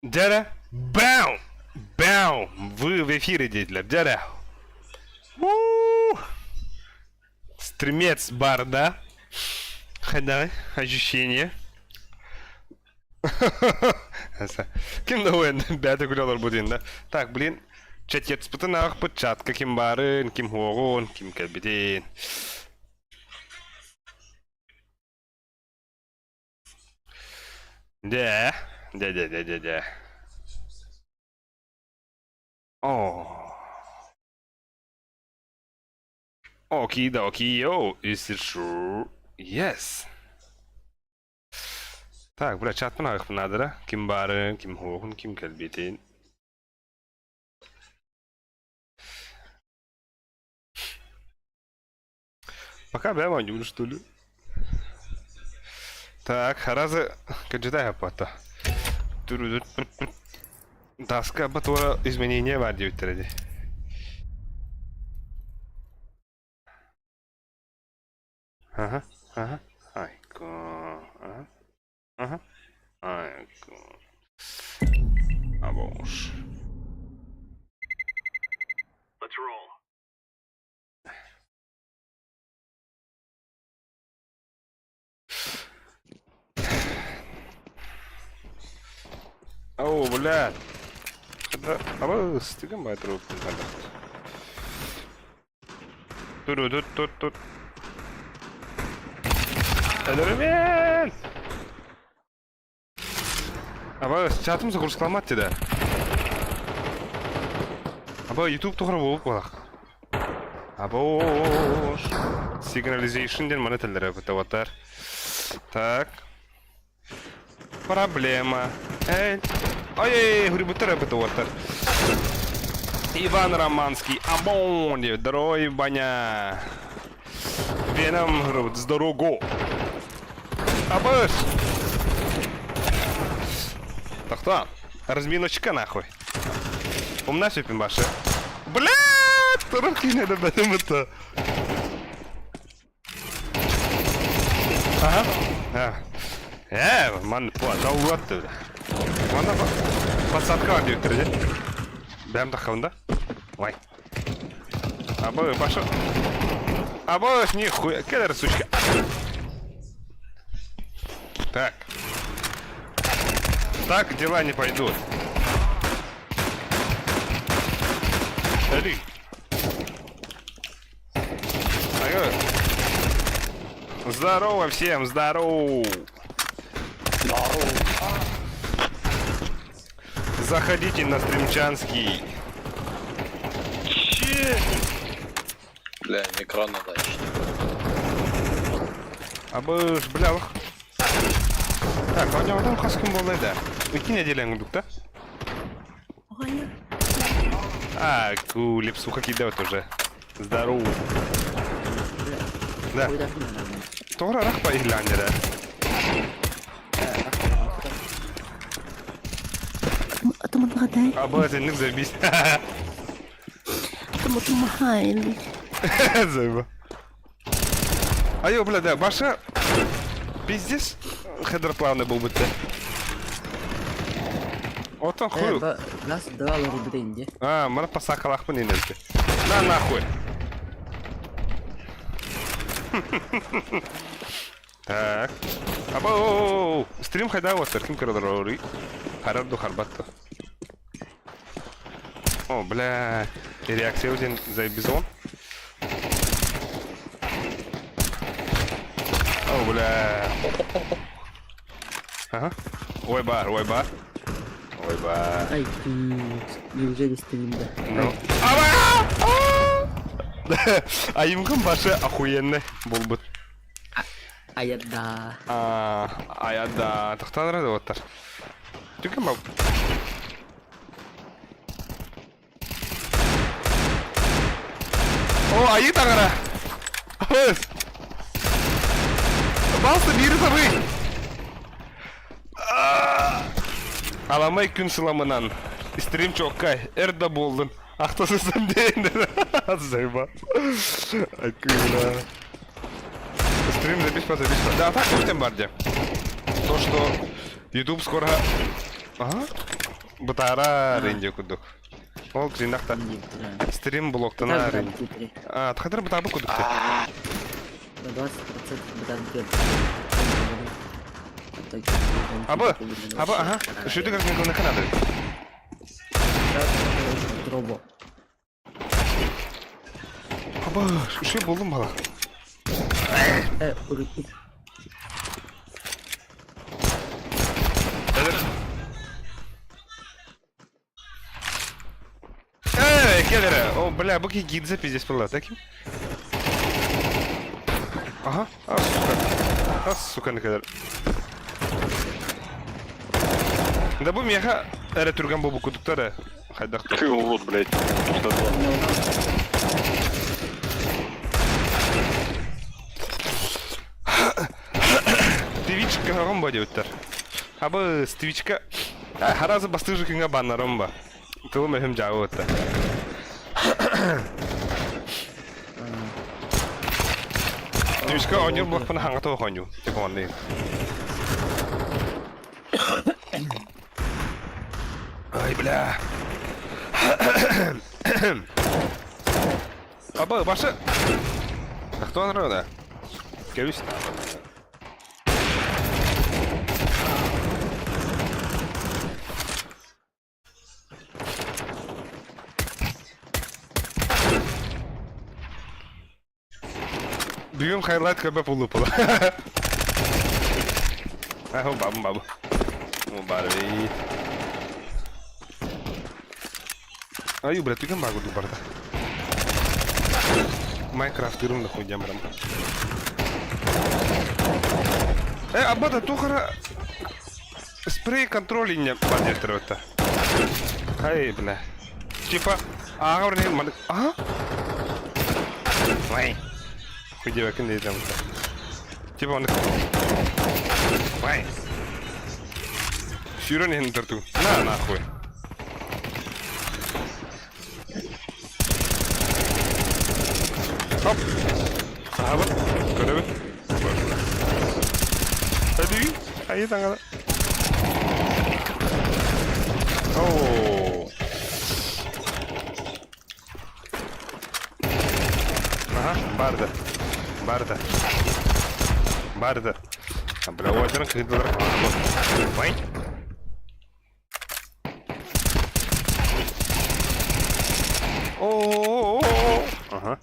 Дядя, бау! Бау! Вы в эфире, деятели. Дядя. Стримец бар, да? Да, ощущение. Kim de oyun? Bäde gülüyorlar bu dinde. Tak bilin. Chat yetspıtın ağıpı chatka kim barın, kim hoğun, kim kelbidin. De. Oh. Okidoki, yo, is it true? Yes. Так, бля, чат панагах надо, Ким барын, ким хоохун, ким келбетин. Пока бля мандюлю, что ли? Так, харазы, каджидай апата. Таска батора изменения var diyor bitiredi. Aha. Ay, aha. Ay, Vamos. Let's roll. О, блядь. А стыгом моя трубка. Тут. Öldürmeyin! Aba chatimiz kuruşlanmadı dedi. Aba YouTube to'g'ri bo'lib qolaq. Aba signalization den mana tillar o'tayotar. Так. Проблема. Ой, грибутер o'tayotar. Иван Романский. Абон, здоровый баня. Веном, здорово. Абыш! Тахта, разминочка нахуй. Умнашипим баши. Блядь! Руки надо потому-то. Ага. Ман дал вот ты. Мана подсадка диктор, да? Бям тахында. Ой. Абы башы. Абыш нихуя, кедер сучка. Так дела не пойдут. Смотри. Здорово всем, здорово. Заходите на стримчанский. Бля, микро надо еще. Абыш, бля. Так, у него там хаским был, да. Выкинь отделение дух-то. Кулип, сука, кидают уже. Здорово. Да. Тора рахпа иглянде, да. Teman kadai. Абы, ты ник забись. Teman mahail. Зайба. Айо, бля, да, баша. Пиздец. Хедер плавный был бы ты. Вот он хуй. Нас дал рубринди. Мана посакалах по нинельке. На нахуй. Так. Або. Стрим хайда вот ким крадорори. Харарду харбатто. О, бля. И реакция один за бизон. О, бля. Ага. Ой, бар. Ай, неужели стримда? Ну. А имкам башы охуенный болбут. Аятда. Аятда. Тахтан рады оттар. Түкім бап. О, айы тағара. Балсы бері сабый. Аламай күн сыламынан. Стрим чоккай. Эрда болдun. Ақтасысым дейін. Зайба. Акуна. Стрим забиспа. Да, так уж тем барде. То, что YouTube скоро... Ага. Бутара ренде кудук. Ол жинақта стрим блоктана рен. Тахадыр бутабы кудук. На 20% бутан бер. Абы, ага. Шуды как на канале. Дробо. Абы, шу болдым бала. Урутик. Келлера. О, бля, бұки гидзе пиздец была, таким. Ага, сука, не келлер. Да бұл меха әрі түрген бұл күдіктері. Хайдақты. Ты вот, блядь. Твичка ромба деуттер. Абы с твичка харазы басты жыкыңа банна ромба. Тылы мәхім жауы өтті. Твичка ойнер блокпына хаңаты оқойну. Тек оңды. Ай, бля. Абы, башы. Кто он рода? Кевіс. Бүгін хайлайт көбіп ұлы пұлы. О, бабы. О, бары. Аю, брат, бүгін бағу ду барда. Майнкрафт ирімді қойдям барам. Абада, тухара... Спрей контролинне бадеттір өтті. Ай, бля. Типа, аға ұрын мадық... Ага? Вай. Хуйдева кім дейдем өтті. Типа, оны... Вай. Сүйрен ехін тұрту. На, нахуй. Хоп! Сахабы, көрөбі. Әдеуі, айы таңғада. Ооо. Ага, барды. Бля, ойтерін қиылдылар. Бай. Ооо. Ага.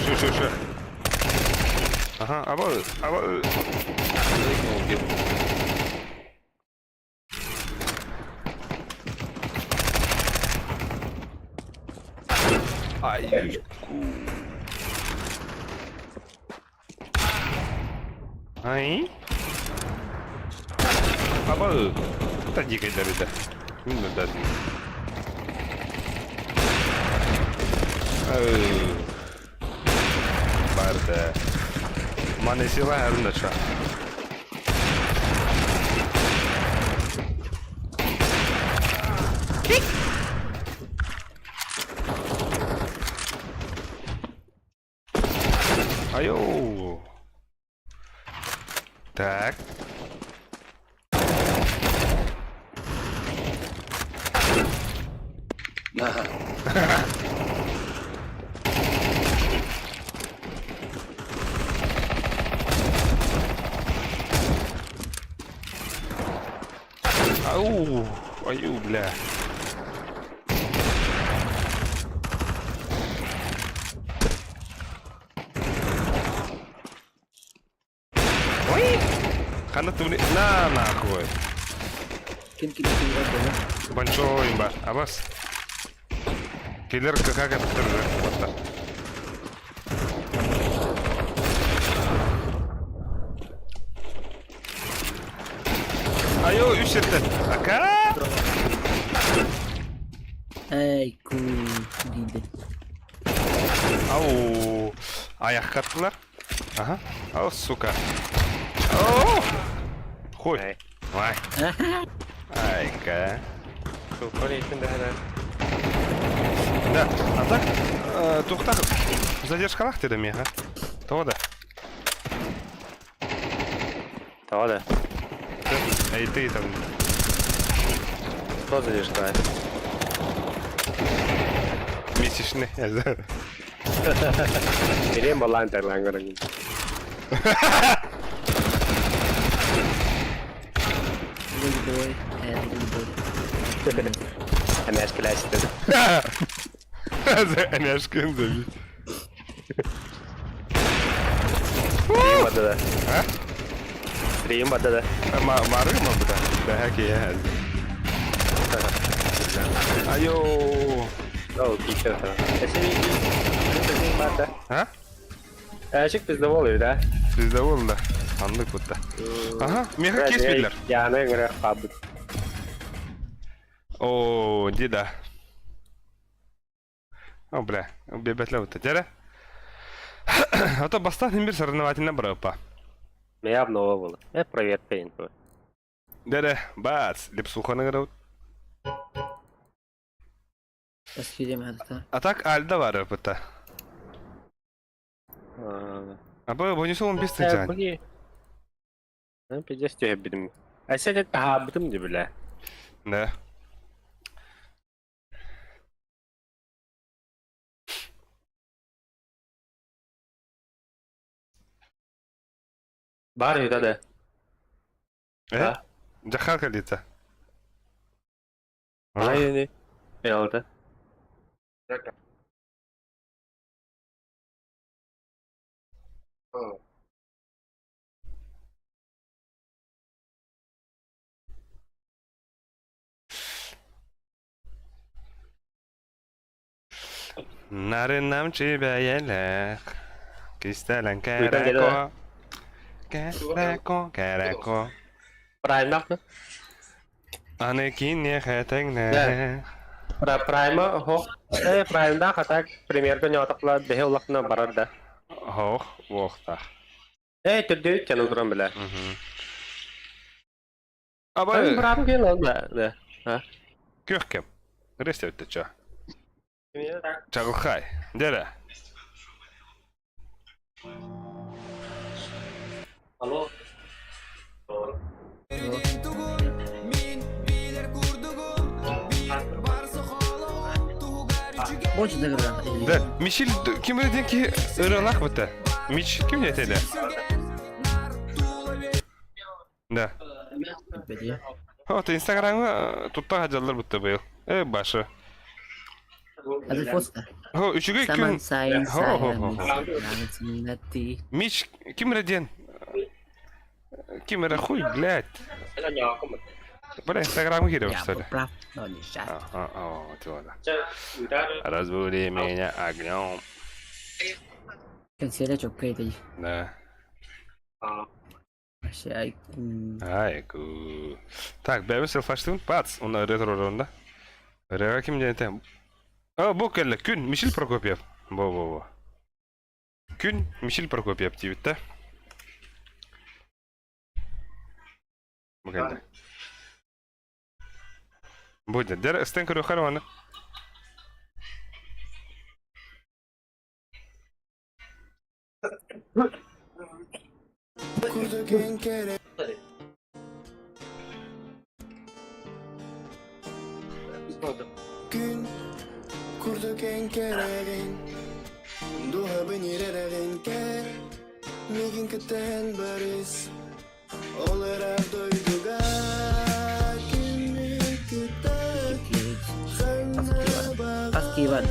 Шу. Ага, абы. Ай. Ай. Абы. Та дикай дарыда. Именно да. Барда. Мане сила әрін ша. Айоу. Так. Аю, бля. Ой! Хана тули... На, нахуй. Кем килер Большой имба. А вас? Киллер как это вот так. Айо, үшетті. Ака? Ай, куй, дейді. Ау, аяқ қаттылар. Ага. Ау, сука. Ау! Хой. Вай. Айка. Да, а так, тоқтар, задержкалақ деді меға. Тоғада. Эй, ты там. Что заряжает? Месячный. Берем балантер лангорами. Good boy. Good boy. Она шклясит. Они ашкын забить. Стрим бадada. А? Стрим бадada. Marı mı bu da? Daha ki ya. Ayo. Oh, picture. Strim bada. Ha? Açık bizde oluyor da. Bizde oldu. Anlık bu da. Aha, meha kesmediler. Yani göre kabul. Oo, dida. О, бля, бебетля вот это. А то бастан bir соревновательно брапа. Ne yap ne oldu? Hep проверка инфо. Деде, бац, лепсуха наград. Eskileyim hadi. А так Альда var опыта. А bu не son bir sıcan. Bugün. Ben piyes diye bilim. Aslında daha bilim de bile. Ne? Var ya da. E? Cahal kalite. Hayır ne? Ne oldu? Narınam çibeyeler. Kistelen Geliyor. kereko. Kereko. Prime mắc nữa. Anekin ye khetengne. Prime ho. Prime đã khát premier cái nhỏ tắc là để hiểu lắc nó bảo đó. Hoch, wochta. Tüdü channel duran bile. Ama Prime cái lớn bile. Ha? Görkem. Reste ötteçe. Çağılkay. Dere. Alo. Boş da görüyorum. De, Michel kim dedi ki ıralak mı da? Mich kim dedi? De. Bediye. Ha, te Instagram'a tutta hacalar bitti bu yıl. Başı. Hadi posta. Ha, üçüge Saman gün. sayın Ho, ho, ho, ho. sayın. Cinnati. Mich kim redin? Kim era хуй, блядь. Cái nhỏ của mình. Bana Instagram'a giriyor Ya işte. bu prav. No nie szat. Тёла. Người ta Разбуди меня огнем. Консерве çok kıydı. Да. Aşağı. Айку. Так, бәбі селфаштың, бац, оны ретро-ронда. Рега кім жәнте? Бұл кәлі, күн, Мишель Прокопьев. Бұл. Күн, Мишель Прокопьев дейбітті. Бұл кәлі. Бұл ден, дәрі істен көрі қары оны. Gün kurduk en kererin Duha benirerin ke Migin keten baris Olara doyduga Kimi kita Kaski var.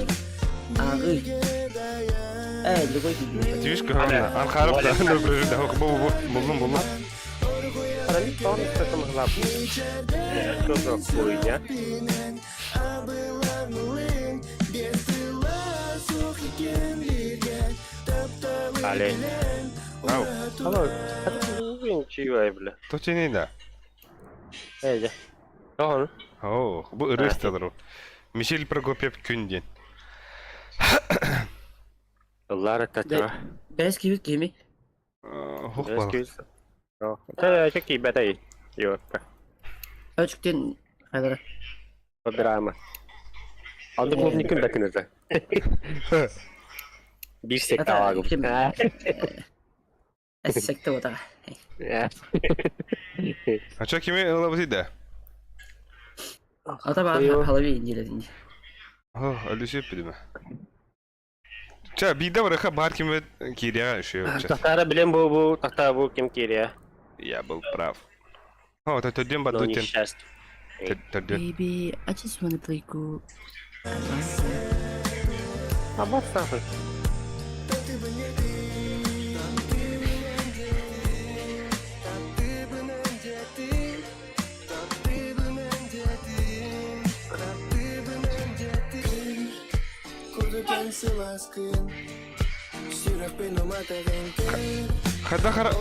Ağır. Lu koy gidiyor. Тюшка, ан қарып да, нөпірі да, бұлдым. Ada ni tahun kita sama gelap. Kau punya. Ale. Ау, Halo. Ada yang ciwai bela. то че не да. Ja. Tahun. О, бұл ұрыстадыр. Мишель Прокопьев күн ден. Allah rata. Bes gibi kimi? Хух бала. Chắc kỳ bé đây. Yok. Ölçükten kadar. O drama. Aldı bu nikin bakınıza. Bir sekta var. Эссекте отага. Ача кими ылабытыда? Ата баа халави инжиледин. О, алюсеп бидиме. Ча, бида вараха бар кими кирия шею. Тахтара билем bu tahta bu kim kiriya. Я был прав. О, это тёдден Но бадутен. несчастье. Тёдден. Baby, I just wanna play cool. Абас сахар. Kurduken sılaskın Sürek beni matagen Хадахара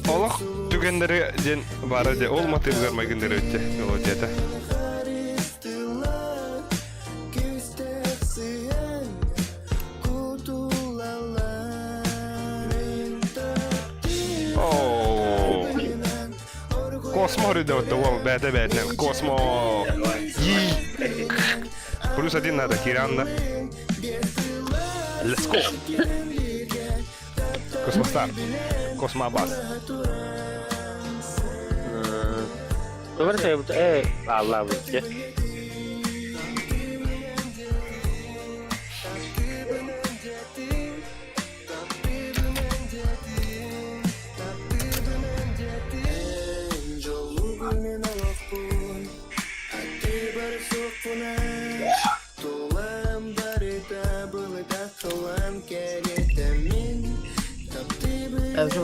Олох түгендері ден бары де ол мотив көрмегендері өтті. Ол деді. Космо рыда вот того бәді-бәдінен. Космо. Yi. Плюс один надо, Киранна. Let's go. Космостар. Космобас. Coba saya Allah bu ya.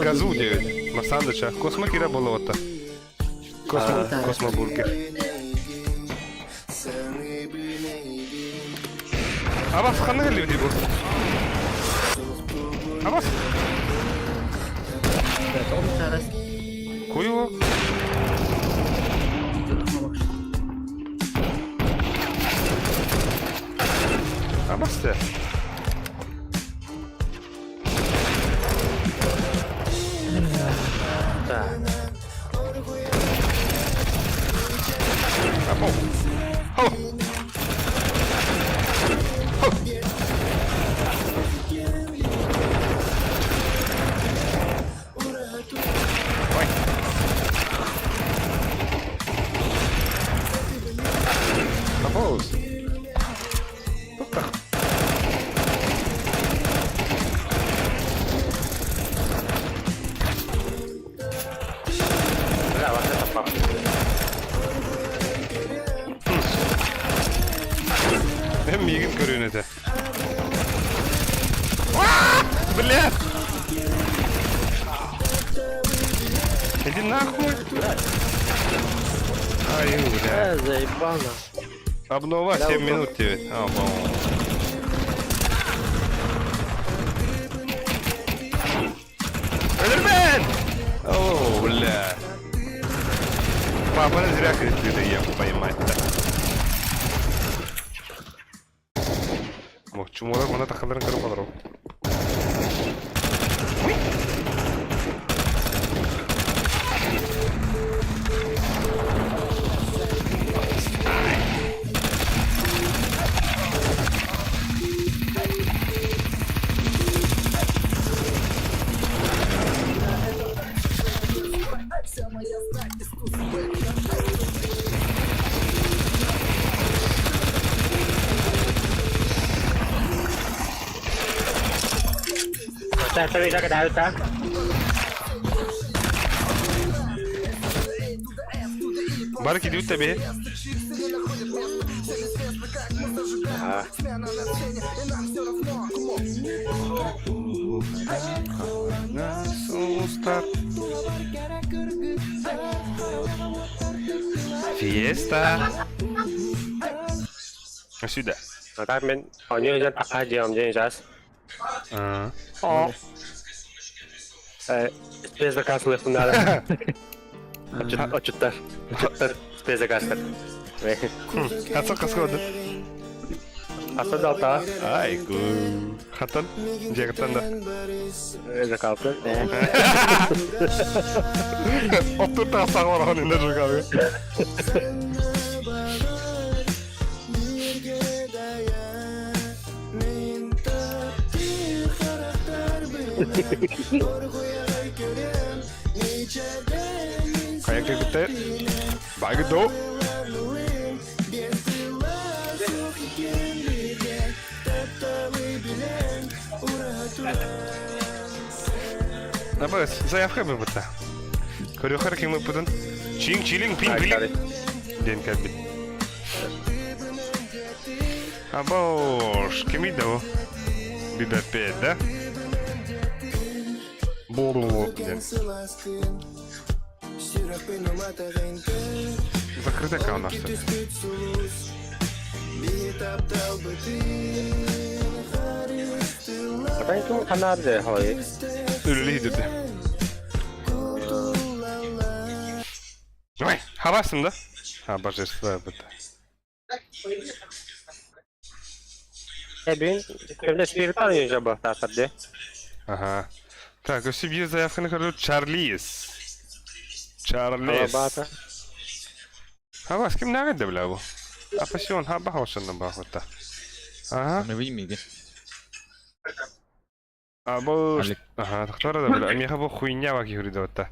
Газу девять. Масандыча. Космо Кира было вот так. Космо бургер. Абас қандай әлі өте бұл? Абас? Қой ол? Абас те? Апо. Хо. Апоус. Hem мигін көрінеді. Бля! Иди нахуй! Ай, бля. Заебано. Обнова 7 минут тебе. А, по-моему. Эдермен! О, бля. Папа, зря кричит, да я поймать-то. Мог чумурак, мана тахаларын кырып алыр ол. Saya bisa ke dalam tak? Бар киди ut тебе. Fiesta. Сюда. Tak men, hanya jangan tak aja om jangan jas. О. Спец заказ лефунада. Очуттар. Спец заказтар. Хатсан касқоды. Аса далта. Айгу. Хатан. Жегаттан да. Закалты. Оттур тасақ барған енді жүргабы. Baik bitte. Baik do. Apa заявка mı butta? Körüyor kim mi butun? Çing çiling ping ping. Den kalbi. Aboş kimiydi o? Bir bepede. Bolu. Закрытая канал, что ли? Ben kim kanardı hoy. Ölülüydü de. Ой, havasın da. Ha, божество это. Bin kimde spirit arıyor acaba takardı. Ага. Так, у себя заявка на королю Чарлиз. Чарлиз. Bata. Ha, bas kim nerede bile bu? Apasyon, ha bak hoşlandım bak hatta. Ага. Не выйми. А бо... Алик. Ага, кто да бля? Мне хабо хуйня ваки юрида вот та.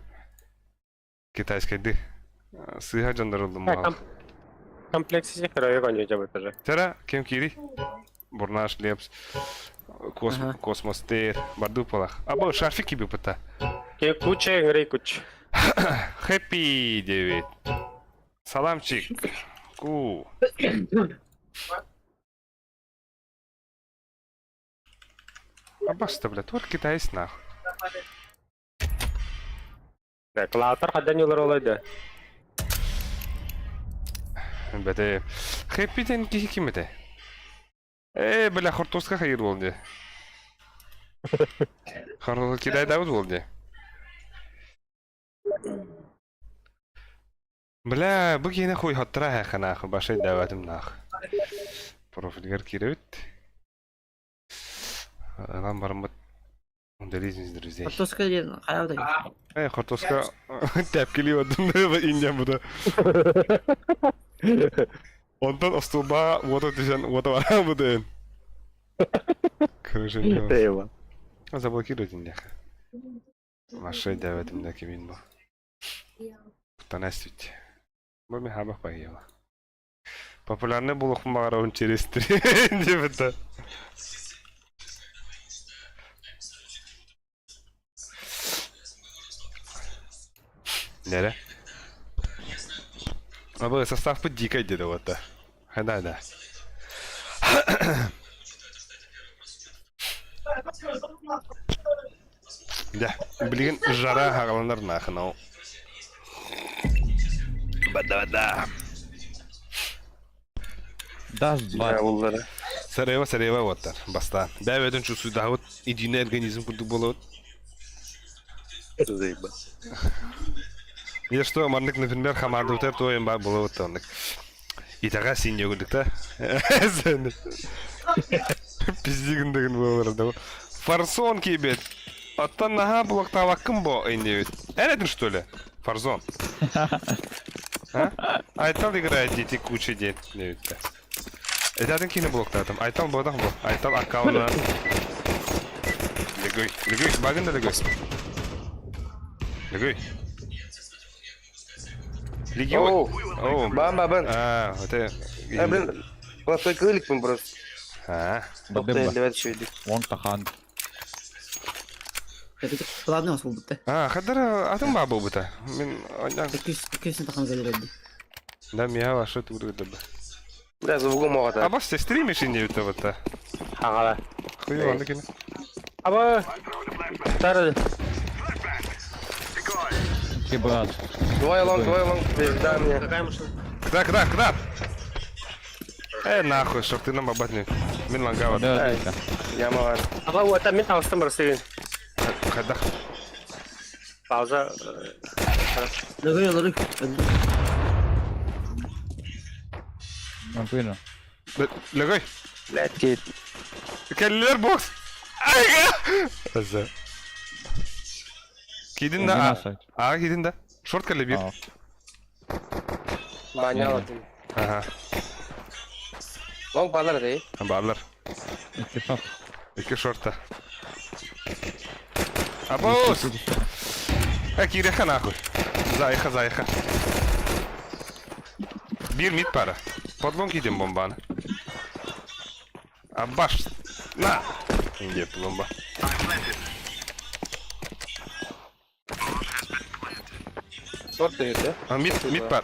Китайская ды. Сыха жандарылдым мага. Kompleksiz kırıyor oynuyor acaba tabii. Тера, кем кири? Бурнаш лепс. Ага. Космос тер. Барду палах. А бо шарфик gibi пыта. Ki kuç gri kuç. Happy David. Salamчик. Ку. А баста, бля, тут китайс нах. Klatar kadan yıllar olaydı. Бәте. Happy'den kişi kim ede? Бля, хортоска хайыр болды. Хортоска Китай Давыд болды. Бля, bu yine koy hattıra həkən axı, başa dəvətim nax. Profilger kirevit. Lan barım bu. Deliziniz друзей. Отпуска ден қарау да. Хортоска тәпкili oldum da ineceğim bu da. Ondan ostoba вода düşen вода var bu da. Короче, не. Eyvah. Заблокируйте меня. Машей dəvətimdəki min bu. Tanəstüt. Bu mi habaq bayıla. Popularny buluq mağaraun çerestri. Cebete. Nere? Abi состав bu dikkat dedi o da. Hadi. Да, блин, жара хағаланар нахынау. Бада. Даш два. Onları. Сарева оттар, баста. Бәведен чувствую, да вот единый организм курдук болот. Zeyba. Я что, марник, например, хамарды утер, то им бар болот тонник. И тага син йогудик та. Пиздигіндігін болар да. Фарсон кейбет. Оттан наха блоктава кім бо айневит? Энедин что ли? Фарзон. Айтал играет дети куча дет. Эдадын кине блоктадым. Айтал бодақ бо. Айтал аккаунна. Легой, багында легой. Легой. Легион. О, Ben. это... Ben просто крылик мы просто. Бадемба. Давай что иди. Вон тахан. Ладно, ол бітті. Хадыр атың ба бұл бұта? Мен... Көкесін тақам зәлерді. Да, меня ваша туры дабы. Бля, за углом могут. А бас ты стримишь и не это вот то? Hangala. Хуй, ладно, кина. Ama tar Кибрат. Давай лонг, пизда мне. какая машина? Куда? Нахуй, чтоб ты нам обатник. Мен лангава. Да. Я молод. Ama bu tam bir tavsiye var Хадах. Pauza. Лөгөй олары. Например. Легой. Блядь, кит. Келлер бокс. Айга. Аза. Кидин да. Кидин да. Шорт келли бир. Банял atayım. Ага. Long bağlar değil. Barlar. İttifak. İki şortta. Abos. Киреха нахуй. Зайха. Bir mid para. Podlong gidin bombanı. Baş. Na. İnce bomba. Short дают, да? Мид пар.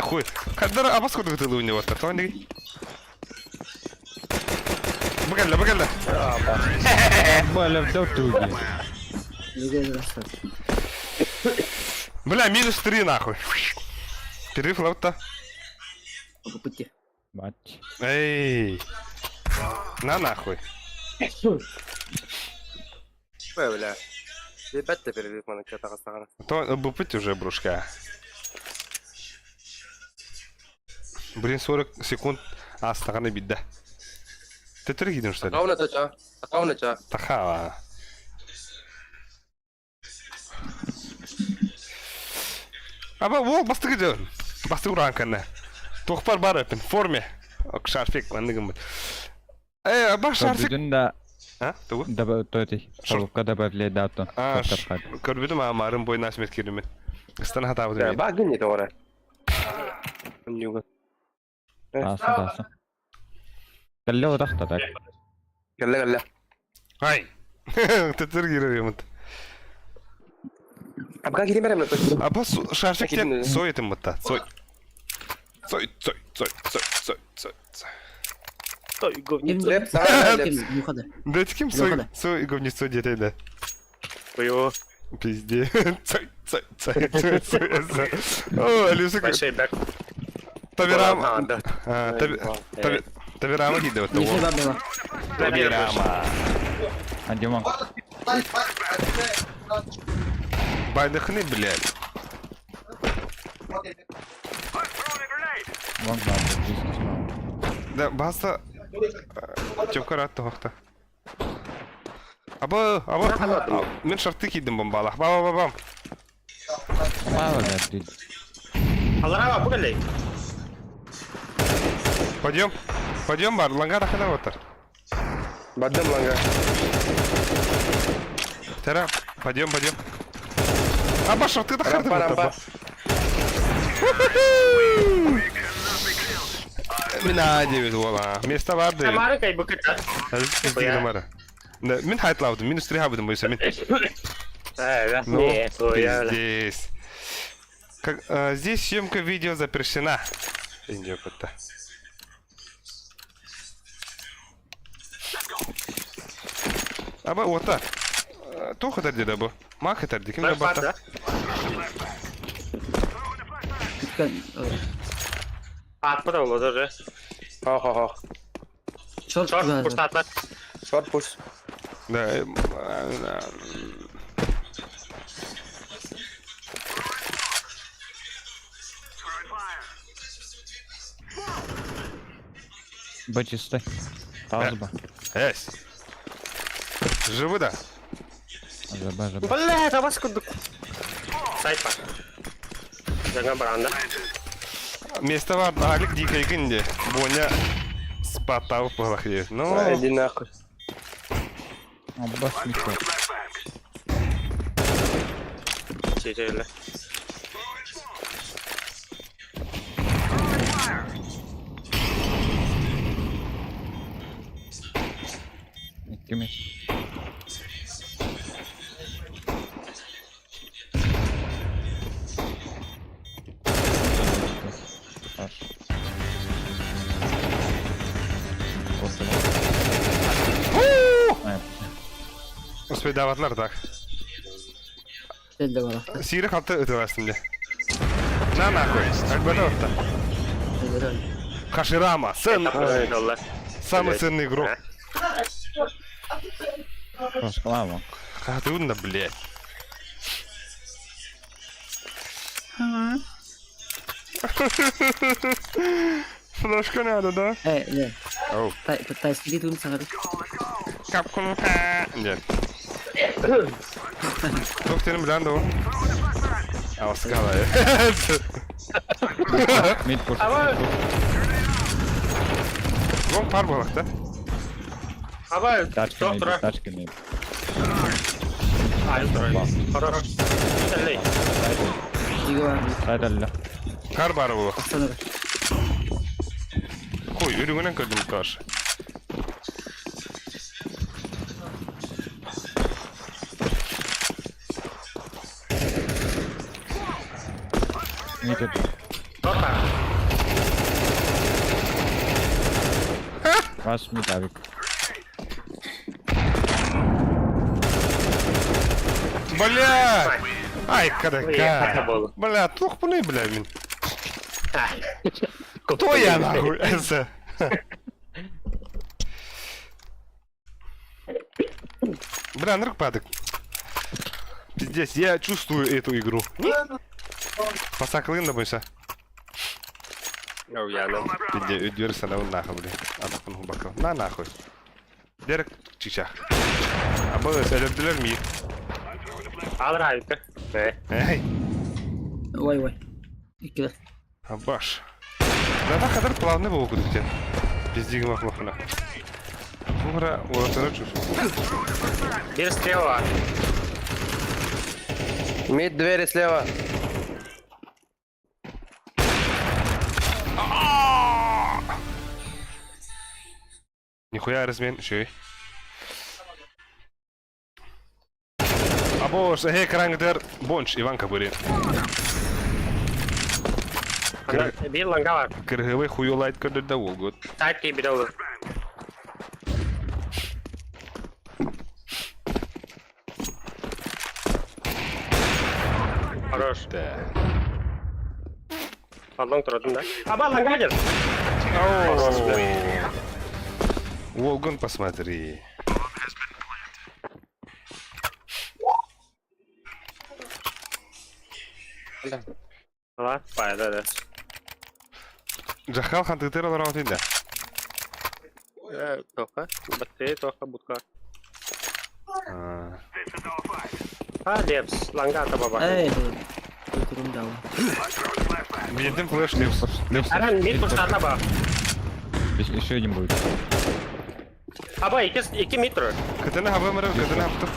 Хуй. Кадр абас куда ты у него то не. Багалла. Баля в дотуге. Легай расстать. Бля, минус 3 нахуй. Перерыв лаута. По пути. Мать. Эй. На нахуй. Ой, бля. Ребята перерыв, мана, что-то осталось. То бупить уже брушка. Блин, 40 секунд астаганы бидда. Ты тригидин что ли? Аккаунт, чё? Тахава. Ол бастығы жөн. Бастығы ұран кәні. Тоқпар бар өпін, форме. Шарфик, мандығым бұл. Аба шарфик. Bütün de Туғы? Шарфика добавляй дату. Көрбедім амарын бойына асмет керімен. Қыстан хата бұдым. Баг не то, ора. Нюга. Асы. Кәлі одақта так. Кәллә. Ай! Тәтір керер емінт. Абга кире берем, на Аба шарфиктен Әкелдім. сой етім бұтта. Сой. Elimde Sana geldi. Elimde yukarıda. Дайте кем сой. Сой говни сой детей, да. Хуёво. Пизде. Цой. О, Алиса. Большой бэк. Табирама. Да. Табирама гиде вот Если того. бабила. Табирама. Диман. Байдахны, блядь. Вон там. Да, баста. Чөпкөр атты вақта. Аба. Мен шарты кидім бомбалақ. Бам. Мало да. Аллара, бугалей. Пойдем бар, ланга тақыда отыр. Баддам ланга. Тера, пойдем. Аба шарты тақырды Рампа. Мен 9 ола. Место барды. Тамары кай букета. Numara. Мен хайтлаудым, минус 3 хабыдым бойса мен. Да. Ну, Не, хуя. здесь. Здесь съемка видео запрещена. Индия кота. Аба ота. Тоха дерди да бу. Мах дерди ким да бата. Атпыда ол даже. Ха. Шорт Шорт güzel. пуштатма. Шорт пуш. Да. Б чистой. Тазба. Эс. Живы да? Жаба. Бля, да вас куду. Сайпа. Jangan beranda. Место var, Алик дикой гынде. Боня спатал в плохие. Ну, Иди нахуй. Аббас никто. Чечеле. Кимиш. uspey davatlar tak. Ben de var. Siri kalktı ötüversin Na nahуй. Акбада orta. Хаширама, сын, Allah. самый ценный игрок. Пошла. Хатунда, блядь. Флешка надо, да? Ne. Оу. Тайский дедун сағады. Капкун. Нет. Doktorum bilen de o. Ama skala ya. Mid push. Long par bu vakta. Aba, Тачка доктора. мид. Хорош. Селлей. Дигі бар. Сайт әлі. Kar bari bu. Астана. Koy, ürününden gördüm karşı. Мид өтті. Торта. Раз мид авик. Блядь! Ай, Уехать кадака! было. Бля, тух bu ne bля, блин? Ай. Кто я нахуй? Это. Бля, нырк падок. Пиздец, я чувствую эту игру. Пасаклын да бойся. Ну, я ну. Пидде, өдер sana нахуй, блин. Адакын хубакал. На нахуй. Дерек чичах. А было сәлемділер ми? Алыр айыпты. Эй, Вай. Икілер. абаш. Да kadar плавный был күдіктен. Пиздегі махмахына. Буғыра, уатыра чуш. Бир слева. Мид двери слева. Нихуя размен, шей. Абош, крангдер, бонч, Иванка были. Бир ланга бар. Кыргывый хуюлайт көрді да ол год. Сайт кей бир олы. Хорош. Да. Алдан тұратын да. Аба ланга жер. Волгон, посмотри. Ала, пайда да. Джахал хантытыр олар аутында. Тоха. Батты, тоха, будка. А, Лепс. Ланга таба бар. Ей, Өтірім дауы. Бедем флеш лепс. Аран мид курстарына бар. Еще один будет. Аба, iki mid тұрыр. Кытына хабы мыры, кытына хаптыр.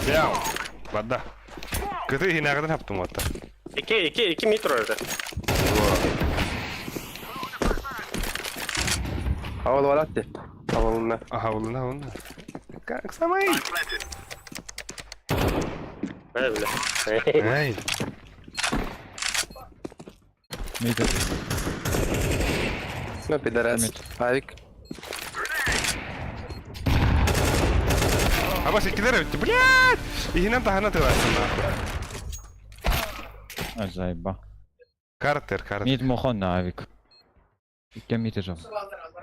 Бяу. Вода. Кыты хинағыдан хаптым ватта. Iki mid тұрыр. Havalı var attı. Havalına. Хавылына, оны. Как самый? Böyle bile. Эй. Мид өтті. Ну, пидорас. Мид. Авик. Абас икилер өтті, блядь! Ихинен тахана тылайсың, нахуй. Ай, заеба. Картер. Мид мохон авик. Икке мид жал.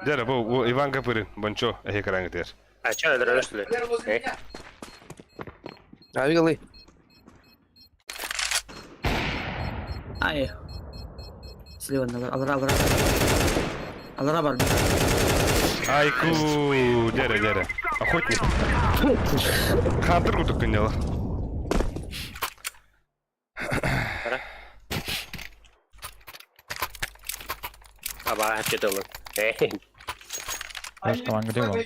Дәрі, бұл Иван Капырын, бончо, крангдер. А че öldürülür что ли? Авик алый. Ай. Слева, алыра. Алыра бар. Айку, дәрі. Охотник. Хантыр күтік күнделі. Аба, hep kötü olur. Раз команда где был?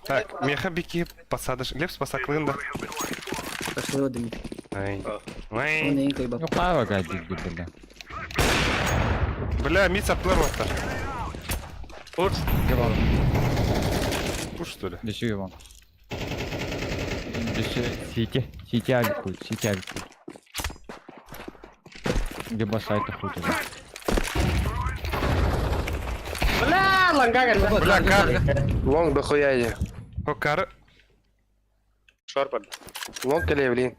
Так, меха беки посадыш. Лепс посаклында. Пошли одами. Ай. Оны Ай. ең көй бап. Ну, пава гадик бля. Бля, мид саплар ваттар. Пуш. Где был? Пуш, что ли? Десю его. Десю сети авик будет, Где сайта хоть уже. Бля, ланга geldi. Бля, кар. Лонг дохуя иди. О, кар. Шорпад. Лонг келе, блин.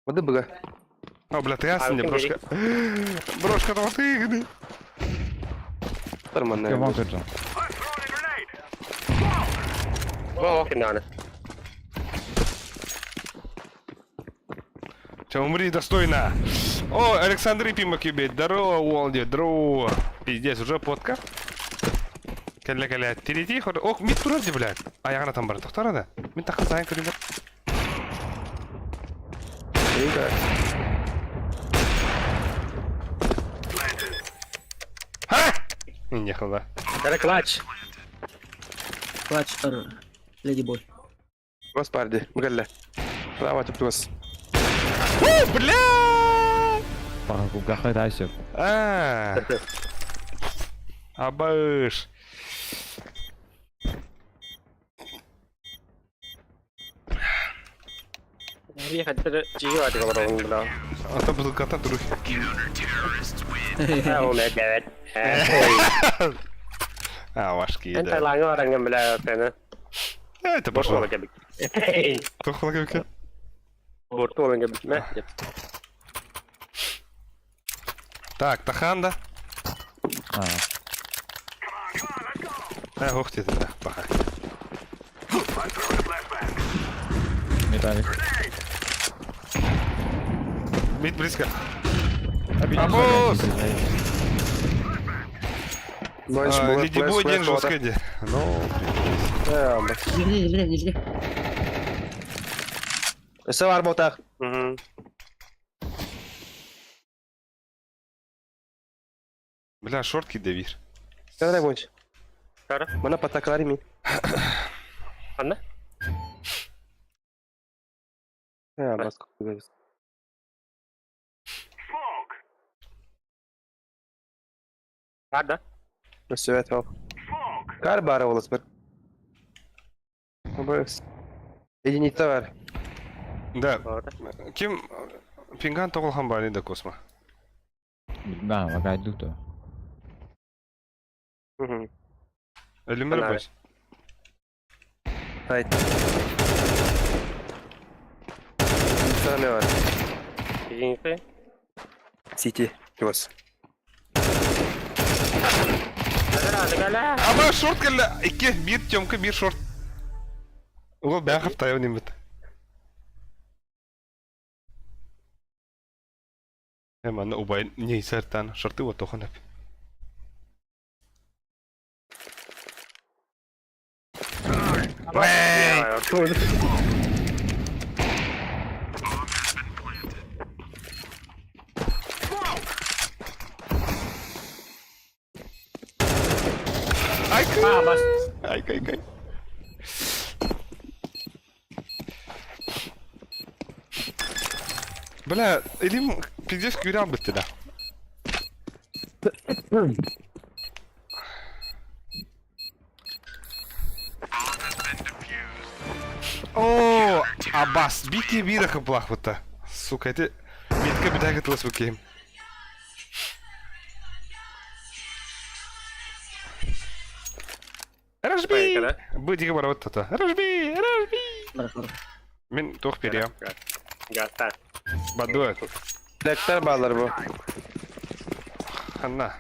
Воды быга. О, бля, ты ясен не, брошка. Брошка, там ты игны. Нормально. Где вон жал? О, кинаны. Че, умри достойно. О, Александр Ипимок тебе. Здорово, Уолди, здорово. Пиздец, уже подка. Кәлі. Терети, ходы. Ох, мид тұрады, блядь. Аяғына там бар. Тоқтар ада. Мен тақын сайын көрейін бар. Вика. Ха! Не ехал, да. Ada clutch. Clutch or Lady Boy. Господи, мгла. Право тут вас. О, бля! Парагуга хайдайся. Абыш. Iya kan jiwa di orang bilang. Ата бутылката дуруй. Oh my god. Вашки, Ente да. lango orang yang bilang kan. Это пошло. Bortol kan. Тухла как. Bortol kan. Nah. Так, Таханда. Ух ты, да, паха. Металлик. Мид близко. Абос! Леди Бой день жесткий где. Ну, Не жди. Все var botar. бля, шортки девир. Sen ne boyunca? Cara, Bana patakları mı? mana? Ya bas koyuyoruz. Ada. Evet o. Galiba ara olası bir. Burası. Единица var. Да. Orada. Ким пинган тоголхан бар да космо. Да, вагай люто. Элимер Ana. баш. Haydi. Sana ne var? Ini City. Yuvas. ada gala. Ama шорт келді. Ике, бир тёмка, бир шорт. Ол бәғып таяу немет. Ана убай не сартан, шорты вот тохан ап. Bas. Ай. Бля, Элим пиздец кюрян бы ты да. О, Аббас, бики бираха плахвата. Сука, это битка беда готовилась в окей. Рожби! Будь говорить то. Рожби! Мен тох перья. Gata. Бадует. Lekler bağlar bu. Ханна.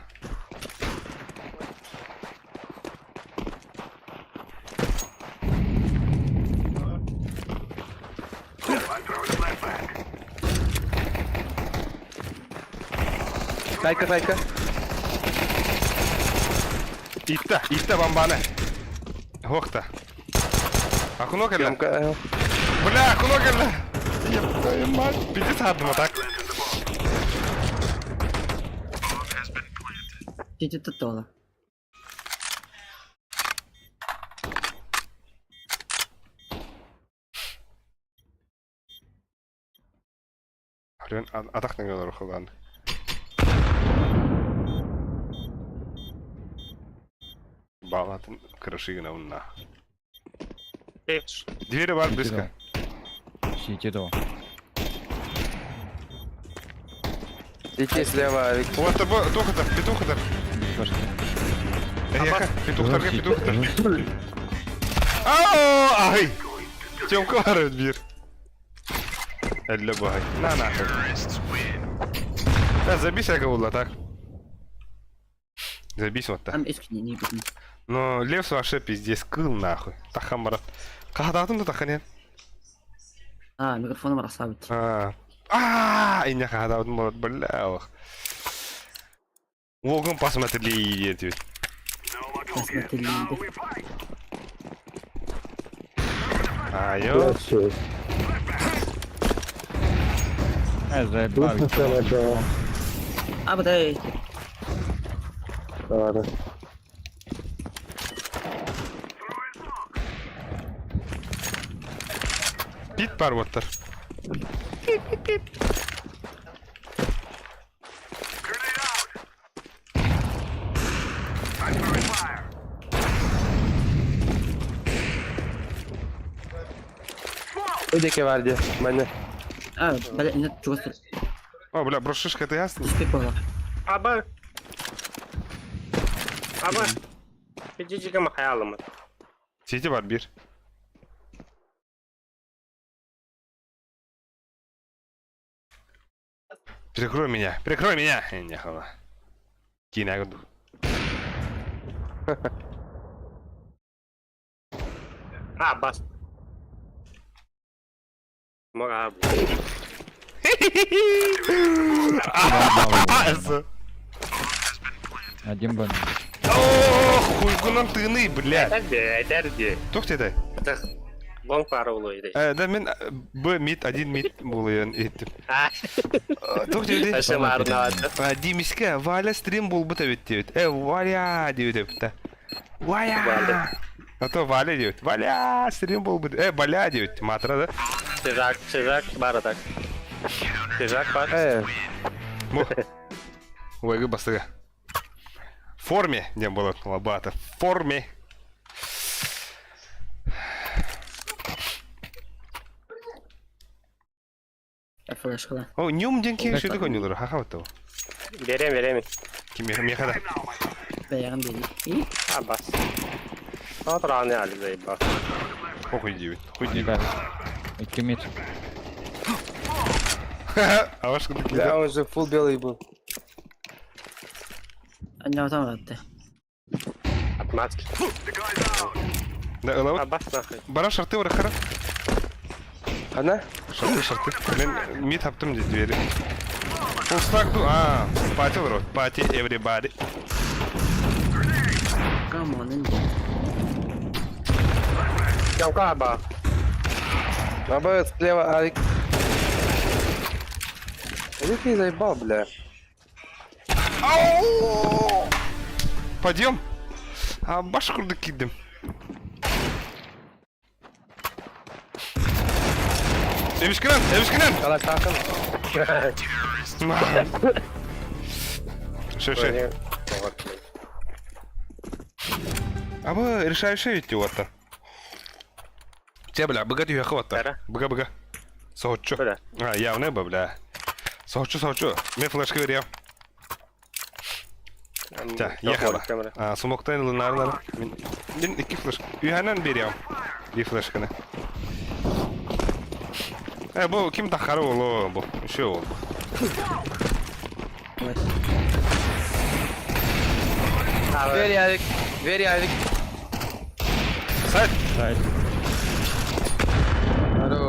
Kayka. Итта бомбаны. Хохта. Ахуно келе. Yamka. Бля, ахуно келе. Еб твою мать. Пиздец хадыма так. Чуть это тола. Хрен атактан келе рухалган. Балатын крышигына унна. Двери бар близко. Сити до. City слева. Вот тобой, петухатар. Петухатар. Ау, ай! Тёмка арает бир. Әллә бай. На нахуй. Да, забей всякого угла, так? Забей вот так. Там эски не битым. Но Левс вообще пиздец кыл нахуй. Тахан барат. Кахадатын да тахан Микрофоном расставить. Иня кахадатын барат, бля. Волган посмотрели эти. Посмотрели. Йо. Абдай. Pit var botlar. Ödeke vardı bende. А, бля, нет, чего ты? О, бля, брошишка ты ясно? Спекола. Aba. Aba. Küçücük ama hayalım. Сети var bir. Прикрой меня, прикрой меня! Не, хала. Кина году. Ha bas. Mora abi. Один бан. Ох, хуйгунан тыны, блядь. Derdi. Тух тебе. Bon para oluyor. Да мен Б мид, один мид булуян еттим. Ha. Тух тебе. Taşımarın adı. Димиска, Валя стрим был бы тебе девять. Валя, девять. Валя. Валя. А то Валя девять. Валя, стрим был бы. Валя девять. Матра, да? Sıcak bardak. Sıcak var. Му. Ой, бастыга. В форме не было лобата. В форме. Флешка. О, нюм деньги что такое не лура. Ха-ха вот того. Vereyim. Кими мехада. Бәйгән бери. И? Ha bas. Otur ne hali zeyim bak. Хуй девять. Хуй Не девять. дай. 2 метра. А ваш куда Да, кидал? он же full белый был. Anne vatan attı. Atmaz ki. Да, лаут. Ha bas nakı. Бара шарты варахара. Она? Шарты. Мен мид таптым дейді двери. Фулстак ду. Пати врот. Пати everybody. Come on, инди. Yok abi. Наоборот, слева Алик. Алик не заебал, бля. Подъем. Башкурды кидdim. Evişkinen. Kala kalkın. Şey. Абы решающий идти вот-то. Те, бля, богатый я хвата. Ара? Бага. Соочу. Бля. Явно бы, бля. Соочу. Мне флешка верил. Ta, ехала. Сумоктан лунарлар. Мен iki флешка. Үйханан берем. Bir флешканы. Bu kim takarı oğlu bu? Şey oldu. Двери Алик. Двери Алик. Сайt. Сайт.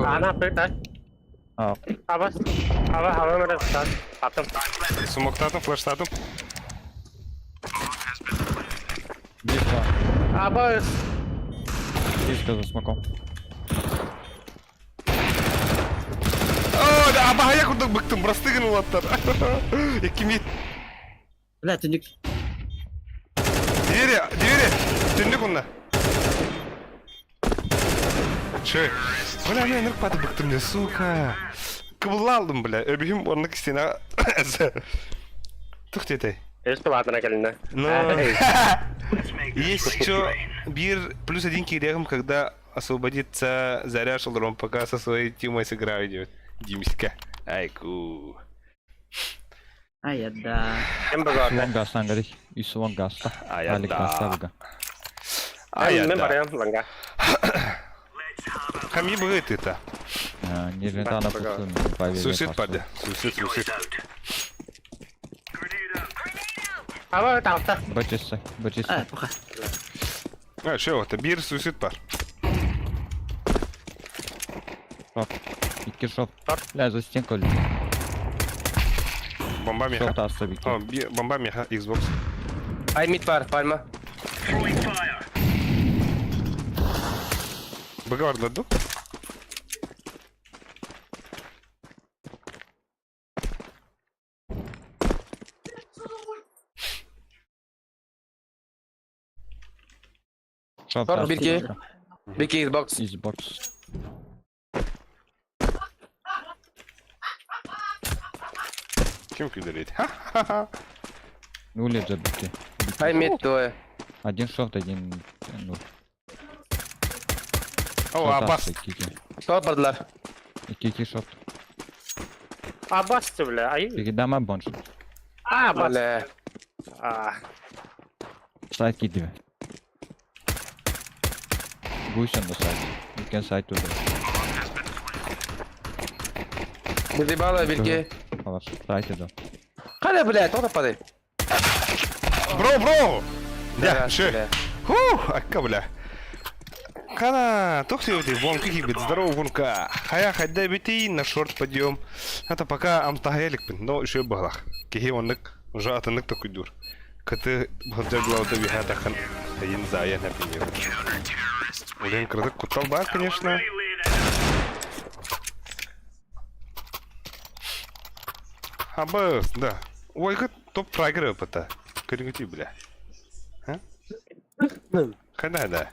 Ana peta. А, Abas. Hava mı da attım. Sumoktadım, flashladım. диска. Abas. Диска за смоком. О, да, абая куда быктым, брастыгын улаттар. Екі мид. Бля, түнік. Двери. Түндік онна. Че? Бля, мен ұрпады быктым не, сука. Кыбылла алдым, бля. Öbüğüm onun ikisine. Тух детай. Üstü vatına gelin. Но есть еще 1+1 кирегом, когда освободится заря шелром, пока со своей тимой сыграю идет. Димиска. Айку. Ayada. Kim bu zaten? One gastan garip. Üstü one gasta. Ayada. Ali gasta buga. Ben varayım langa. Хами будет это. Не лета на пустую. Суицид падя. Суицид. Hava tahta. Бачиса. А, пуха. Что это? Bir суицид бар. Шоп. 2 шоп. Бля, за стенку лежит. Бомба меха. Шоп таста бики. Бомба меха, Xbox. Ай, мид пар, пальма. Бага var ладу? Шоп Шоп, таста. бики. Бики Xbox. Xbox. Kim küldürüydü? Ну, лежит битки. Хай мид двое. Один шорт, один... Ну, O Abbas. Sol bardılar. İki short. Abbas bile ayı. İki dama bonus. Abbas. Öyle. Ah. Side gidiyor. Push on the side. You can side to the... Bir bağla bilgi. خلاص right to the... Hadi блядь, o da padı. Bro. Ya Да, şey. бля. Akka bля. Kana, тохти эти вонки гибит, здорово вонка. Хая хадда бити на шорт подъем. Это пока амтахелик бин, но еще бахлах. Кихи вонник, уже атанник такой дур. Каты бхаджагла ута бихата хан. Хаин зая на пиньев. Улен крадык кутал бар, конечно. Абас, да. Ой, как топ трайгер опыта. Кыргути, бля. А? Когда, да?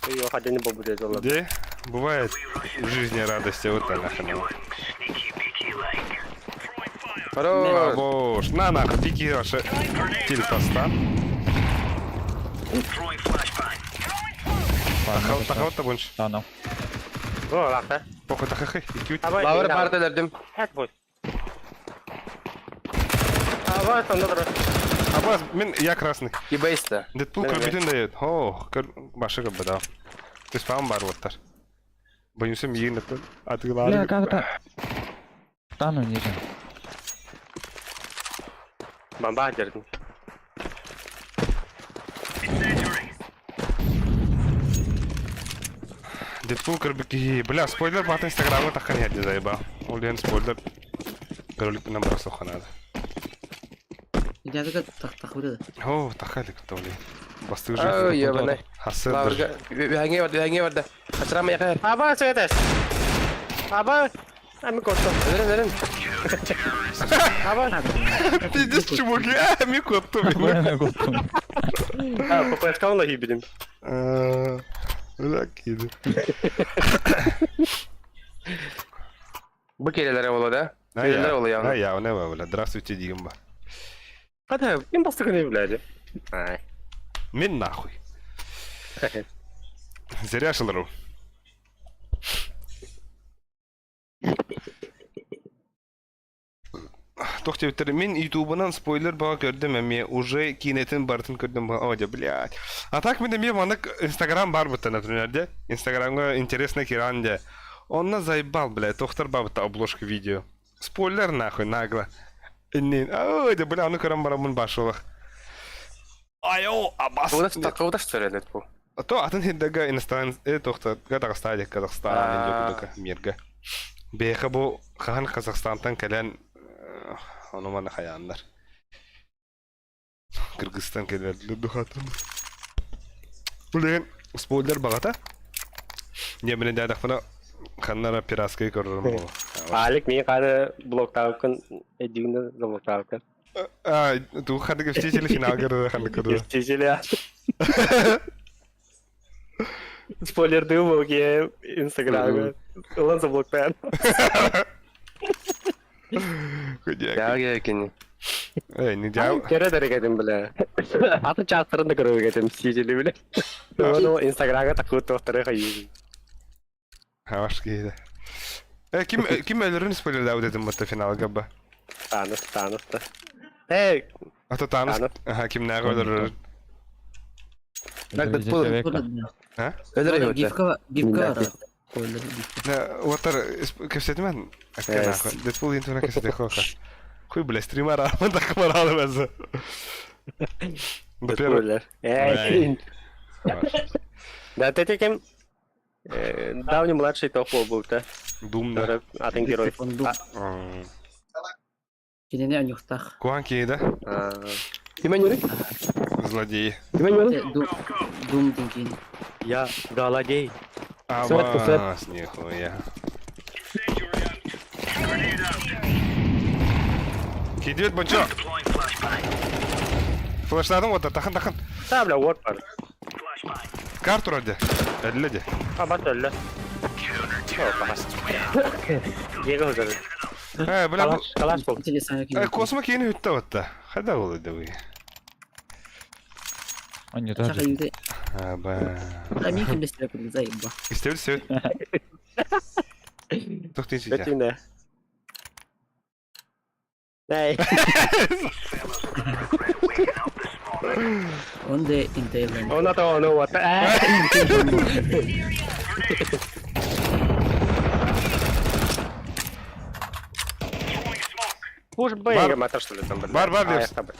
Ее ходили бы будет золото. Где бывает в жизни радости вот она хана. Хорош. Бабош, на нахуй, тики ваши тильтаста. Тахавата бунч. Tamam. O lakta. Похуй тахахы, икют. Абай. Lavır parti ederdim. Hadi boy. Абай sonunda. Абаз, мен я красный. И бейста. Дэдпул кырбитин дает. О, башы кырбыда. Ты спам бар воттар. Боюсым ең дэдпул. Бля, Атыгылары. как это? Стану ниже. Бомба держим. Дэдпул кырбики. Бля, спойлер бат инстаграмга такхан ядди заеба. Улен спойлер. Королик нам бросил ханада. Идея так вроде. О, тахалик толи. Бастык Ау, же. ебаный. Хасыр. Lavırga. Bir hangi vardı. Kaçırama yakar. Абай söyleriz. Абай. Ами korktum. Verin. Абай. Пиздец, чуваки, микотто. Ha, попаскал на гибелем. Лакиди. Bu kelelere ola da. Keleler ola А ya. я, не бля. Здравствуйте, Димба. Hadi, kim bastık ne biladi? Ay. Мен нахуй. Зря шылыру. Тохте битер, мен ютубынан спойлер бага көрдüm эми уже кинетин бартын көрдüm бага. О, блядь. А так менде мен манык Инстаграм бар бутта, например, де. Инстаграмга интересно киран де. Он заебал, блядь, тохтар бабыта обложка видео. Спойлер нахуй, нагло. Иннин. Ой, да, бля, аны көрөм барамын башылык. Айо, абас. Kavda söyledi bu. То атын хиддага иностранец тохта Казахстан, Казахстан, Индия, мирга. Беха бу хан Казахстантан келен аны мана хаяндар. Кыргызстан келерди духатын. Булен спойлер багата. Не менен дадак фана ханнара пираскай көрөрүм. Alik mi kada bloktaukun ediyinde bloktaukun. А, ту хадыга встретили финал города ханыкырды. Естественно ya. Spoiler duyma ki Instagram'da. Ulan zabloktayan. Ya gerekeni. Ey, не дяу. Kere dere gedim bile. Atı çarptırında kırığı gedim sicili bile. Onu Instagram'a takılı tohtarı kayıyor. Хаваш гейде. Ким ölürün спойлер дау dedim bu final gaba. Tanış da. Hey, Ata Thanos. Thanos. Aha, kim ne ölür? Bak Deadpool. Ha? Öyle yok. Гифка var. Ne, water kefsetmen. Akkana. Deadpool intuna kefsete khoka. Хуй, бля, стример арман так морал база. spoiler. Hey. Да, ты таким давний младший топ был-то. Думда. Атын герой. Он дум. Кинене анюхтах. Куан кейда? Kime yürü? Злодей. Kime yürü? Дум тинкин. Я Галагей. Абас, нихуя. Кидет бачо. Флешларым вот тахан. Да, бля, вот бар. Карту ради. Элледи. Ha bak öyle. Yok bak. Diego hazır. Бля, Калаш бол. Телесая кино. космо кейін үтті отта. Қайда ол еді вы? Он не Шаха даже. юде. Аба. А мен кем бестер курды заебба. Істеуді сөйт. Тоқтын сөйт. Бетинде. Nej. Онде интейлен. Ona to no what. Push B Бар. маtter что ли там, блядь. Бар, бар, А, Лепс. я с тобой.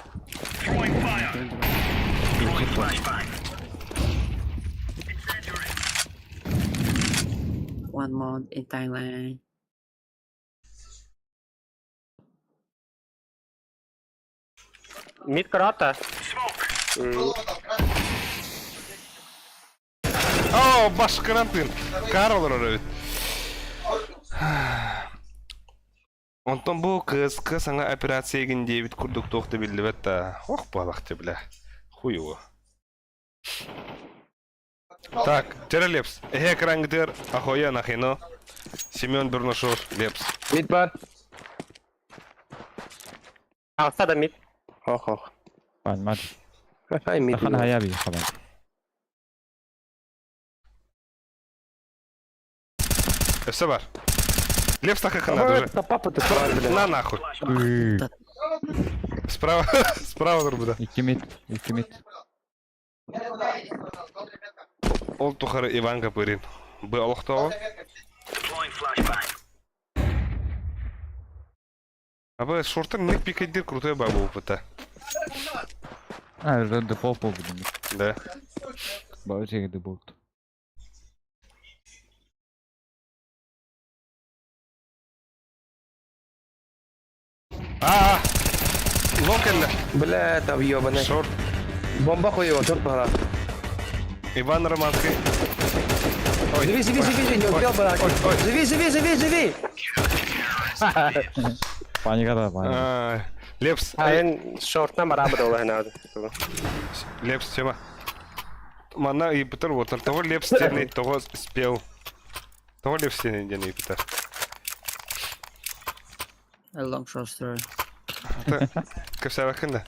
One month in Thailand. Mid крота. О, баш карантин. Каролор өрөйт. Онтон бу кыз саңа операция еген дебит курдук тоқты билди бетта. Ох, балақты бля. Хуево. Так, Терелепс. Эхе крангдер, ахоя нахино. Семен Бернушов, Лепс. Mid бар. Outside mid. Ох. بعد ما Хай mid. دخلها يابي خلاص. Все бар. Лепс так как надо уже. Это папа ты тварь, блядь. На нахуй. Справа, справа турбуда. Iki mid. Ол тухары Иван Капырин. Бы олохтоо. Аба шортын ник пикейдер крутой бабу опыта. Дефол будем. Да. Баучи дебут. Локель. Бля, там ёбаный. Шорт. Бомба хуева, черт пора. Иван Романский. Живи, не успел, брат. Живи! Паника да, паника. Лепс. Айн шортна барабар ола хана. Лепс, Тема. Мана и Петр вот. Того Лепс теней, того спел. Того Лепс теней, не Петр. A long short story. Капся вахында.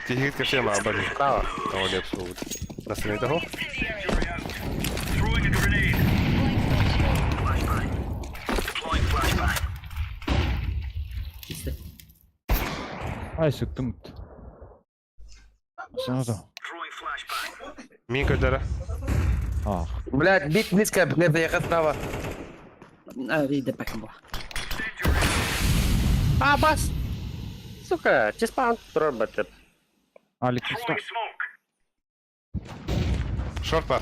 Тихит капся ма абали. Право. Того Лепс будет. Настроение того? Ай, sıktım. Sana da. Мин кадара. Ah. Блядь, бит близко, не доехать справа. А, видите, пакем была. А, бас. Сука, чиспаун робот. Alik usta. Шорт бар.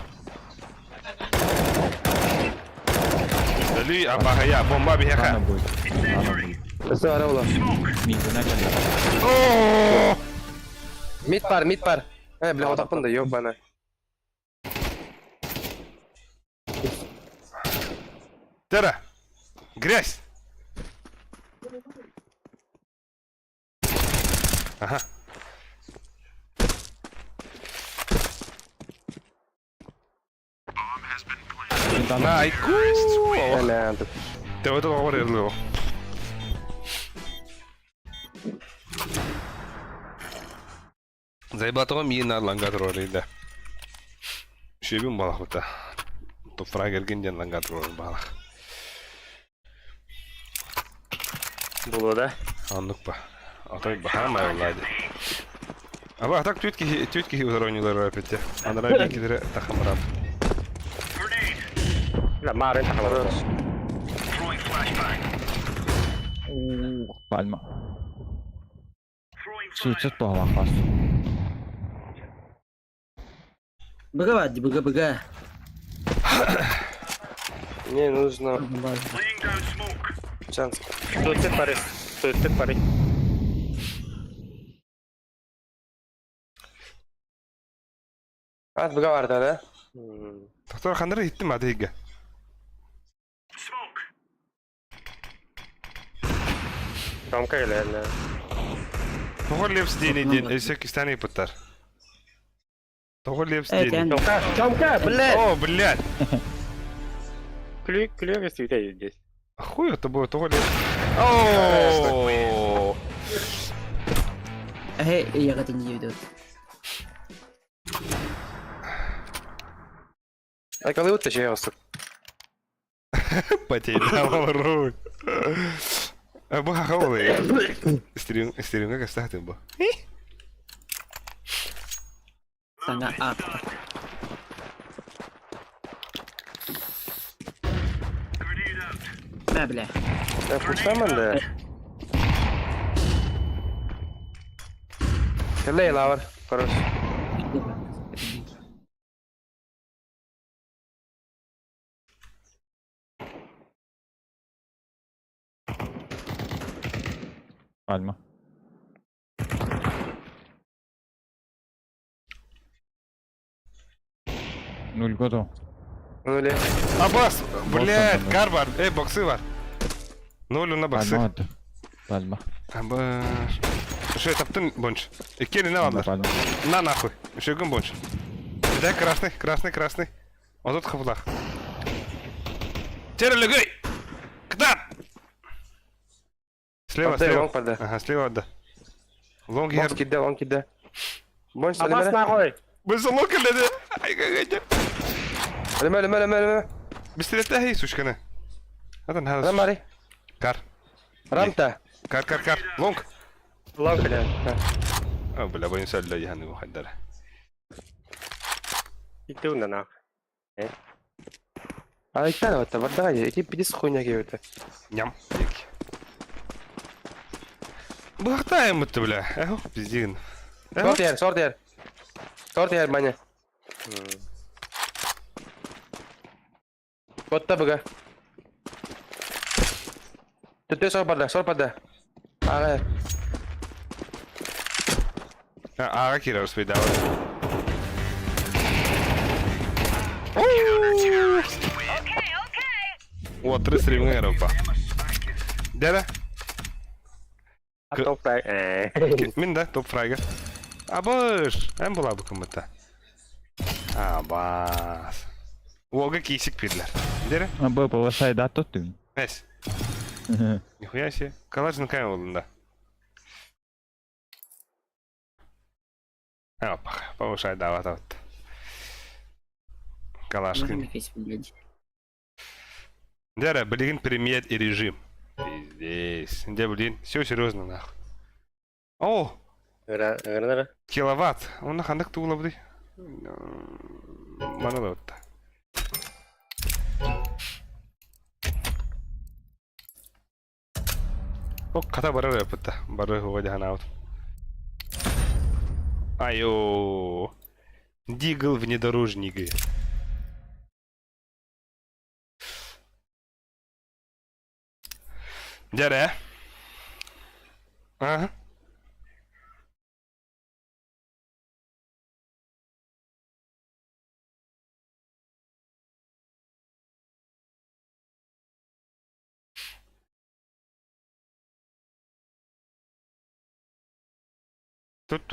Дали абахая бомба Ana бихаха. boy. Ana boy. Все, оравла. Miguna geldi. О! Мид пар. Бля, вот так да ёбана. Тера. Грязь. Ага. Ай, ку. Ana. Te voy a tomar el nuevo. Заебатого мина лангатрорида. Шебим балах бута. То фрагер гинден лангатрор балах. Було, да? Аннукпа. Атай бахама влади. Аба так тютки ударонилар опять. Анара бикидре тахамраб. La mare taxla. Palma. Чуть плохо хваст. Бага вади, бага. Мне нужно шанс. Суицид пари. Бага да? Доктор хандра хиттим адыга. Ромка geldi. Тогор лепс ден эсекистани путар. Тогор лепс Evet ден. yani. Ромка, блядь! О, блядь. Клювик светит здесь. А хуй это будет то ли? Ооо! Эй, я это не ведут. А коли от ще осук? Потерял руль. Бо хавали. Стрим как стахтым бо. Sana akta. Ne bile. Я пустаман да. Кемне лавар. Хорош. Пальма. Нуль готов. Нуле. Абас! Блядь, Боксы, кар бар. Боксы бар. Ноль на боксы. Пальма отды. Пальма. Абаш. Что это таптың бонч? Иккені не алдар? Пальма. На нахуй. Еще один бонч. Да, красный. Вот тут хафлах. Терелегей! Кдан! Слева, Падай, слева. лонг падай. Ага, слева отда. Лонг Лонг гер. кидде. Бонч Абас алиме. нахуй! Біз лонг келеді. Ай, кагайда. Алиме. Бистрете хей, сушканы. Адан хадас. Рамари. Кар. Рамта. Кар. Лонг. Лонг кидде. О, бля, боюсь, алла яханы ухаддара. Иди на нахуй. А итана вот, вардай, иди пидис хуйня кевете. Ням. Еки. Бахтаем это, бля. Эхо, пиздин. Сортер, маня. Котта бага. Тете сор падда. Ага. Ага, Кира успейдала. Вот, 3 стриминга па. Деда? Топ фраг. Мен да, топ фрайга. Абаш, hem була bu kımıta. Абас. Олга кисик пидлер. Деда? А Б повышай, да, то ты. Эс. Нихуя себе. Калаш на кайм олында. Опа, повышай, да, вот. Калашкин. Нефис, блядь. Дера, блин, премьер и режим. Пиздец. Где, блин? Все серьезно, нахуй. О! Киловатт. Он на хандак тула, блин. Манолотта. О, ката барар япытта. Барар хуга ханаут. Айо. Дигл внедорожники. Дяре. Ага. Тунс.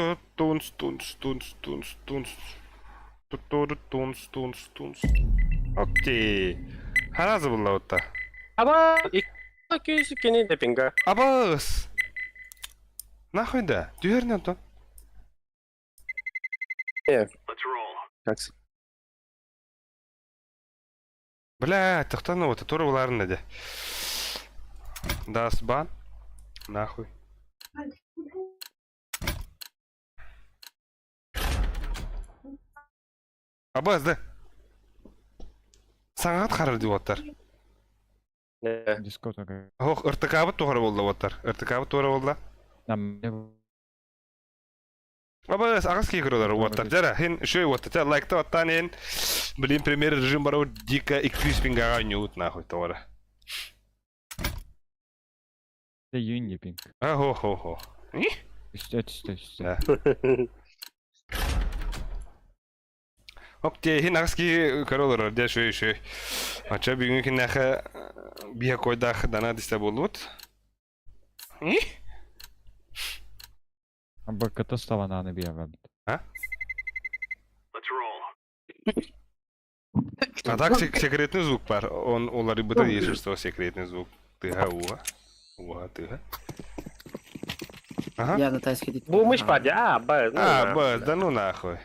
Окей. Хана забыла вот так. Аба! Икки кини депинга. Абас! Нахуй да? Дюрнен то. Такс. Бля, тахтану вот это руларны де. Дас бан. Нахуй. Абас да. Саңат қарыр деп отыр. Дискотека. Ох, ыртыкабы тоғыры болды отыр. Ыртыкабы тоғыры болды. Абас, ағыз кейкірілер отыр. Жара, хен шөй отыр. Жа, лайкта оттан ен. Блин, премьер режим барау дико 200 пингаға нюут, нахуй, тоғыры. Det är ju ingen ping. Хо. Üstte. Да. Окей, хин ағыз кей көрілер, де шөй. Ача бүгін кен нәхі бия койдақ дана дисте болуыд. А Б ката става на небе, А? А так секретный звук бар. Он олар быта есть, что секретный звук. Тыга уга. Уга тыга. Ага. Я на тайский дит. Bu мышь пади, Б. А, б, да ну нахуй.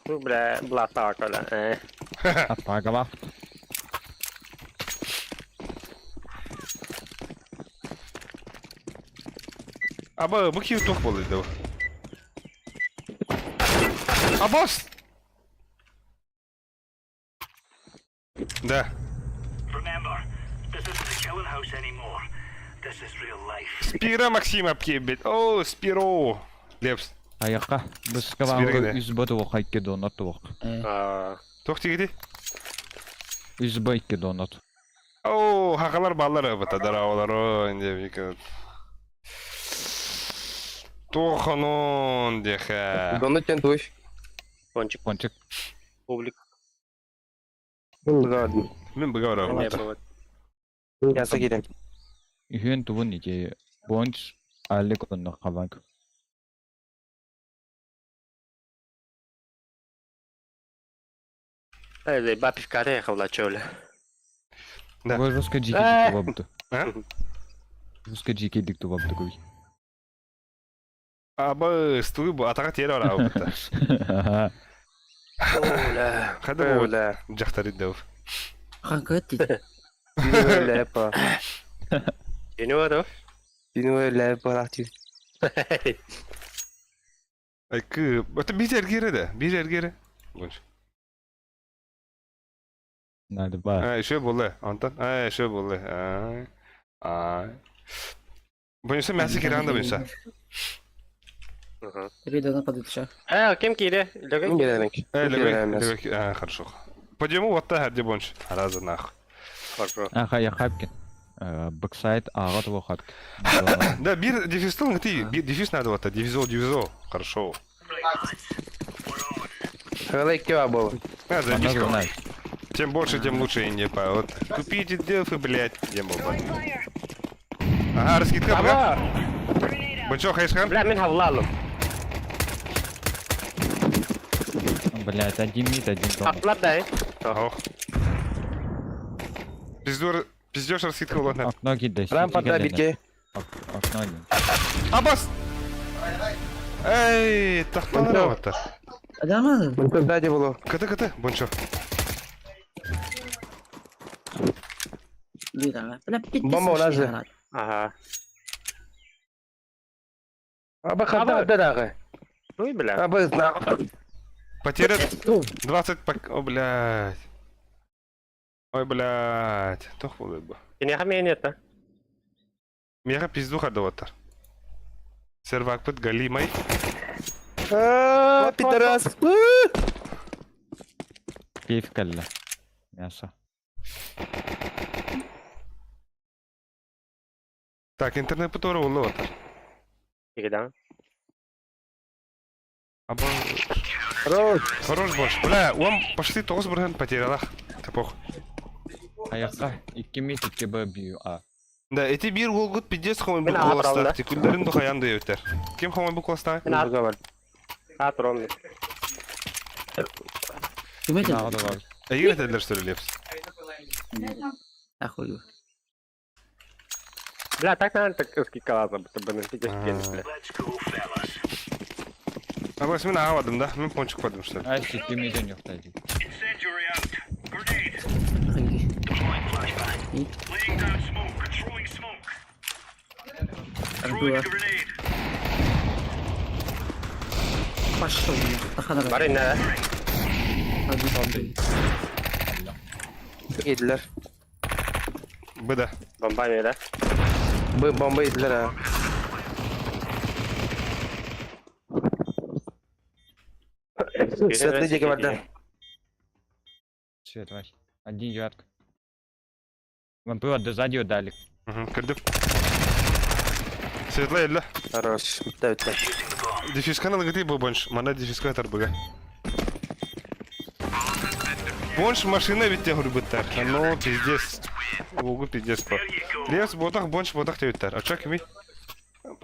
Ну, бля, блата, коля. Атака var. Аба, bu kim tok boluydu bu? Abbas! Да. Remember, this isn't a killing house anymore. This is real life. Спира Максим апкебет. О, Спиро. Лепс. Аяққа. Бізге Спирге бағы де. 100 бөті оқайке донат оқ. Тох тигиди. 100 байке донат. О, хакалар баллар бата дараолар инде бик. Тоханон деха. Донат тен туш. Пончик, Пончик. публик. Ладно. Мен бигара Не бата. было. Я сагидем. Үйен туын еке. Бонч әлі көнні қабанк. Эй, бабки в каре хавла чоля. Да. Ғой жосқа жеке бабды. А? Жосқа жеке дикті бабды көй. Аба, стуй бу атага тери ара бата. Оля. Хада бу Оля. жактары дев. Ханкет дит. Öyle pa. You know what? Yine öyle bıraktı. Ay kı, bata bir ergere de, bir ergere. Bunç. Nerede var? Ay şöyle bolle, Antan. Ay şöyle bolle. Ay. Ay. Bunçsa мәсі кераңда bunçsa. Перейду под душа. Кем киде? Kim gelemek? Ay, Gelemez. левек. А, хорошо. Пойдем вот так, где bunç. Раза нах. Хорошо. Аха, я хапкен. Бэксайд ағат оқат. Да, bir дефистыл ты, bir дефис надо вот, дивизо. Хорошо. Hala iki var baba. А, заебись. Она знает. Чем больше, тем лучше, не по. Вот. Купите дефы, блядь. Где моба? Ага, раскидка, бля. Bunço, хайшхан? Бля, мен хавлалым. Блядь, один мид, один дом. Аплат дай. Ох. Пиздёшь раскидка улотна. Окно кидай. Rampada bitki. Окно один. Абас! Эй, тахтан работа. Adamı. Bunu da bulu. Ката, Bunço. Bir daha. Bomba lazım. Ага. Abi kadar da dağı. Ну, бля. Abi zna. Потеря 20 пак... О, блядь. Ой, блядь. Тох болды bu. Сине хамия нет, да? Мега пиздуха даватар. Сервак пыт галимай. Aa, pitaras. Кейф кәлі. Мясо. Так, интернет пытора улы ватар. Иги, да? Аба... Roş. Хорош больше. Бля, он почти 9% потерялах. Тапох. Аяққа 2 мид 2 б бию. Да, эти bir голгут пиздец хамай bu Ben ağır klasta. aldı. Tiküllerin de hayandı öter. Kim hamay bu klasta? Мен ат... Burada var. Атрон. Kime de? Ағы да бар. Егер etediler söyleyepsiz. Ахуй. Бля, так надо так скикалаза, чтобы на фиге бля. Let's go, fellas. Ama ben ağamadım da. Ben ponçuk vardım işte. Ай, 2 миден жоқтайды. Incendiary out. Grenade. Ахуй. Deploying flashbang. Laying down smoke. Throwing smoke. Throwing a Арбуа. grenade. Пошел. Тахана. Бар ине. Yediler. Bıda. Бомба не, да? Bu bomba yediler ha. Светлый деги var da. Свет, Вась. Один девятка. Вампир до сзади отдали. Kırdım. Svetla elle. Хорош. Bitti bitti. Дефисканы лыгыты bu bonç. Mana defiska atar bıga. Bonç машина ведь те гурбыттар. Ну, пиздец. Угу, пиздец по. Лес ботах, bonç ботах те виттар. А чё кими?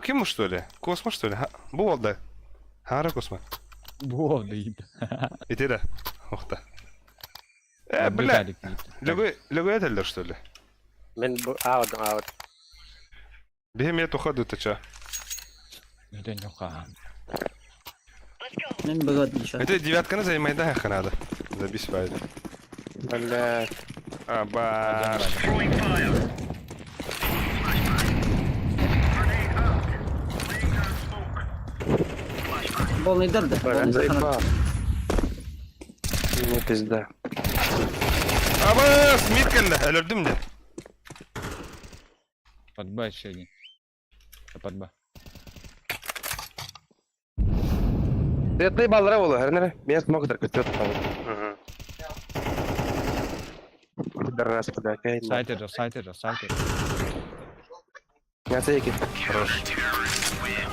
Ким что ли? Космо что ли? Bu oldu. Hara kosmo. Болды дейді. Итеда. Ухта. Бля. Бля. Лего этелдер, что ли? Men bu out. Бегемет уходу ты чё? Үйден жоққа. Мен бөгөт нишо. Это девятканы займайды хақы надо. Забиспайды. Блядь. Аба. Throwing fire. Grenade out. Laying down smoke. Полный дырды. Блядь, заебал. Ну пизда. Аба, смит келді. Әлірдім де. Подба еще один. Подба. Светлый баллара болу, herner. Мен смогдыр көтөп калды. Дарас кудакай. Сайтер. Яса екен. Хорош.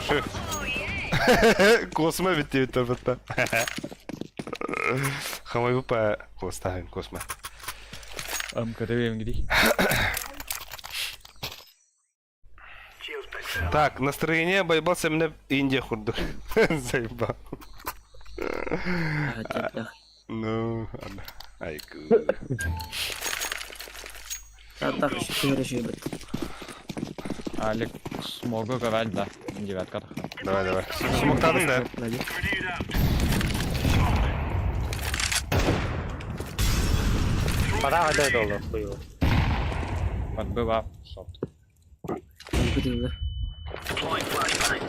Шы. Косма бітті бітті бітті. Хамай бұпа. Костағын, косма. Көтөбейім кедей. Shields picked up. Так, настроение байбался мне Индия хурду. Заебал. Ну, ладно. Айку. Так, еще пережи, блядь. Алик смогу говорить, да. Девятка таха. Давай. Смоктадың да. Grenade out. Para ada dolu. Buyur. Подбива. Сопт. Дырды. Deploying flashbang.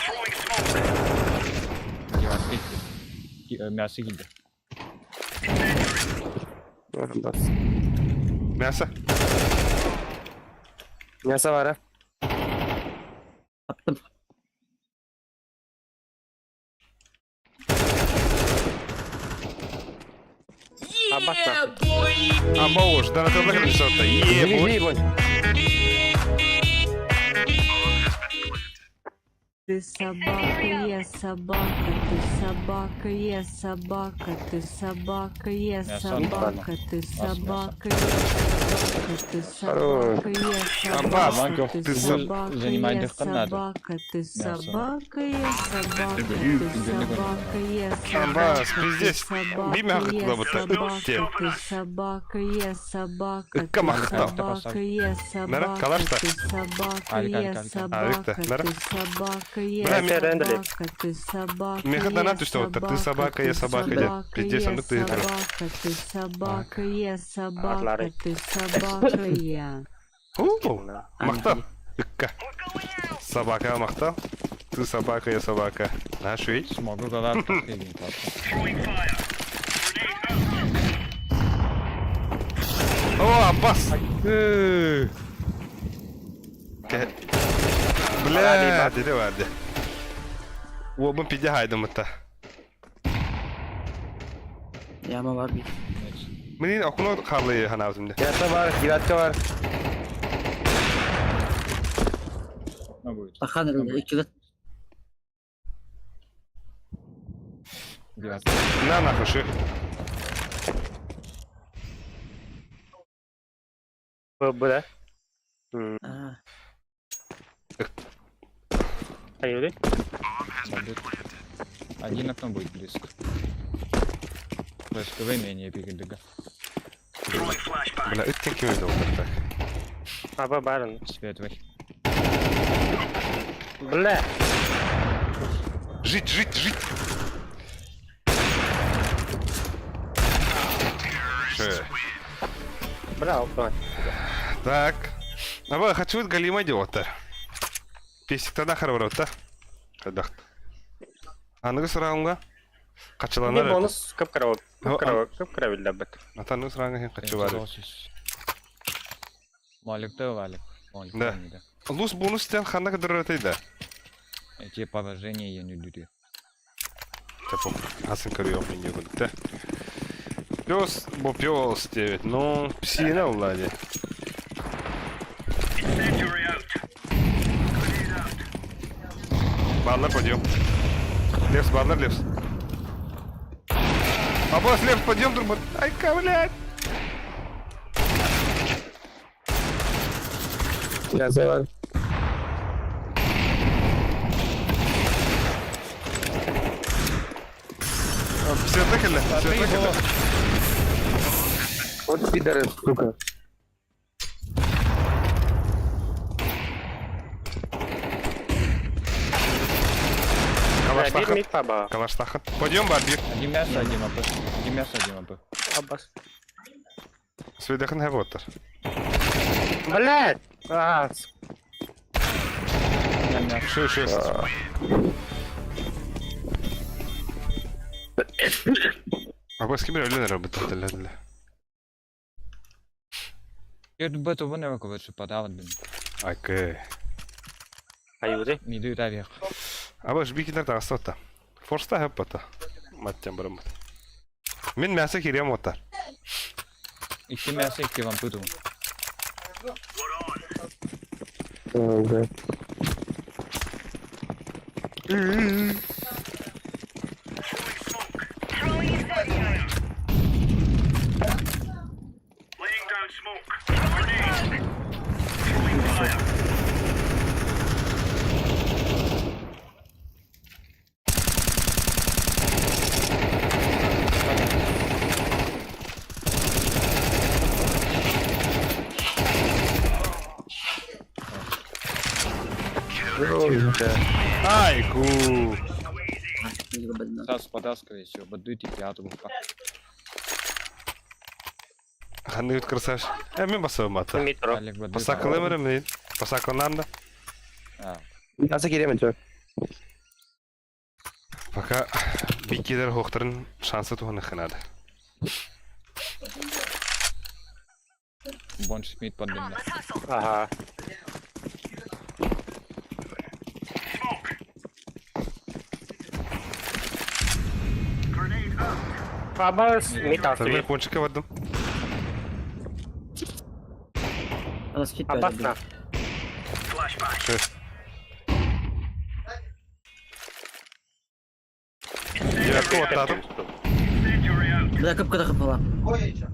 Throwing smoke. Девятка. Мясо келді. Мясо? Яса бар, а? Attım. Аба уж, да на то закрыли что-то. Ебой. Ты собака, я собака, ты собака, я собака, ты собака, я собака, ты собака, ты собака, я Аббас, собака, ты ты собака, занимай я дыхание надо. собака, ты Мясо. собака, я собака, ты собака, я Аббас, собака, пиздец. ты собака, Бимя как я было бы так. собака, Те. ты собака, я собака, ты Камахтал. собака, я Нара, собака, калашта. ты собака, Алик, я алик, алик. собака, Алик, нара. ты собака, я Бля, мен рендели. собака, ты собака, Мне хоть я надо, что вот так, ты собака, я собака, собака, пиздец, он ты это. собака, ты собака, я собака, Атлары. ты собака, я. Мақтал. Икка. Собака мақтал. Ты собака, я собака. А, швей? Смогу говорить. Throwing fire. Grenade out. О, Аббас! Бля, dedi vardı. Обым пиде хайдым это. Yağma var bir. Менин окуно карлы ханавзымды. Яса бар, девятка бар. Takan ırdı. İki kat. Девятка. На нахуй ши. Bu da. Aa, Hayır. Один окно будет близко. Флешковое менее пикельдыга. Throwing flashbang. Бля, ыттен ким öldü oldu так. Apa barın? Световый. Bля. Жить. Ши. Bravo. Так. Аба, хочу вот галима идиота. Песик тогда харварота. Кадахт. Анығы сұрағымға? Ne Қачыланар. bonus kıpkıra bildi bet. Атаны сұрағыңға сен қачы бар. Маликта валик. Да. Лус бонус тен хана кадыр өтейді. Эти положения я не люблю. Тапок. Асын көріyor мен егілді. Пес, бо пес девять. Ну, псина владе. Incendiary out. Grenade out. Баллар подъем. Левс, баллар, левс. Аббас, левс, подъем, турбот. Ай-ка, блядь. Яса бар. Светлый кille. Светлый kille. Вот пидоры, сука. Калаш Bir takın. mid baba. Калаш takın. Подъем бар bir. Один мясо, один АП. Один мясо, один АП. Abbas. Свидахын have water. Блядь! А, Один мясо. Şu. Абас kim bilir öyle robot hatırladılar. Я думаю, это вон его лучше подавать. Окей. аюды. Не дают авиак. Абас bir kiler daha sota. Forsta hep bata. Matcan bırakma. Min мясо kirem otar. İki мясо, iki вампы думаю. Да. Laying down smoke. Grenade. Throwing fire. Айку. Не забыл. Сейчас подаску все, подуйте пятую. Ханны красаш. Мен басам ата. Mid bro. Олег подуйте. Pasakılır mı? Pasaklananda. А, Nasıl giremem çok. Пока bir kiler hoqtırın şansı tuğunu xınadı. больше мид под ним. Ага. Grenade out. Abbas mid Ben artı. ponçika vardım. Она скид Abbas na. Flashbang. Şey. Yakı otladım. Incendiary out. Да, капка хапала. Подача.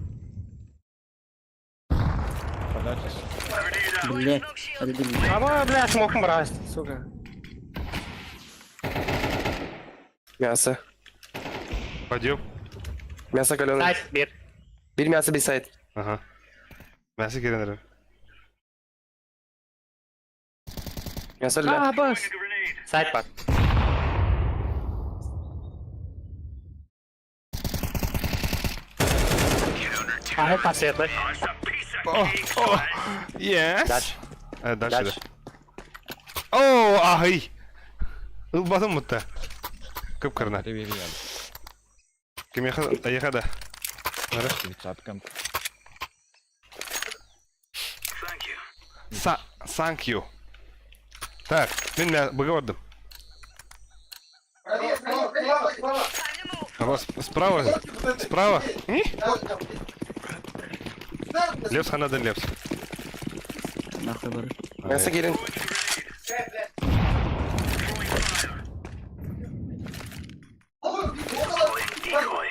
Grenade out. Бля. Это дым. Ama bля smoke брать, сука. Мясо. Подъем. Мясо каленое. Сайт bir. Bir мясо, bir сайт. Ага. Мясо киренер. Мясо ля. Abbas. Grenade. Сайт бар. Ага, пассетный. That's a piece of Oh, cake. oh. Yes. Dash. Evet, dash. Dash. Oo, ahi. Ilbadım mutta. Kıpkırına. Проверяли. Kim yakada? Nere? 30 камп. Thank you. Thank you. Так, мен выговордым. Справа. Справа. Лепс ханадан лепс. Нахуй бары. Мясо gelin. Decoy.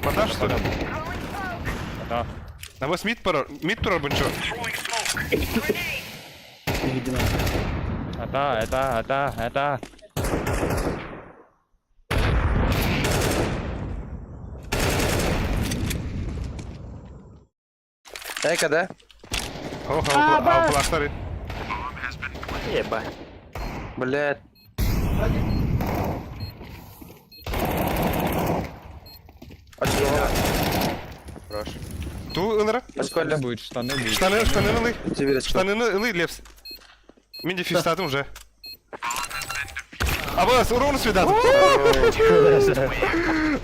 Подашь, что ли? Да. А вы мид турар бунчо. Throwing smoke. Видимо. Это. Экада. Ох, флаштары. Ебать. Блядь. Хорош. Ту ыныра. Аскольда. Будет штаны будет. Штаны ылый. Цивилец. Штаны ылый лепс. Мен дефистатым уже. А вас урон свидат.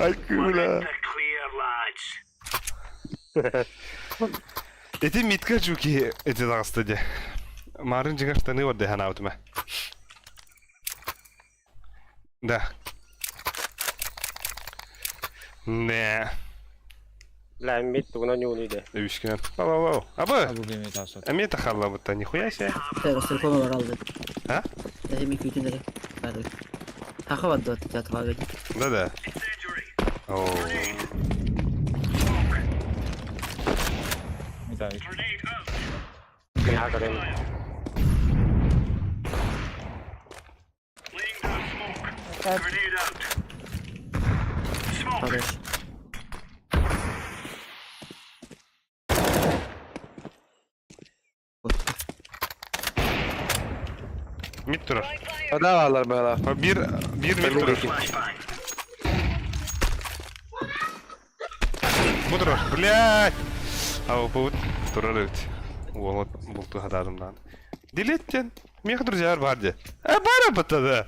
Айкула. The clear, lads. Эти митка жуки эти дагыстыды. Марын жига штаны орды ханаутыма. Да. Не. Бля, мид туна нюни де. Өвішкінен. Вау. Абы, Абу геймит асот. әме тахалла бұтта, нихуя себе. Так, телефон var aldı. Ha? Я ми квитинleri. Hadi. Хахават да тя това веди. Да. Incendiary. Оу. Да. Grenade out. Grenade out. Laying down smoke. Grenade out. Smoke. Hadi. Mid durar. Hadi varlar böyle. Ha, bir mid durar. Flashbang. Bu durar. Блядь! А bu durar evet. Ол buldu adamdan. Diletten. Мех друзья vardı. Бара бытады.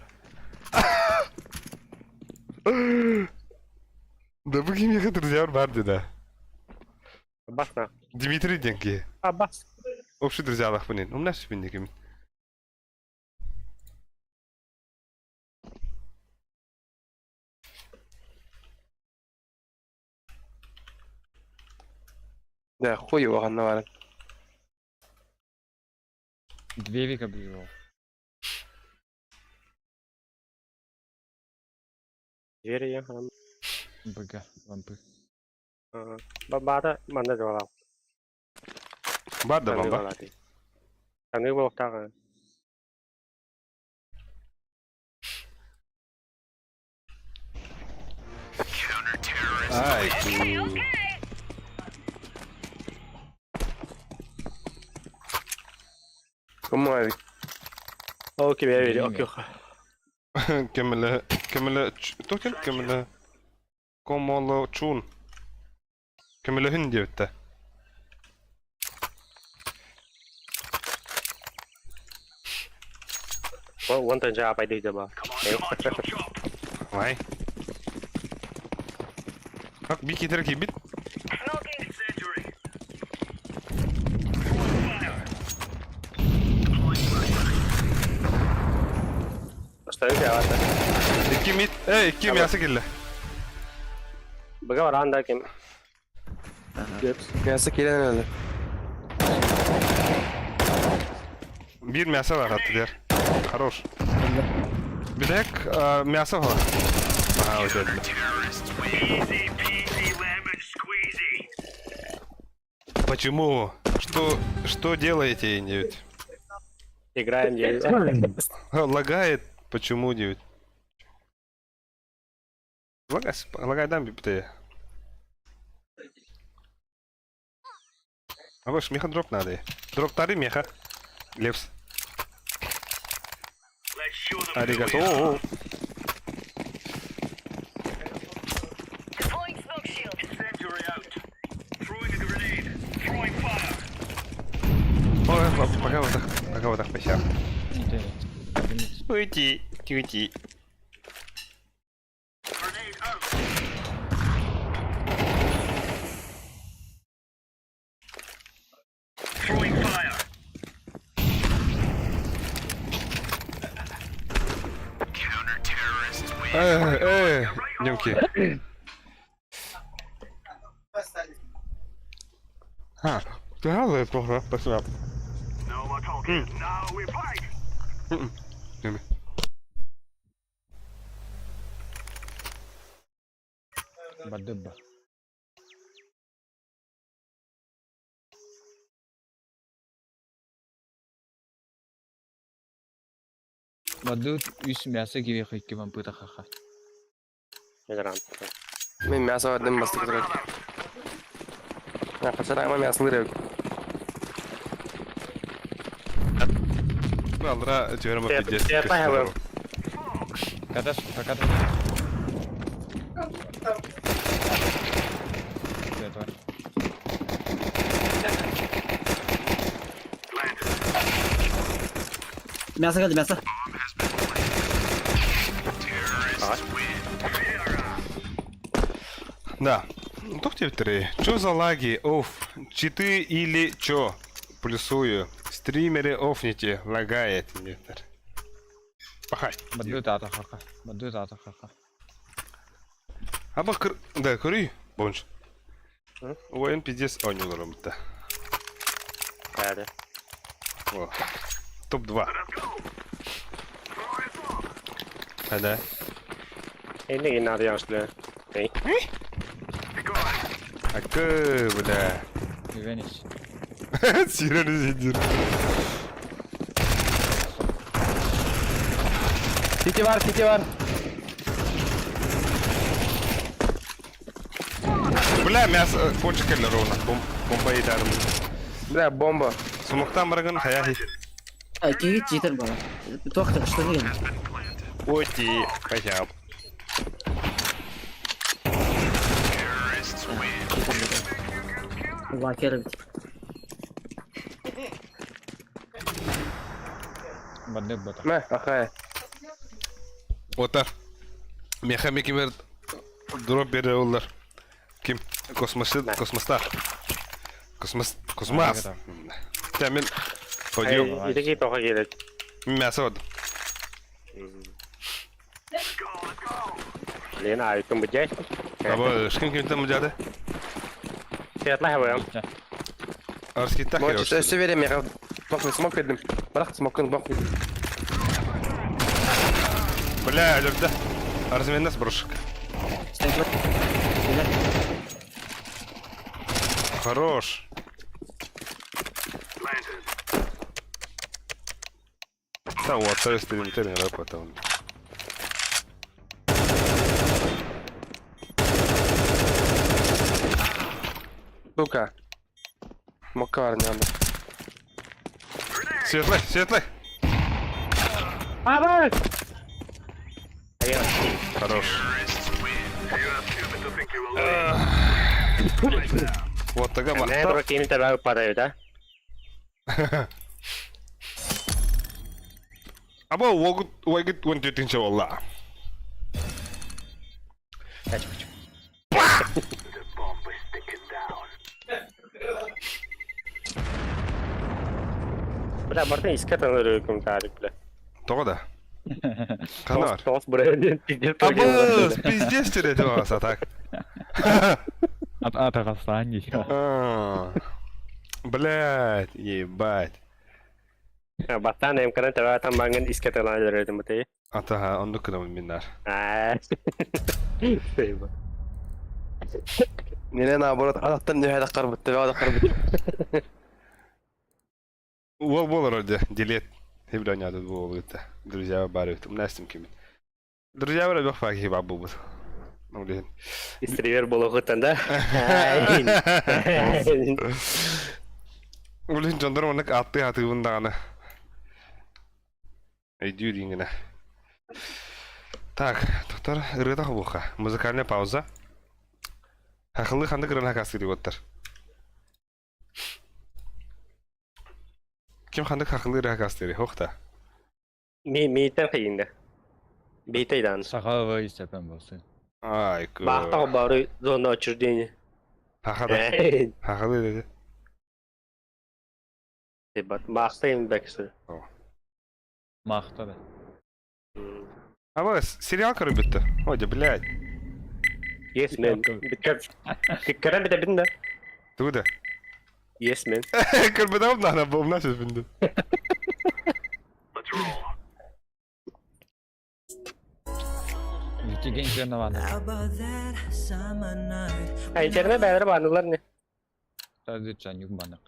Да bugün mех друзья vardı da. Басна. Дмитрий деньги. Бас. Общий друзья Аллах bunun. У нас спинниками. Да, хуй его var. Две века ближал. Жері є. БГ, лампы. Бада, манда жоғалау. Бар da bomba. Таны болықтағы. Ay ku. ¿Cómo es? Окей, я видел, окей. Kemele Komolo Chun. Kemele Hindi ute. One turn job I did about. Chop, chop. Vay. Bak bir kere ki bit. Incendiary. Остаюсь я вата. İki mid. İki miyası kille. Бага варанда кем. Ya sıkılan öyle. Bir miyası var hatta der. Хорош. Bir de miyası var. Aha o dedi. Easy peasy lemon squeezy. Почему? Что делаете, 9? Играем 9. Лагает. Почему 9? Лагай дам бипты. А больше меха дроп надо. Дроп тары меха. Левс. Let's show them who we Аригато. are. О-о. Deploying smoke shield. Incendiary out. Throwing a grenade. Throwing fire. Ой, пока вот так посяг. Уйти. Grenade out. Throwing fire. Counter-terrorists win. Немки. Да, это плохо, спасибо. No more talking. Now we fight. Бадыба. Баду üst мясо gibi хикки вампыта хаха. Играем. Ben мясо verdim bastık direkt. Ya kaçar ama мясо direkt. Алра, теперь мы Те- пиздец. те пахиваем. Каташ, покаташ. Это. Мясо geldi мясо. Да. Кто тебе 3? Чё за лаги? Оф. Читы или чё? Плюсую. Стримеры офните. Лагает. Виктор. Пахай. Баду тата хаха. Баду тата хаха. Аба кыр... Да, кырый. Бонж. Ойын пиздец. О, не ударом да. Hadi. О. Топ-2. Да. Ini inar yang sudah. Nih. Акы, бля. Güveniş. Сирени сидит. Titi var. Бля, мясо, почек келли ровно. Бомба идарым. Бля, бомба. Сумуктан бараган хаяхи. Киги читер бала. Тоқтар, что деген? Ути, хотя. Лакер. Бадde бата. Мә, ахай. Отар. Мехами кимер дроп бере олар. Ким? Космостар. Космос. Тәмен. Ходио. Итеки тока келет. Мясо. Лена айтым бежай. Аба, шкин там мужады? Сеятлай хаваям. Арски так. Мочи, все верем, я смог едем. Бірақ смокын бақ. Бля, лёгда. Арзмен нас брошек. Снайпер. Хорош. Да, вот, то есть ты не работал. Сука. Смокка var ne anda. Светлый. Aba! Хорош. Вот такая Ne махта. bro kimi tabi para da. Аба, вагит вон тетинче валла. Kaç kaç. The bomb is ticking down. Bra barten iska tanır kum tarif bile. Тода. Канар. Tos buraya pidil Аба, пиздец терете вас, а так. Атагастан еще. Блять, ебать. Batan em kana tabi tambangan iska tanır dedim bu Атаха, он докнул минар. Eyvah. Nene naborat adaktan ne hada qarbitti ve ada qarbitti. Ол вроде делет. Хибраня тут было это. Друзья барют. У нас там кем. Друзья вроде бахфаки хиба бубут. Ну блин. İstiriver buluğutan da. Блин, жандарманок атты бундаганы. Эй, дюрингена. Так, доктор, ырыта хубуха. Музыкальная пауза. Хахылы ханды кырына кастыри готтар. Kim ханды хахылы ырыта кастыри, хохта. Miyten kıyında. Beyteyden. Сахава истепен болсы. Ай, ку. Bağta bağırı zona açırdığını. Хахада. Хахылы dedi. Bağtayım beksi. Махта да. А сериал коры битти. Ходи, блядь. Yes man. Dikkaten bir de bin de. Туда. Yes man. Кырбыдам нахна бомна сейчас бинду. Let's roll. Витиген жена İçeride beyler bağırdılar ne? Sadece can yok bana.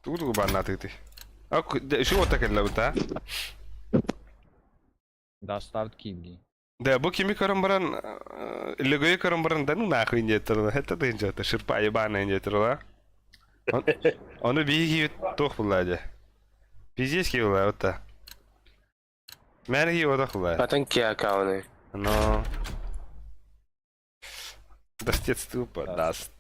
Туда банна ты. А şu вот так элла бута. Да старт кибди. Да, bu kimi karambaran logoyu karambaran da nahı injetirdi. Hatta da injetirdi. Şırpayı bana injetirdi. Onu bir gibi toh buladı. Pizes ki buladı hatta. Məni o da buladı. Zaten kia kaunu. No. Достец тупо, даст.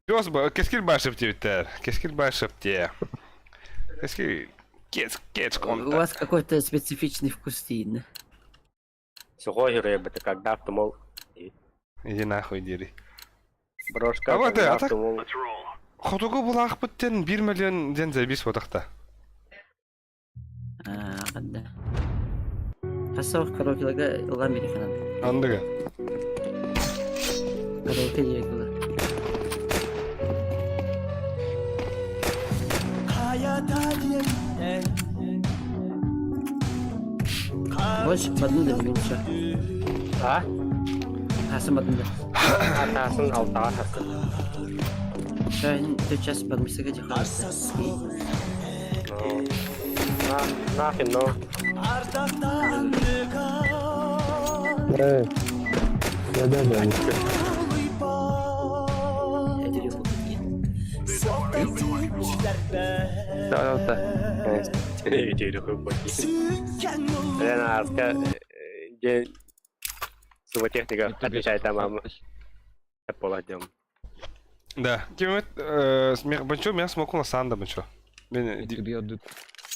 Пёс, qu'est-ce qu'il bâche petit terre? Qu'est-ce qu'il bâche petit? Qu'est-ce qu'il... Qu'est-ce qu'on У вас какой-то специфичный вкус видно. Сухой рыба, когда автомол. Иди нахуй, дери. Брошка. А вот и, а так? автомол. Let's roll. Хотугу булах бүттен 1 миллион ден забис бодақта. Қанда. Қасауық караокелага ылған берек анан. Андыга. Караоке дебек ылы. Больше бадында меніңше. Ha? Хасы бадында. Atasın altağa hasın. Шайын 4 час бадмысыға же қалыпты. Ne yapayım no? Evet. Neden yani? Telefon. Tamam da. Evet. Videoyu koyup Ben arka gen sıvı техника отвечает tamamı. Hep olacağım. Да. Кимет, бачо, меня смог на санда, бачо. Тебе отдают.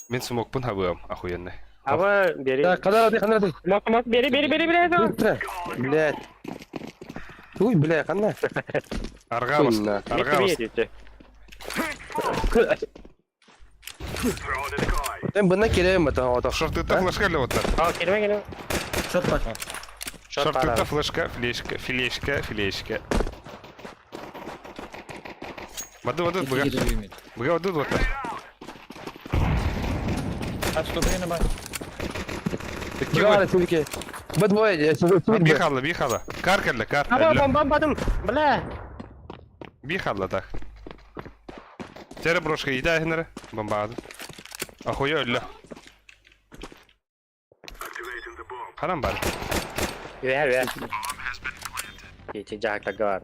Мен смог пун хавым, охуенный. Ama beri... Ya kadar hadi. Mak beri. Блядь. Уй, бля, канна. Аргавас, Хуйна. аргавас. Видите? Ben buna gireyim mi daha o da? Шортыта флешка или вот так? Kelime. Shot var. Шортыта флешка, флешка. Воды, бга. Бга, воды, вот так. Отступление бай. Gari Türkiye. Bu двое, Бихала. Каркелле, Ama bombadım. Bля. Бихала, так. Теперь брошка, иди, Генри. Бомбаду. Охуя, ölü. Haram bari. Ver. Geçecek de guard.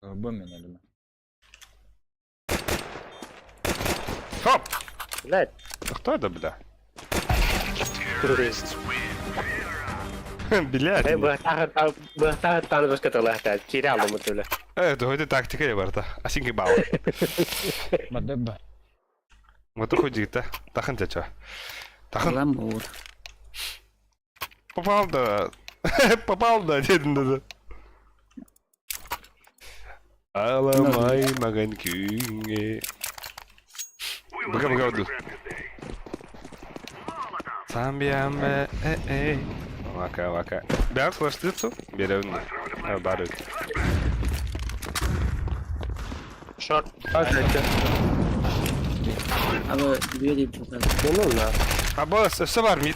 Бомбами надо. Хоп! Блядь. Кто это, бля? Блядь. Бахтар tanıdık katılır. Kiri aldım bu türlü. Evet, это тактика я варта. Асинки бау. Мадеба. Вот уходи-то. Тахан тебя чё? Тахан. Ламур. Попал, да, дедin dedi. Ağlamay magan küngü. Bıga öldü. Sen bir emme Vaka. Ben flash tuttu. Bir önüne. Ha bari. Short. Ama böyle bir çok az. Bunun la. Ha boss, üstü var mid.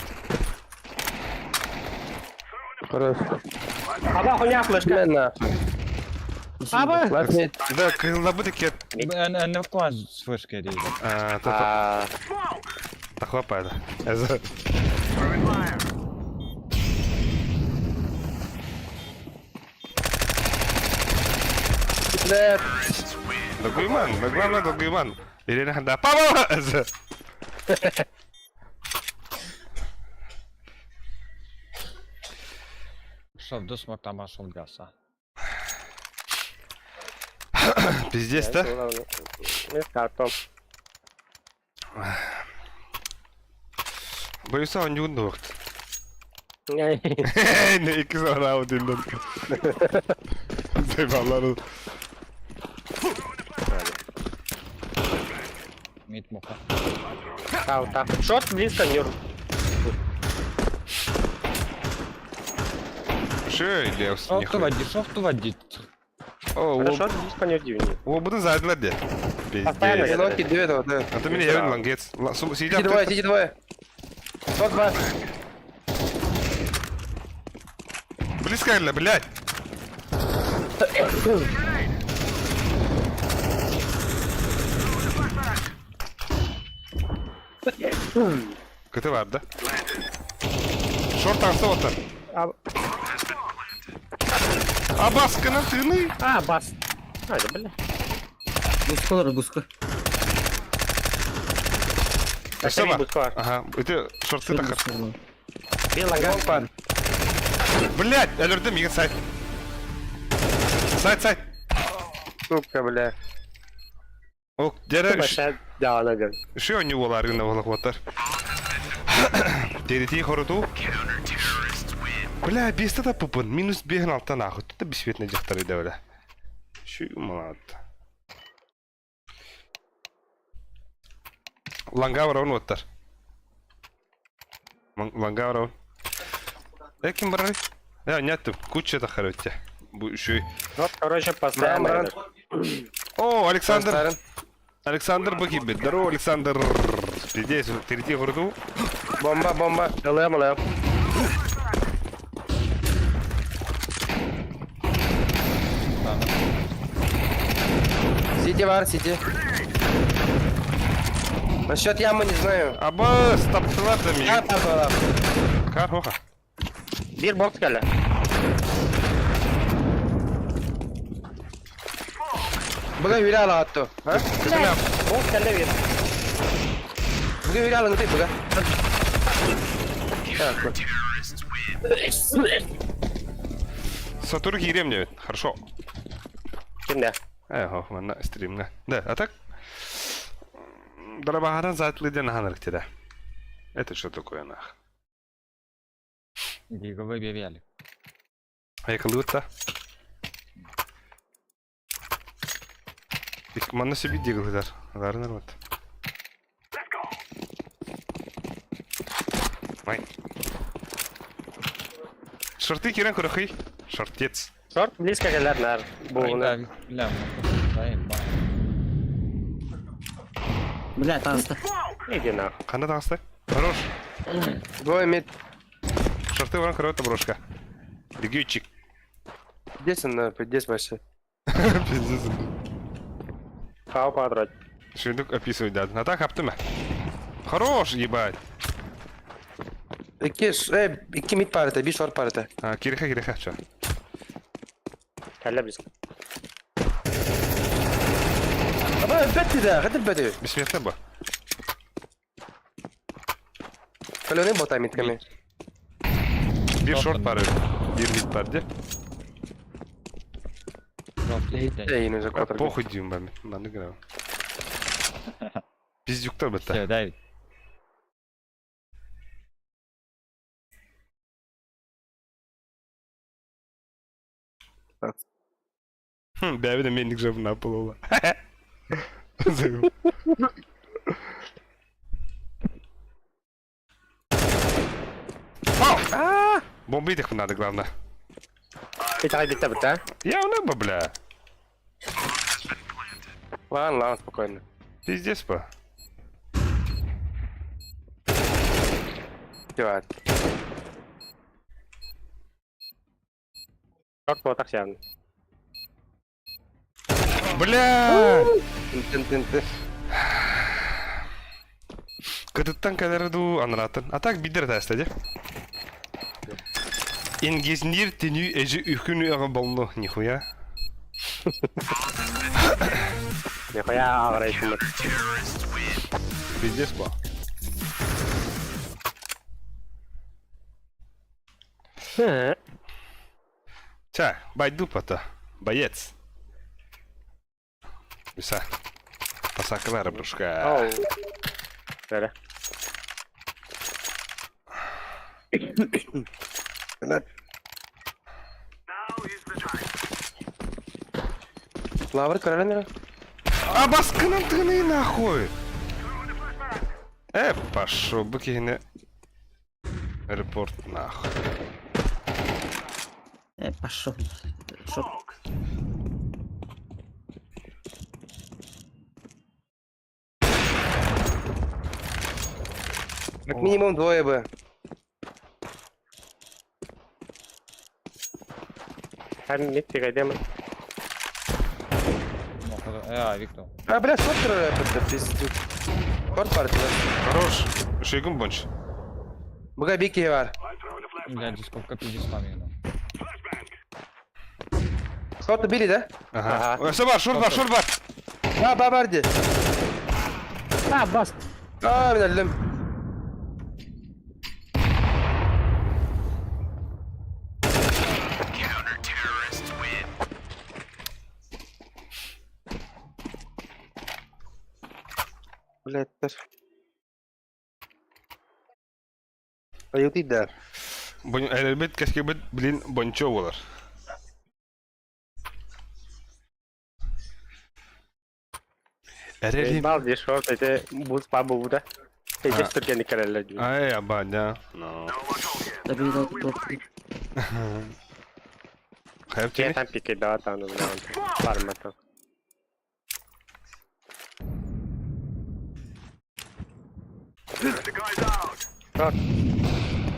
Ama хуйня флешка. Ben la. Ama. Lasnet. Да, кылна bu tiket. Она в класс с флешкой идет. Та хлопает. Блядь. Догуйман, главное догуйман. Ирина ханда. Папа! Шел до смока, машал гаса. Пиздец, да? Ne karton. Боюсь, он не удохт. Ne? Ne iki sonra o dinlen. Eyvallah. Мид муха. Там. Short близко мир. Şöyle olsun. Шофту водить. O Short близко не дивни. o bunu zaydılar diye. Постоянно Пиздец. Локи, две этого, да. А ты меня явно лангец. Сиди двое. Вот два. Близко или, блядь? Kötü vardı. Short arsa otur. A baskının tığını. Bas. Hadi bля. Gusko var gusko. Что Три буска. Ага, это шорты так. Bir langa. Блядь, ölürdüm yiğit sayt. Sayt. Сука, бля. O dere Başa dağına gör. şu an yuvalar yine oğlak otur. Терити хороту. Бля, без это пупун. Минус бегн алта нахуй. Тут бесветный дихтары да. Şu молод. Langa var onu otur. Langa var onu. Kim var? Ya нету. Куча захарыте. Bu şu. Вот, короче, постоянно. О, Александр. Александр погиб. Здорово, Александр. Здесь впереди городу. Bomba. Alayım. Сити var, Сити. Насчет ямы не знаю. Аба, таптылар да Я мені. папа. Кар, оха. Bir box geldi. Buga vira ala atto. Ha? Box geldi bir. Buga vira ala ngetik buga. Сатур гирем не. Хорошо. Kimde? Эх, манна стримна. Да, а так? Драбагадан затлыден ханырк теда. Это что такое нах? Гиговый бевяли. Айкалыта. Их манна себе диглдар. Ларнер вот. Май. Шорты кирен курахи. Шортец. Short близко geldi nar. Bu ne? لا طيب Блядь, таста. İyi na. Кана тасты. Хорош. Двое мид. Шорты вон кровать брошка. Бегючик. Здесь он, здесь вообще. Пиздец. Kau patrat. Швидок описывать да. А так аптыма. Хорош, ебать. İki mid parite, bir short parite. А, кириха, чё? Geldi близко. Ama öpbetti de, hadi öpbetti. Бессмертный бы. Kaloni bota mid kami. Bir short var öyle. Bir mid var diye. Ey, ne А, похуй дюйм ben. Ben de граю. Пиздюк-то бы Все, Давид. Бәбі de менlik жабын апыл ола. Бомбы их надо, главное. Bir tane bitti bitti. Я не бля. Lan spokojnie. Пиздец по. Dělat. Short po tak siyan. Бля! Тын. Кыдыттан кадырду анратын. А так бидер тәстәде. Ингезнир теню эжи үхүнү ага болну нихуя. Nihaya ağrayışım var. Пиздец по. Ча, байду пата. Боец. Bisa. Pasaklar bruşka. Oh. Böyle. Лавр карален. А баскынан тыны нахуй. Пошел, быкине. Репорт нахуй. Пошел. Шо? Как минимум двое бы. Hem mid tigaydı mı? Виктор. А, бля, шортер это пиздюк. Short parite. Хорош. Шейгун бонч. Buga biki var. Блядь, сколько пиздец мамина. Short biri de. Ага. Öse var, şur var. Ha, babardi. Ha bas. Aa, binelim. Biletler. Ayıp der. Elbet keşke bilin bonço olur. Erelim. Bal diye short ete buz pa buda. Ece Türkiye'nin kararlar gibi. Ay abanya. No. Tabii de Hayır Kaya seni. tam pike daha tanrım. Parmakta.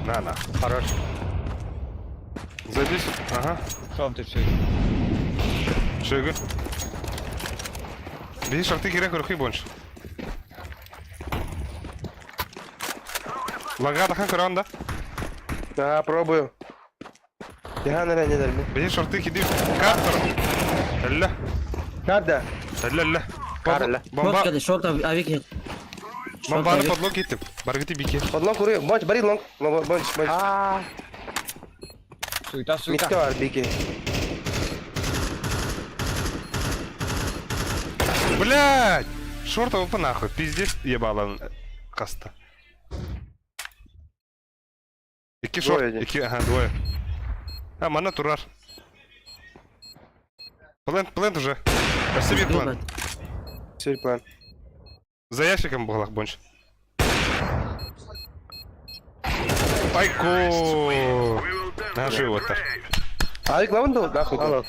На. Хорош. Забись. Ага. Что ты все? Шейгун. Bir şartı girek ruhi bonç. Ланга тахан көрөн да. Да, пробую. Я на не дали. Бери шорты киди. Картер. Элле. Карда. Элле. Карла. Шорт Бомба. келди, шорт авик. Бомбаны подлог кеттим. Баргыты бике. Подлонг кури. Бонч, бари лонг. Бонч. Суйта, суйта. Митке бар бике. Блядь! Шорт опа нахуй. Пиздец ебалан каста. Iki short, Двое, iki, ага, двое. А, мана турар. Плент уже. Спасибо, плент. Все план. За ящиком был бонч. Пайку! Наши вот так. А главное да, нахуй. Алло.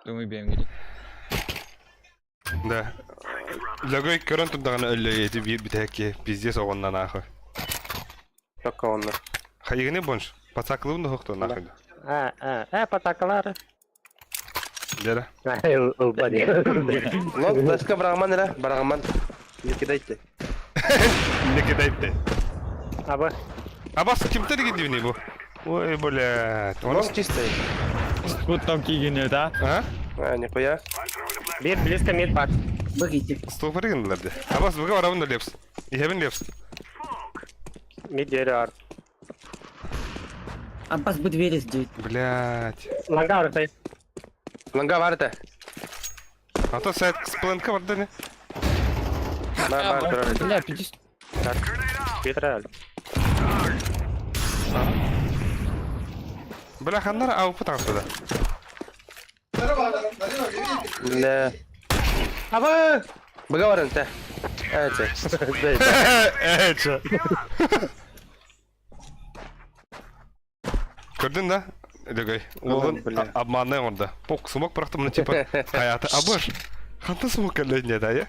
Думаю, бейм гidi. Да. Логой көрөн турдаган өллө эти битеки пиздец огоннан нахуй. Только он. Хайгыны бонч. Пацаклыын да хокто нахуй. Патакалары. Дера. Улбани. Лонг, ласка брагман эра, брагман. Не кидайте. Не кидайте. Аба. Абас кимтер гидивни бу? Ой, блядь. Лонг чистый. Спутом кигине, да? А? А, нихуя. Бир близко мид пак. Бегите. Стопыргынларды. Абас буга барабын да лепс. Ихебин лепс. Мид дерар. Аббас бы двери сдвинуть. Блядь. Ланга ортай. Лонга варта. А то сайт сплэнка варды не? Бар. Бля, 50. Петра. Бля, ханнар ау путан сюда. Не. Аба! Бага та. Это. Эча. Көрдүн да? Легой. Олын обманный орда. Пок сумок бырақты мына типа hayatı. Абыш. Ханта сумок кәлләдіне да, я?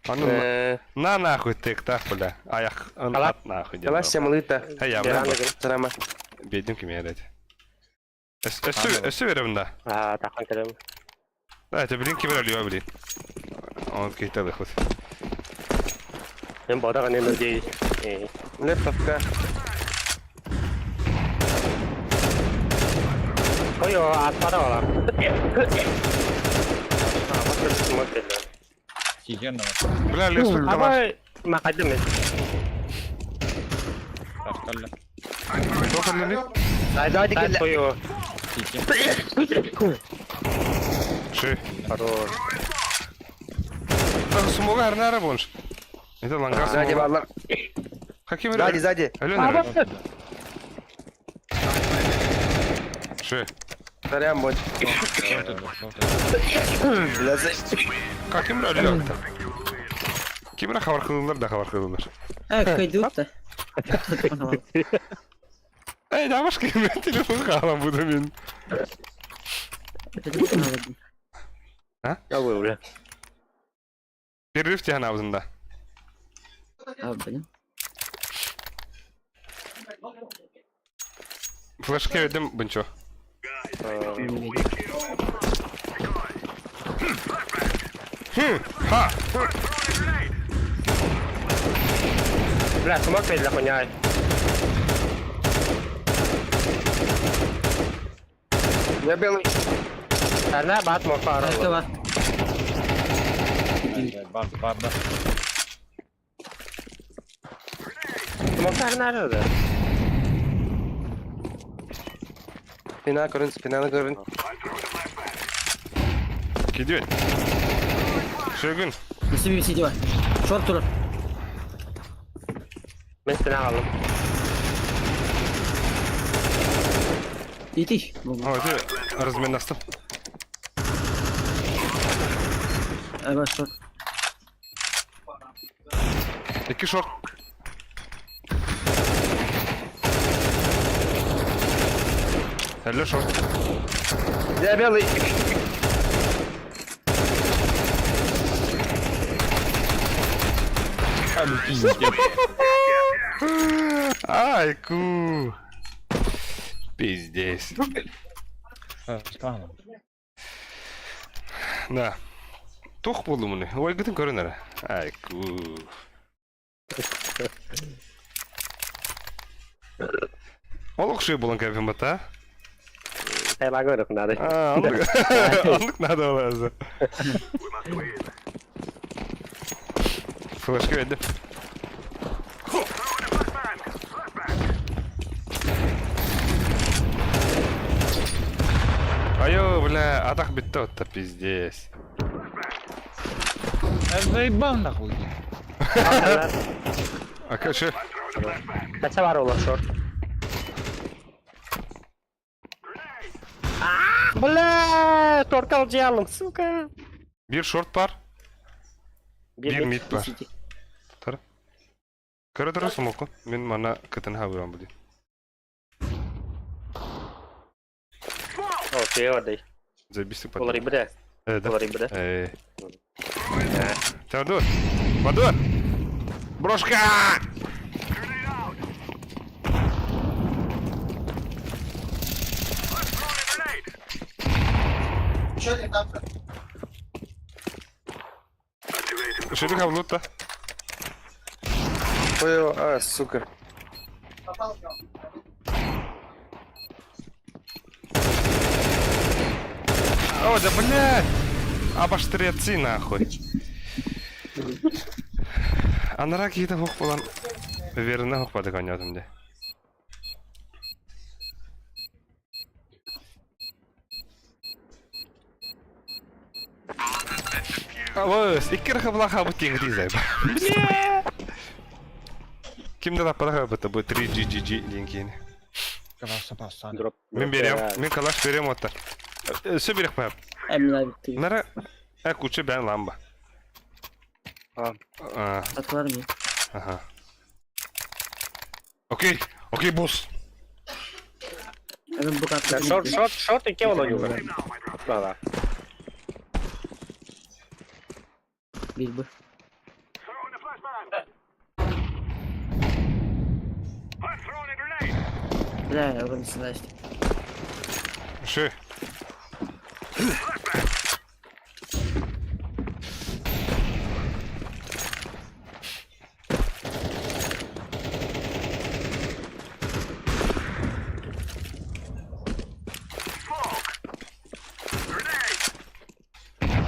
Аны на нахуй тек так, бля. Аяқ ат нахуй. Калася малыта. Ай, я бля. Сарама. Бедім кеме әрәді. Өсі верім да. Тахан келем. Да, это блин кемер әліва блин. Он кейтады худ. Мен бодаган энергии. Лептовка. Койо атпада бала. Вот смотри. Кигенна. Бля, лес калаш. Аба макадым. Ташталла. Тоқыр лені? Дай Так койо. Ши. Хорош. Сумога әрін әрі болынш. Это ланга Сзади сумога. баллар. Хаким әрі. Сзади. Әлен әрі. Ши. Сарам бонч. Хаким әрі. Кемер хабар қылылар да хабар қылылар. Кайдут-то. Эй, дамаш кеме телефон қалам буду мен. Я выбрал. Перерыв тян аузында. Блин. Флешке ведем бунчо. Ха! Бля, смог для хуйня. Я белый. Она бат мог пару. Кайкова. Barda. Смог nerede? Spina körün, spina körün. Gidiyor. Şögün. Bir CD var. Short durur. Ben seni aldım. Yetiş. Hadi размен настал. Ay bak short. İki short. Hello short. Я белый. Ай, ку. Пиздец. Странно. Да. Тух болду муну. Ой гытын көрүнөр. Айку. Олук şey болон кепим бата. Saya lagu udah pernah deh. Anlık nerede olamazdı? Flash verdim. Айо, бля, атак битти вот пиздец. Заебал нахуй. Ака şu. Kaça var oğlum short? Бля, short alacağım, сука. Bir short var, bir mid var. City. Tara. Kara tara smoke. Min mana keten havuram bu. Okey, orada. Забиси Polar под. ibadah. Да. Polar ibadah. Dur. Dur. Брошка! Что ты говно-то? Ой, сука. О, да блядь! Обостряцы нахуй. Анара какие-то хук болан. Верно хук бады конятым де. Авось, икер хаблаха bu теңді изай. Бля! Kimde la para bu bu 3GGG linkin. Каваса пасан. Drop. Мен берем, мен калаш берем отта. Все берек пап. Emre bitti. Nara kuçu ben lamba. At var mı? Aha. Okey. Okey boss. Hemen bu katlı. Short iki oluyor. Valla. Bir bu. Throwing a flashbang. I'm throwing a grenade. Bля, oranın üstüne açtım. Şey.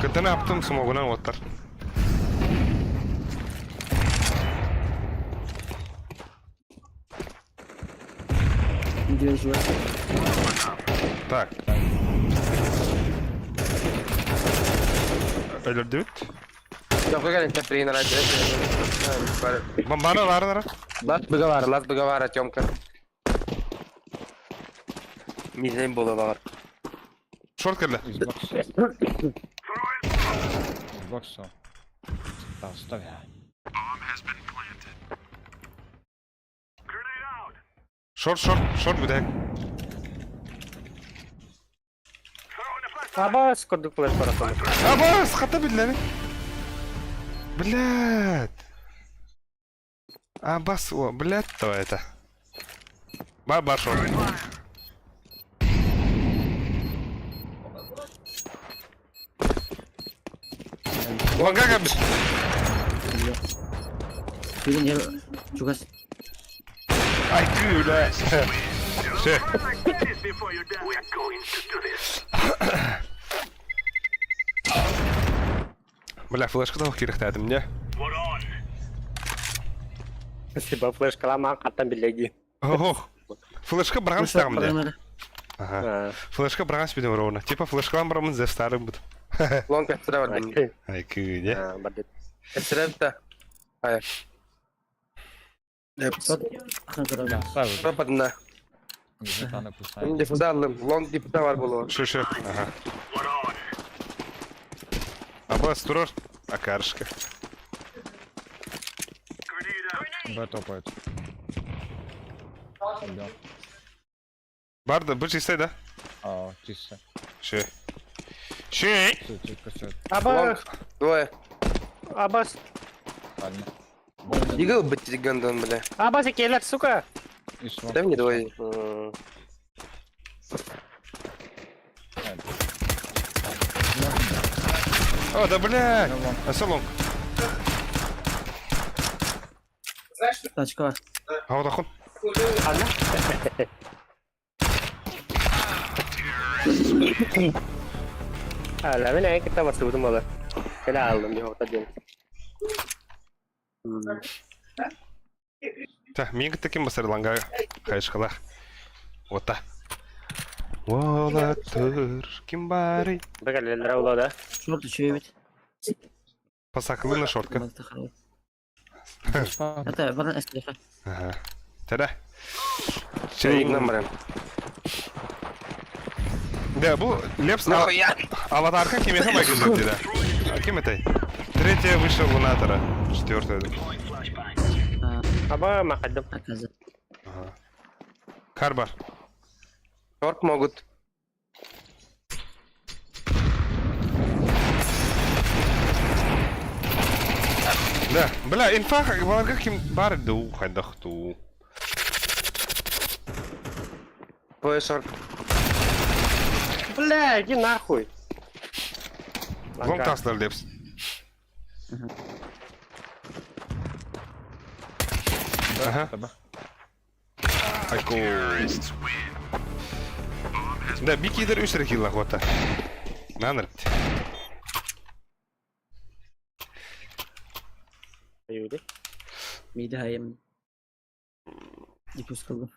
Kötü ne yaptım smoke'una otlar. Video şu. Так. Öldürdü mü? Yok, gel inte trina la gente. Bana var. Las begavar, Тёмка. Мизем было var. Short geldi. Xbox. Xbox o. Stav ya. Grenade out. Short bir de. Throwing a flashbang. Abbas kurduk flash para. Абас, хата бидлени. Блядь. Абас, о, блядь, то это. Бар short. Ulan kanka bir. Birin yer çok az. Ay güle. Şey. Like this before you're done. We're going to do this. Бля, флешка да керек dedim ne? We're on. Спасибо, флеш калама каттан билеги. Ого. Флешка браган стагым de. Paraları. Ага. Флешка браган спидем ровно. Типа флешкалан брамын за старым буд. Лонг экстра var. Ay güle. Бардет. Экстра. Ай. Tot. Akın kırıldı. Ya stav. Пропадна. Bir tane pusay. Дифудалым. Лонг дифуда var было. Şu. Ага. We're on. Абас турор. Акарышка. Grenade out. Б топает. Да. Barda bu çiste de. А, чисто. Şey. Чисто. Abbas. Двое. Abbas. Ладно. Игл быть гандон, бля. Abbas ikiler, сука. И свон. Дай мне двое. О, да блядь! Асалом. Тачка var. Havada kun. Hala ben kita masudum ola. Kala aldım bir hota diye. Та, мен таким басырланга кайышкалах. Ота. Волатыр, ким барый. Bakal eller ola da. Short içiyor evet. Посакалы на шортка. Balıkta kalıyor. Hatta bana eski. Ага. Тада. Şey numara. Да, bu Лепс Нахуя? аватарка кемеха майгын dedi. Кем это? Третья выше лунатора. Четвертая. Aba makadam. Hakaza. Ага. Карбар. Short могут. Да, бля, инфа варга ким бар ду хайдахту. Твой short. Bля, иди нахуй. Вон кастер Лепс. Ага. Айку. Да, бикидер үсрэ хилла хота. Нанырт. Yürü. Mide hayım. İpus kıldım.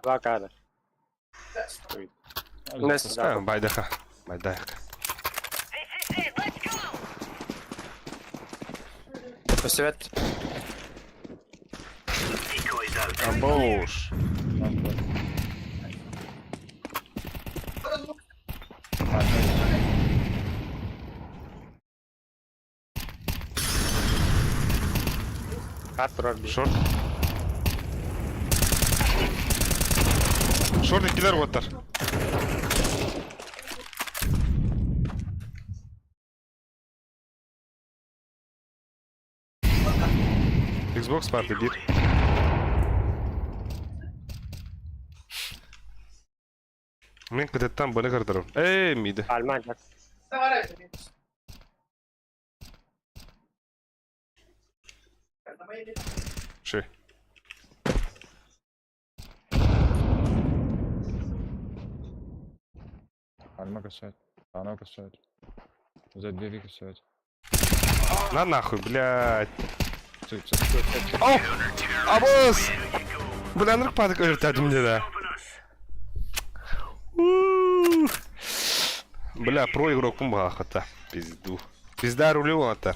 Bakada. Neyse. А, байдаха. Байдаха. Посвет. Decoys out. Абош. Kart durar bir. Шорт. Шорт ikkiler otlar. Xbox parti 1. Men kıtıttan bana kırdarım. Miydi? Almanca. Şey. Альма касает. Она касает. За двери касает. На нахуй, блядь. Цик. О! Абос! Бля, ныркпадык өртәдім деді. Бля, про игрокум была хата. Пизду. Пизда рулю ата.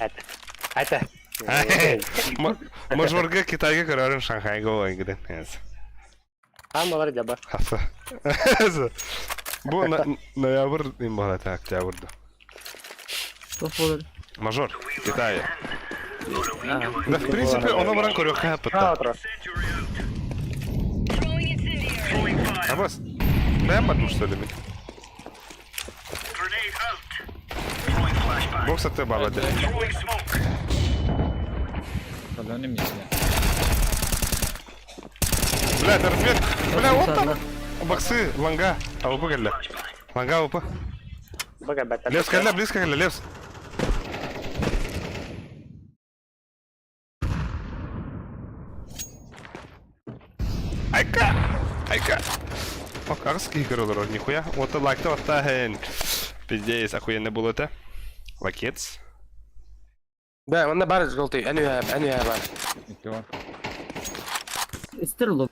Hadi. Мажорга Китайга карарын Шанхайга ойгиден. Hammalar jaba. Хаса. Bu ноябрь им была так, октябрьда. Top olur. Мажор, Китай. Ha. Да, в принципе, он баран көрөк хаппыта. Rahat. Абос, бәмбатым, что ли, мен? Grenade out. Throwing flashbang. Бокс атты балады. Throwing smoke. Проблем не снял. Бля, это развед. Бля, вот Sağda. там. Боксы, ланга. Аупы келді. Ланга аупы. Bakın ben. Левс келді, близко келді, Левс. Айка! Айка! О, арский игр олар, нихуя. Вот лайкты оттахен. Пиздец, охуенно было это. Лакец. Да, он на бар желтый. Аню бар. İki var. İstir oğlum.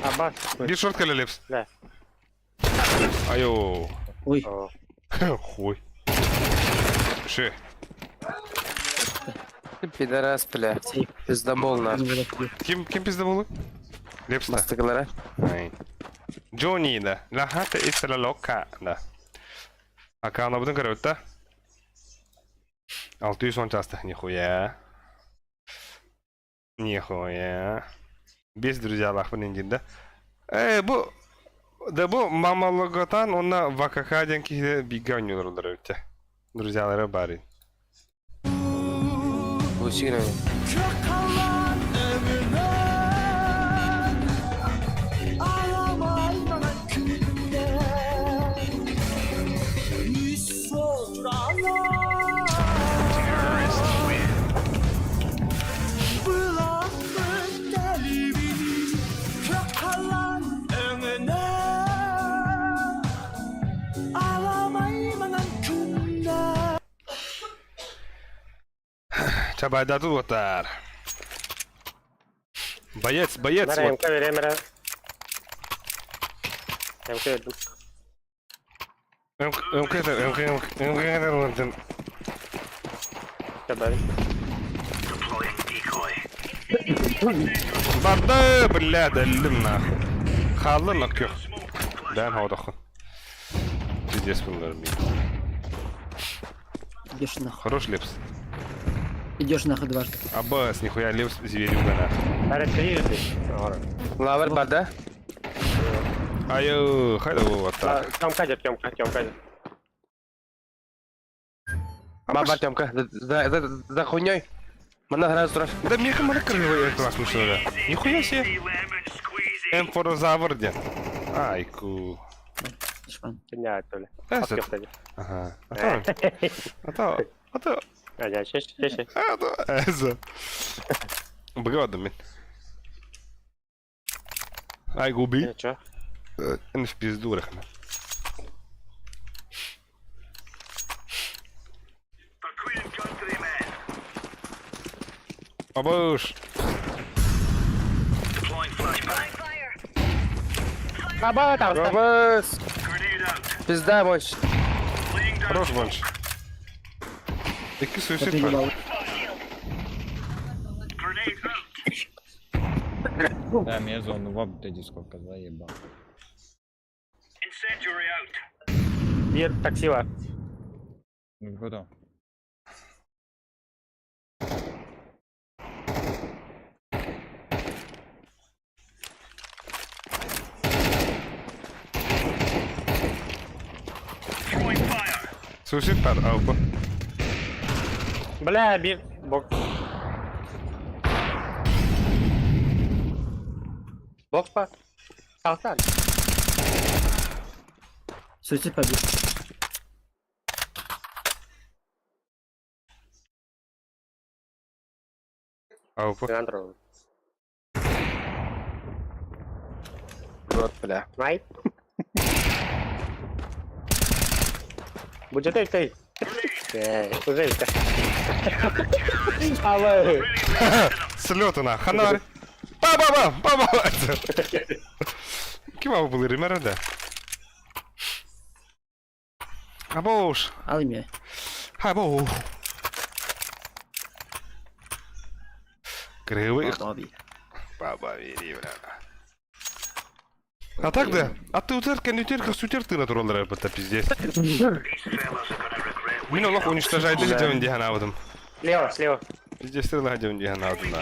Abba. Бир шорт келді, Левс. Да. Айо. Oy. Хуй. Ше. Ты пидорас, бля. Şey. Пиздобол наш. Bunu bırakıyor. Kim pizde bolu? Лепс да. Мастыгалара. Ай. Джонни да. La hata is la loca да. Ака она будем говорить, да? 610 часто. Нихуя. Нихуя. Без друзья лахпын индинда. Bu да bu мамалыгатан онна вакакаден киде биган юлдыр өтте. Друзьялары бары. Гусина. Çabayda tut otar. Боец, боец. Mera Вот. MK vereyim mera. MK verdim. МК. Tabii. Deploying decoy. Барды, бля, дәлдім нахуй. Қалды нокёк. Дән хаудақын. Пиздец бұларым. Идешь нахуй. Хорош лепс. Идешь нахуй дважды. Аббас, нихуя лепс зверю гана. Mera triydi. Ora. Лавер барда. Айо, хайда вот так. Кемка жеп, кемка. Баба Тёмка, за хуйней. Мана сразу страш. Да мне команда крылья классно что да. Нихуя себе. Lemon squeezy. Эмфорозавр де. Айку. Душман. Dünya öyle. Эсет. Köfteci. Ага. А то. Hadi şeş. Эсет. Бгадам мен. Ай губи. Ne ço? Эн в пизду рахна. For Queen and countrymen. Абуш. Deploying flashbang. Baba tamam. Бабас. Grenade out. Пизда мощь. Laying down. Хорош банч. İki suicide Попили var. бал. Grenade out. Да, мне зону в апдейте сколько заебал. Incendiary out. Bir taksi var. Ну, куда? Throwing fire. Suicide var abi. Bla bir bok. Bok var. Kalkan. Суицид побил. Abi. Гандро. Вот, бля. Най. Будет ты. Уже это. Але. Сльоти на ханар. Ба-ба-ба! Ким були римера, да? Абош! Al меня. Абош! Кривий. Abi. Баба, вери, бля. А так да? А ты утерка, сутер ты натуралдар әлбәттә, пиздец. These fellas are gonna regret. Мин Аллах уничтожайды жаден дихан авдым. Слева. Пиздец ты жаден дихан авдым.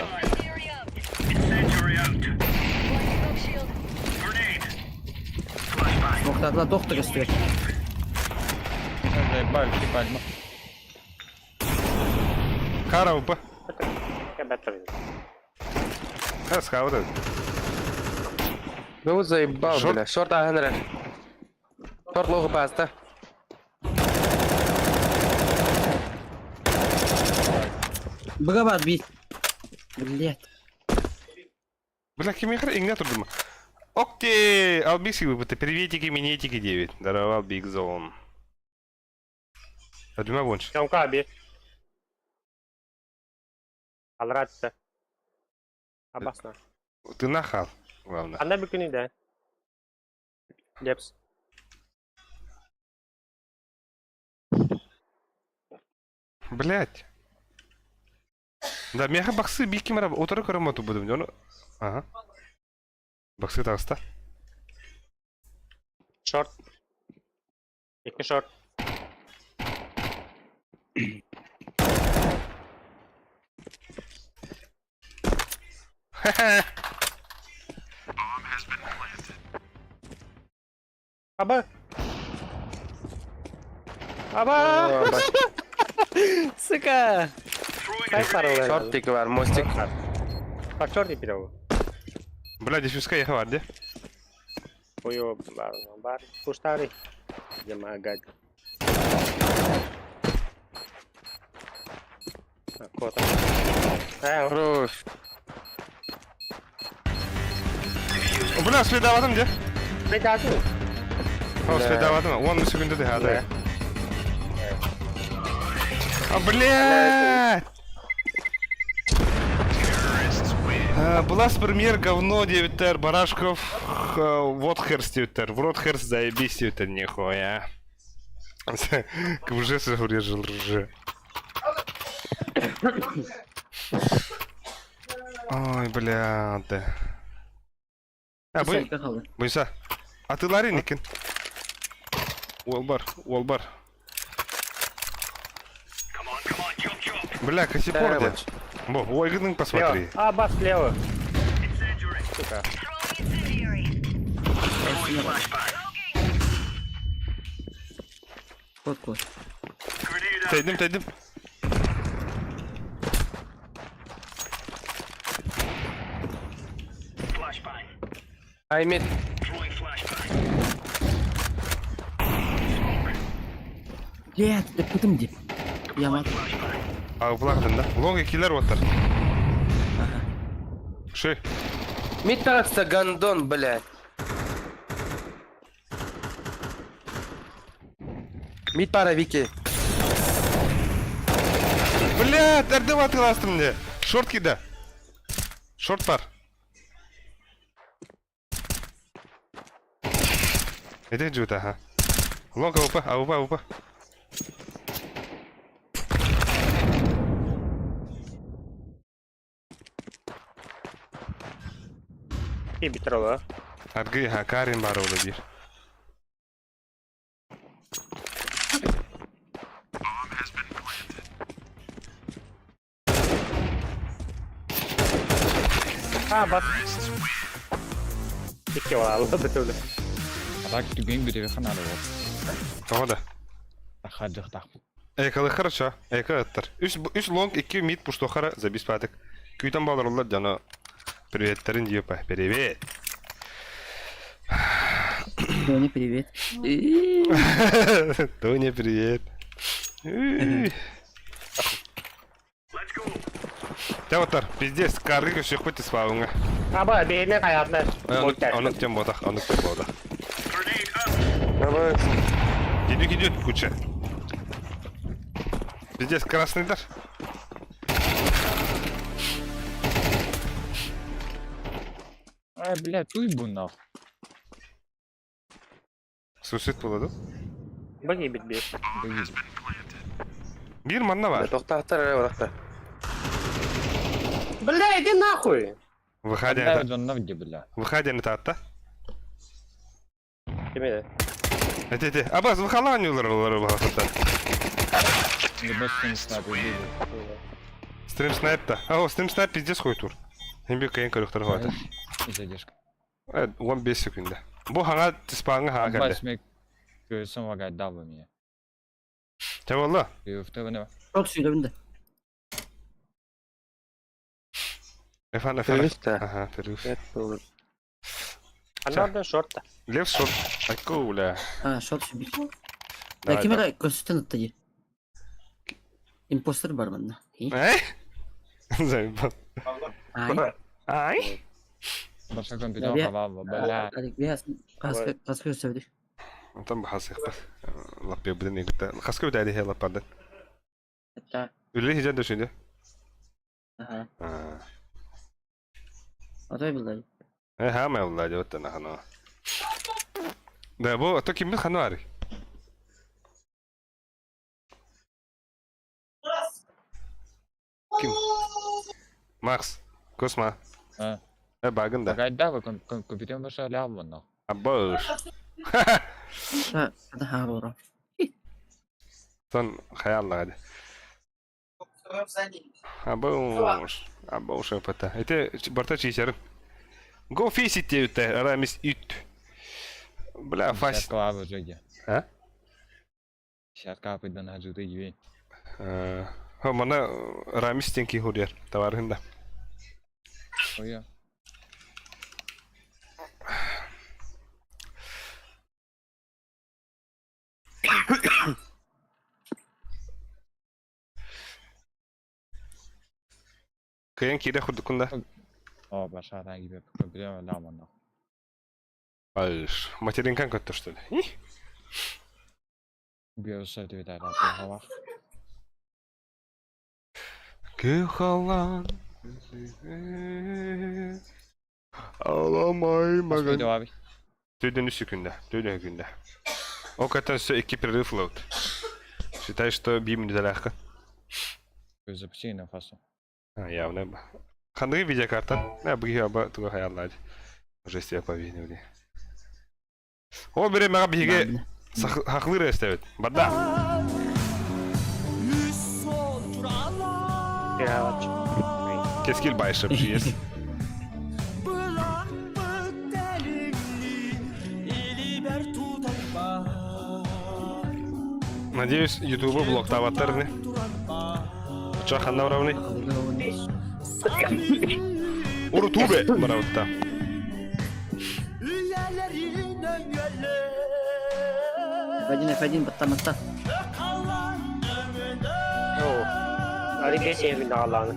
Incendiary out. Grenade. Flashbang. Смог одна доктора стрелять. Заебали, типа, Кара упа. Я бетер. Хас хавда. Ну заебал, Шорт. бля. Шорт агенера. Шорт лоху паста. Браво отбить. Блять. Бля, кем я игна турдым. Окей, албиси выпыты, приветики, минетики 9. Даровал Биг Зон. Одна вонч. Кемка bir. Алратта. Абасна. Ты нахал, главное. Anda bir günü de. Leps. Блять. Да, меха баксы биким раб. Оторы карамату будем, ну. Ага. Баксы таста. Short. İki short. Aba. Сука. Кайф паролы. Шортик var, мостик. Bak short ipi o. Бля, дефюска ехал, а где? Koyu var. Kustari. Jemaah gad. Kota. Хорош. Бля, следоватым где? Прикажу. О, следоватым. Он на секунду ты гадай. А, блядь! Блас премьер говно девятер, Барашков Вотхерс девятер, Вротхерс заебись девятер, нихуя. Уже урежал рже. Ой, бля, да. Sayka kaldı. Буйса. А ты Лариникин? Уолбар. Бля, Кассипорде. Бо, Ольгин, посмотри. А, бас слева. Сука. Kod. Тайдым. I mid. Блядь, да потом где? Я мат. А Влахден, да? Лонг киллер отыр. Ши. Mid tarafta гандон, блядь. Mid para Вики. Бля, дәрдеп атыластым не? Шорт киді. Шорт бар. Эден жүті, ха. Лонг аупа. И битрова. Аргы, ха, Карин бар олы бір. А, бас. İki var Allah betul. Так түген бітеге қанады ол. Тоғыда. Тақаджық тақпы. Экалы хорошо. Эка аттар. Үш лонг, 2 мид пуштохара за беспаток. Күйтен балар олар жана. Приветтерин диёпа. Привет. Тони, привет. Тоня, привет. Таватар, пиздец, каргы көші көті спауыңа. Aba beyne kayarlar. Onu tüm bodak. Давай. Gidiyor куча. Пиздец, красныйдар. Ай, бля, туй бұл нах. Сусет болады. Бagi bitbi. Bir manna var. Тоқтақтар орақта. Бля, иди нахуй. Бля, жонна вде, бля. Выходи на тата. Кеме? Эти. Абаз, выхала не уларылары. Либо стрим снайпер бейді. Стрим снайпта. О, стрим снайп пиздец қой тур. Еңбек кайын көріқтір қойды. Изадешка. 15 секунда. Бұл хаңа тіспаңы хаға кәлді. Бас мек göğsüm var gayet daha bölmeye. Тәуалла. Yufta bu ne var? Çok söylevinde. Efendim. Terörist de. Aha, terörist. Anladın şortta. Лев шот. Акуля. Ha, shot şu bir. Давай, Ya kime de göstersen attı. Imposter var bende. İyi. Эй? Заебал. Ay. Ай? Başka Ya kompüter bir- hava var. Bela. Hadi biraz kaskı gösterdik. Там бахасых бас. Лапе биден егітті. Қасқа өте әдейі лапады. Hatta. Үлі хижен дөшінде. Aha. Aday billahi. Хама улла жауытты нахана. Да, бұл ото кіммен қаны бар? Кім? Макс. Косма. Ha. Багында. Gayet daha var kompüter başa lav var. Абош. Ha, hadi ha doğru. Сон хаялла hadi. Абош опыта. Это борта чисерин. Go face it diye Aramis üt. Бля, фас. Şarkı var bu çocuğa. Ha? Şarkı apıdan hacıda gibi. Ha mana Aramis tenki hodiyer. Tavarında. O ya. Kıyın kide hudukunda. O başa da gibi kompüter lav var. Айш. Материнкан көттүр что ли? Bir söyledi bir daha hava. Кыхалан Ağlamay Посмотрел, abi. Түйден секунда, түйден секунда. О, катан все iki перерыв лоуд. Считай, что 1 минута легко. Запусти на фасу. Явно. Қандай видеокарта? Бұғы аба туға хаяллады. Уже істе повинен. О, бере мага биге хақлы рестевет. Бада. Кескил байшып жиес. Надеюсь, ютубы блоктаваттарны. Чаханна уровни. Уру тубе бараватта. F1 баттаматта. Hadi geç evinde Allah'ını.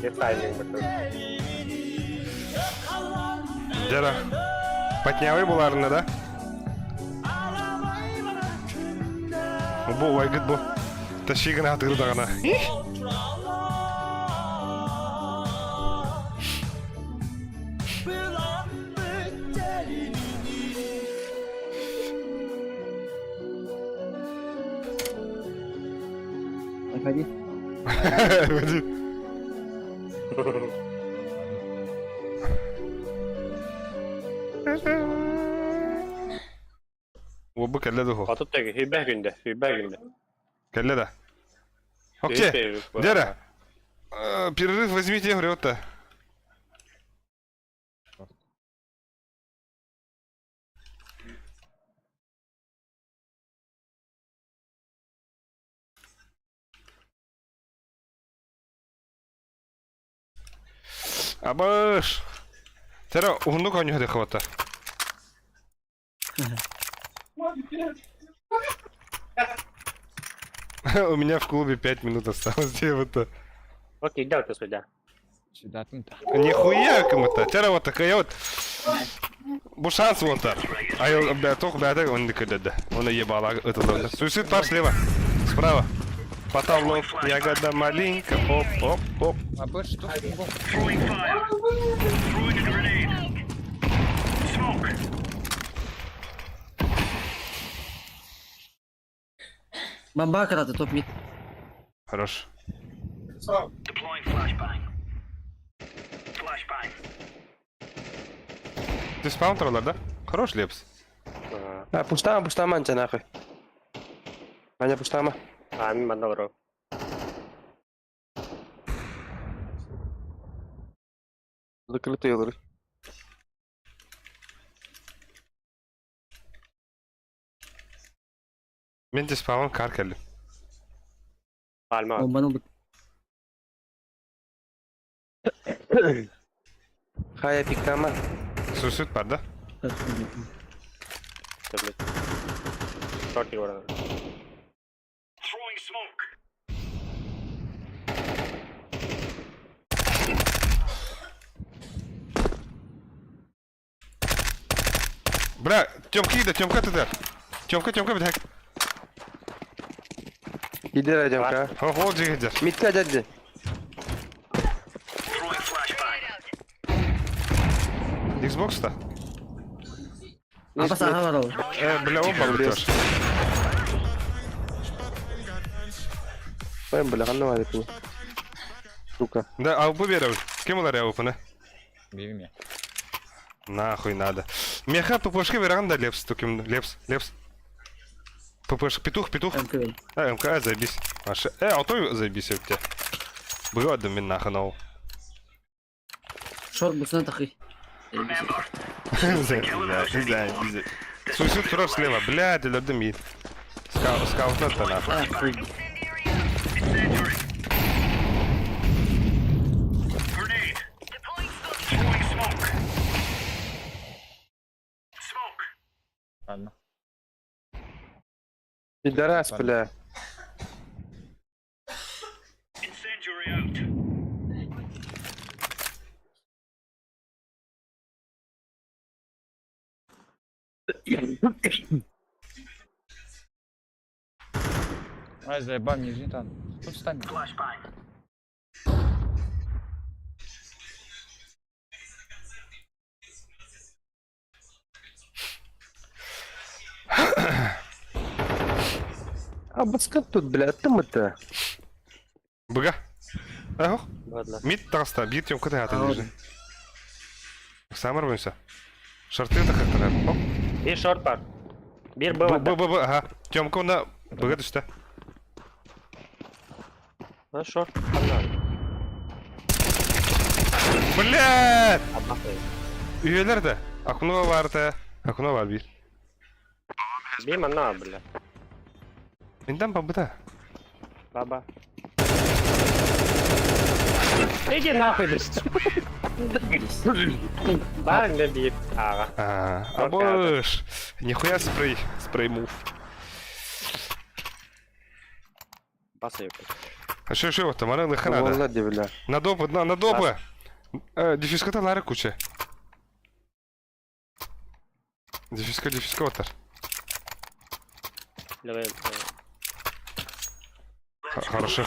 Geç timing betul. Жара. Патнявый буларны да. Бу вайгыт бу. Ташигын атыры дагана. F1. Bu kelle de ho. Atıp da hibeh günde. Kelle de. Окей. Дера. Перерыв возьмите, я говорю, вот-то. Абаш. Тера, угнук у него хвата. У меня в клубе 5 минут осталось, где вот-то. Окей, да, ты сюда. Сюда тут. Нихуя кому-то. Тера вот такая вот. Bu şans voltar. Ayol бяток бяток он никогда. Он ебала это долго. Суицид пар слева. Справа. Потом ягода маленькая. Оп, оп, оп. А больше что? Throwing fire. Throwing a grenade. Smoke. Бомба караты, топ мид. Хорош. Deploying flashbang. Flashbang. Ты спал троллер, да? Хорош лепс. Пуштама анча нахуй. Аня пуштама. Amin bana bro. Закрытый лыр. Мен де спалым кар келdi. Alma. Bombanı bu. Хая пиктама. Suicid var da. Short orada. Throwing smoke. Бра, Тёмка иди, Тёмка ты. Тёмка битек. Иди радиомка. Ого, джигидер. Митка дядя. Throwing flashbang. Xbox'ta. Ama saha var o. Бля, оба улетёшь. Ben bile anlamadım bunu. Сука. Да, албу берем. Кем улар яупы, не? Бери меня. Нахуй надо. Меха ППшка веран да лепс, туким лепс. ППшка, петух. MK. МК, заебись. А то заебись у тебя. Бродом мен нахуй нау. Шорт бусuna takı. Remember, this is the killing house anymore. Суицид хорош слева. Блядь, лёдом ид. Скаут надо нахуй. Ah, full. Incendiary. Grenade. Throwing smoke. Smoke. Ладно. Пидорас, бля. Ай, заебал, не жди там. Ну, встань. Flashbang. А баскан тут, бля, там это. Быга. Ого. Ладно. Мид таста, бит тем куда ты А, лежи. Самар вынься. Шарты да как-то. Оп. Bir short var. Bir B var. Бу, ага. Тёмка на быга düştü. Ha short. Блядь! Allah koyayım. Üyeler de. Akuna vardı. Akuna var bir. Bir mana bля. Mindan babada. Баба. Иди нахуй, блядь. Барин да бит. Ага. Абош. Нихуя спрей. Спрей мув. Басаю. А что вот там, она лыха Вон надо. сзади, бля. На допы. Дефиската лары куча. Дефиска вот так. Левел. Хорошо.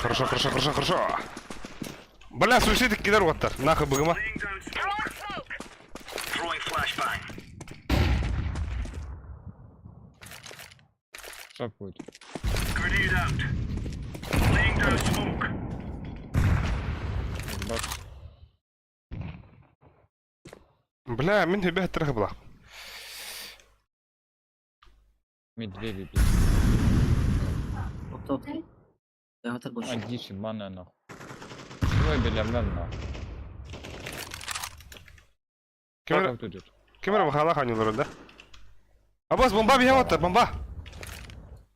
Бля, суицид кидар вот так. Нахуй быгама. Laying down smoke. Throwing flashbang. Шаг будет. Grenade out. Laying down smoke. Бакс. Бля, мен тебе трах бла. Медведи. Топ. Я так больше. Одишь, банная нахуй. Ой, бля, нахуй. Камера, Как тут идет? камера бахала ханюлар да? Абас бомба бия вот так, бомба.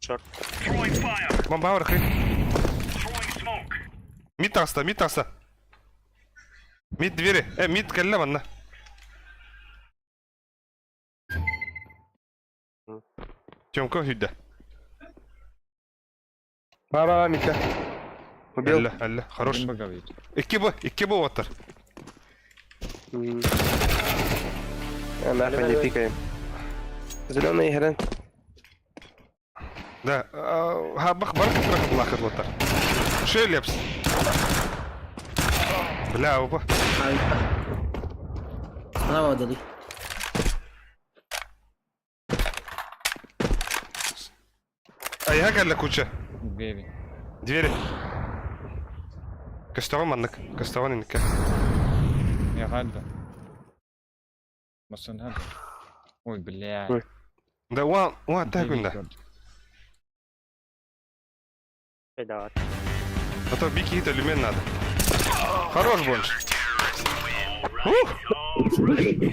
Throwing fire. Бомба вархи. Throwing smoke. Мид таста. Мид двери. Мид калла манна. Тёмка хюдда. Баба, Митя. Убил. Алла, хорош. Один боговит. Икки вот так. Нахуй не пикаем. Зеленый хрен. Да, бах барка трах блахат вот так. Шелепс. Бля, опа. Справа дали. А я калла куча. Беви. Двери. Кастован маннак. Кастован инка. Я гадда. Масон гадда. Ой, бля. Ой. Да, уан так да. Давай. А то бики это люмен надо. Хорош больше.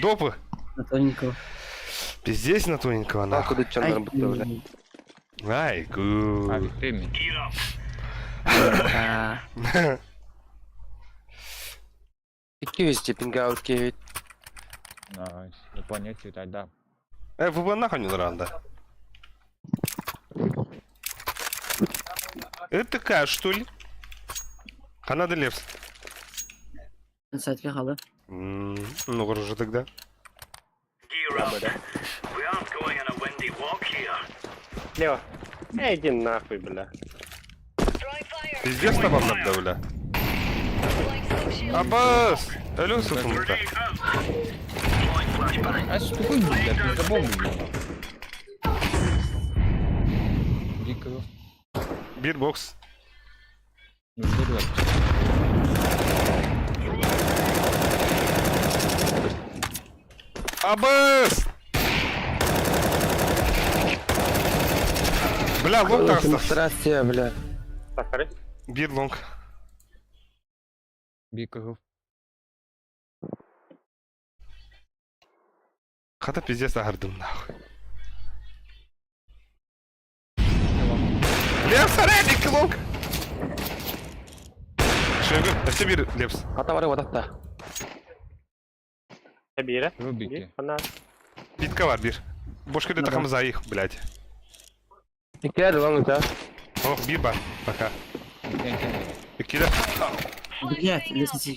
Допы. На тоненького. Пиздец на тоненького А нахуй. куда чё работал, бля? Ай, гу. А, ты ми. Gear up. А, Какие везде пингаутки? Найс. Я понял, что тогда. Вы нахуй не ранда. Это такая, что ли? Канада Лепс. инсайдке калды. Ну, хорошо тогда. Gear up. We aren't going on a windy walk here. Лево. Иди нахуй, бля. Пиздец там надо, бля. Аббас! Алло, супумка. Grenade out. Throwing flashbang. А что такое, блядь, не запомнил. Дикого. Бирбокс. Ну, дурак. Аббас! Бля, лонг так. Здрасте, бля. Повтори. Бир лонг. Бикого. Хата пиздец агардым нахуй. Лепс, саредик лонг! Шегу, это бир лепс. Ата var ya odakta. Bir. Рубики. Она. Битка var bir. Boş kötü takımı zayıf, блядь. İki yerde lan uçağı. Oh, bir var. Baka. İki de. Блять, лестницы.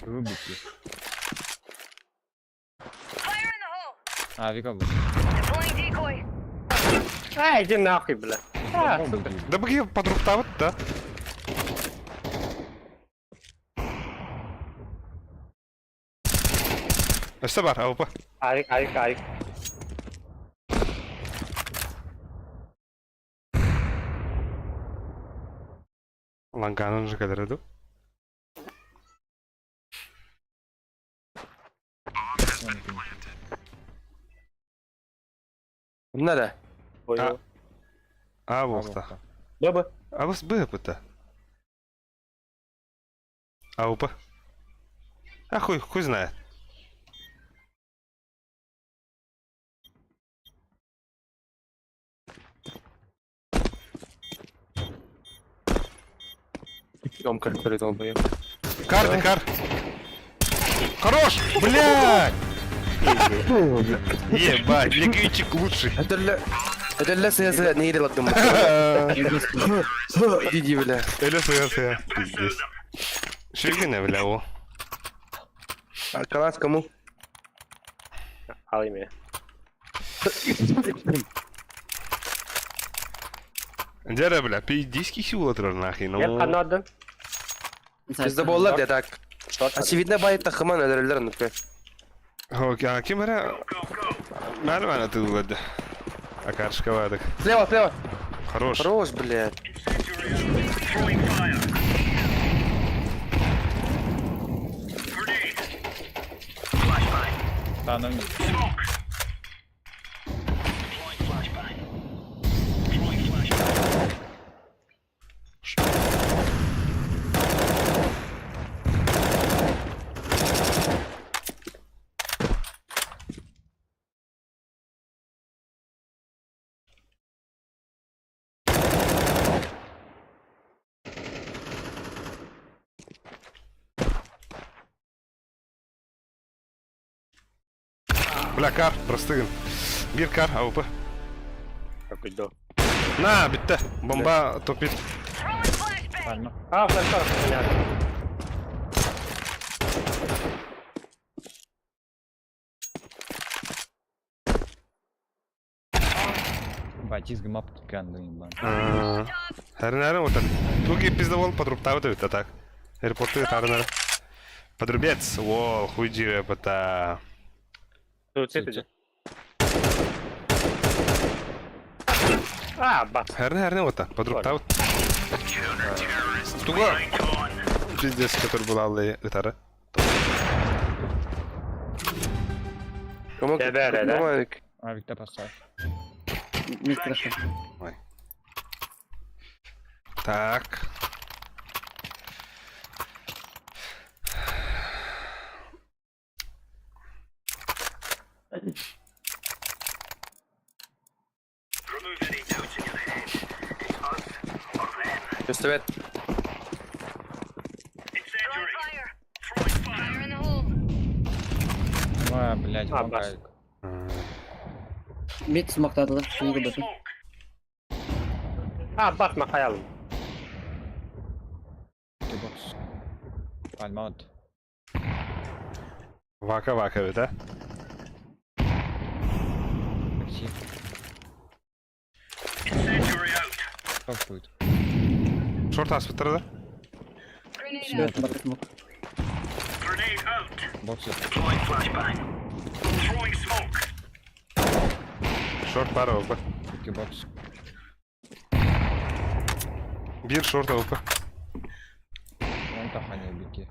Рубики. Авика был. Ай, иди нахуй, бля. Да бги подруптават, да? Өсті бар, ауыпа. Арик. Ланганын же кадырыды. Надо. А, болта. Баба. А вас бы пыта. Ауыпа. А хуй знает. Ёмка, который там поел. Кар. Хорош! Блядь! Ебать, легючик лучший. Это для СС не ирил от дома. Иди, бля. Или СС, пиздец. Шигина, бля, о. А канат кому? Al yemeği. Дяра, бля, пиздиский сил отрар нахуй, Gel ну. kanadı. Bizde bollar diye tak. Очевидно, байт takıman ödürler unutma. Окей, кем era? Нормально ты владе. А каршка вадок. Слева. Хорош. Хорош, блядь. Throwing fire. Grenade. Flashbang. Таном. Smoke. Deploying flashbang. Throwing flashbang. Бля, кар, простыгын. Bir kar, ауыпа. Как иду. На, битті. Бомба топит. Пально. А, флешка. Понятно. Батизга мап киканды ебан. Харинарин отыр. Туки пизда бол подруптавы да так. Аэропорты тарынары. Подрубец. О, хуйдиве пата. Тут цепи. А, бах. Харинарин отыр. Подруптавы. Туга. Пиздец, который был аллы ытары. Кому? Да. Авик-то поставь. Не страшно. Ой. Так. Remove any doubts in your head. It's us or them. Göstervet. Incendiary. Throwing fire. Ой, блядь, А, бомба. Mid smoke'ladılar. Şunu Throwing gördüm. smoke. А, bakma hayalım. Box. Пальма от. Вака, да? Такси. Incendiary out. Топ будет. Шорт аспиттерда. Dört bakı smoke. Grenade out. Боксы. Deploying flashbang. Throwing smoke. Шорт пара опа. Таки бокс. Bir шорт опа. Вон тахани бики.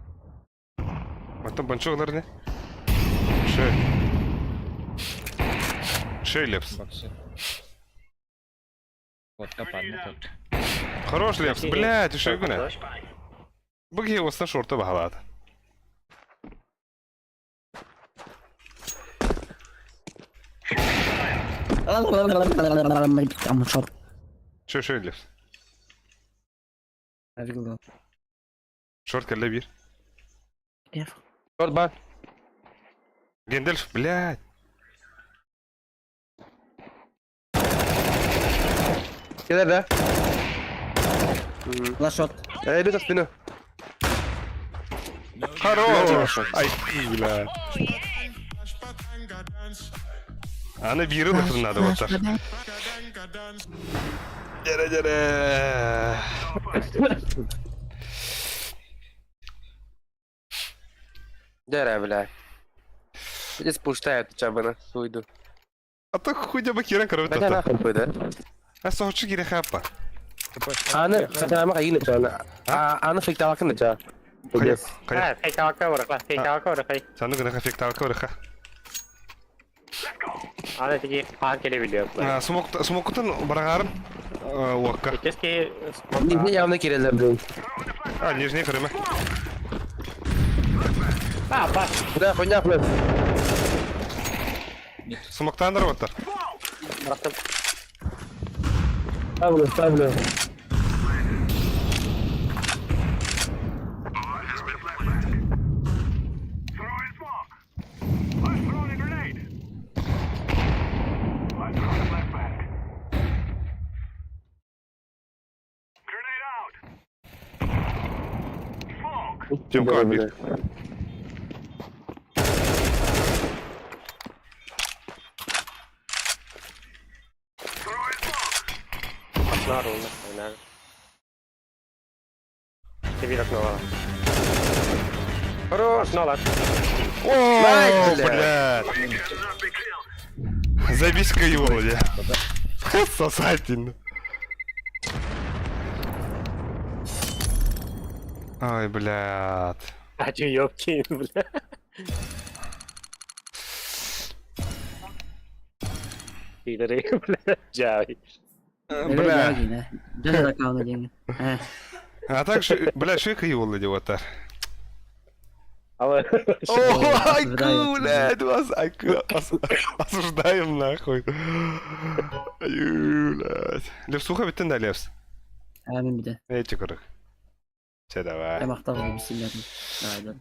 Потом банчоглар не? Шей лепс. Боксы. Вот та Grenade пальма тут. out. Хорош лепс, блядь, еще гуня. Flashbang. Бги его на шорта багалат. Ama short. Шей лепс. Avigil. Шорт кәлле bir. Careful. Short бар. Гендельф, блядь. Кедер да. Last shot. Иду за спину. Хорош. Ай, блядь. Аны бири лыхтын надо вот так. Жere. Дера, бля. Иди спускают чабана, уйду. А то хуйня бакира Да короче. нахуй пойда. А сохчу кире хапа. Аны, хотя ама кайын чана. Аны фиктава кын ча. Кая. Фейкалка вырықла, фейкалка вырықай. Сану гына хафек талка вырха. Аны теги қан келе билиyor. Смоктан барагарым. Уакка. Keşke Не явно кирелер блин. А, нижний кырыма. bak. Да, понятно. Смоктан дырваттар. Bıraktım. Ставлю. Throwing smoke. I'm throwing a grenade. I'm throwing a flashbang. Grenade out. Smoke. Чем кабель? Throwing smoke. Atlar oldu. Aynen. Bir okno var. Хорош. Okno var. О, Найс, блядь. Cannot be killed. Забись Володя. Сосательно. Ой, блядь. Acı yok ki. İleri bile. Cahil. Бля. Даже ракауна деньги. А так, бля, шика Володя вот так. Ama О, айку, блядь, вас айку. Осуждаем нахуй. Ай, блядь. Левсуха бitten de Levs. Amin bir de. Эти курок. Че давай. Yamakta var bismillah. Hadi.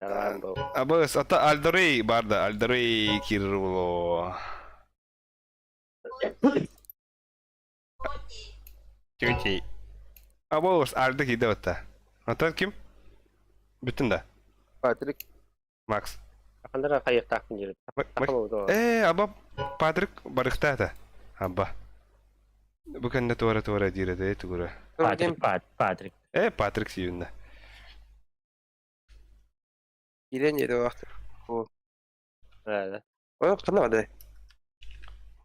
yalan bu. Абыс, ата Альдорей барда, Альдорей Кирло. Тюнти. Абыс, Альды киде отта. Ата ким? Bütün de. Патрик. Макс. Akandara kayık takın yeri. Takıl oldu. Аба Патрик барыхтата. Аба. Bu kan ne tuara dire de tuara. Patrick. Патрик сивинде. Ирен yedi vakti. Evet. O kanamadı.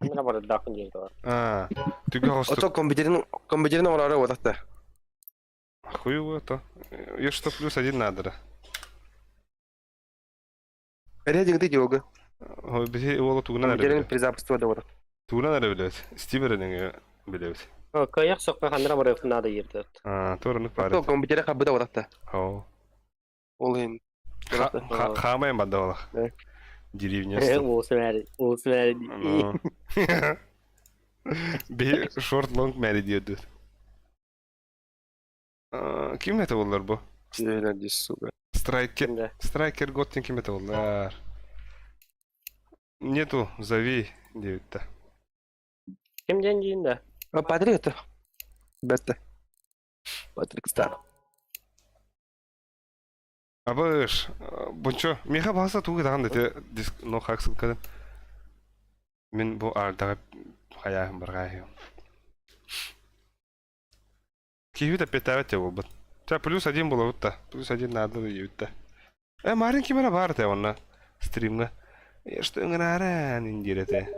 Akandara bana takın yeri var. А, туга O хосту. to компьютерин oraya vakti. Хуево то. И что плюс один надо. Рейтинг ты йога. Ой, биzi oğlu tuğuna Компьютерин nerede? призапусту da var. Tuğuna nerede biliyoruz? Steve'nin biliyoruz. O kayık sokma akandara bana yakın da yeri. А, torunu To pare. компьютере хабы da vakti. О. Ол ен. Хамаем банда ola. Ne? Деревня. Olsun verdi. Olsun verdi. Bir short long meri diyordu. Kim это oldular bu? Сиреди, сука. Страйкер. Şimdi. Страйкер Готтин kim это oldular? Нету, зови 9-та. Kim genciyinde? А Патрик это. Бетта. Патрик Стар. Абыш, buncho, меха баса туғы даған дете диск но хаксыл кадым. Мен bu ардағы хаяхым барға хем. Киви да петавет те болбыт. Та плюс один было вот та. Плюс один надо юта. Маленький мана бар те онна стримга. Что ngararan индирете.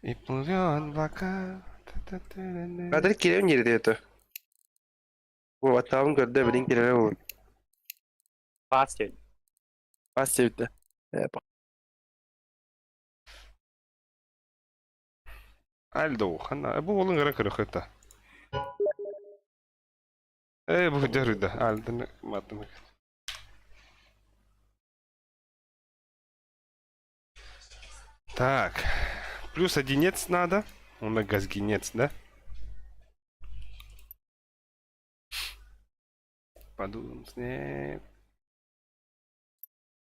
И плывет бока. Патрик керем yeri это. Bu atağım gördü bilin kirere bu. Basket. Pas sevdi. Альдо, хана. Bu olun garan kırık hatta. Bu jarıda. Альдо матım. Так. Плюс одинец надо. У нас газгинец, да? Подумаем с ней.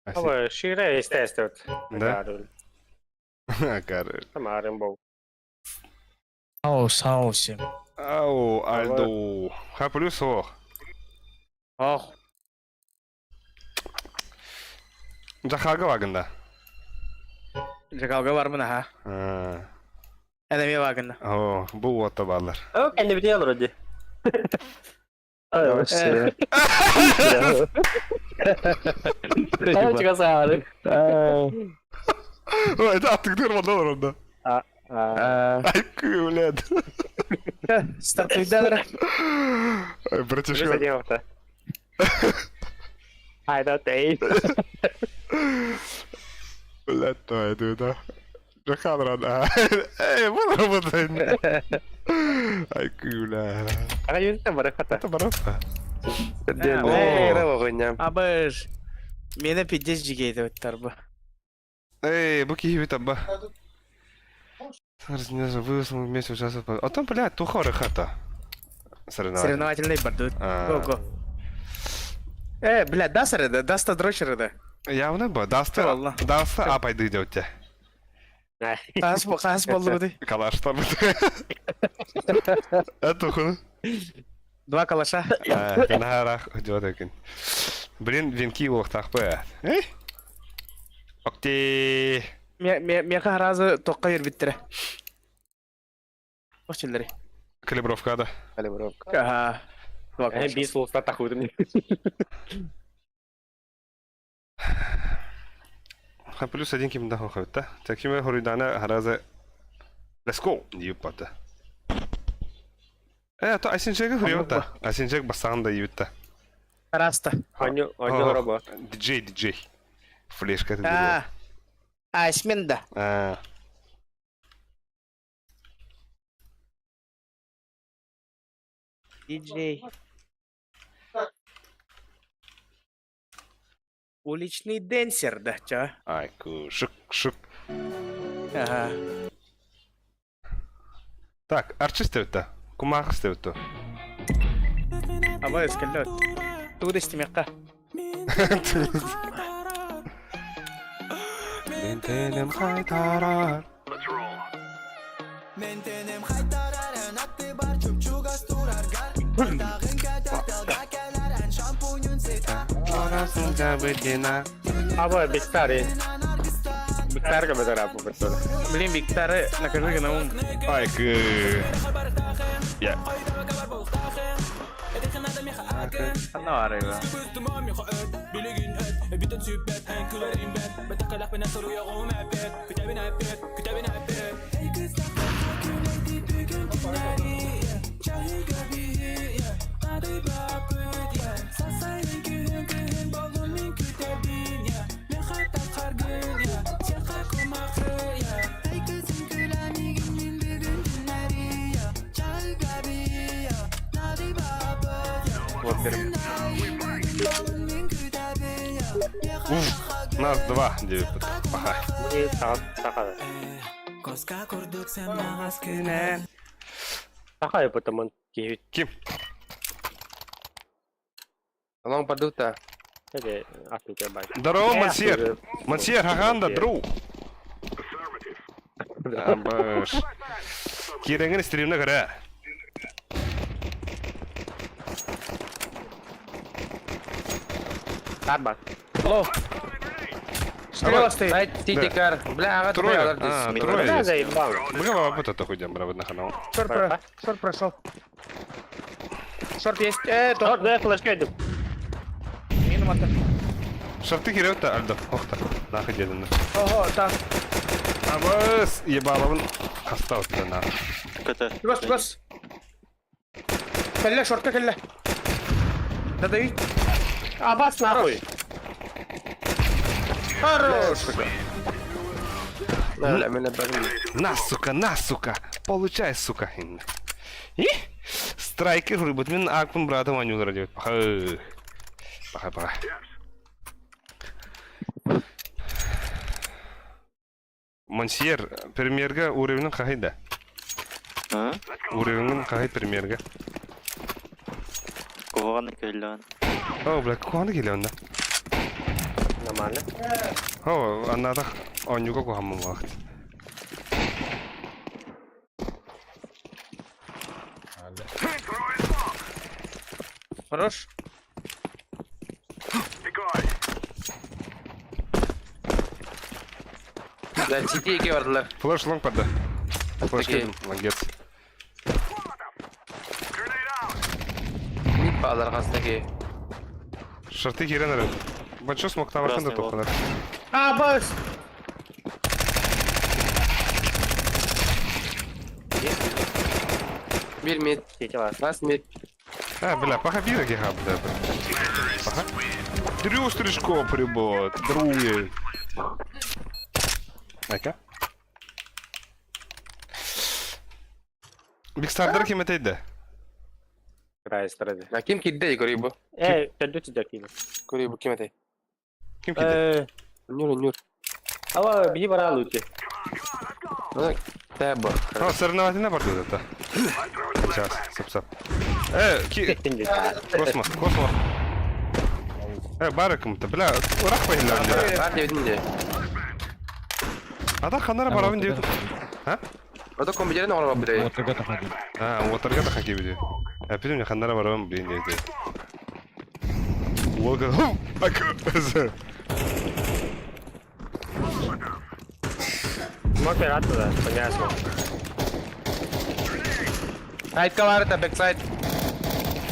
Ama şiire istersen. Да? Karol. Короче. Tamam bu. Sağ ol, sağ ol Sem. Ау, Альдо. Ха, плюс ох. Ох. Жахага вагында. Жагалга бар мына ха. Әдәме вагында. О, бұл отта барлар. О, кенде бите алыр ди. Вообще. Ай, чыга саады. Ой, это attığın var orada. Ay kıvlet. Стартуйда. Ay братишка. Дело-то. Ай, да ты. Блядь, то это да. Жахадран. Ey, bu da bu da. Ay kıvlet. Ага, юзде бар хата. Это баратта. О, Абыш. Мені пиздец жигейді өттер бұл. Эй, bu киви табба. Не знаю, высыл вместе участвовать. А там, блядь, тухоры хата. Соревновательный бар тут. А. Го-го. Блядь, да сырыды, даста дрочерыды. Явно bu. Vallahi. Dasta apaydı идете. Қас болды бұды. Калаштар bu. Это хуй. Два калаша. Ben her diyor ekin. Блин, венки уқтақ bu. Ey? Окей. Меқа разы тоққа ер біттірі. Қошчелдері. Калибровкада. Ага. Бис болса тақудым. Ха плюс один кимда хохотта. Такими хоридана хараза. Let's go. Диппата. То асинчеге хуриотта. Асинчег басанда юта. Раста. Аню роба. DJ. Флешка ты. Асменда. Диджей. Уличный денсер, да, чё? Ай, шук. Ага. Так, арчисте это. Кумахсте это. Абай скалет. Туристи меқа. Ментенем хайтарар. Let's roll. Менtenем хайtararen atti bar çupçugas turargar Dağın kadar gakelerен şampunyun seta Orasınca bedina. Абай бектари. Бектар ка бедара по персона. Блин, бектары накажи ка на ум. Ай, Я. Она арыга. Вот берем. Нас два, девять. Ага. И сахар. Сахар потом киви. Ким? Алан падута. Это Африка бай. Здорово, Мансьер. Мансьер, хаганда, дру. Амбаш. Киренген стримне кара. Арбак. Ло. Стрела стоит. Ай, титикар. Бля, ага, Трое. трое. Да, заебал. Мы вот это ходим, бравый на канал. Шорт прошел. Шорт есть. Шорт, да, флешка иду. Мину мотор. Шарты киревта, Альдо. Охта. Нахуй деден. Ого, так. Абас, ебаловын. Осталось тебе на. Гос. Келле, шортка келле. Да дай. Абас нахуй. Хорош. لا من البرميل. На, сука. Получай, сука. И? Страйки хрубут. Мен акпун братом аню радиот. Паха. Мансьер, премьерга уровень кахайда. Уровень кахай премьерга. Кого келлен? О, бля, куанды келеонда. Нормально. О, анада анюга кухаммын вакыт. Хорош. Да, CT 2 бардылар. Флеш лонг падды. Флеш Окей. келдім, молодец. Мид баалар қастаки. Шарты керенер. Большой смокта барқанда тоқынар. Абас! Bir mid. Сети бар. Last mid. Бля, паха біреги хабда. Паха. Трю стрижко прибот, друге. Айка? Бикстардыр кем етейді? Крайс тұрады. Na kim kidde Koribу? Төндө түзер кейді. Koribу kim etey? Кем кейді? Нюр. Ава, бии бара лучше. Табо. О, соревновательно барды это. Сейчас, сап-сап. Космос. Бары кім-то, бля, ұрақ пайылар. Var dedin. Ада қанара барауын дейді. O da kombinlerin ona bir. Отырга тахади. Отырға тақан кебеді. Әпетім не қанара барауын білейін дейді. Лога, акы. Смок бер атты да. Понял смок. Side var da backside.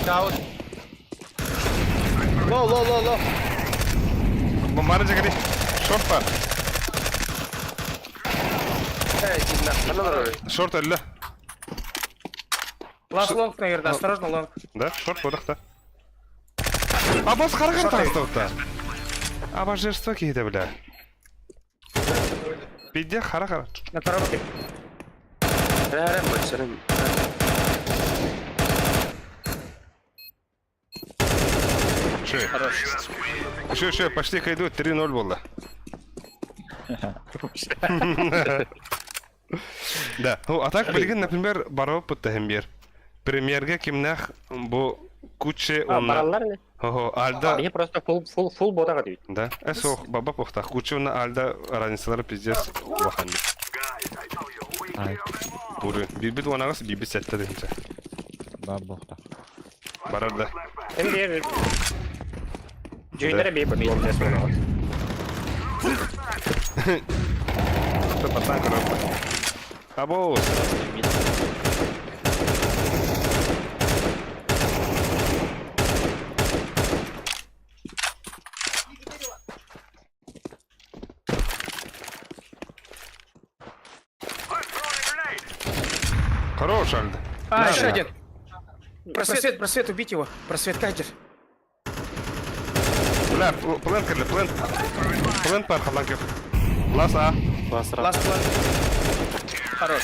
Scout. Low. Бомбары жегеді. Шорт бар. Шорт әлі. Лast лонг, наверное, осторожно, лонг. Да, шорт бодақта. Абас қараған тастаута. Аба жерство кейді, бля. Бидде қара. На коробке. Рәрем бачырым. Еще, почти кайду, 3-0 болды. Да, а так білген, например, барауып бұттахым бер. Премьерге кімнақ бұл куче онна... Баралар не? Альда... Они просто фул бодаға дейд. Да, соқ, баба пұқтақ. Куче онна альда разницалары пиздес уақанды. Буры. Бибит онағыз, бибит сәтті деймізі. Бар боқта. Барарда. Енді жүйіндері бейбір дейін десін оға. Пацан коробка. Абоус. Хорош, Альда. Еще один. Просвет, убить его. Просвет, кайдер. Бля, плен кірлі, плен. Плен пар халанків. Лас А. Ласт лонг. Хорош.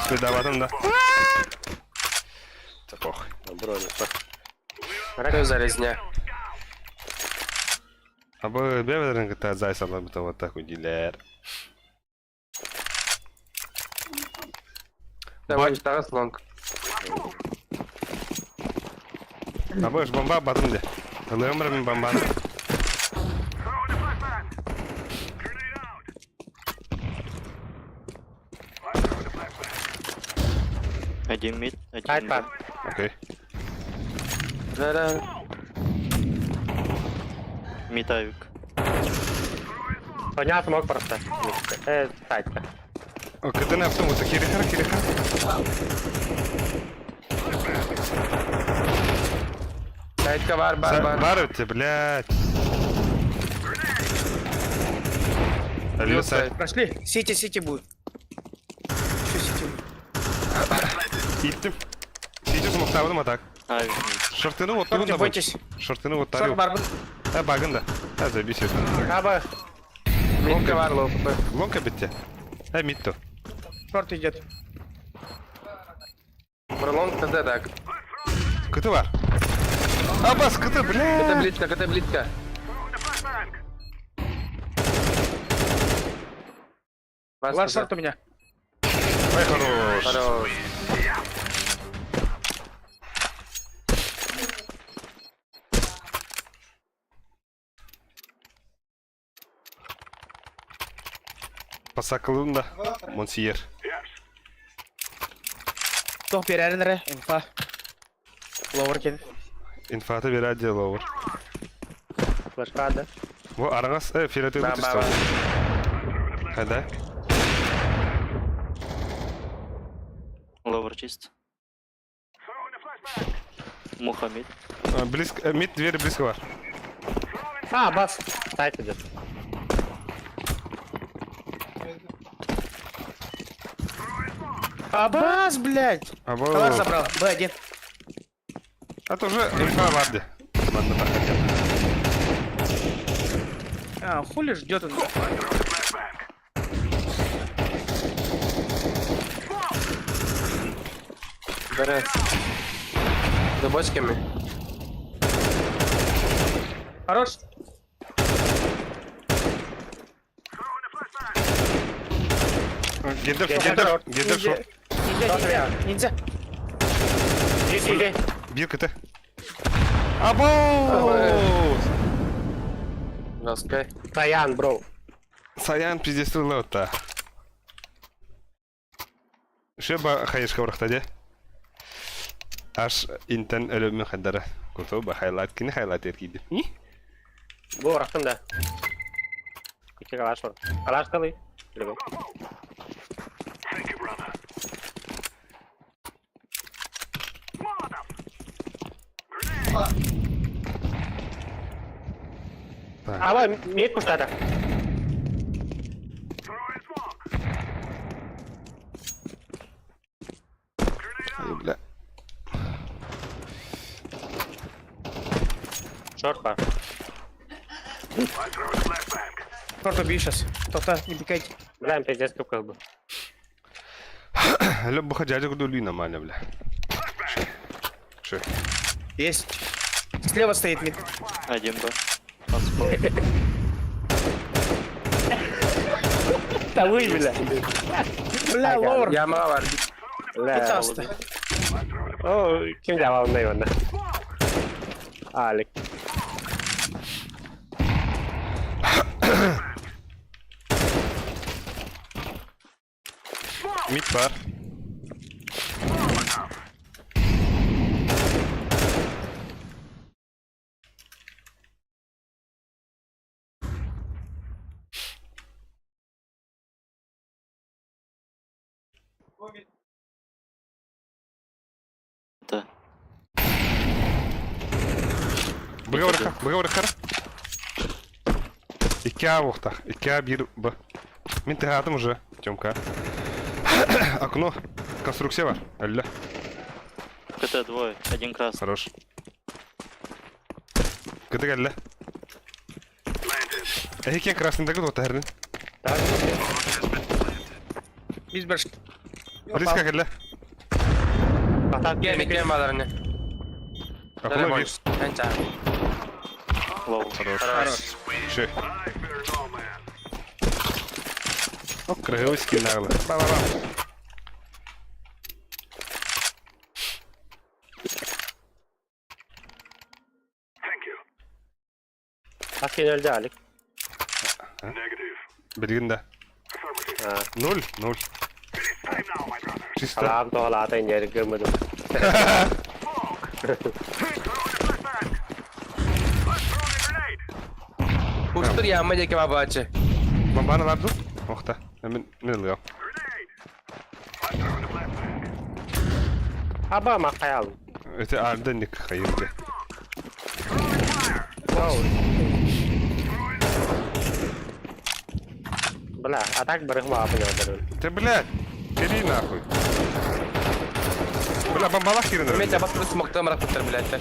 Следоватым, да. Це похуй. Göz arasına. Або беведерін кіта зайсалар бұта вот так удилер. Давай тағыз long. Або ж бомба батым де. Ылығымыр мен бомбаны. Один мид, Хайт бар. Окей. Рәрем. мид авик. Понял смок просто. Сайтка. Кітini yaptım, ота кирихара. Side'ka var. Бар өтті, блядь. Әлі сайт. Прошли. Сити будет. Еще сити будет. Иттім. Сиді смоқтабыдым атак. Авик мид. Шортыны Шорте, оттығында бойтесь. Шортыны оттары. Шорт барбын. Багында. Забейся. Аба. Mid'ka var low. Лонка бітті. Митто. Шорт идет. Bir long da так. Кіті бар. Абас, кіті, блядь. Ката блитка. Ласт шорт у меня. Ой, хорош. Хорош. Pasakılığında. Monsieur. Тоқ берәрінірі, инфа. Ловар кен. Инфаты берет дело over. Флешка да. Во аргас филатый Ба, ба, бутистов. Хада. Ловер чист. Мухаммед. Близко, мид двери близко var. А, бас. Сайт идет. Абаз, блядь. Або. Калаш забрал, Б1. А то уже инфа vardı. Ладно, так хотел. А, хули ждет он? Бере. До бочками. Хорош. Гендер шорт. Гендер шорт. Ниндзя. Иди. Бил КТ. Або! Жорстко. Таян, бро. Саян пиздец лота. Шеба хаешка врахтаде. Аш интен ölümü kadar. Kurtu bu highlight kini highlight erkiydi. Bu bıraktım da. İki kalaş var. Kalaş kalıyor. Şöyle bak. Thank you, brother. Ama mid kuşlarda. Bля. Шорт бар. Шорт убей сейчас. Кто-то, не пикайте. Бля, пиздец көп қалды. Лёб баха дядя кудули нормально, бля. Ше. Есть. Слева стоит мид. Один Б. Да вы, бля. Бля, ловар. Yamağa var. Kutu astı. Oo, kim cevabında onda? Alik. Mid var. Да. Быга врахара. Икя вохта. Икя бир Б. Мен тыгадым уже, Тёмка. Окно. Конструкция var. Әллә. КТ двое. Один красный. Хорош. Кыды әллә. Икя красныйдагы вот әрден. Biz bir Близко әллә. Атап Gel gelmek. bekleyen bağlarını. Окно бир. Ben çağırdım. Лоу. Хорош. Ше. Оп, красивый скин нагло. Ба-ба-ба. Asken öldü Alik. Bilgin Ha. 0. Чисто. Salam toğla atayın yeri görmedim. Uçtur yanma deki baba açı. Бомбаны vardı. Охта. Мен ылгам. Aba makayal. Öte arda ник hayırdı. Bla, atak bırakma apa ya. Ты, блядь, бери нахуй. Бля, бомбалах херен. Mehmet çabuk bir smokta mırak tutar biletler.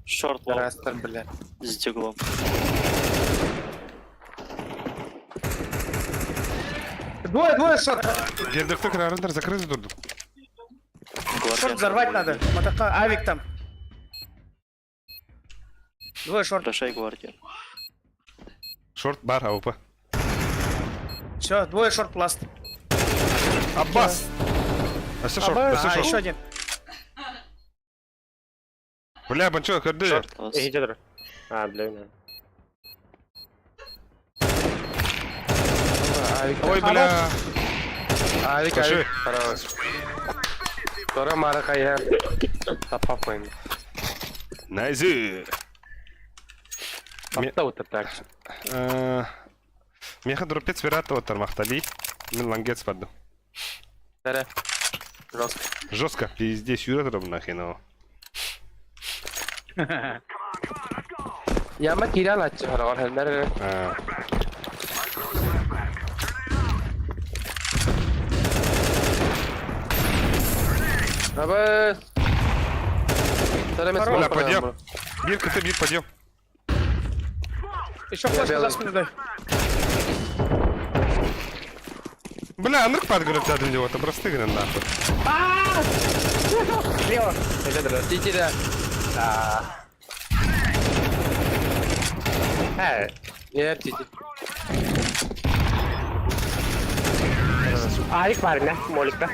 Шорт лоу. Rastır bilet. С углом. Двое шорт. Гендерті кірарындар, закрыты дұрдым. Шорт взорвать надо. Мотока, авик там. Двое шорт. Прошай гвардия. Шорт бар, АВП. Все, двое шорт пласт. Аббас! Ася шорт, А, ася еще шорт. один. Бля, банчо, көрді. Шорт лас. İyice dur. А, блин. Ой, бля. Авик, Пошли. авик. Хорош. Тора мара кая. Тапа поим. Найзи. Тапта вот так. Меха дропец вероятно вот тармахтали. Мен лангец паду. Тара. Жестко. Жестко, пиздец, юратором нахер, но. Яма киря лачы хорогор хелмер. Абы. Тара мен Бля, подъем. Бир, КТ, бир, подъем. Еще флешку за спину дай. Бля, ну как говорят, для него это простые гранаты. Слева. Титира. Нет, тити. Айк var ne? Molik'te.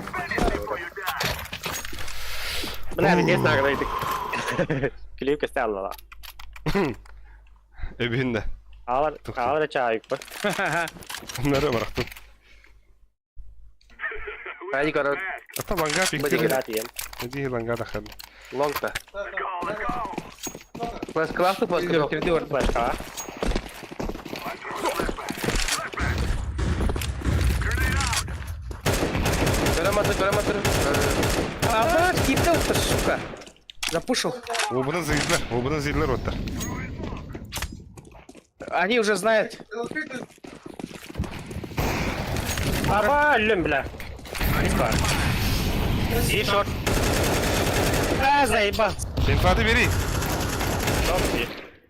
Buna bir kez nakdaydık. Klip kesti Allah. Ebinde. Ağlar çayık bu. Nereye bıraktın? Hadi karo. Ata langa Bıcı piktir. giratiyem. Hadi langa da khad. Long ta. First class to first class. Bitirdi orada. Başka. Göremedim. Ага, кидал-то, сука. Запушил. Обудан зидлер отта. Они уже знают. Aba ölüm bile. İyi shot. Заебал. Infadi beri.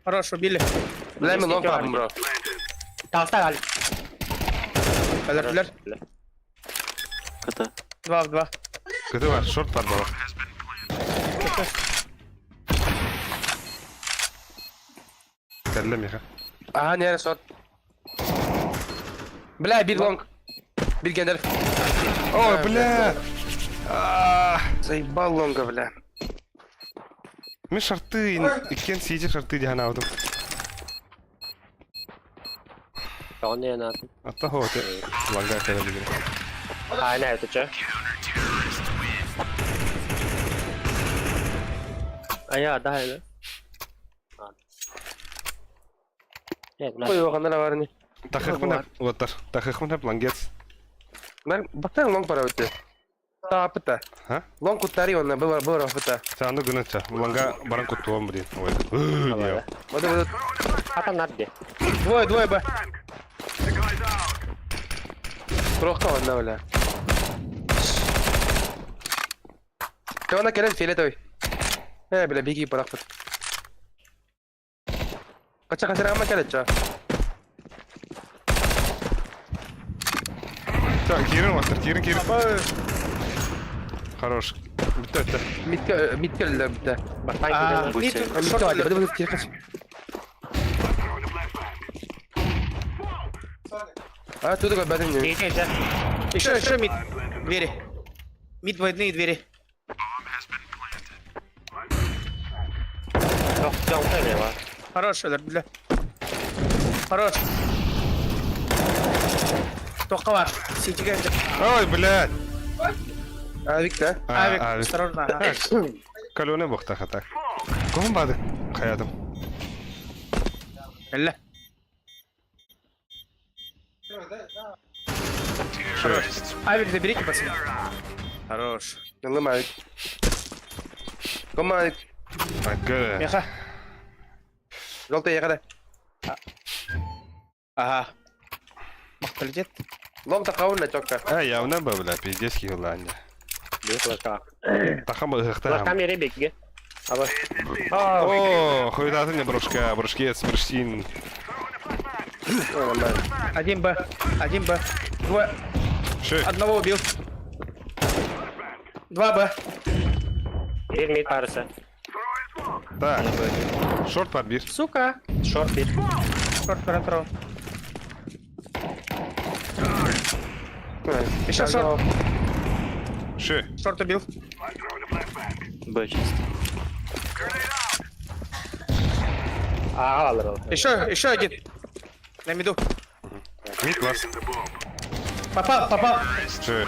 Хорош, убили. Let me long problem, bro. Tahta gal. Öldürdüler. КТ. 2 в 2. Kötü var, short var baba. Kellem ya. Aha, nere short. Bля, bir long. Bir gender. Ой, бля. Заебал лонга, бля. Мен шарты, икен сиже шарты дихана авдым. Onu yanattım. Ата хоте. Ланга кайда бигин. Aynen ötücü. Ayağı daha iyi. Evet, Ой, оғанда да бар не. Тахыхмын hep отар. Тахыхмын hep лангец. Мен бақтан long пара өтті. Тапыта. Ha? Long kuttari онна, бұл рахыта. Çağında günüça. Langa баран кутуам блин. Ой. Дияу. Воды. Atan nerede? Двое, Б. Проққа онна, бля. Кавана келен фиолетовый. Бля, беги парақ пыт. Қача-қачарағама келет, ча. Так, Кирин отар, Кирин. Хорош. Bitti. Mid келді, бітті. Baştan А, gidelim. мид, Mid шорт келді, öldü. бұды кері қач. Туды ғой бәдін не. Gideceğiz. Еще мид. Двери. Мид двойные двери. Yok, yok öyle var. Хорош, öldürdüler. Хорош. Тоққа бар. Сетиге өндір. Ой, блядь. Авик, да? Авик, Авик. осторожно. ага. Калёне бохта хата. Ком бады? Хаятым. Әлі. Хорош. Авик заберите, пацаны. Хорош. Yandım Avik. Kom Avik. Ага. Меха. Желтый ехали. Ага. Мақта летет. Long тақауын на чокка. Явно бы, бля, пиздец хиланья. Büyük başka. Тахам ыхта. Başka biri bekliyor. Abi. О, хуйдаты мне брушкец, брштин. Один Б. Один Б. Двое. Ши. Одного убил. 2 Б. Bir mid parası. Так. Шорт подбир. Сука. Short bir. Шорт контрол. Еще шорт. Ши. Шорт убил. Б чисто. Ağa alır o. Еще один. На миду. Мид класс. Попал. Че?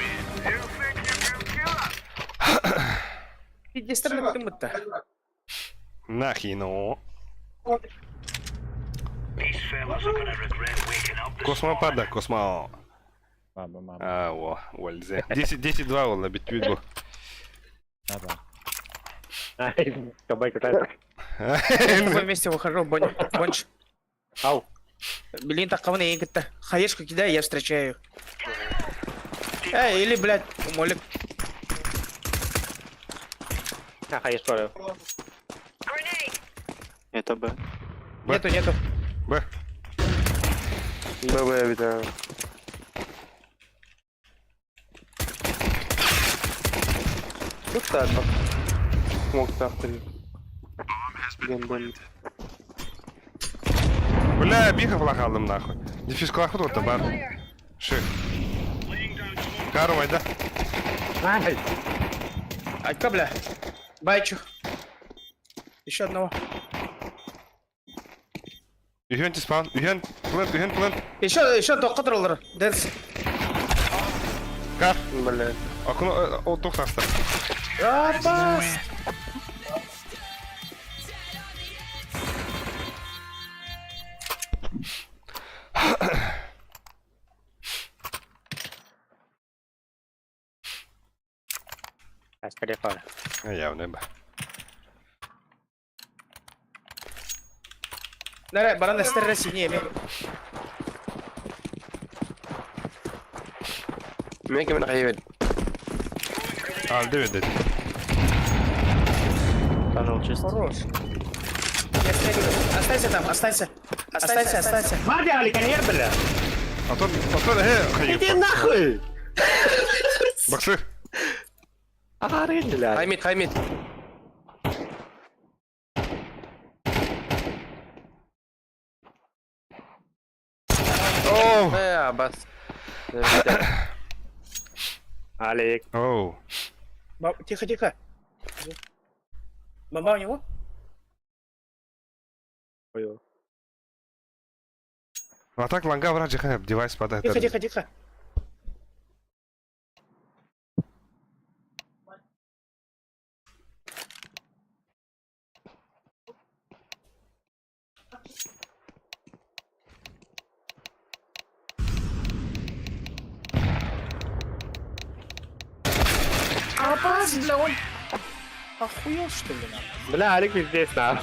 Иди стороны ты-то. Нахину. These fellas are gonna regret waking up this Космо morning. пада, космо. Мама, мама. А, во, вользе. 10-2 oldu bitmedi bu. Мама. Ай, кабай какая-то. Мы вместе выхожу, Бонч. Ау. Блин, так кого не играть-то? Хаешку кидай, я встречаю. Или, блядь, умолик. Ага, есть что. Это Б. Нету. Б. ББ bir tane. Yok da bak. Smoke taktırıyor. Dön. Бля, бігав қалдым нахуй. Дефис клахут отты бар. Шик. Кару айда. Ай. Алька, бля. Байчу. Еще одного. Үйен тиспан. Үйен плент. Еще тоққа тұрылыр. Дәрс. Кар. Bля. Акуну о тоқтастыр. Рапас. Скорее пара. Явно б. Нара, баран эстерре синее ми. Men kan kaybet. Aldı ödedi. Пожал чисто. Хорош. Я стягиваю. Останься. Варди, аликанер, бля. Атон he. Иди нахуй. Баксы. Арен, бля. Haymit. Оу. Ya bas. Алик. Оу. Тихо. Бомба у него? Ой. А так ланга врач хеп девайс падает. Тихо. Опас, бля, он... Охуел, что ли? Бля, Алик пиздец, на.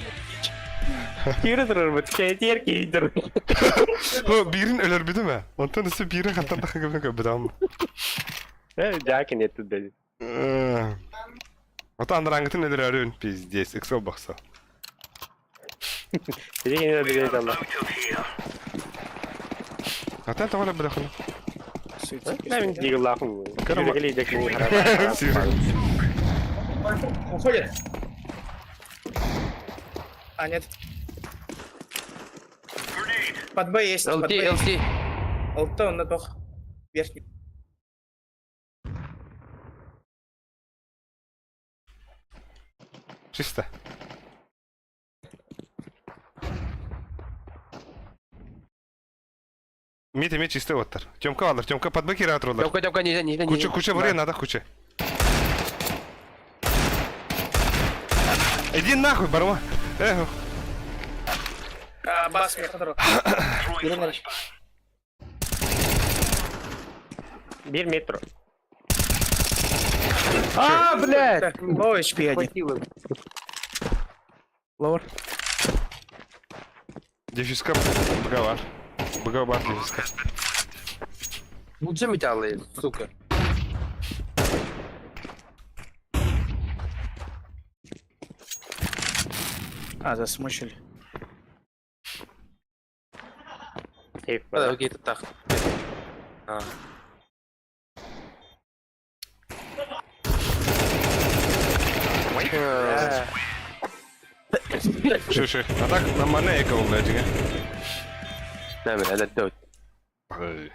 Кирі тұрыр бұд, кәйтер кейдір. Birin ölür bidi mi? Ondan üstü birin hatta daha gibi köpüdüm. Жакин ет тут деді. Ota andrangıtın nedir arıyorsun pizdies, Excel baksa. Деген еді деген Allah. Out of here. Ata tavalla bırakın. Мен дегі лақым. Жүрегілі декені қарап. Уходит. А, нет. Под Б есть. LT. ЛТ он надох. Верхний. Чисто. Мит чистый оттар. Тёмка алыр, Тёмка под бакира отролар. Тёмка, не. Куча бурaya надо куча. Иди нахуй, барма. Эх. Бас мне который. Bir metro. блядь. Лоу HP один. Ловер. Дефиска бгавар. Бгавар дефиска. Будем металлы, сука. Засмучили. Сейф. Окей, это так. Ши. А так на мане эко блядь. Не, это тот. Ай.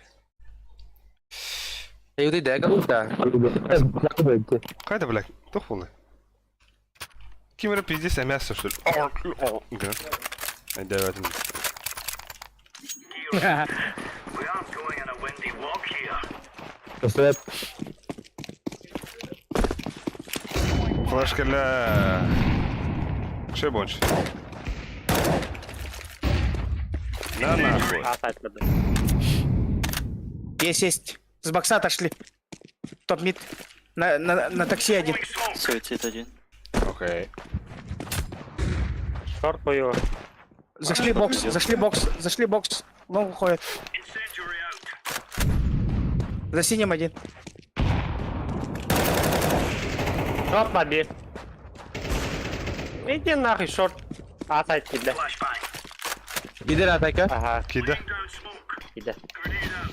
Ей, ты дека да. Кайда, блядь? Тох болы. Кимера пиздец мясо что ли? Devatim. We aren't going on a windy walk here. Просвет. Флешкаля. Что больше? На нахуй. Асайт кады. Есть. С бокса отошли. Топ-мид. На такси один. Суицид один. Окей. Шорт бою. Зашли бокс. Лонг уходит. Incendiary out. За синим один. Шорт баби. Иди нахуй, шорт. Асайт киде. Flashbang. Gider атака. Ага, Кида. Down smoke. киде. Grenade out.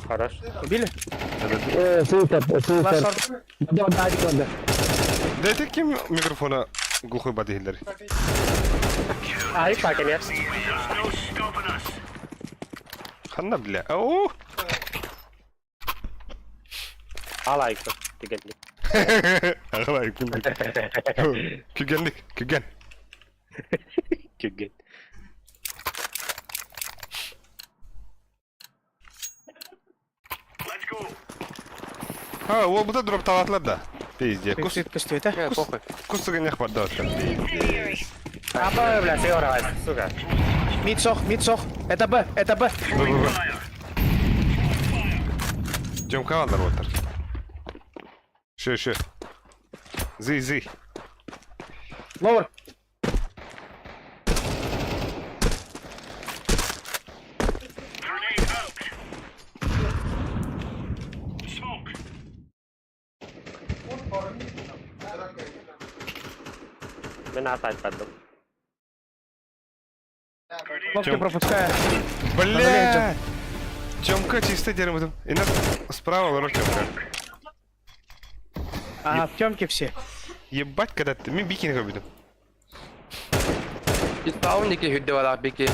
Хорош. Убили? Супер, Лast short. Дайте ким микрофона глухой бады хиллери. Ай, пакен нет. There's no stopping us. Ханна бля. Ау. Алайку. Тигенли. Ағалай күндік. Күген. Кюген. Let's go. Ол бұда дроп талатылар да. Пизде. Стоит, а? Похуй. Кустыға нех бар да. Апа, бля, сыгрывай, сука. Мид сох. Это Б. Жем каландар отыр. Шö. Зый. Ловер. Grenade out. Smoke. Мен асайт паддым. Ловки пропускаю. Бля! Тёмка чисто дерьмо. И нас справа ворот Тёмка. А, в темке все. Ебать, когда ты... Мен бикинг обидим. Исправники hüdde var abi ki.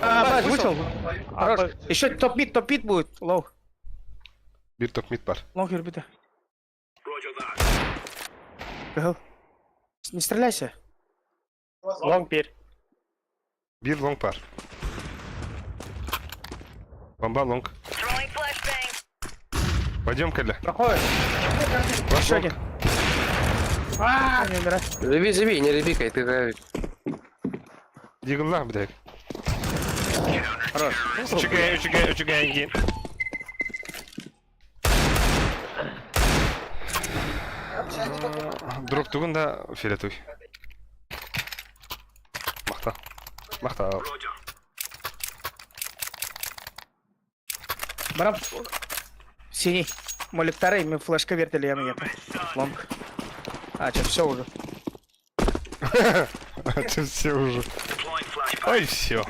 Бать, вышел. Хорош. Еще топ-мид будет. Лоу. Bir top mid бар. Лонг ербита. Roger that. Не стреляйся. Лонг пир. Bir long бар. Бомба лонг. Пойдем, Каля. Проходит. Еще один. Не умирай. Живи, не ребикай, ты Дигл блядь. Хорош. Учугай. Дроп тугун да фиолетовый. Махта. Roger. Барам. Синий. Молик второй, мы флешка вертели, я мне. Лонг. А, что, все уже. Это все уже. Deploying flashbang. Ой, все.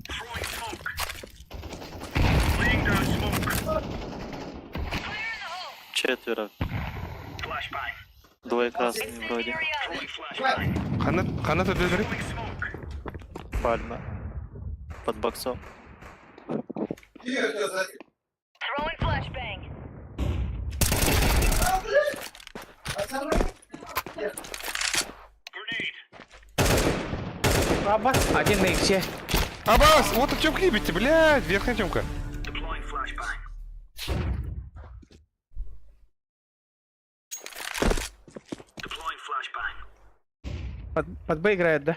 Throwing smoke. Laying down smoke. Четверо. Flashbang. Двое красных вроде. Throwing flashbang. Хана тут дверь. Throwing smoke. Пальма. Под боксом. Grenade. Аба. Один на иксе. Абас, вот о чем клипите, блядь, верхняя темка. Deploying flashbang. Deploying flashbang. Под Б играет, да?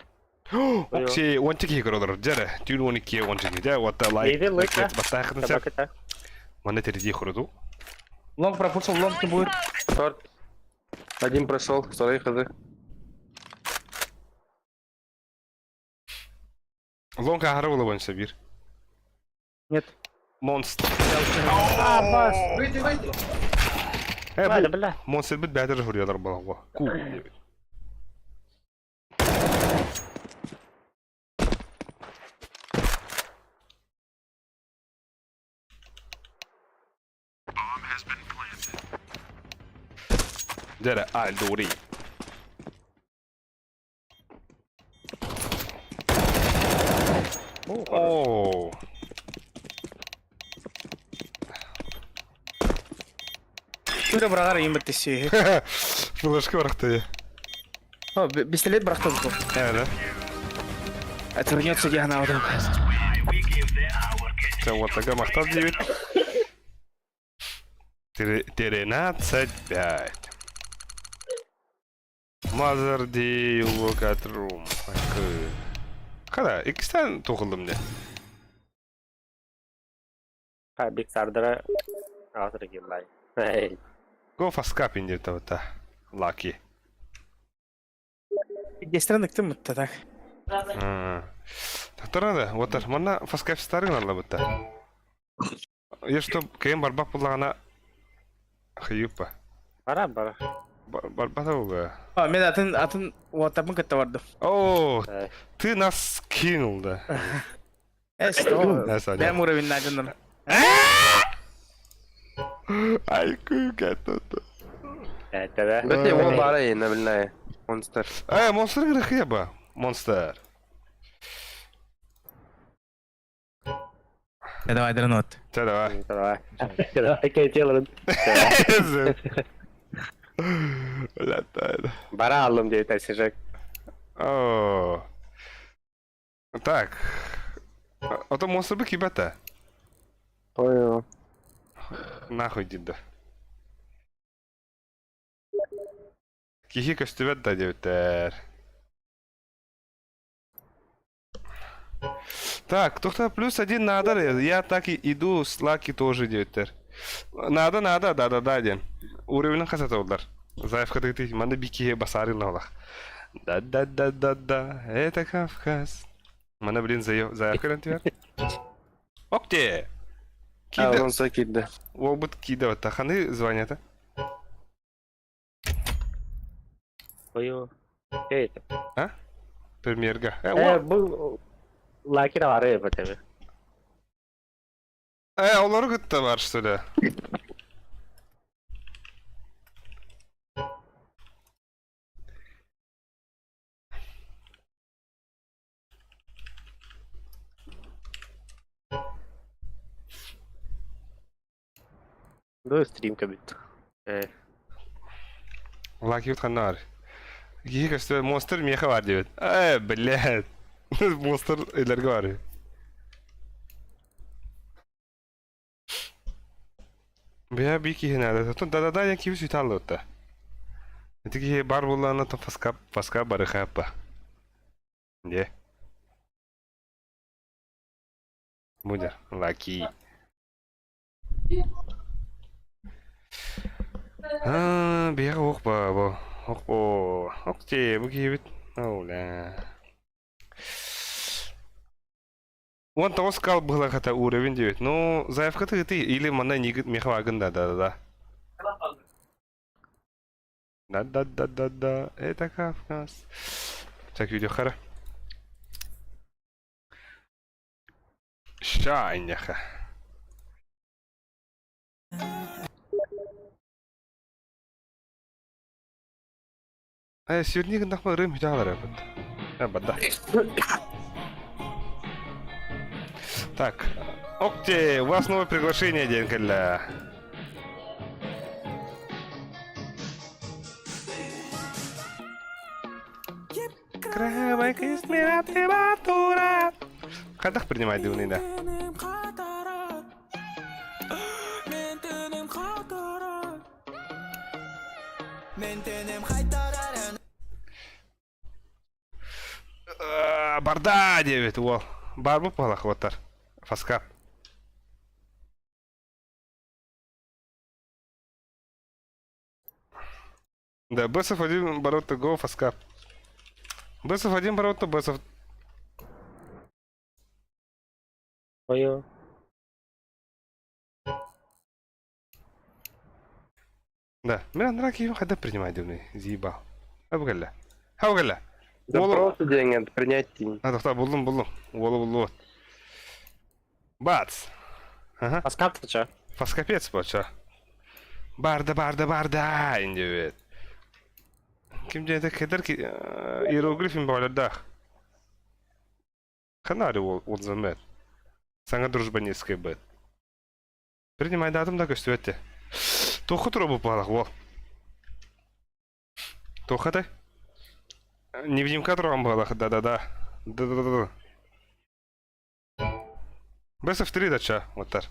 Окей, one ticket игродор. Жара, тюн one ticket. Да, вот лайк. Иди, лыка. Батахтын Табак сәп. это. Мана терди хурду. Лонг пропушил, лонг не будет. Шорт. Один прошел, второй хз. Лонга хараула вон сабир. Нет. Монстр. Абас. Ладно, бля. Монстр бит бәдер хурыялар балаға. Ку. Жара, Альдори. О. Böyle bırakar iyi bittisi. Flaşка брақты. О, пистолет бıraktı bu. Evet. Отвернется Диана вот. Все, вот такая махтал 9. 13-5. Mother day look at room. Kada, ikisinden tokuldum ne? Ha big sardara asır gillay. Hey. Go fast cap indir tavata. Lucky. Дестрандык ты мутта так. Татарада, вот аж мана fast cap старый надо быта. Я что, кем барбак пулагана хаюпа. Bara. Барбата уга. А, мен атын WhatsApp'ın kıtta vardı. О, ты нас кинул, да. Что? Да, Саня. Benim уровень найденным. Ай, кука тут. Evet de. Бәте ол бара ена білнай. Монстер. Монстр грехеба. Монстер. Ya давай дранот. Все, давай. Давай. Давай geçelim. Летает. Bara aldım diye taşıyacak. О. Так. А то монстр бы кибата. Ой. Нахуй дида. Кихи костювет да девтер. Так, кто-то +1 надо. Я так и иду с Лаки тоже девтер. Надо, да, ден. Уровень хасата удар. Заявка ты, мanda бики басары нолах. Да, это Кавказ. Мана, блин, заявка лентвер. Окте! Кида. Онса кидді. Ол бұд кида, таханы звонят, а? Oyu. Şey. Премьерга. Bu Lucky de var ya tabii. Олары күтті бар, что ли? Bu stream kabit. Лаки утханар. Кихи костювет, монстр меха бар, девет. Блядь. Монстр илерге бар. Бия бики хинада. Тон да я киви сүйт алды отта. Это кихи бар болланы то фаска бары хаппа. Не. Будер, лаки. Бия оқпа, бо. Оқпо. Оқте, бұ киви бит. Оуля. Вон того сказал было хата уровень 9. Ну, заявка ты или мана нигит мехваген, да. Да. Это Кавказ. Так, видеохара. Шайняха. Сверник нахуй рым хиталар бада. Так, Окте, у вас новое приглашение, Денкаля. Кровавая температура. Кадах принимать дивный, да? Барда 9, во. Барбу палахватар. Фаскап. Да, Бесов 1 Баротто Го, Фаскап. Бесов 1 Баротто, Бесов. Oyu. Да, мен драки его когда принимать дивный, заебал. Абгалля. Хаугалля. Да просто деген принять дейін. Тоқта, бұлдым. Олы. Бац. Ага. Paskaptı ça. Фаскапец, бача. Барда, индивид. Ким жайда кедер ки иероглифин баалардах. Ханари ол замет. Саңа дружба нескай бет. Принимай датым да көстүбетте. Тоқы тұру бұл бағалық, ол. Тоқы тай? Невидимка тұрған бағалық, да-да-да. Да-да-да-да. Бесов 3 дача, оттар.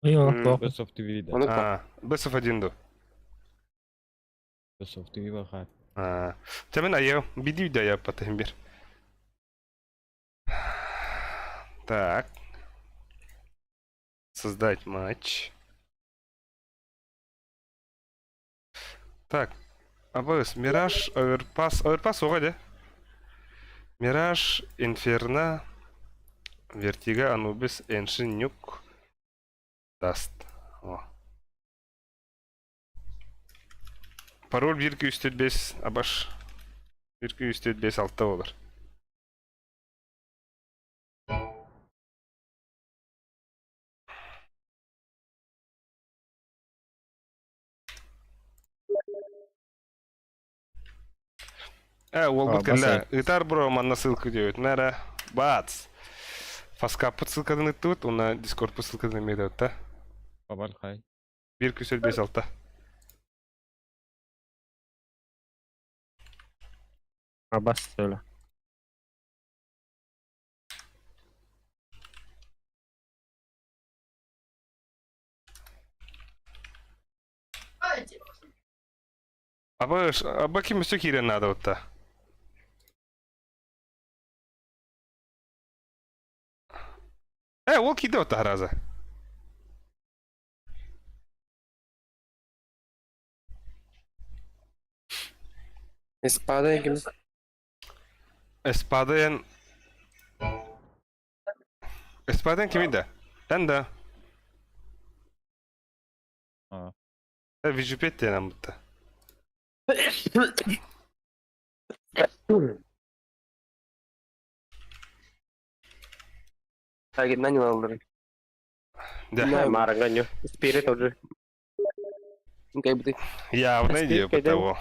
Best of TV да. Onu bak. Бесов 1 ду. Best of TV баха. Темен аяу, биди да аяу патахим бир. Так. Создать матч. Так. АБС, Мираж, Оверпас. Оверпас оға де. Мираж, Инферно, Вертига, Анубис, Эншин, Нюк, Даст. О. Пароль 1-2-5, Абаш. 1-2-5, 6 olur. Ол бүткәллә. Итар бро, манна ссылка диет. Мәре, бац. Фаскап ссылкадан иттет, уна Discord ссылкадан мейдәт та. Бабал хай. 1-2-5-6. Abbas söyle. Аба ким все кирен надо вот та. Ол киде вот та раза. Espada kim? Espadayan kimiydi? Ben de. Aa. Vijupet denen bu da. Lagi nanya alırım. Да. Maranganyo. Spirit order. Kayak betul. Явно идея по того.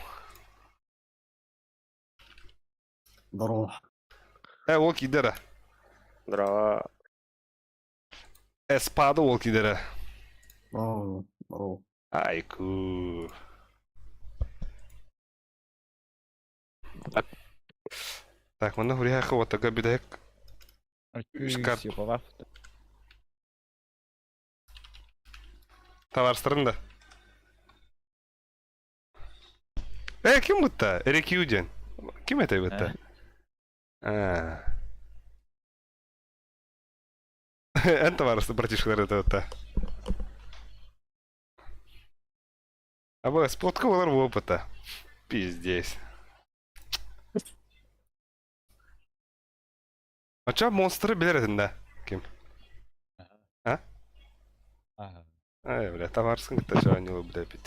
Здорово. Ол кидера. Здорово. Espado ол кидера. Здорово. Айку. Так, мына вряха вот такая бедек. Шкаф. Товарстырында. Ким бұтта? Эрекиуден. Ким это бұтта? Ән товарысты братишкалар это бұтта. Абы, спотка олар бұл бұтта. Пиздец. Ача монстры білер етінде? Ким? Бля, товарсын күтті жауанилы бұда бит.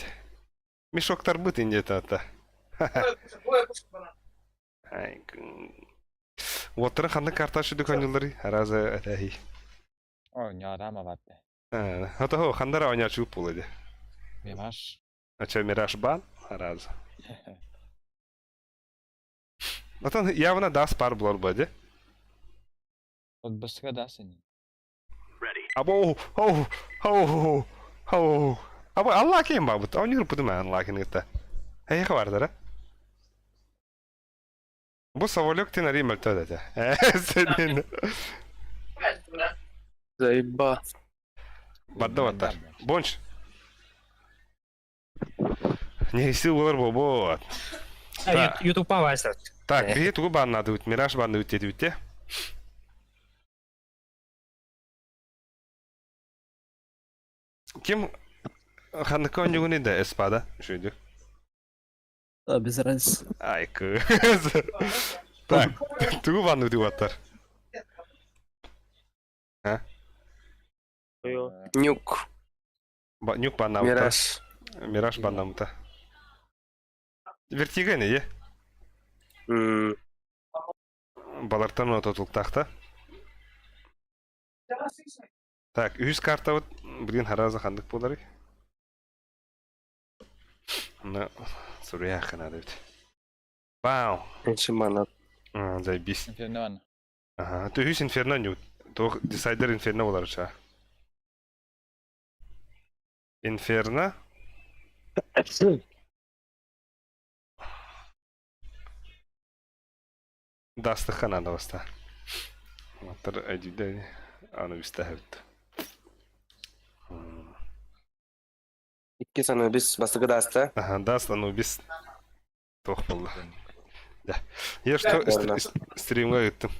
Мешоктар бұт инде тата. Отырын қанды карташы дүканылары, аразы әтәхи. О, нярама батты. Ата хо, қандара ойна чуып бұл еді. Мираж. Ача Мираж бан, аразы. Атан явна дас пар бұлар бұды. От быстрее дасын. Або, Або, Алла кем ба бұд? Ауын үріп бұды мән Алла кенетті. Әйеқі бардыр, Бұл саволек тен әрі мәлті өдеді. Сәден. Заеба. Бадда баттар. Бонч. Несі олар бұл. Ютуб-па вайсат. Так, бігі тұғы баннады өт, Мираж банды өттеді өтте. Кем қандыққа өндігін еді эспада? Шүйді. Без разницы. Ай, кыз. Так, тұғы банды өтіп аттар. Нюк. Нюк банна ұта. Мираж. Мираж банна ұта. Вертига не, е? Балартан ұта тұлықтақта. Так, 100 карта вот, блин, хараза хандык болары. Ну, сурия хана дают. Вау. Эншимана. Заебись. Инферно. Ага, ты 100 инферно нют. То десайдер инферно болары ша. Инферно, Dastıkhan anda basta. Matır acıdı. Anı bistahavt. İki sana biz basıkı dasta. Aha, dastan o biz. Toh buldu. Ya. Я что стримға gittim.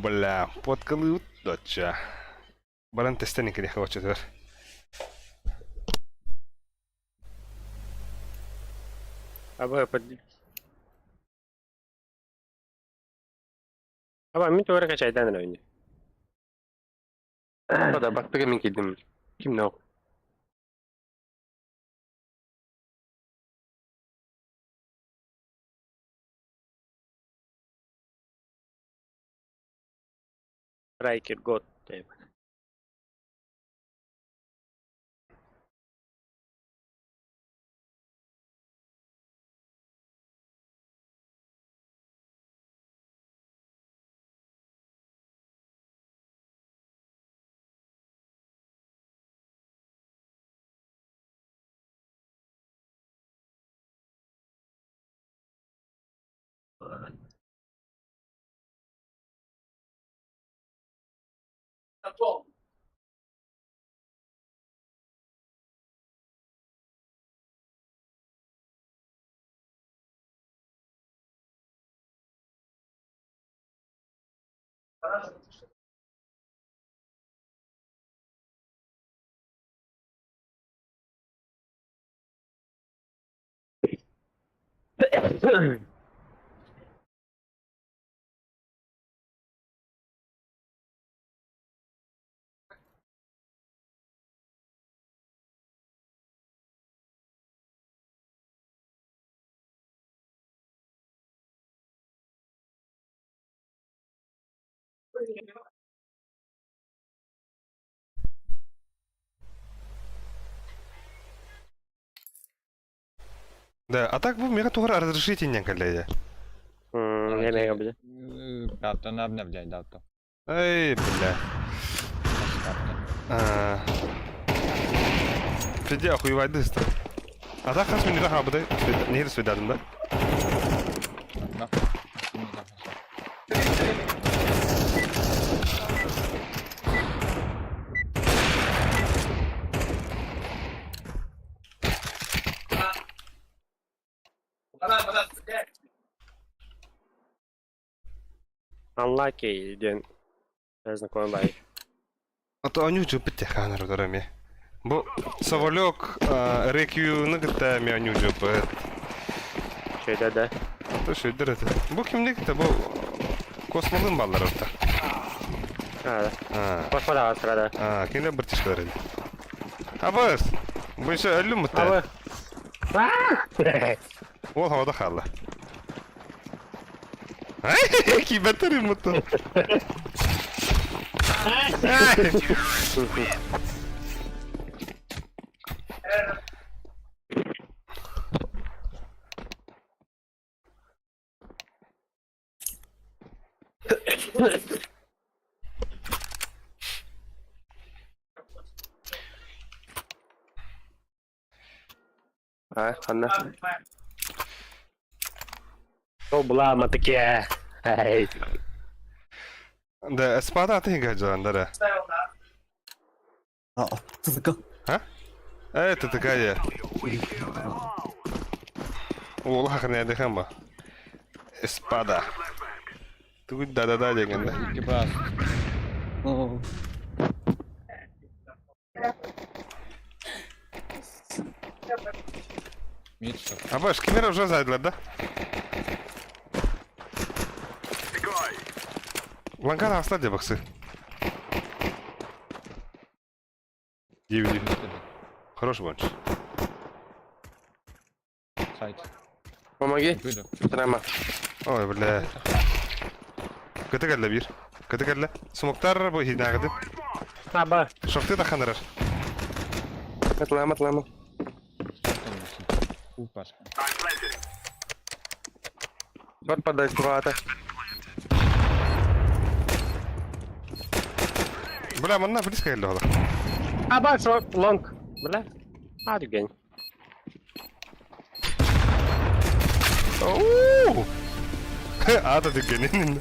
Бля, подколы удача. Баран тестенник или хочет ver. Aba min tuğra kaçaydan oyunu. O da baktık emin kildim. Kim ne o? Striker God diye. Да, а так bu mega tuhar разрешительный коллега. Yemeğe yapacağım. Kaptan abi ne bileyim kaptan. Эй, бля. Федя охуевает дыстро. А так раз мне раха буде, не свидадым, да? Bak. Şimdi kaptan. Unlucky diyen. Ben знакомый бай. А то они уже потяха народами. Бо Саволек, Рекью, нагатами они уже по... Şeyde de. То что это? Bu kimlik de bu kosmolun balları orta. Ha. Bakma da sırada. Kimde bir tişkiler edin. Abaz, bu işe ölüm mü? Abi. Ol havada kaldı. Ay, ki beterim mutlu. Ha, anne. O bulamadık ya. Hey. Да, спада ты гаджан, да. А? Это такая. Ола хакне дехам ба. Спада. Тут да дегенде. İki bas. Mid shot. Абаш, кимера уже зайдылар, да? Лангар асла де баксы. Дивиди. Хороший банч. Side. Помоги. Buydu. Трема. Ой, бля. Kötü geldi bir. Kötü geldi. Smoktar bu hidnagdı. Abi. Şoktu da kanırır. Atlama. Упаш. Вот подай куда-то. Бля, мына близко келди ола. Aba short long. Бля. Hadi gel. Оу! Ата дегенин.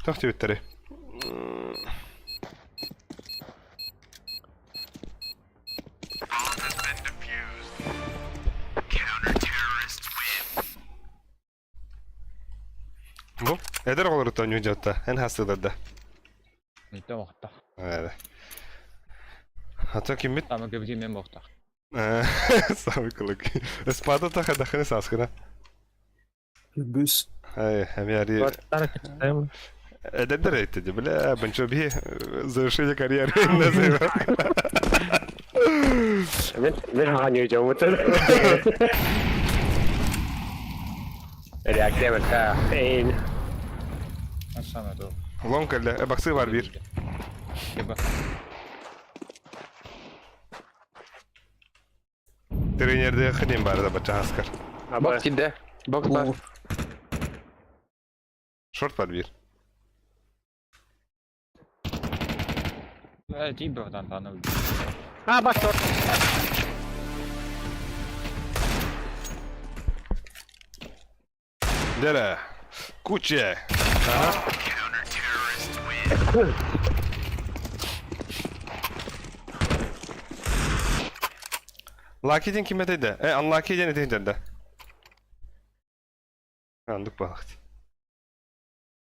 Тохти биттери. Bu, eder olur Tonyu Jotta. En hastası da. Mitte vaqtda. Evet. Hatta kim bit? Tamam gibi men vaqtda. Sağlıklık. Espada ta kada khani saskına. Bus. Ay, hem yari. Eder etti bile. Ben çok bir zavrшение карьеры называю. Ben hangi mutluyum. Reaksiya mereka. Aşağı doğru. Long kelle. Baksı var bir. Geba. Trenerde khnim var da bacha askar. Box giddi. Box var. Short var bir. Cibo'dan tanıdım. Aba short. Dere. Kuche. Aha. Lucky'den kime dedi? Unlucky'den edin dedi. Andık balık.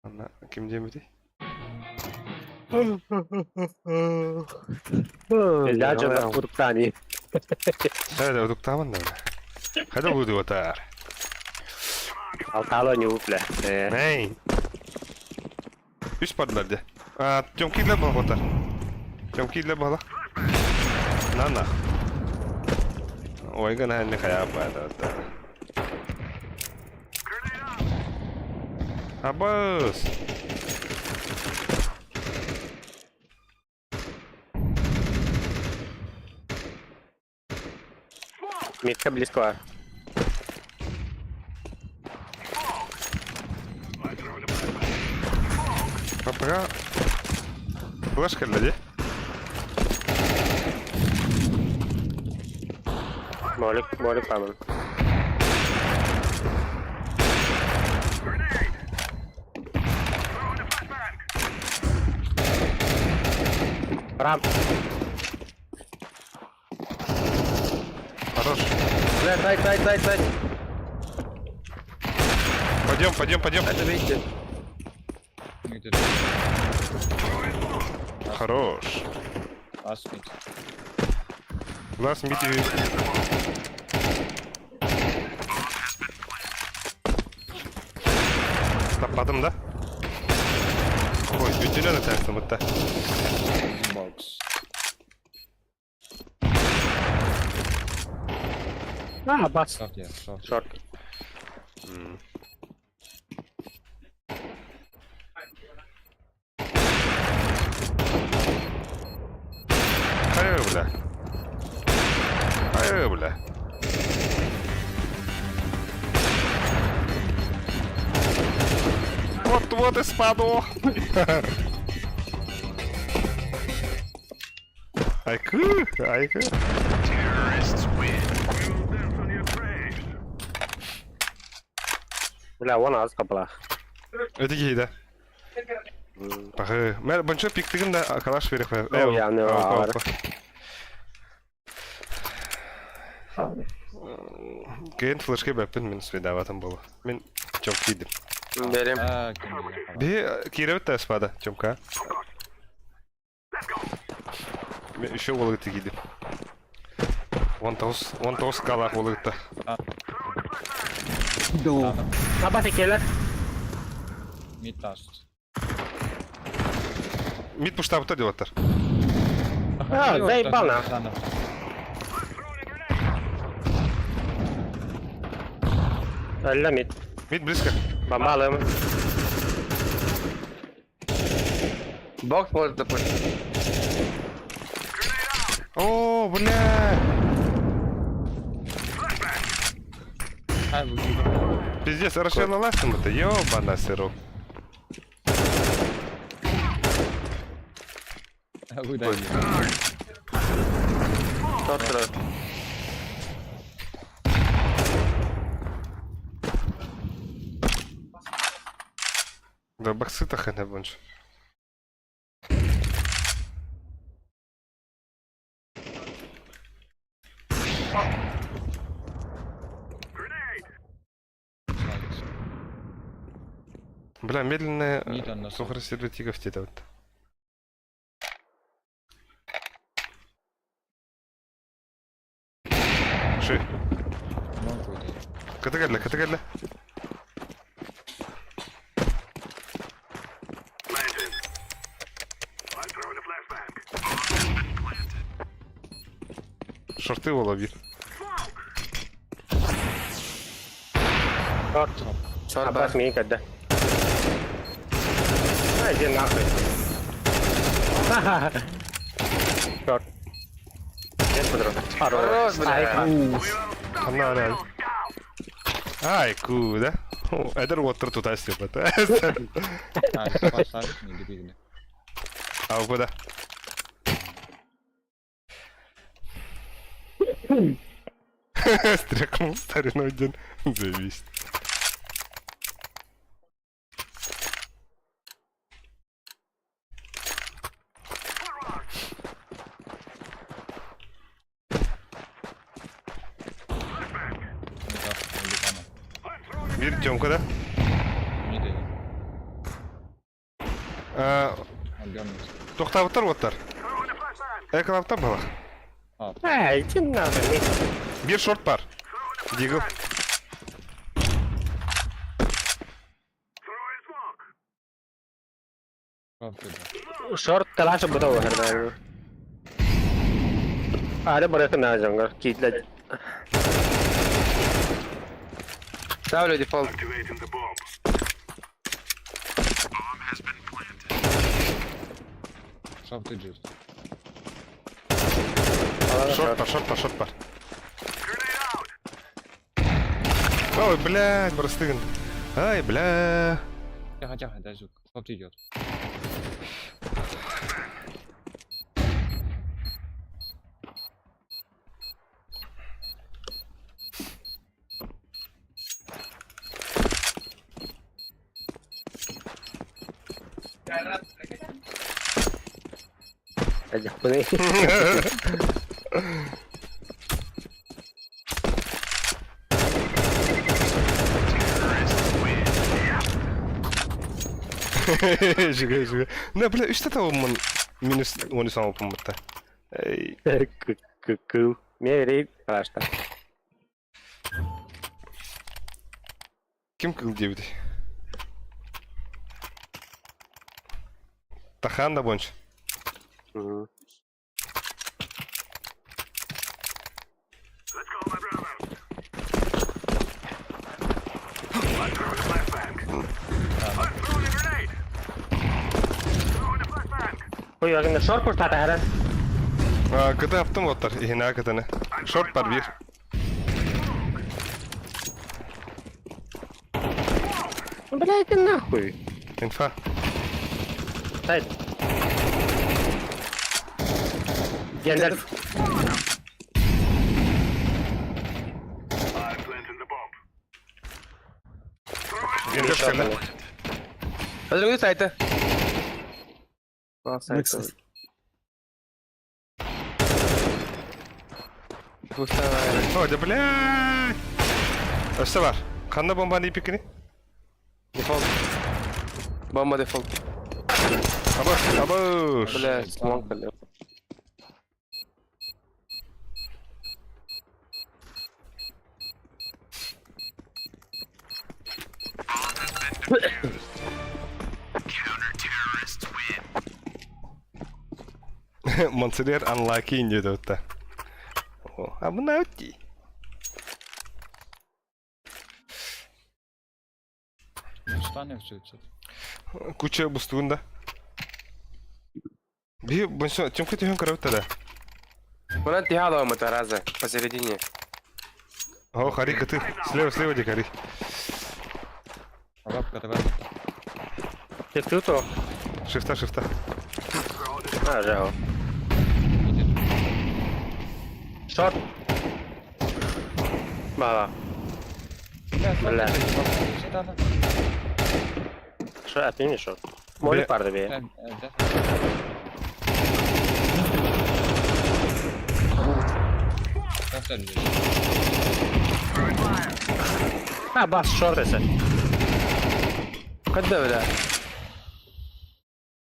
Anla kim demedi? Ya canım kurtani. Evet, ödük tamam da. Hadi bu diyor tar. Altalo nyuple. Hey. Üç padlardı. Çomkiyle bak otar. Çomkiyle bak. Nana. Oygan hani kaya pada. Abbas. Mitka blisko. Papaya. Flash kelle. Molik tamam. Ram. Хорош. Right. Пойдем. Это видите. Хорош. Asmit. Нас мити. Tapladım da. Ой, gücüne de tersim hatta. Box. Bas. Short ya. Short. Short. Hayır bile. Вот и спаду. Айку. Bля, ona az kapıla. Ötekiydi. Bak, ben çok piktiğim de arkadaş verip. Yani var. Keyin flashka bepin men svedavatam bolu. Men çok iyiydim. Берем. Kim Bir kirevet de espada çomka. Men еще olug'ı giydim. 1000 kala olug'ı. Do. Apa tekeler? Mid last. Mid pushtabıta diyorlar. Zaybana. Öyle mi? Mid близко. Babalım. Box может запустить. О, бля. Ha bu gibi. Пиздец, расширялась там это, ёбана сырок. Куда идет? Шорт кидаю. Да боксы так не больше. Бля, медленная Мид он носит. сухорастиротиков где-то вот. Ши. Лонг выйдет. Катагадля. Planted. I'm throwing a flashbang. Шорты его лови. Шорт Аббас бар. мені кадда. А, иди нахуй. Шорт. Нет, подруг. Хорош, бля. Она. Ай, куда? Это вот тут асипа. А, что поставить? Не дебильно. А куда? Стряхнул старину один. Завис. Не так, не летано. Бир Тёмка, да? Не даю. Объемность. Тоқтап оттар. Экалаптар бала. А, иди нахуй. Бир шорт бар. Дигл. Шорт выйдет. Шорт талаша बताओ हरदार. अरे बड़े का ना जाऊंगा कितना Ставлю дефолт. Activating the bomb. Шорт и джист. Шорт бар. Ой, блядь, простын. Ай, бля. Тихо, дай звук. Шорт идет. aja boleh. Жига. Не, бля, что это он минус он сам помогает. Эй, Kuku. Mirip pasta. кем кыл девять? Тахан да бонч. Let's go, my brother. I'm throwing a flashbang. I'm throwing a grenade. Throwing a flashbang. Ой, агна шорт пустата харан. Кыта аптым оттар, ихина кытаны. Шорт бар бир. Блядь, ты нахуй. Инфа. Сайт. Гендер. I'm planting the bomb. Гендер сканы. Подруги сайта. Nexus. Пустая. О, да блядь. Что бар? Қанда бомбаны ипикini? Дефолт. Бомба дефолт. Абаш. Бля, смог, бля. Монсилер unlucky деді өтті. А мына өтті. Встане все. Куча бустуында. Би, бонсо, тёмка тёмка каравта да. Вон антихало ему тараза посередине. О, хари кыты. Слева де хари. Лапка, давай. Ты кто? Шифта. А, жао. Шорт. Баба. Бля. Шо, опять шорт. Молик vardı bir. Ha bas short ese. Hadi öyle.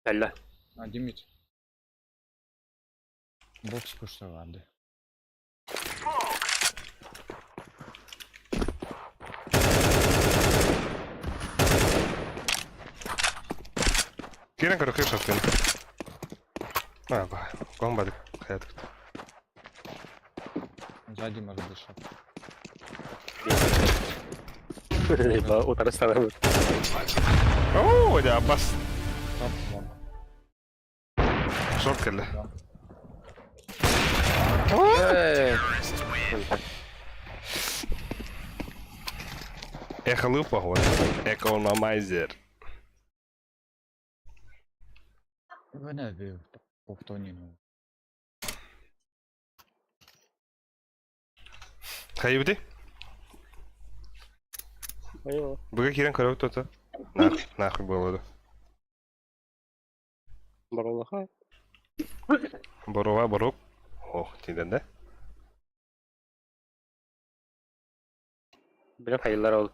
Helal. Один мид. Бокс пуштовали. Kiren karo kırk şartın. Ha bak. Kombadık. Hayat. Сзади может быть шаг. Утары становится. Oo ya Abbas. Топ, лонг. Short kelle. Hey. Echo походу. Echo нормайзер. Вы не бил. Повтонину. Hayıbdi. Eyvallah. Bugün kiren karo tutu. Nahı болады. Баралаха. Борова боруп. Ох, тиде de. Benim hayırlar oldu.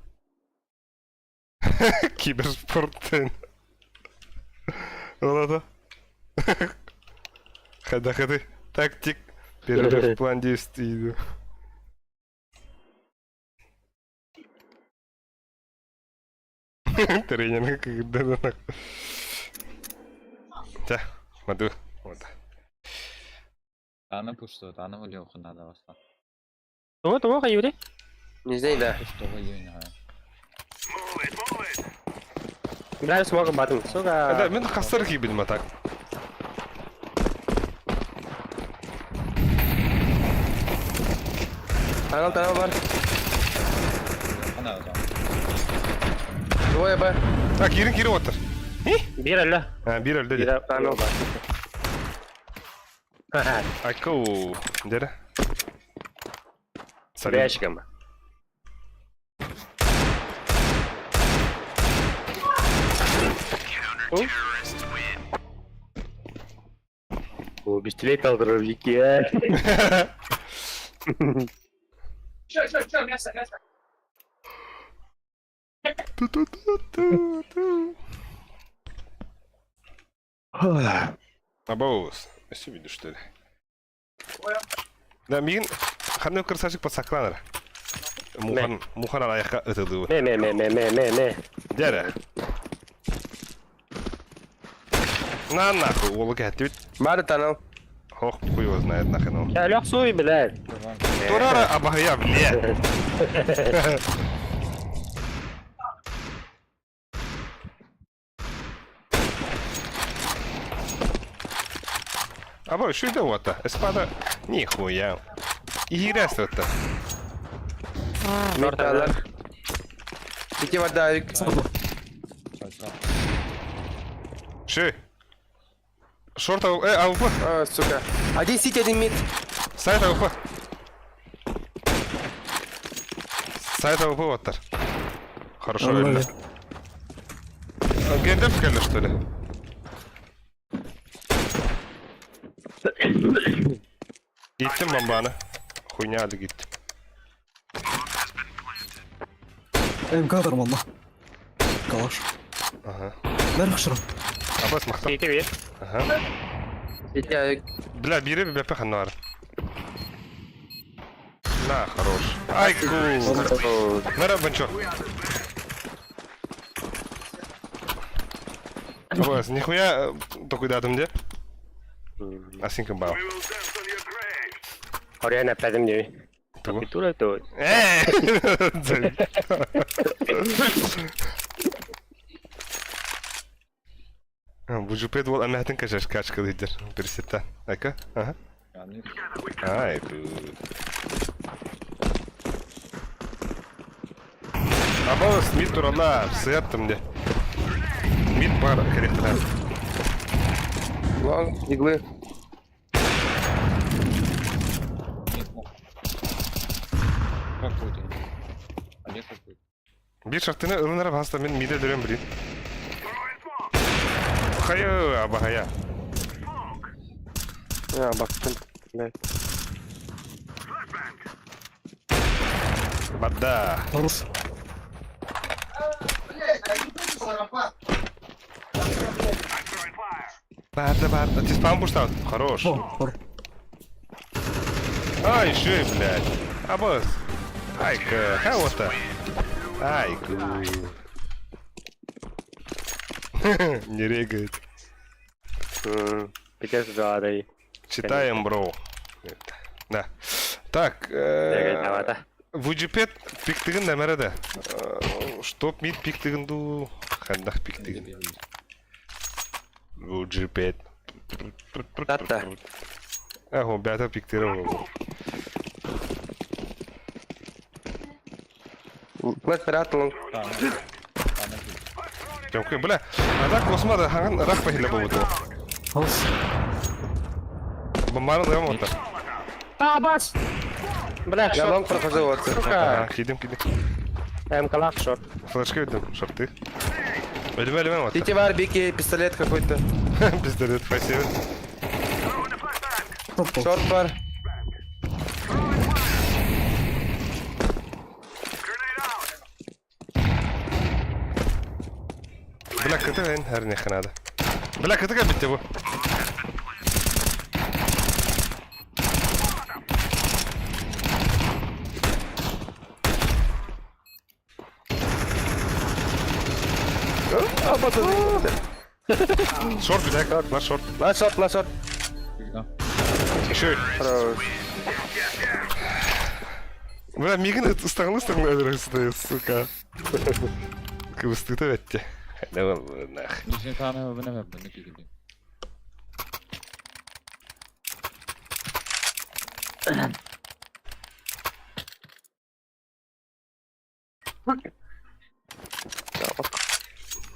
Киберспортен. Олада. Ходы. Тактик. Первый в план действий. Тренинг когда так. Да, маду. Вот. Она пуштовала, она валёха надо вас. Tuh kayu deh. Не знаю, да. Пуштовала юня. Bilar semua ke Batu. Suka. Да, мен хасар кибилме так. Tanam var. Она да. Двое Б. Ha kirin отыр. Bir öyle. Ha bir öldü Bir de. tane var. Акау. Дere. Buraya çıkama. O bisiklet kaldırır Vicky ya. Абоус. Все видишь, что ли? Да, мигин. Ханны красавчик подсакранер. Мухан аяққа ытылды. Me. Дере. На нахуй, ол кәтті бит. Бары танам. Ох, хуй его знает нахрен он. Ya lok suy bilen. Турара абахая, бля. Абой, что это вот-то? Эспада? Нихуя. İğrenç это. Mektalar. İki var daha yük. Şey. Шорт АВП. А, сука. Один сити, один мид. Сайт АВП. Сайт АВП вот так. Хорошо öldü. Гендер geldi что ли? Gittim ben bana. Хуйня hadi gittim. МК дарım valla. Kalaş. Ага. Nerede kışırım? Abbas maqta. Siti bir. Ага. Сити, а, Бля, бери бепе ханвар. На, хорош. Ай, кул. Мерhaba Бенчо. Abbas, нихуя такой дадым де? Асинка бау. We will dance on your grave. Oraya nepledim diyor. Tugu. Itu lah tuh. Bu jupet vol amahtin kaçaş kaç kılıdır. Birisinden. Aka? Aha. Yani Ay bu. Abbas, mid turallar. Sıyarttım de. Mid var, gerektiler. Long, иглы. Как будет? Олег какой? Bir şartını ılınlara basta men mide dönem bilin. Hayır abi haya. Ya baktım. Ne? Badda. Хорош. Барда. Ты спам пустал? Хорош. Хорош. Ай, шей, блядь. Абас. Ай-ка, кого-то. Ай-ка. Не регает. Питер жадый. Читаем, бро. Да. Так, Вуджипет пиктигин немереде. Штоп мид пиктигин ду. Хандах пиктигин. Вуджипет. Тата. Ахо, бята пиктирал. Флэш пират long. Окей, бля. А так космада хаган рак пахила бовуду. Хорош. Бомбару да монта. Бля, Я long прохожу вот. Ага, кидим. М-класс шот. Флешка видим, шорты. Ölüme вот. Тити var Бики, пистолет какой-то. Пиздец, спасибо. Топ-топ. Шорт var. Бля, kötü ben her ne kanada. Bla kötü gel bitti bu. Short bir dakika. Var short. Last shot. Şöyle. Хорош. Бля, Миган устал öldürüyorsun, сука. Kıvıstığı da vetti. Ne var bu nah. Bizim tane bana ver bunu gidelim.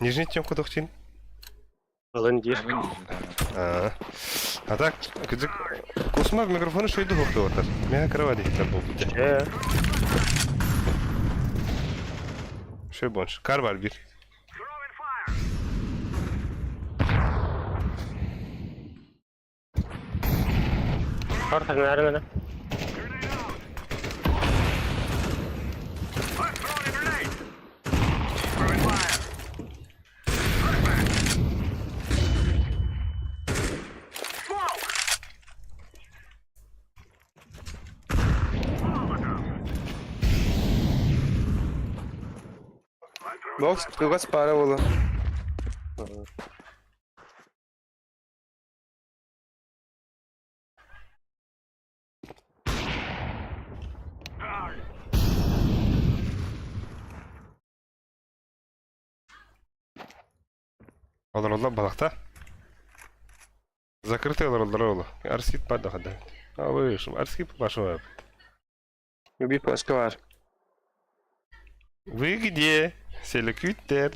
Нижний темку дохтин. Алынди. А так, кызык. Космак микрофону шойду хокты отыр. Мен кровати hitler болду. Şey bonş. Kar var bir. Шот тагнары мене. Бокс, кого спарывало. Олар балакта. Закрытый олар олар. Арскит падда хада. А вы что, арскит пошел. Люби флешка var. Вы где? Селеквитер.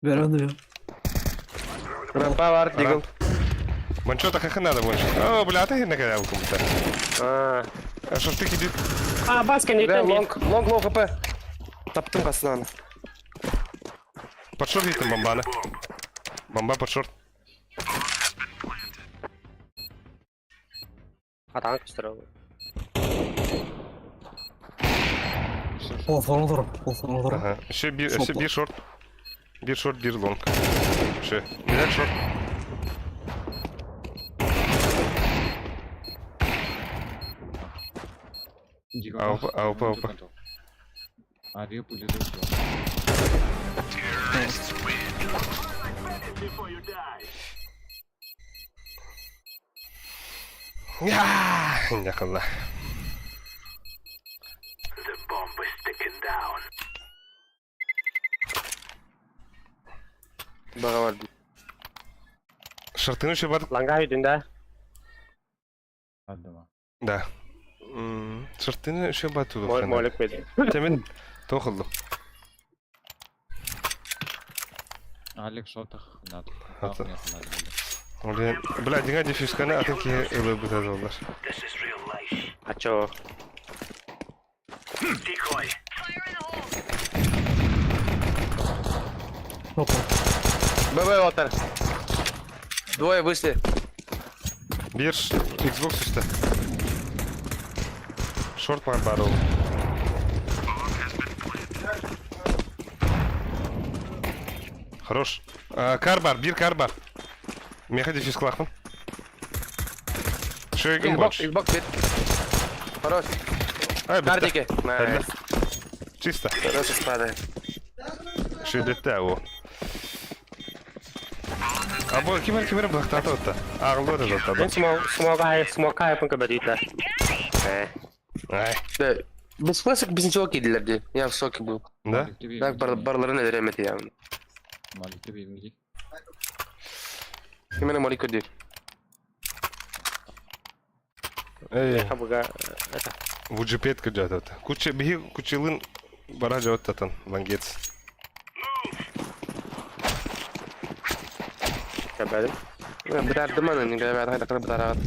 Веранда ver. Рампа var, дигл. Манчо так надо больше. О, бля, ты на канал кому-то. А что ты кидит? Баска не Да, томит. long low хп. Таптым касынан. Под шорт hittim bombani. Bomba под шорт. Атаң кыстырып. О, фонлдор. Ага. Еще bir шорт. Bir шорт, bir long. Еще. Güzel шорт. Ауpa. Ария пулит. Ya, yakala. The bomb is ticking down. Бага var. Шортын еще бар. Ланга үйдүндө. Hadi bak. Да. Шортын еще бар туду. Молик беди. Темен тоқылды. Алик шотах надо. Ата. Блин, бля, деньга дефишканы, а таки ылыбыт азолдар. This is real life. А чё? Decoy. Опа. ББ отыр. Двое вышли. Bir Xbox üstte. Short var bari oğlum. Хорош. Kar var, bir kar var. Meha defis kılakın. Şöyle gün boş. Xbox бит. Хорош. Ay, bitti. Картики. Haydi. Чисто. Хорошо спадает. Şöyle de o. Abo kimler bıraktı otta. Ağıldı orada otta. Мен смокай пунка бадита. Ay. Да. Без флешек, без ничего киделер де. Я в шоке был. Да? Так барларын öldüremedi ya. Malik'te bir bilgi. Gimana mau ikut dia? Ey. Хабга. Bu cipet kıcağız otta. Kuçilin barajı ottatan. Langets. Кабадим. Benar teman ini kayak ada kena benar.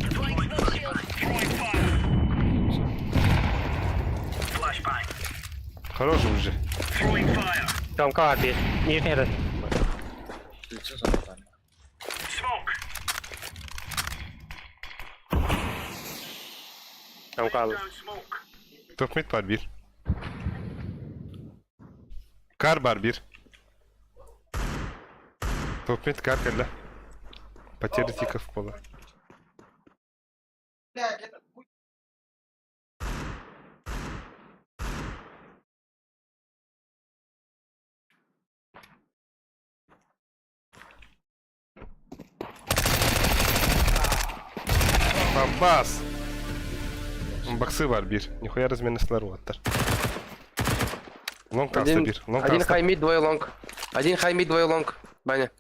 Flashbang. Хорош уже. Throwing fire. Там капи. Не верит. Smoke. Там кал. Down smoke. Top mid var bir. Kar var bir. Top mid kar kalla. Потери тиков пола. Бабас! Боксы var bir. Нихуя разменностлар ваттар. Лонг каста bir. Лонг Один каста. high mid, двое long. Один high mid, двое long. Баня.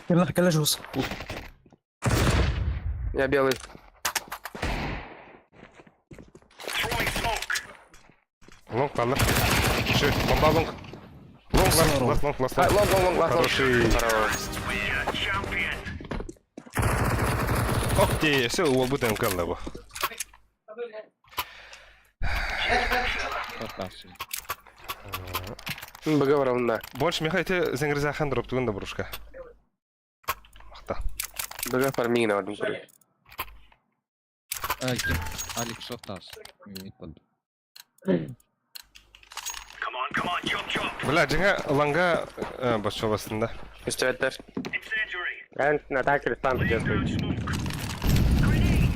يلا جوز. Я белый. Throwing smoke. Лонг kaldı. Şey, bomba long. Long last. Long. Хороший. Хорош. We are champion. Ох ты, все, у обутаем kaldı bu. Шотасы. БГ равна. Больше меха эти зенгризахан дроптугун да брушка. Махта. БГ фарминг на одном круге. Алик шотас. Мид под. Come on, chop. Бля, жаңа ланга başçovasında. Пистолеттер. Incendiary. Эн на так крестан Down держит. smoke. Grenade.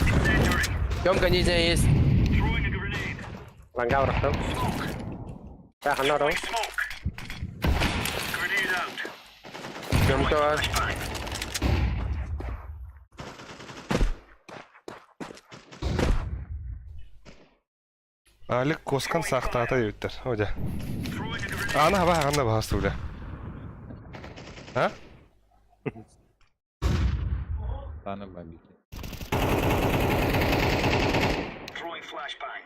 Incendiary. Темка ниндзя есть. Throwing a grenade. Ланга врастал. Да, хана ром. Smoke. Grenade out. Темка. Flashbang. Алик коскан сақтата өттер. Ода. Throwing a grenade. Ана ба ганда бастууле. Ha? Таны бабики. Throwing flashbang.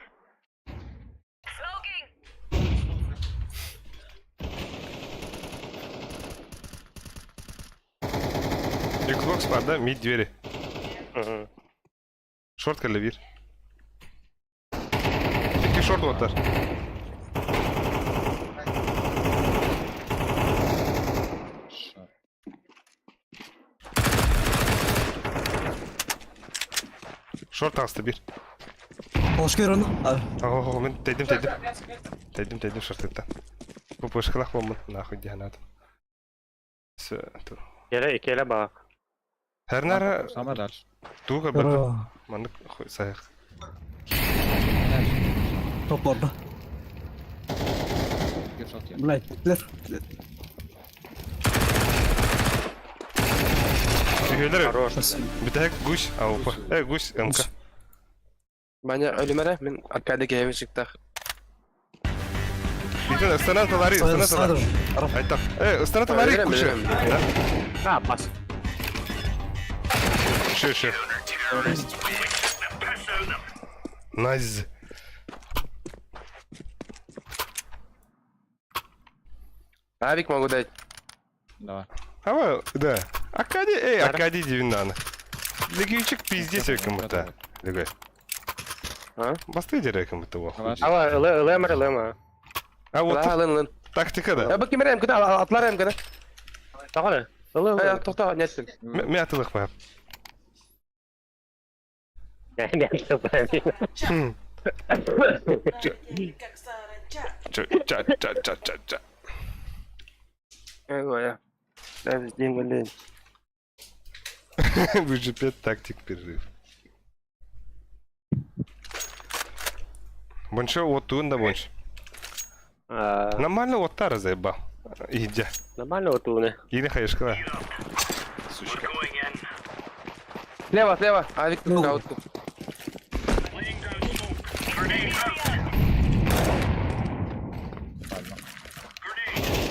Xbox var da mid двери. Short kelle bir. İki short otar. Short astı bir. Hoş geldin. Oo, ben dedim. Dedim short'tan. Bu boşkalak bomba. Nahуй dihanat. Все, tu. Келе ба. Her nara Сама дальше. туга bir. Manık sayık. Топ orada. Bir shot ya. Блять, Tüyler. Хорош. Bir tek guş. Avrupa. Guş. MK. Баня ölümere. Ben arkadaki eve çıktık. Bir de ıstanataları. Aytak. Istanataları Öyle mi, kuşu. öyle mi? А, бас. Şu. Pass out them. Nice. Абик могу дать. Давай. Ава, да. Акади дивинаны. Легючик пиздец якым-то. Легой. А? Басты диреком-то его. Ава, лема. А вот Лын. тактика да. Абик кемерем кына, атларым кына. Тағаны. Ай, тоқта, нетсін. Мятылық бар. Ча. Ego, ya. Да, везде блин. Выжипет тактик перерыв. Больше вот тут да больше. Нормально вот тара заебал. Иди. Нормально вот туне. Иди хаешка. Сучка. Going in. Слева. Абик аут. Laying down smoke. Grenade out. Grenade.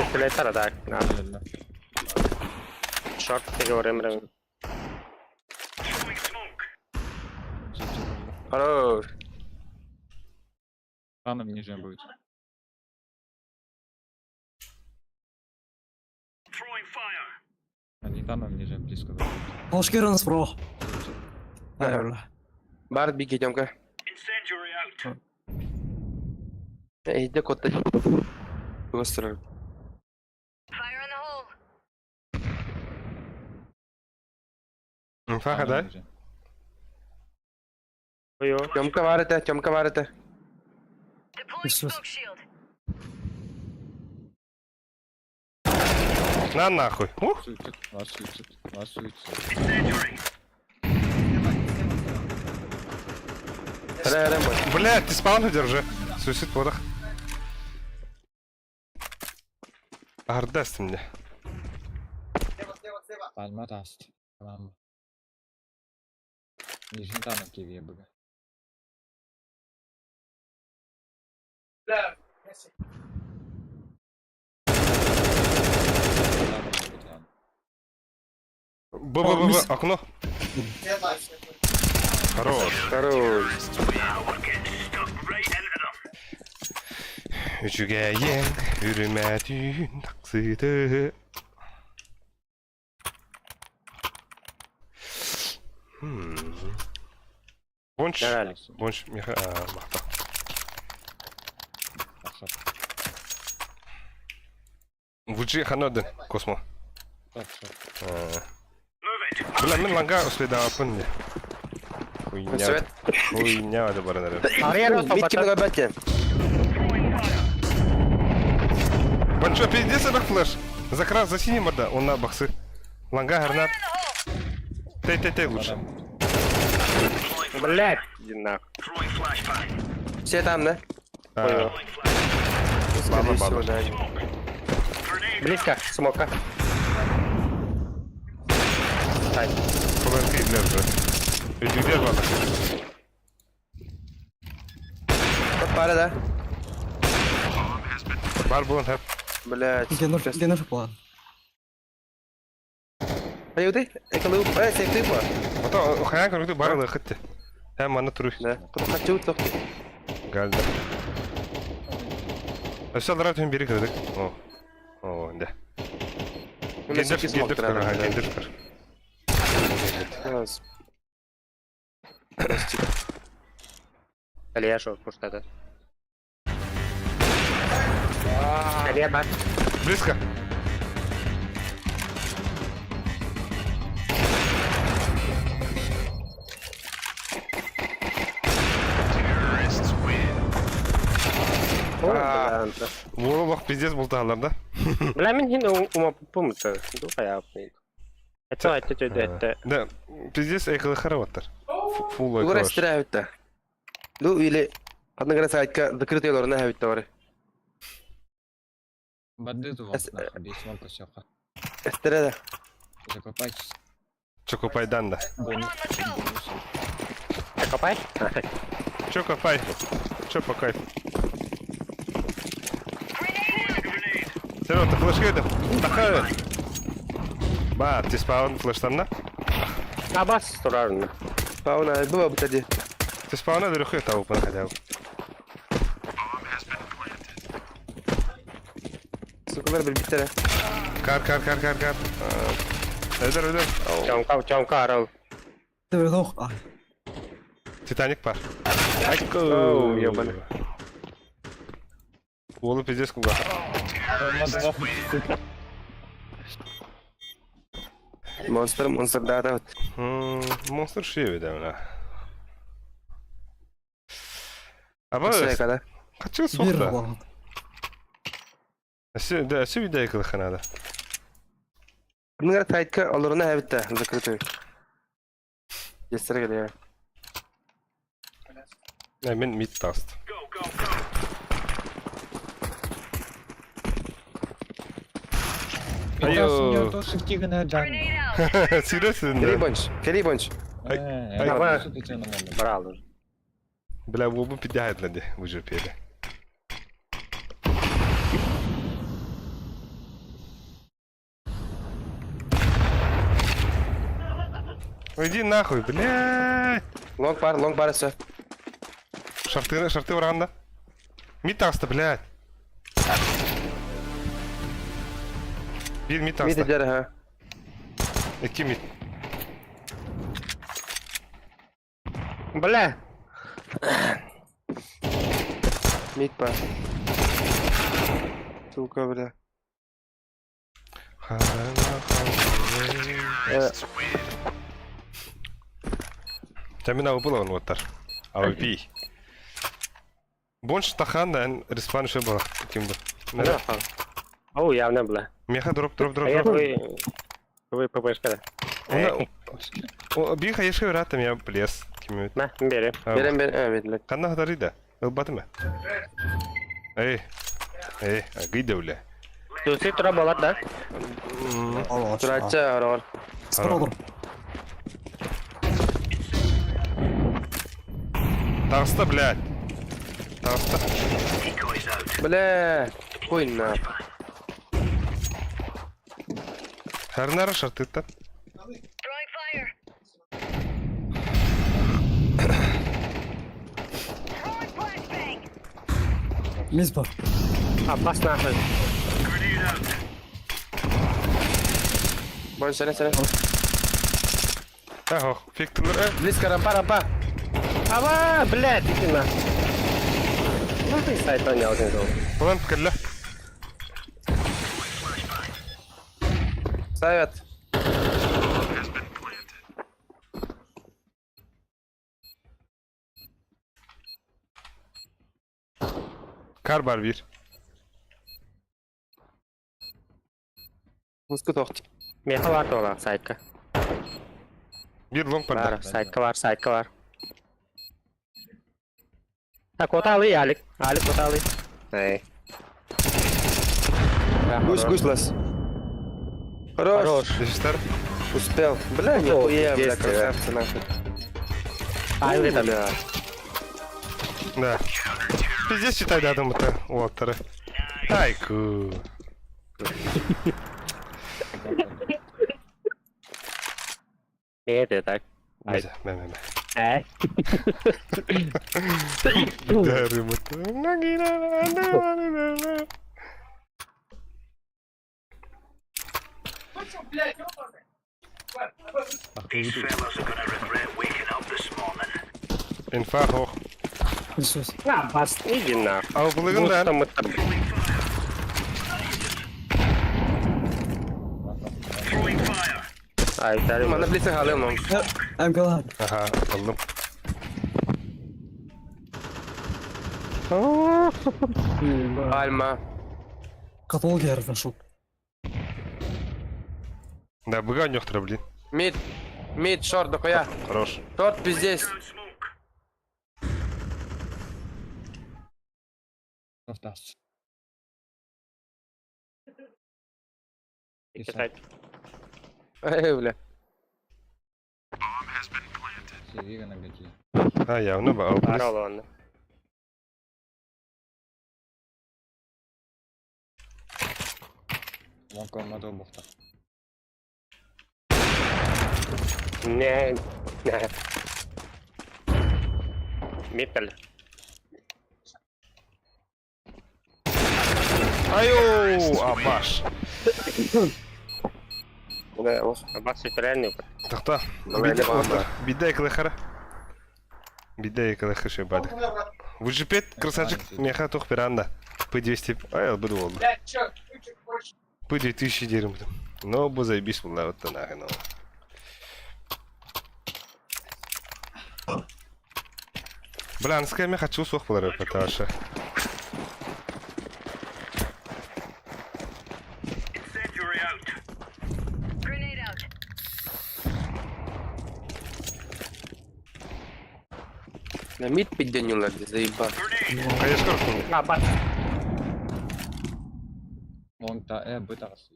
Escalator attack. Shot থেকে ওরে মেরে Throwing smoke. Хорош. Рано ниже будет. Throwing fire. Они там ниже близко. Полшкерон справа. Барт биг идем-ка. Incendiary out. Иди кот. Быстро. Фаха, да? Ой, Темка варите. На нахуй. Ух. Суицид. Incendiary. Рэмбо. Блядь, ты спаун держи. Суицид подах. Ардаст мне. Пальма даст. Tamam. Нижний там киве бага. Б, окно. Хорош. We're getting stuck right into them. Üçügeyen yürümedin taksidi. Бонч. Нормально. Бонч. Махта. Вуджи ханоден. Космо. Move it. Бля, мен ланга уследава пынне. Свет. Хуйня да баранары. Арьера Битки много братья. Бончо, пиздец, это флеш. Закрас, за синим морда, он на боксы. Ланга, гранат. Тей лучше. Блядь, иди нахуй. Throwing flashbang. Все там, да? А, Скорее всего, баба. да. Grenade. Близко, смока. ФВНК держи. Иди, где баба? Пара, да? Бар был, хэп. Блядь. Генер план. Ай, ты? Эколу, секты по. Ото, хаян көрікті бары лықытты. Әм аны тұру. Да. Хочу то. Гальда. Все, дара түн бері кірдік. О, да. Гендер кір. Раз. Алия шо, пуштата. Алия бар. Близко. Вол пиздец был тағалар да. Бля, мен хин ума помыться. Ду хаяпный. Это. Да, пиздец эйкалы хараваттар. Фул Угар эйкалаш. стирают-то. Ну, или... Одна гора сайтка закрытая лорна хавит товары. Бады тут находи, смог посёха. Эстереда. Закопайтесь. Чокопайдан да. Копай? Чокопай. Чо по кайфу. Серега, ты флешка это? Таха. Ба, ты спаун флештан да? Абас, турарно. Пауна, было бы тоді. Ты спауна дырухи того понаходил. Kıvır bir bitere. Kar. Öder. Чонка арал. Ты вдох. А, Титаник бар. Оу, ёбаный. Олы пиздец куга. Monster daha da. Monster şey de ona. Ama Nasıl kadar? kaçıyor bir sokta. план. Әсі видео кылханада. Bunlar taytka alırına evet de zakırtıyor. Göster geliyor. Мен мид таст. Айо. 또 습기근해 장. Серьезно? Келибонч. Брал. Бля, оба піддягають наді в жопі. Иди нахуй, блядь. Long bar все. Шарты вранда. Мид таста, блядь. Bir mid Mid taста. eder ha. İki mid. Бля. Mid bar. Сука, бля. Тәмин ау бұл он оттар. Ау пи. Бонш тахан да эн респан ше бұл. Ким бұл? Ау, явно бля. Меха дроп. Вы ППшка. Биха ешке вераттым я плес. Ким өт. На, бери. Берем evet. Қанна хатар ида? Ылбаты ма? Эй, гыйда үлі. Тусы тура болат да. Al, aç. Turatça var. Справа dur. Тағыста, блядь. Тағыста. Бля. Koyun ne yap? Харнара шарты та. Miz var. Abbas nahı. Bon sene. Ахо, фиктілер. Близко rampa. Ава, блядь, иди на. Ну ты сайт не один зол. Ulan пікірлі. Ставят. Kar бар bir. Muskut okt. Меха var тола, сайтка. Bir long Var, парды. сайтка var. Так, вот алый, Алик. Алик, вот алый. Эй. Да, Гусь лас. Хорош. Дежистер. Успел. Бля, нихуя, бля, есть, красавцы нахуй. Алик там. Бля. Да. Пиздец читай дадым это. Уоттары. Айку. Это так. Мен. Эй. Дәрі мұты. These fellas are gonna regret waking up this morning. Инфа хоқ. Иисус. Аббас, иди на. Ау бұлығын да. Throwing fire. Ай, дәрі. Mana blitse halıyorum lan. MK'lar. Aha aldım. Alma. Каталог я нашел. Да, бұға нөқтірі білін. Mid, short, дохуя. Хорош. Short пиздец. Smoke. Офтас. Сайт. Эй, бля. Севига на гаджи. Ha явно ба. Ау біліс. Арал он. Монко мадо бухта. Не. Миттель. Айо, Абаш. Да, вот. Аббас реальный. Тахта. Бидай калахара. Бидай калахаши бадык. Выжипет, красавчик, меха тух пиранда. P200. Ай, буду волну. P2000 дерем. Но бы заебись, мула, вот то нахай, ну. Бля, анская меха чувствовал, полары, потому что... Incendiary out. Grenade out. На мид піддянюла, заїбав. Конечно, как Аббас. Long ta бытарс.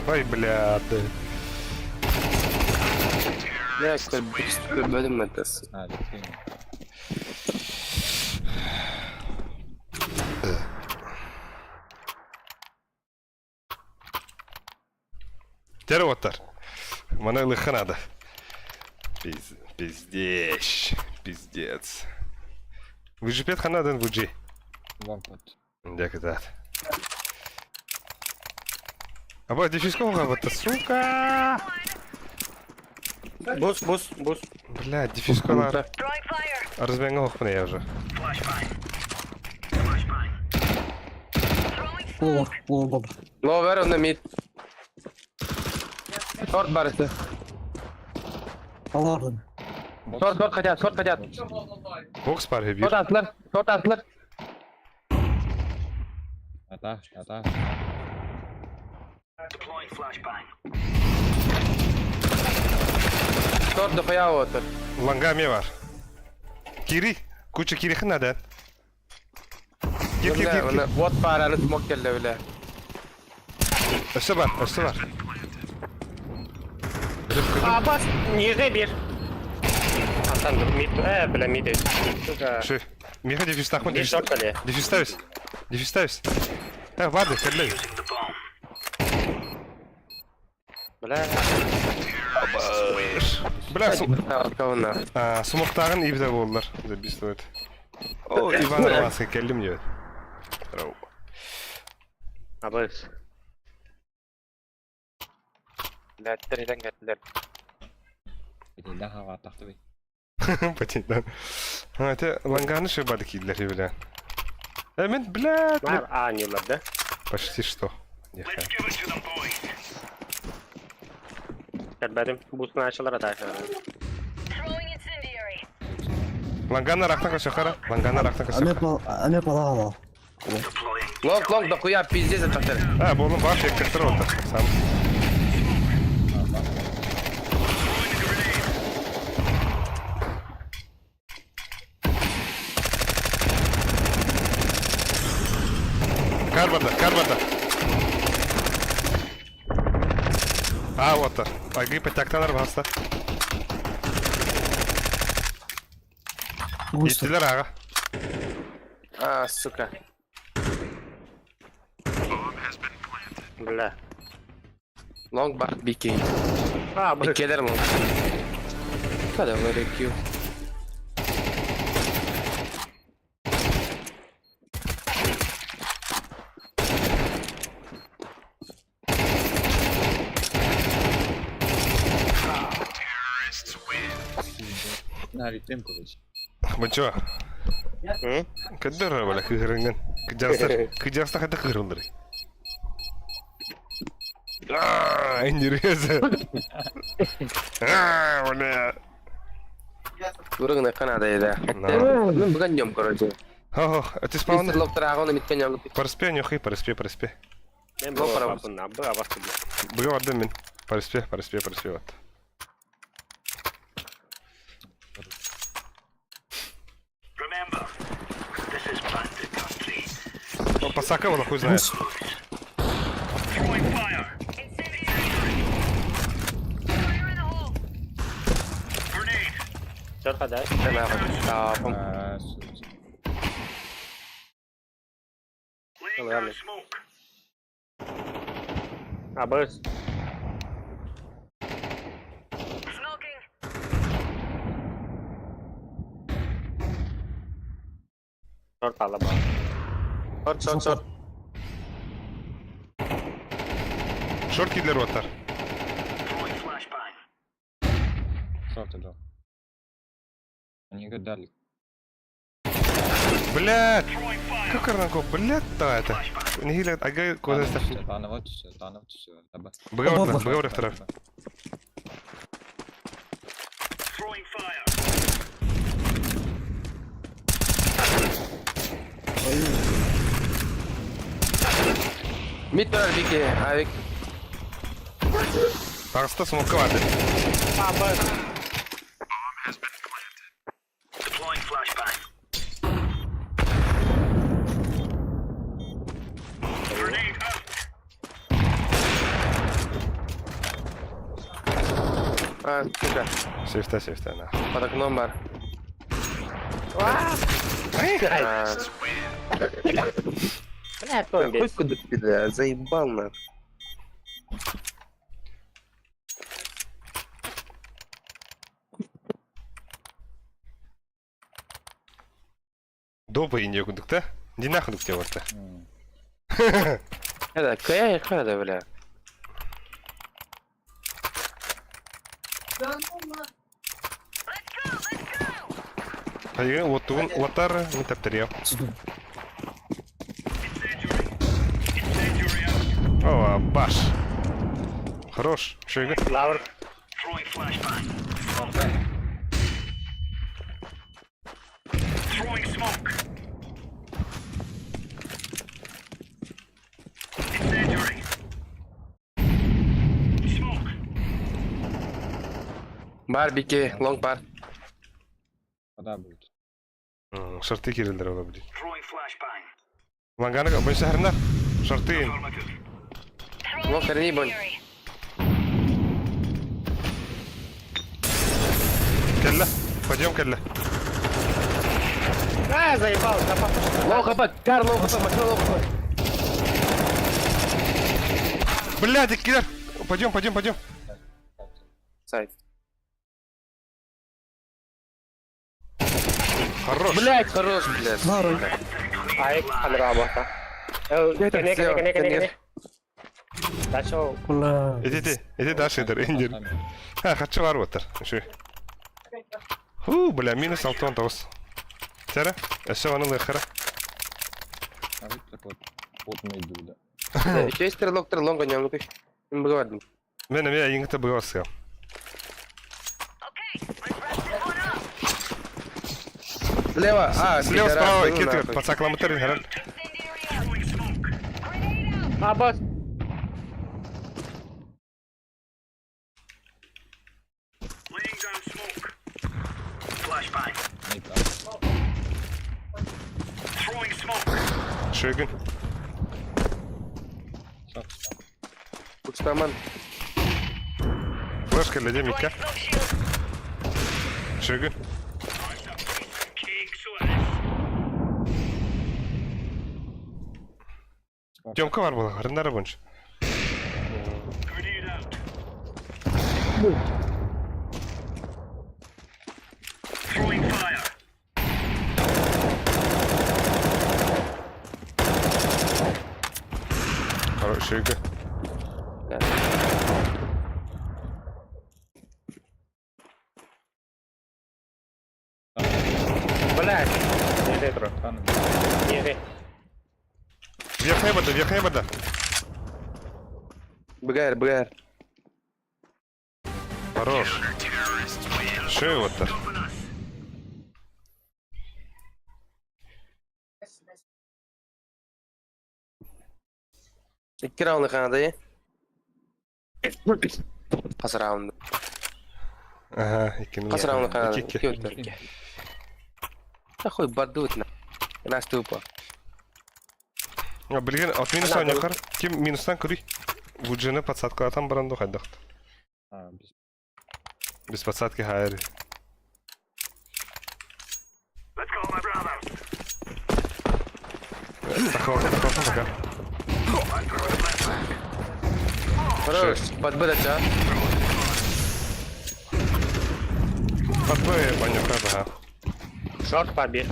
Ай, бля, да. Я коль бөлім мәтәс. А, летим. Тервотар. Мана лыха надо. Пиздец. Пиздец. Выжипет ханаден вуджи. Long pot. Дяка дат. Аба, дефискова вот сука. Бус. Бля, дефискова. Throwing fire. Разбенгал хпне я уже. Flashbang. Flashbang. Throwing Лова, лова, баба. Ловер на мид. Шорт барысы. Алардан. Шорт хотят. Бокс пар хебир. Шорт асылар. Ата. deploying flashbang. Шорт дохуя отыр. Лангами бар. Кири. Куча кири хнадан. Кир. Вот параны смок келді біле. Өсі бар. Аббас, ниже бир. Асан, мид, бля, мид. Ши. Меха дефис тахмын. Бир шорт кали. Дефис ставис. Вады, кәрлей. Using the bomb. Бля. Бля, Алкауна. сумоқтағын ибді болдылар. Забистует. О, Иван Романский келдім не. Аббас. Бля, терден кеттілер. Бедейден хава тақты бей. Патентан. Это ланганы шибады кидлер, бля. Мен, блядь. Не улар, да? Почти что. Let's give it to them, boys. Кәтбәдім, бусны ашылар аташы. Throwing incendiary. Ланганы рақтан қашақара. Ланганы рақтан қашақара. Аме палагала. Deploying. Лонг дохуя пиздец атақтар. Болым бар, шек кірттір отыр. Сам. Карбада. Отыр. Айгы пәтәкталар баста. Еттілер аға. Сука. Бля. Лонг бар, бикей. Аббас. Бикейлер лонг. Када варе кью. На ритм короче. Бачо. Кәддір бәлі күйіріңнен. Күджастық әді күйіріңдір. Интересно. Бля. Бургына Канада еді. Мен бүгін нем, короче. Ты спауны? Лоп тарағаны миткен яңғы. Параспе, нюхай, параспе. Мен бұл парапын, Аббас бля. Бұға вадым мен. Параспе, вад. Remember, this is planted country. Пасака вона хуй знает. Throwing fire. Incendiary. Fire in the hole. Grenade. Шорт хадай. Laying down smoke. Аббас. Smoking. Short pala ba? Short. Шорт кидлер оттар. Throwing flashbang. Шорт иду. Они гадали. Блядь! Throwing fire. Как Арнаков, блядь, та это. Нихилет, ага, куда ставь? Тана вот все. Богавр второй. Throwing fire. Mid var BK. Avik. Арста смока vardı. Deploying flashbang. Grenade out. Süper. Safe'te na. Под окном бар. Какой куда пидор, заебал нас. Допа инде кудукта. Дина кудукте варта. Это какая хада, бля. Hayır, otar mı taptırıyor? Сюда. Incendiary out. О, баш. Хорош. Шейга. Flower. Throwing flashbang. Throwing smoke. Incendiary. Smoke. Бар BK, long бар. Вода будет. Шорты кирилдер olabilir. Throwing flashbang. Ванганга, мы шахарна. Шорты. Affirmative. Long корни бон. Келла. Пойдем, Келла. Заебал, Лоу хп, кар лоу хп, машина лоу хп. Блядь, киллер. Пойдем. Сайт. Хорош. Блять, хорош, блядь. Ларой. Aik, kamera apa? Kene. Дальше. Бля. Иди дальше, индир. Хочу var otar. Şu. Бля, минус Алтон тоос. Тера? Все, он лехера. А вот так вот мы иду, да. Еще есть стрелок, лонга не могу. Не говорю. Benim ya yingte bugos ya. Слева, Слева, справа, кит, подсакламатор, herhal. Throwing smoke. Босс. Laying down smoke. Flashbang. Throwing smoke. Шейгин. Пустаман. Флешка для Демика. Шейгин. King Suarez. Тёмка var bu. Rındara bunç. Grenade out. Throwing fire. Хорош, Шейгин. Блядь. Не ретро. Не. Верхняя вода. БГР. Хорош. Шею вот так. İki round'u kanadı. Pas round. Ага, ikinin. Pas round'u kanadı. 2-2. 2-2. Ахуй бадут на. Нас тупо. Ya bilgen at minus oynuyor. Kim minustan kırıyor? Vücuduna подсадку atan barando haydak. Без подсадки хайр. Let's go, my brother. Такого пока. Хорош. Подбыдать, а? Подбой, понятно, ага. Шорт побег.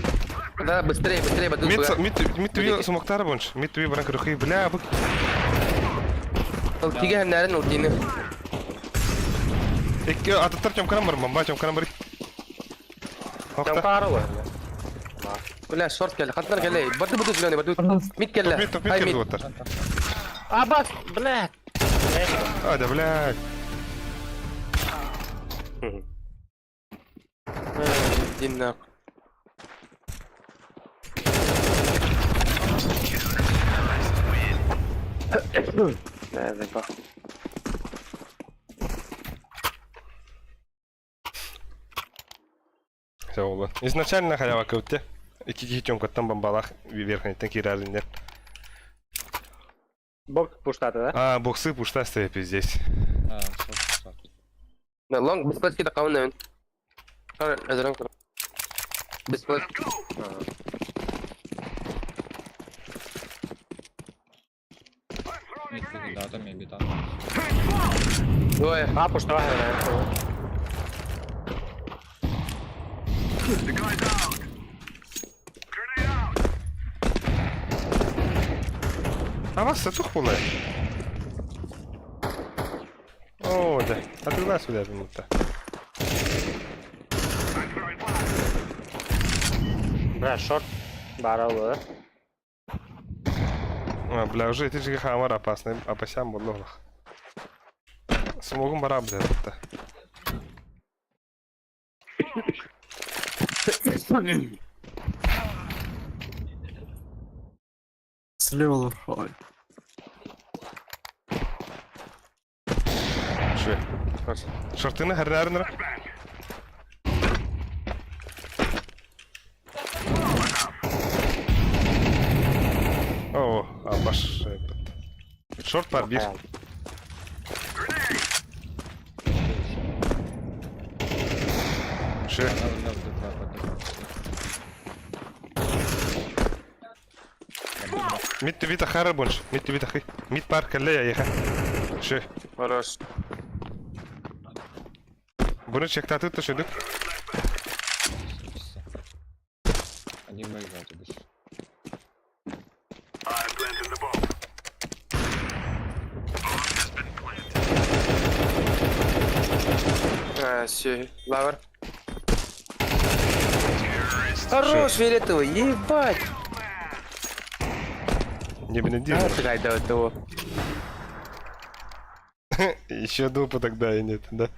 Да, быстрее, быстрее, баду. Мид туви сумоктары бонш. Мид туви баран кырхи. Бля, бу. Тиге ханнарын ултины. Икки ататтар чомкарам бар, бомба чомкарам бар. Хокта. Чампары ғой. Бля, шорт келді. Хаттар келді. Баду сүйгені, баду. Мид келді. Мид Ай, келди мид. оттар. Абас, блядь. А, да, блядь. Динна. Да, заебал. Все было. Изначально халява көтте. Икки чомкаттан бомбалах верхнеттен киразиндер. Бок пуштады, да? А, боксы пушта стоят здесь. А, стоп. Да, лонг, без платки такого, наверное. Эзерон. Без платки. Мид дата, maybe там. Двое. А, пуштава, наверное. The guy's out. Grenade out. А вас сатух полная. О, да. А ты нас сюда минута. I'm throwing flash. Бля, шорт. Бара ғой. А, бля, уже эти же хамар опасный. Опасям бодлох. Смогу бара, бля, это. Слева лурхай. Шве. Шортыны харнарнер. О, а баш. Шорт пар bir. Шве. Мид тувита хара бонш. Мид тувита хи. Мид пар калле я еха. Шве. Хорош. Bunu çektatı taşıdık. Один боевать будешь. I've planted the bomb. Все, лавр. Хорош, фиолетовый, ебать. Не блин, А, ты до этого. Еще дупа тогда и нет, да.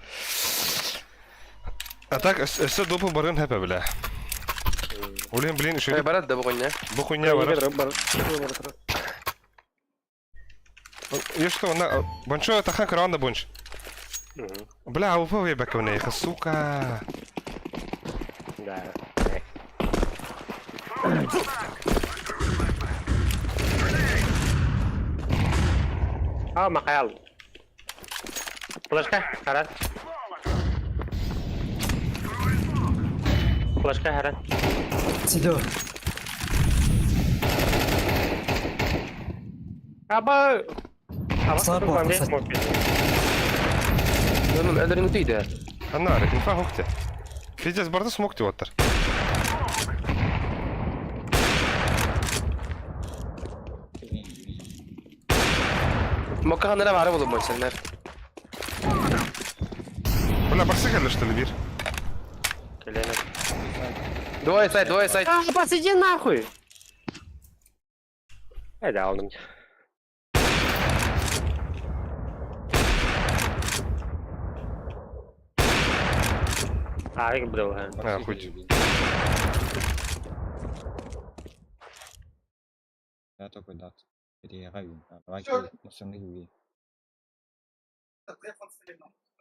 А так, все дупа барын хэпэ, бля. Улин, блин, Ой, еще барат да бугуня. бухуйня бар. Бар. И что, на... Бончо, это хан каранда бонч. Бля, упал я бэкавне, сука. Да. А, Макаял. Флешка, Харат. Флешка, Харат. Слева. Аба! Сапа, Аба, сапа. Ну, это не ты, да. Анарик, не фахухте. Пиздец, барда смогти оттар. Мока ханнара бара болуп болсаңдар. Бля, барсы келді, что ли, бир? Двое сайт. А, посиди нахуй! Hadi aldım. Abi bro. А, хоть. Я такой дат. Переиграю. Давай, пацаны, юви.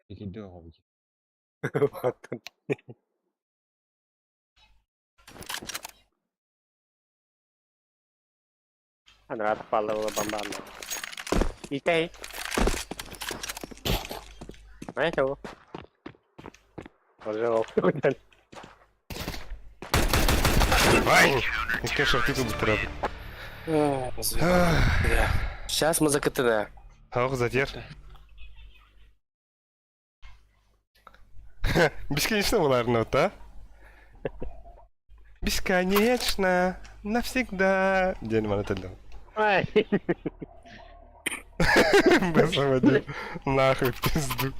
Иди дорого. Она отпала бомбана. Итей. Знаете его? Пожалуй. Ай! Какие шорты тут трапят. Сейчас мы закатаны. Хаух затер. Бесконечно буларны вот, а? Бесконечно, навсегда. День монотельного. Ай. Без воды. Нахуй в пизду.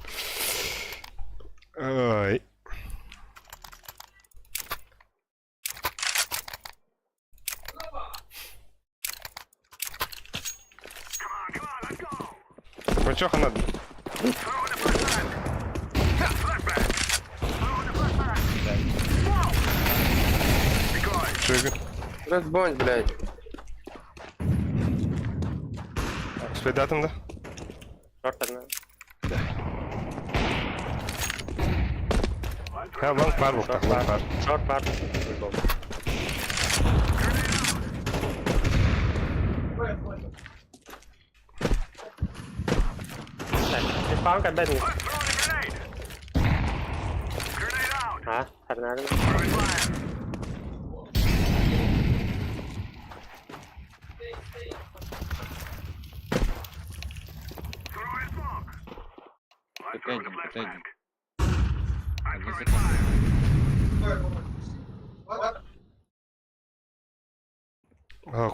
Ой. Мачоха надо. Чего? Разбонь, блядь. С предатом, да? Шорт одна. Лонг пар был, так, лонг пар. Шорт пар. Спаунกันได้ดิฮะถัดหน้าได้ไหม КТ один, КТ один. Один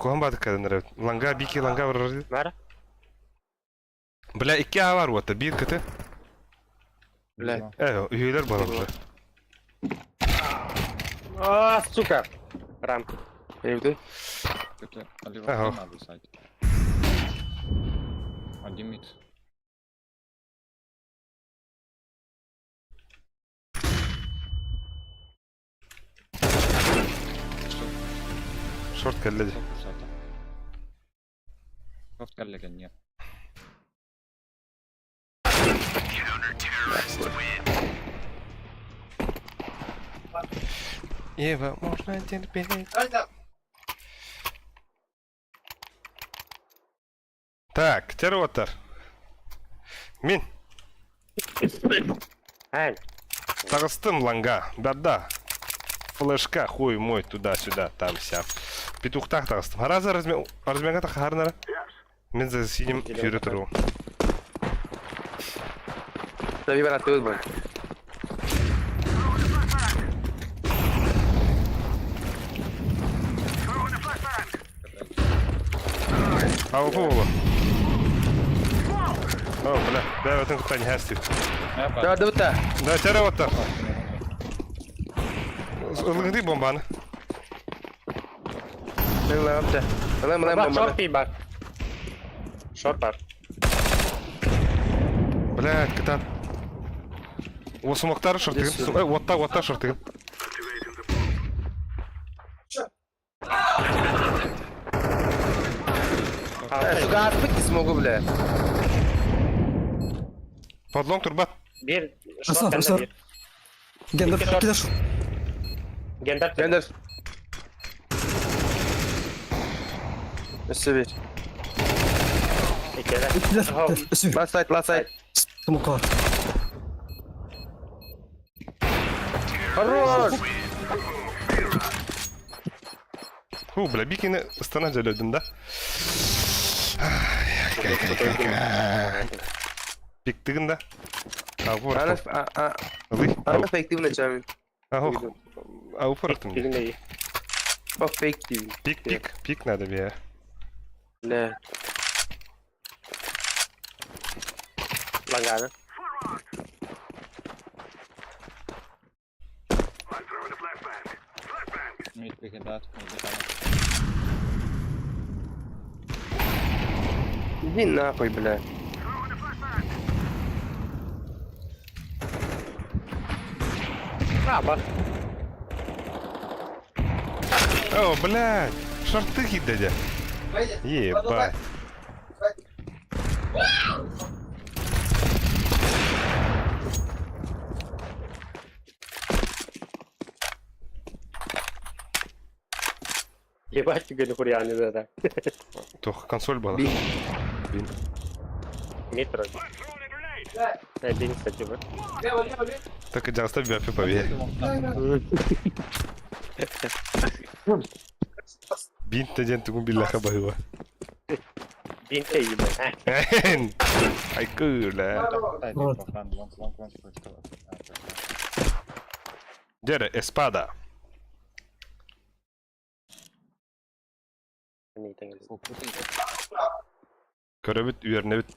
Kohan badı kadınlara. Langa, biki langa var orada. Nerede? Bля, iki A var orada. Bir katı. Блядь. Üyeler var orada. Aa, сука. Рам. Evde. КТ. Ага. Надо сайт. Один мид. Short kelledi. Soft geldi нет. Ева, можно терпеть. Так, теротор. Мин. Эй. Тагыстым ланга. Да-да. Флешка, хуй мой, туда-сюда, там вся. Петухтах тагыстым. Хараза размягата харнара. Мен за сидим фюретеру. Tabii ben atıyoruz bak. Ау, фула. О, бля, да, вот это не хастит. Daha da bıta. Да, теротор. Лгди бомбаны. Ben lan bıta. Lan lan Bak bomba. short bir bak. Short var. Блядь, катан. O smoke'ları short dedim. Watta short dedim. Şu attık ki smoke'u bile. Под long turbat. Bir. Aslan, Short aslan. bende bir. Gender, İki short. gider şu. Gender. Gönder. Üstü bir. İki de. Gider, Aha. gider. Üstü. Last side, last side. Smoke var. Хорош. Фу, бля, бикини станаджалıyordum da. Piktigin da. Avu Ana, fırtım. Alı. ana fake TV ne çabuk. Avu. Avu fırtım. Birinde iyi. Bak fake TV. Pik надо bir ya. Ne? Langada. Мид покидает. Иди нахуй, бля. А, бak. О, блядь. Шорты кидали. Ебать. Ебать, ты говоришь, хурианы, да. Только консоль была. Бин. Бин. Метро. Бин, кстати, вот. Так и оставь бяпи поверь. Бин теден тугун билляха байва. Бин, ты ебать. Ай кула. Дере, эспада. Не теңіз. Köröbüt üyerine bit.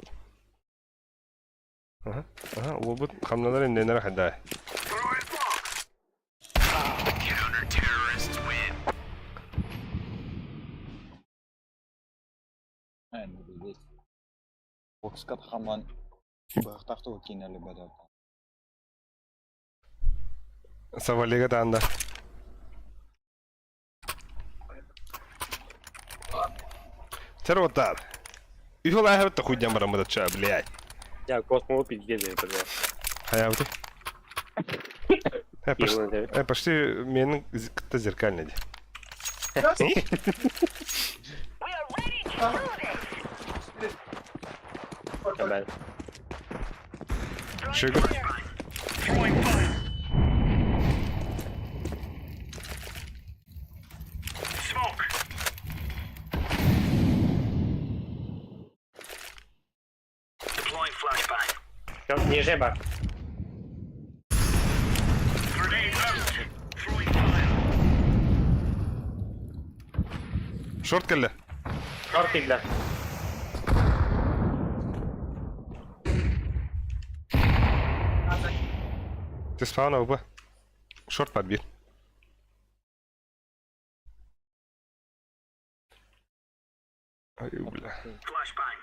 Aha. Aha. O bu kamnalar indene hadi. Бокскат хаман бахтахты кинели бадал. Savalega da anda. Terottar. Ihol ahvet ta khudjam baramada cha блядь. Я космо пиздец это. Hayavdi. Почти менің кітті зеркальный. Шигу. Deploying flashbang. Не жеба. Grenade out. Throwing fire. Шорт келді. Шорт игла. Ты спауна оба. Шорт подбил. Ай, бля. Flashbang.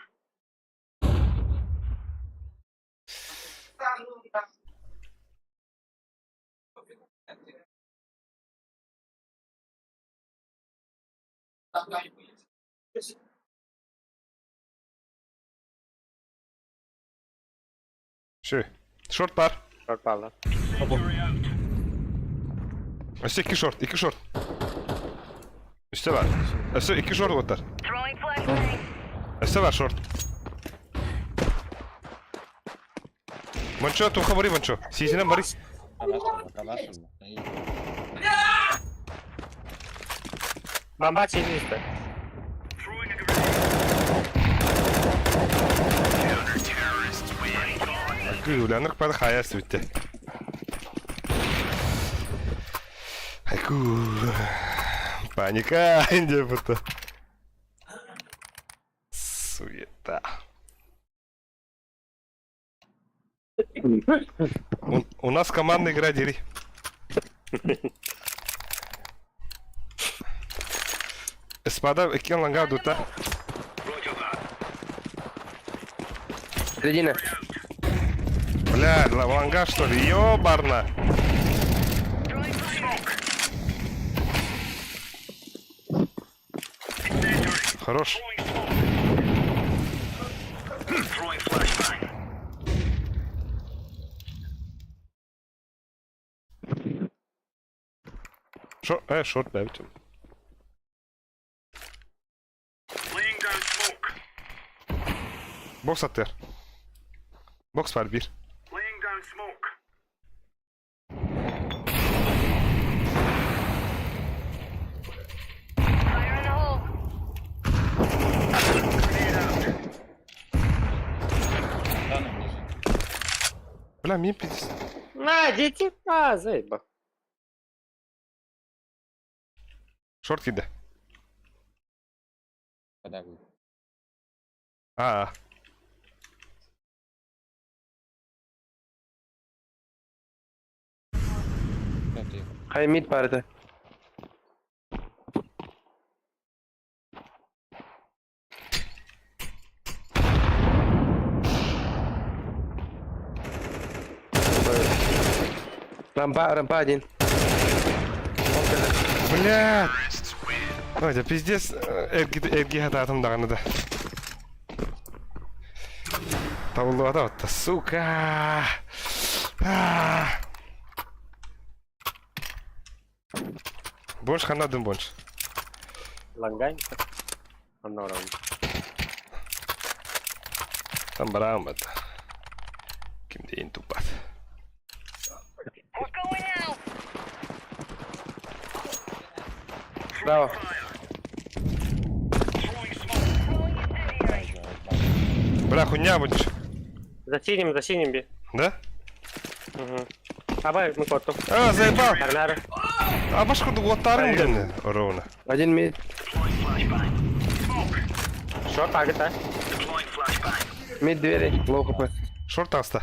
Şu. Şort var. Шорт пала. Injury out. Üstte iki short. Üstte var. Üstte iki short var. Throwing flashbang. Üstte var short. Mancho, tu khabari mancho. Sizine bari. Бомба чистая. Throwing a grenade. Uyanık bana hayal bitti. Айку. Паника, где это? Суета. У нас командная игра, дери. Эспада, экен ланга дута. Середина. Бля, ланга что ли? Ёбарна. Хорош. Throwing flashbang. Шорт, бәбітім. Laying down smoke. Бокс аттыр. Бокс var bir. Laying down smoke. Fire in the hole. Grenade out. Бля, min pis. На, дети, заеба. Шорт gitti. Aa. Hay mid parada. Рампа один. Бля. Ой, да пиздец. Эрги хататым дағаны да. Таулу ада отта, сука. Бонш ханадым бонш. Лангай. Анноран. Там барам это. Kimde in tupat. We're going out. Браво. Throwing smoke. Throwing incendiary. Бля, хуйня будешь. За синим би. Да? Угу. Абай, мы коту. А, заебал. Арнар. А башка оттарым дені. Ровно. Один мид. Deploying flashbang. Short target ha. Deploying flashbang. Mid двери, low HP. Short asla.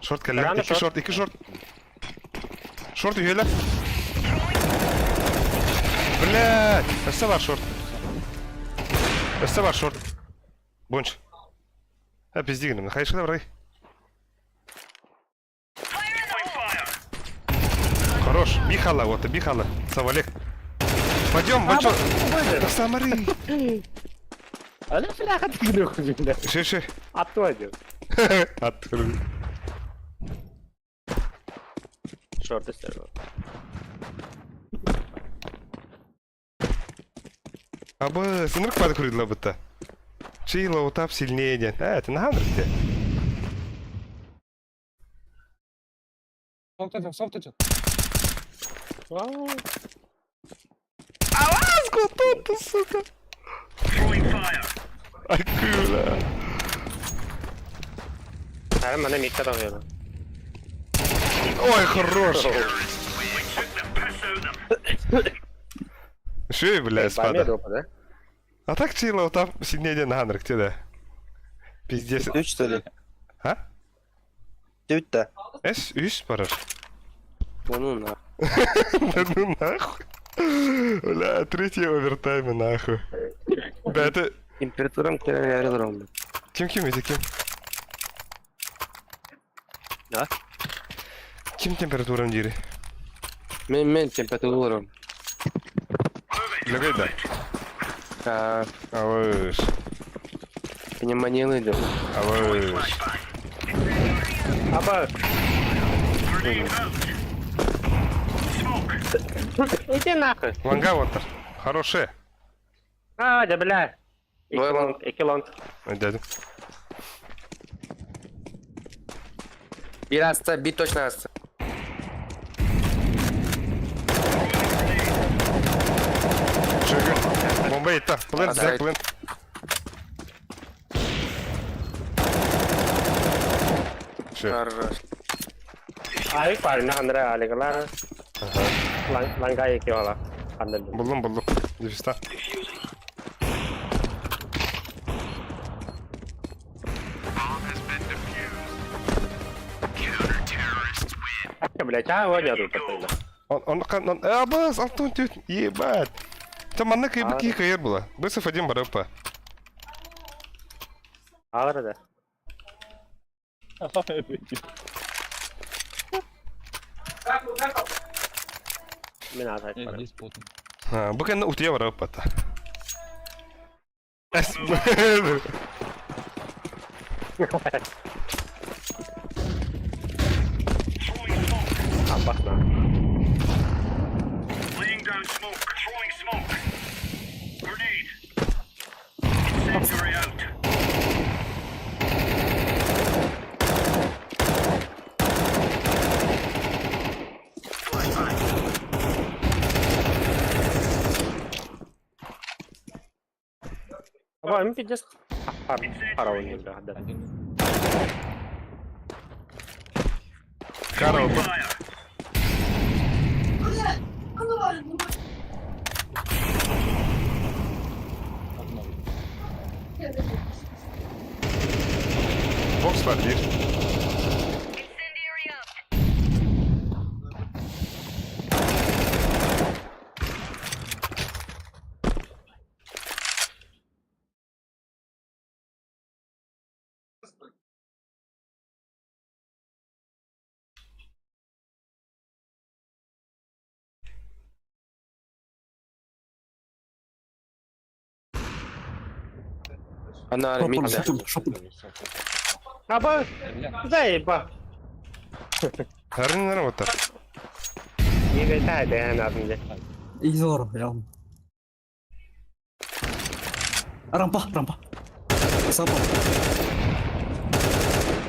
Short Rana keller. İki short. short, iki short. Short üyeler. Блядь! Öste var short. Öste var short. Bunch. Ha pizdi günüm. Hayır şurada bırak. Хорош. Бихала, вот, бихала. Савалек. Пойдем, бачо. Самари. Öyle felaket gidiyor kuzumda. Şey. Attı var diyor. Attırdım. Short ister o. Абы, сынырк подкрутила бы-то. Чила вот так сильнее. Ты на хандрите. Авазку тут, сука. Throwing fire. Акула. Hayır bana midde dalıyor. Ой, хорош. We took the piss out of them. Шей, блядь, Bana спада. dopa da. А так чила вот так сильнее на хандрите, да. Пиздец. 3 что ли? А? 3 да. Эс, üst параш. Ну на. Ну нахуй. Бля, третий овертайм нахуй. Бля, это... Температурам кira ayrılırım. Kim idi kim? Ne? Kim temperaturam diri? Men temperaturam. Для А, Авыш. понимание идет. Авыш. Ama іди nahıy. Ланга ватар. Хорошая. Hadi bile. Vay lan. İki long. Дядя. Bir hasta, bir точно hasta. Шага. Бомба ита. Плент, Отсайд. плент. Şey. Хорош. Ayık var ne kandıra alikalar. Langga iki ola. Kandırdım. Buldum. Defista. Hadi bile çağır oynuyordu patlayla. Он kan... Абас, Антон, тют. Ебать. Там манна кайбы кайыр была. Бысов один барапа. Ağır da. Min azayt var. Ha, bu kendi utiye barappa ta. Es... Bakma. Laying down smoke. Throwing smoke. Grenade. Incendiary out. Flashbang. Ama emin pideceğiz. Para oynuyor da hadi. Карл, Fire. бокс var bir. Она Шопом, мид. шопом. Ama güzel bak. Харин работа. İyi bir tane de yani az önce. İyi zor ya. Rampa. Sapa.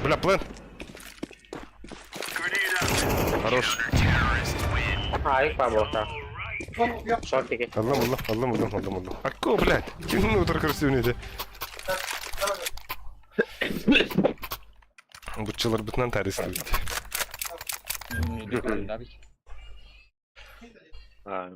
Бля, плент. Grenade out. Хорош. Ayık var bu orta. Short iki. Aldım. Акко, блядь. Кинул утро красивнее. Бутчылар бүтнен таристи. Ha.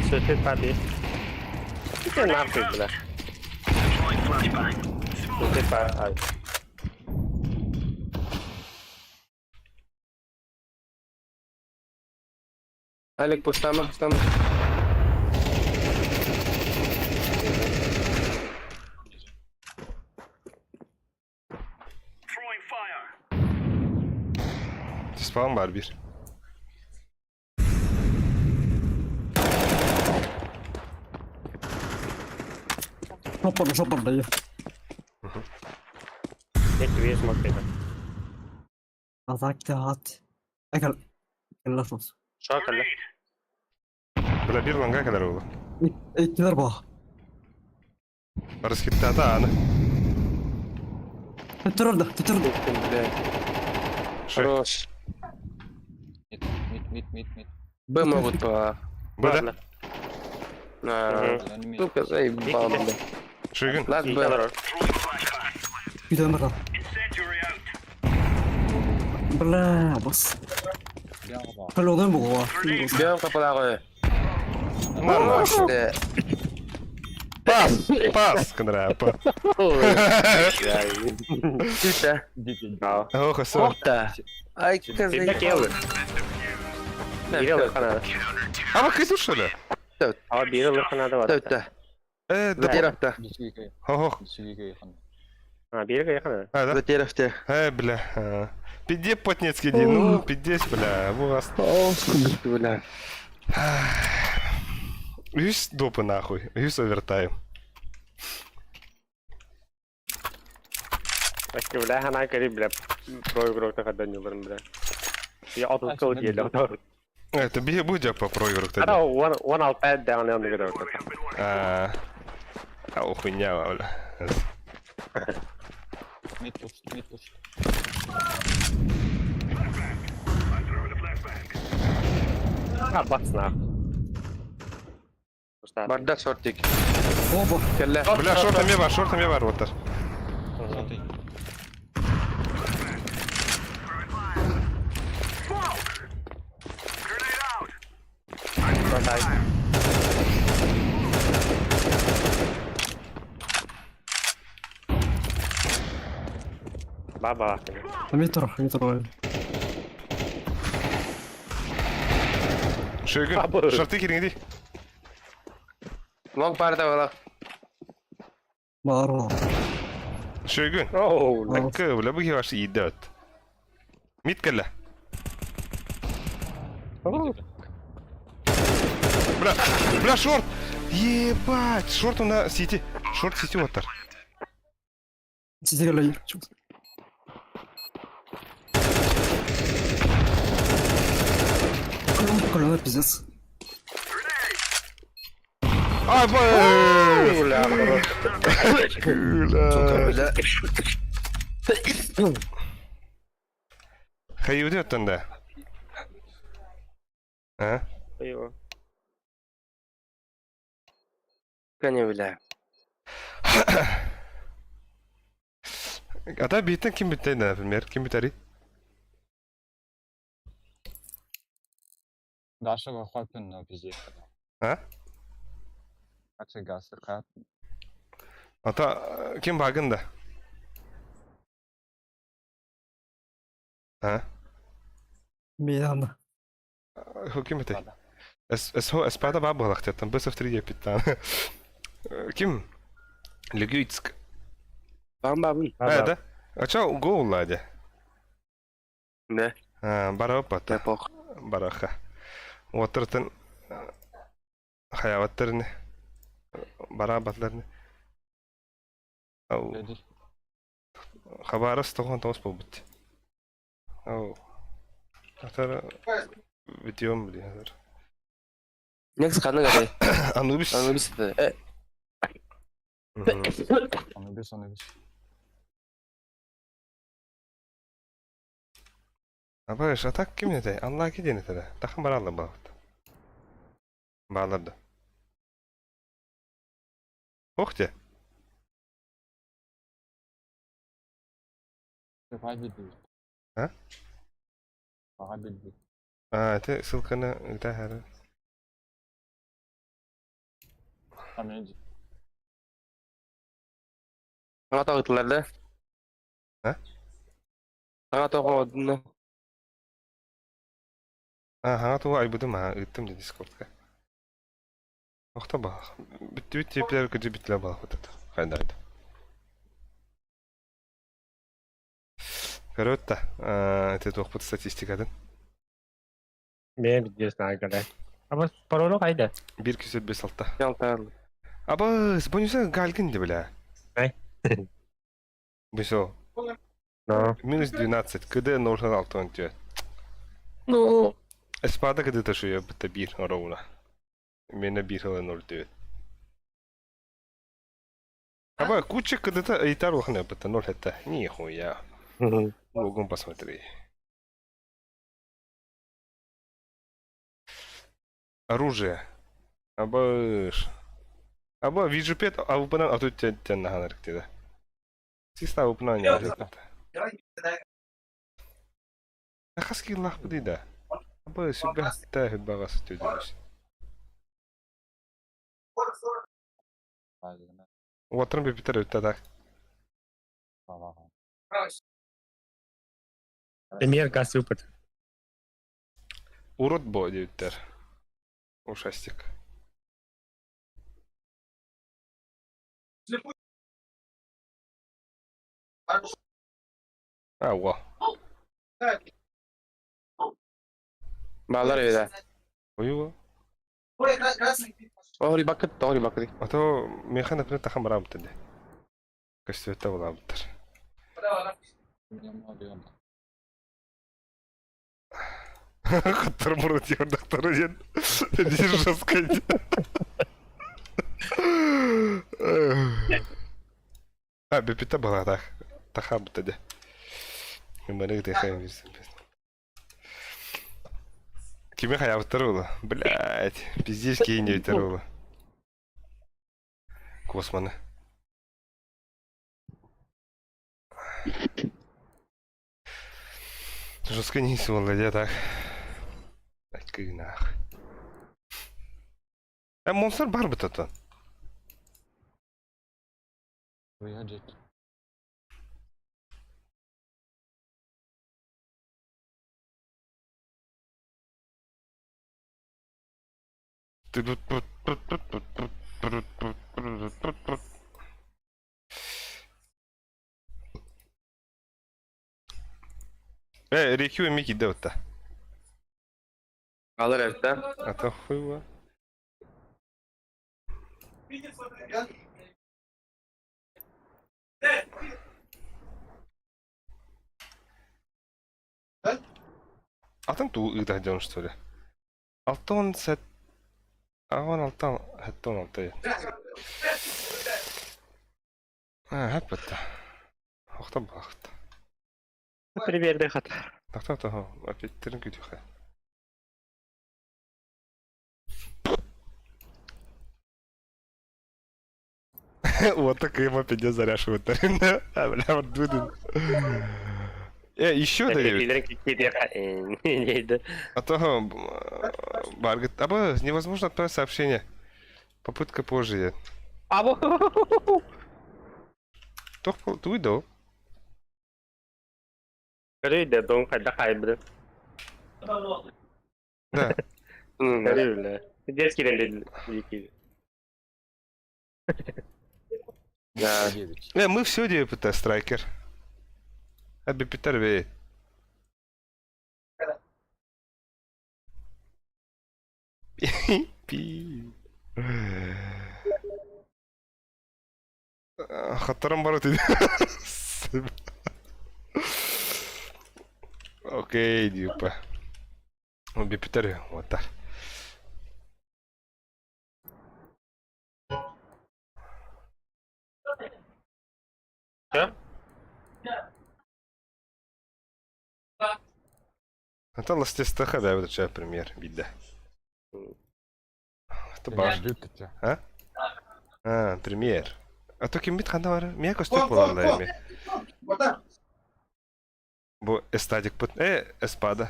Sötet party. Itu nafik lah. Sötet party. Alec, pustama. Throwing fire. Spawn var bir. Shopper da. Nek bir smoke dedi. Azakta hat. Ekal. Eller sos. Şu an kadar. Bula bir longa kadar oldu. İkiler bu. Barış gitti hata anı. Tutturdu. Хорош. Mid. Б могут по... Böyle. Сука, заебал, бля. Şu gün. Last Б. Bir tane daha. Incendiary out. Bla bas. Ya bak. Kalodun bu var. Бьем капалакы. Normal. İşte. Pas. Kınra. Pa. İşte. Ja. Oh, så. Orta. Ay, Det kızı. är kul. Biri alır kanadı. Ama kız şöyle. Ja, biri alır kanadı var. Tövbe. Da. Ветеровта. Ho. Ha, biri kaya kanadı. Ha da. Ветеровте. Бля. Піде потницький день. Ну, підесь, бля. У вас. Бля. 100 допы нахуй. 100 овертайм. Başka bile hemen garip bile program kadar yıllarım bile. Bir 30 kod diyelim doğru. Это будет по проигру, кстати. Ara one out pad down on the other. Хуйня, бля. Mid push. Ha baksana. Бардак шортик. Oba. Кelle. Бля, шортом я бар, вот так. Grenade out. Baba. Метр. Шögün, Abi. şortu girin di. Long parda valla. Var. Şögün. Oh, Hakkı, bля, bu givaşı iyi dört. Mid kelle. Бля, шорт! Ебать! Шорт на сити. Шорт сити вот так. Size geliyor. Kolona pizza. Ай, бля! Бля. Hayır diyorsun da. Ha? Eyvah. Kane bля. Ata biten kim bitti например? Kim biteri? Даша выходит на пизде. Ha? Açı gazı kat. Ata kim bagında? Ha? Meydan. Ho kim bitey? هو اسبادا بقى بغلط يا بس في 3 بتاع كم لجيتسك Bamba. هذا اتشاو جول هذا Ne? برا بطا Yapok. برا وترتن خياوترني برا بطلرني او Dedi. خبر استوان توس بوبت او ترى فيديو ملي هذا Next kanı gade. انوبيس Anubis de. Onu bir. Abi atak kim ne de? Allah ki dene de. Takım bara Allah bak. Bağlardı. Oh de. Ha? Aa, te sılkını da her. Аңа тагытылар да. Ha? Аңа тагыдын. Ага, туга айбыдым ha, ыттым да Discord'га. Охта бах. Бүт теплер көдө битле бах вот это. Хайдайды. Коротта, это тохпут статистикадан. Мен видеосын айгала. Ama parolu kaydı. 1.5 Ялтар. Аба, спонюса галгин де бля. Ай. Бисо. No. Минус 12, КД 0.6 он diyor. No. Espada КД taşıyor, bu da 1 oravuna. Mene 1.0 diyor. Аба, куча КД-то айтар ухне, это 0 это. Нихуя. Могу посмотреть. Оружие. Аба, вижу 5, а выпадам, а тут тебя на ганарке, да? Чисто выпадам не может это. А хаски лах поди, да? Аба, себя тает багас тюдюсь. Вот трамби Питер, это так. Emir gaz super. Урод бодитер. Ушастик. А, во. Bağlar evde. Уйо. Ori bakıt. А то механа принта хамрам тенде. Касту это была бутер. Хаттар мурут ярдактары ден. Жестко. А, бепита была так. Тахам тенде. Юмарик дыхаем везде. Кime хая второго? Блять, пиздец не второго. Космоны. Жестко не сволодя так. Ай, нахуй. Монстр бар бітті. Рекью Микки Деута. Bağlar evde. А то хуево. А там ту игда делаем что ли? Алтон сет. А он алтон. Это он алтон. А, хаппата. Охта бахта. Привет, дыхат. Та-та-та, опять тренки тихо. Вот так им опять не заряшивают. А, бля, вот дудин. Еще дают. Нейді. А то Баргет. Аба, невозможно отправить сообщение. Попытка позже. Або. Ту иду. Körüydü, don kayda kaybı. Да. Körüyle. Deskiden dedi. Да. Мы все делаем, страйкер. Аби Питер веет. Пи. Хаттарым бар өтеді. Окей, дюпа. Аби Питер, вот так. Что? Это ластестаха, да, вот это премьер, вида. Аты баш. Ha? Ha, Premier. Аты kim bit kanda var? Miye kostüm bulanlar mi? Bu estadik put. Espada.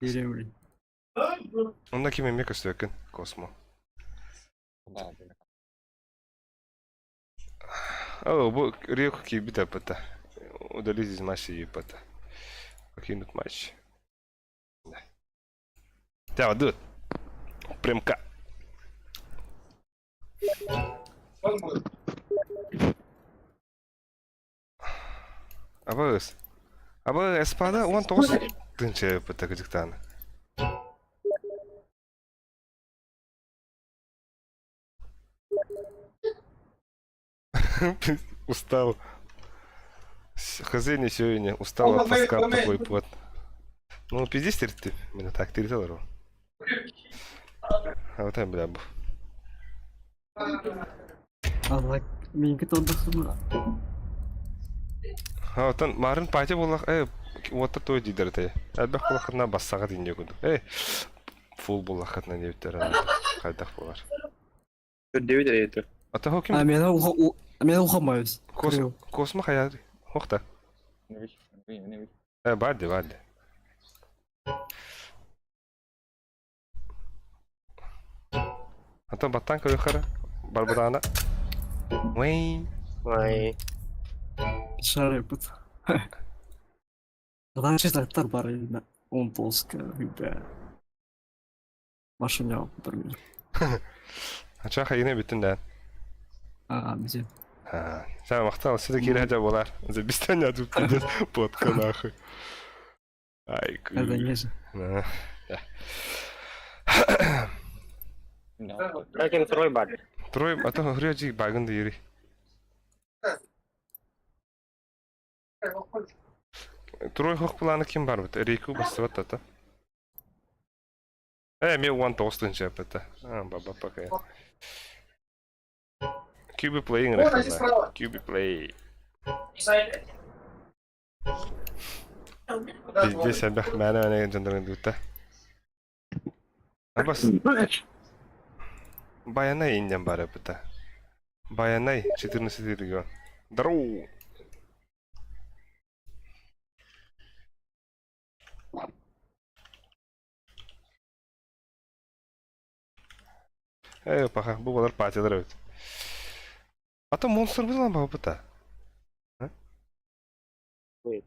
Перемри. Onda kim miye kostüm? Kosmo. Bu Rio ki bir de pata. Удалить из матча и пата. Покинуть матч. Да, дует. Прямка. Абыз. Эспада, он тоже тынче пата гыжыктан. Устал. Хозяин сегодня устал от таскать такой плод. Ну, пиздец ты. Меня так терял. А вот там, бля. Allah mingi toldusunu. А вот он марын пати болах. Вот это дидер те. Әлбәк болахына бассаға дейін көндік. Фул болахатына не өттер. Қайдақ болар. Көрдеу де еді. Ата хо ким? Мен оқымайыз. Космо хаяды. Хоқта. Бады. Ата баттан көйқары. Барбадана. Уэйн. Vay. Шар yapıt. Раньше заттар бар еді. Он полска, ребя. Машина например. Ача хайыны бүтін дән. Bize. Sen maqtal size kirəcə olar. Bizdən yazıb gedəcək podka nahı. Ay Nereden kü. gelsin? Lakin Troy bad. Трой, ата хөрөжи багында ири. Трой хох планы ким бар бит? Рику басып ата. Мен one тостын жапата. Баба пока. QB playing рахмат. QB play. Здесь абах мәне жандырын дута. Абас. Баянай инден бары быта. Баянай 14 регион. Дару. Паха, bu kadar partiler evet. Hatta Monster bir lan bu da. Wait.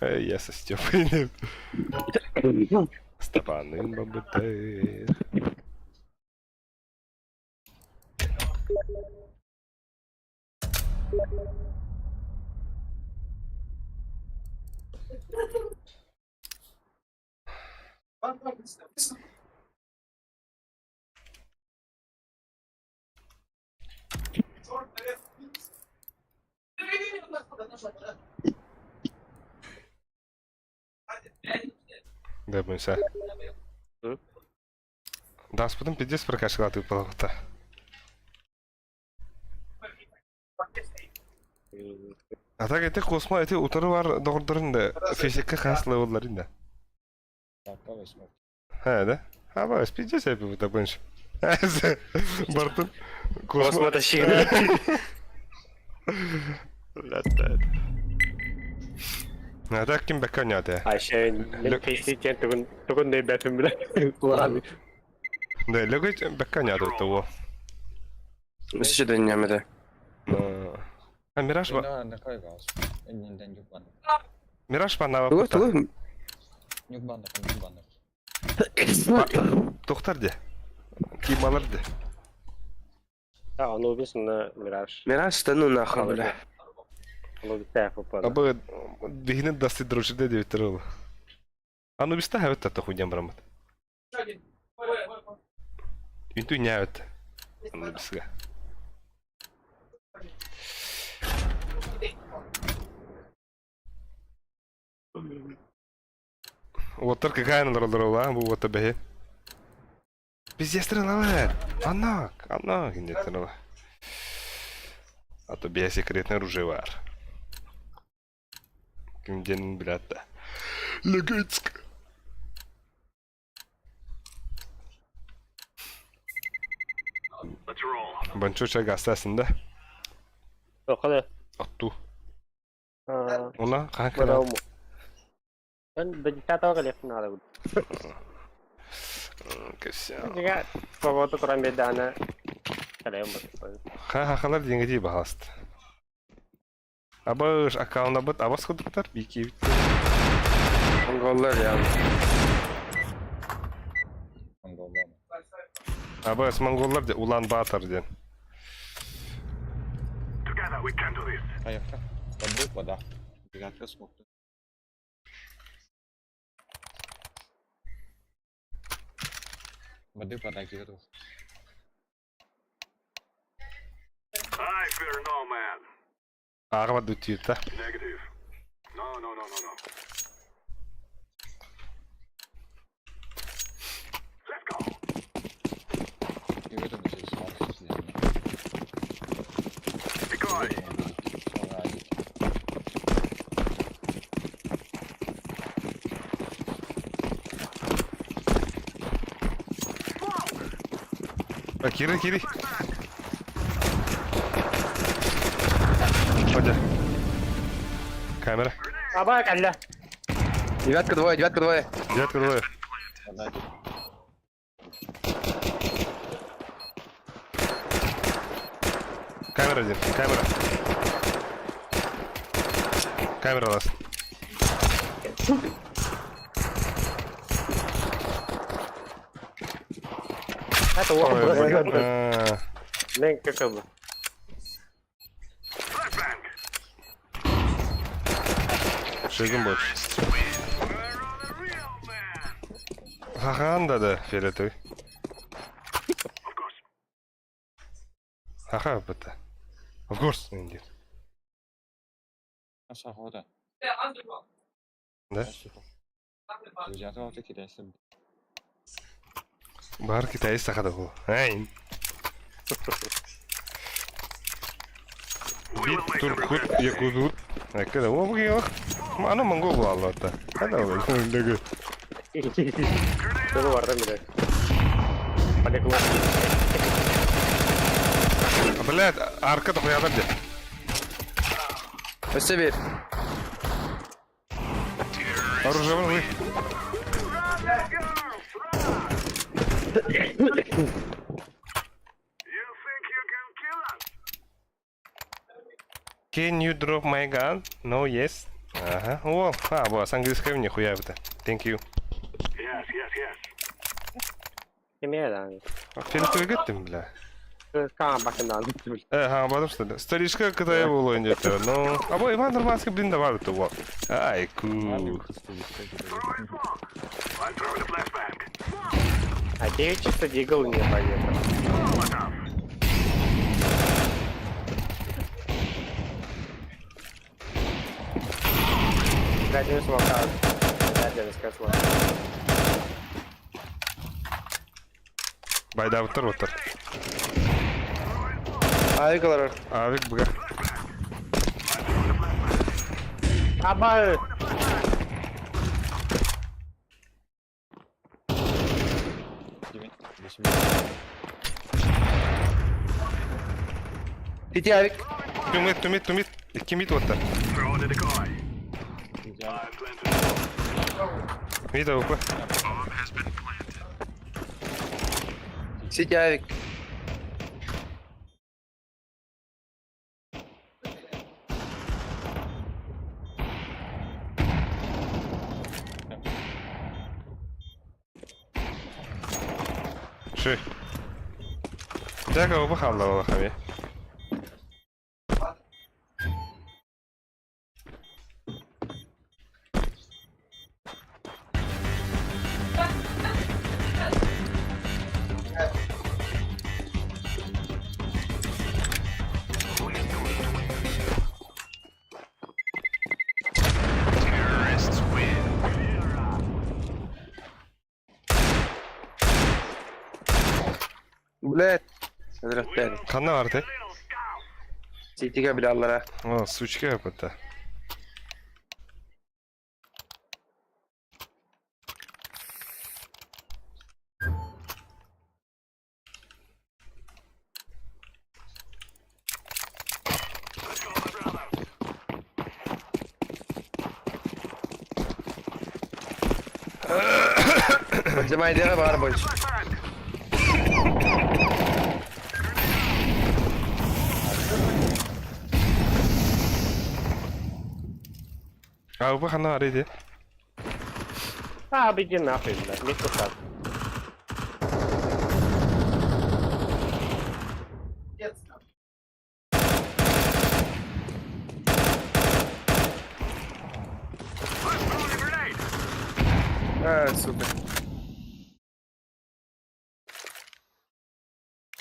Я со Степой. Степаным бабытер. Да, Муса. Да, спотом пиздец прокашлял ты плохо-то. А так это космо, это утары var doğrularında fizikte kaslı ollarında. Ha da? Ha bak pиздец yapıyor bu da bunç. Bartın kosmo. Kosmo taşıyın. Latta. Ha da kim bakkan ya da? Ayşe, ne peysiken tukun ne betüm bile. Kulağım. Да, легой bakkan ya da o. Nasıl deneyemedi? Ha Miraç var. Miraç var ne var? Tuğ. Doktor de. Kim alır de. Ha, onu bilsin ne Miraç. Meras tanı nakabla. Onu bir tarafa falan. Абы дихнет дасти дрожи де ветрол. А ну биста хавет тата хуйням брамат. Mintu nyäyt. Anna bisga. Otur какая она дрова, bu otur behe. Biz стрелала. Она не стрелала. А то бия секретное оружие var. Kimcenin bilatta. Lugutsk. Let's roll. Bançoça gazetasında Soqada. attu. Ah, Ona kanka. Bravo. Kan digital kali kenal. Kesian. Juga foto kurang beda ana. Kalian Хахалар деньги bahast. Абаш аккаунт абат абас кудуктар бики. Mongoller ya. Абас монголлар де Улан Батор ден. Together we can do this. Ayakta. Banduk pada. Digatka smoke. Banduk pada kira tuh. I fear no man. Агава дутита. Negative. No. Let's go. Kira tuh bisa soft. Decoy. Кири. Ходи. Камера. Apa kalla? Девятка двое. Девятка двое. Камера один. Камера ласт. Satu. Neng kekeb. Flashbang. Шагом больше. We're on a real man. Хахан да, фиолетовый. Of course. Хаха, это. Of course, нет. Sahoda. Да? Я тоже вот кидаю. Бар китайец сахада ху. Ай. Бит туркут якудут. Акада обгио. Мана монгол валлата. Када вы? Лего. Itu warna gitu. Pada keluar. Блядь, арка-то хуяда где? Өсте бер. Оружие вы. You think you can kill us? Can you drop my gun? No, yes. Ага. О, с английского нихуя это. Thank you. Yes. Kimi ya? Фиолетовый геттим, бля. Kan bakından. Потому что старичка, когда я был где-то, ну... Або Иван Нормандский, блин, давай это вот. Ай, ку. I'll throw the flashbang. А те чисто дигл не поехал. Molotov. Кстати, смолкал. Дядя сказал. Байда отыр. Айкалар var. Авик, бга. Apa? Titi Avik. Тумит. İki mit отыр. Throw the decoy. I planted. Мида опа. Bomb has been planted. Titi Avik. Ши. Дяка опа хамла вала хами. блядь. Надрах тани. Қандай бар те? Ситиге бile аллара. О, сучка yapıtta. Bacıma idea var boş. Abi bu қандай бар еді? Begin nafil la. Mid to start. Супер.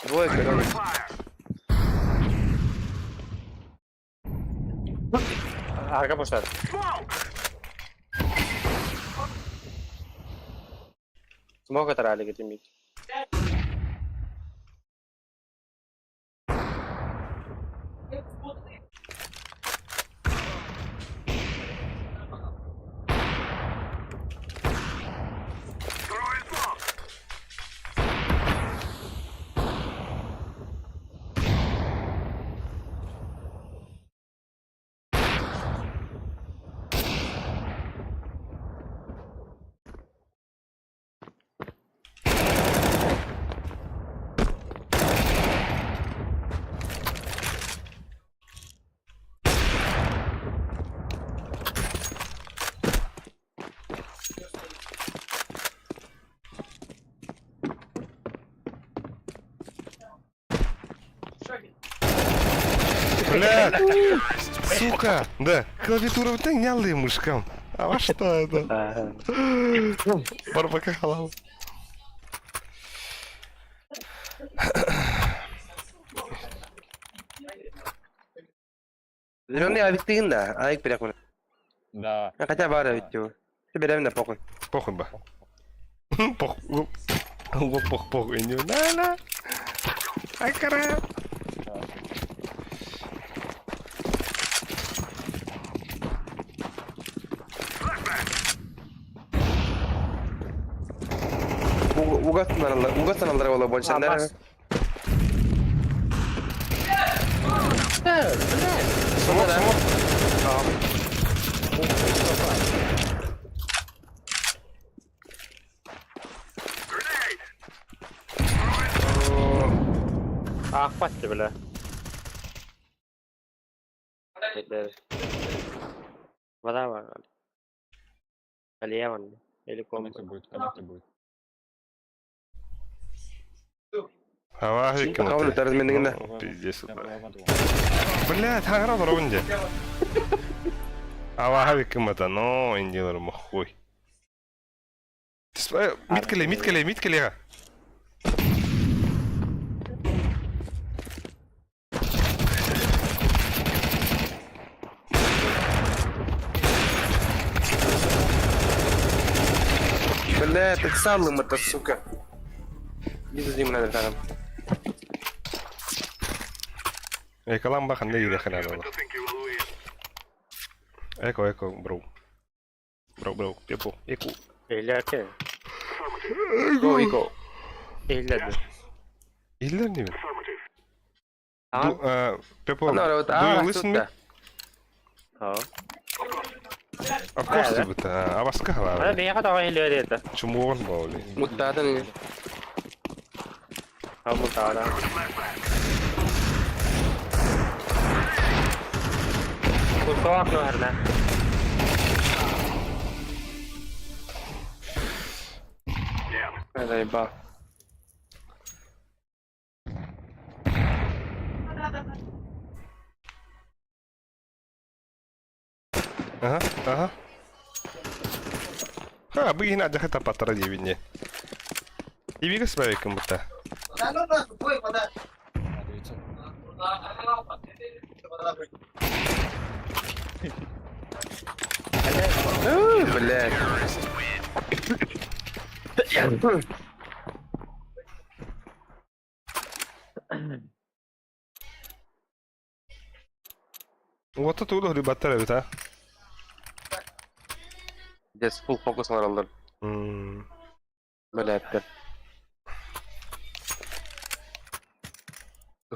Двойка, да. Arka boşlar. Smoke atar hale getireyim mid. Бля! Сука! Да, клавиатура вот так нялый мышкам. А во что это? Барбака халал. Зеленый авиктин да, авик перекур. Да. Хотя бара авиктю. Ты берем на похуй. Похуй ба. Похуй. Похуй. Не надо. Акара. Угасtan alır valla bonçanlar. Смог, смог. Akbattı bile. Bekler. Вода var. Aliye var. Helikopter. Коннектор будет. Авахик. Кавлю тараз мендигинде. Пиздец. Бля, тагыра бар онде. Авахик кымата, но индилар махуй. Миткеле. Бля, ты сам им это, сука. Иди за ним надо там. Экалам бахан не иде хана баба. Эко, бро. Бро, пепо, эко. Ehliyeti. Go. Ehliyeti. İller ne mi? Tamam. Peppo, Она вот, do you а, listen me? тут-то. Ha. Of course do, but аваска Hadi хала. bir yaka da ehliyeti. Чумуон баули. Мутатан. Ha bu tara. Kusura bakma herle. Hadi ba. Ага. Begini aja kita patah aja winnya. Ibi ke sebagai kemuta. Блядь. Otta tuğlu ribattar evet ha. Just full focus on alır. Böyle etti.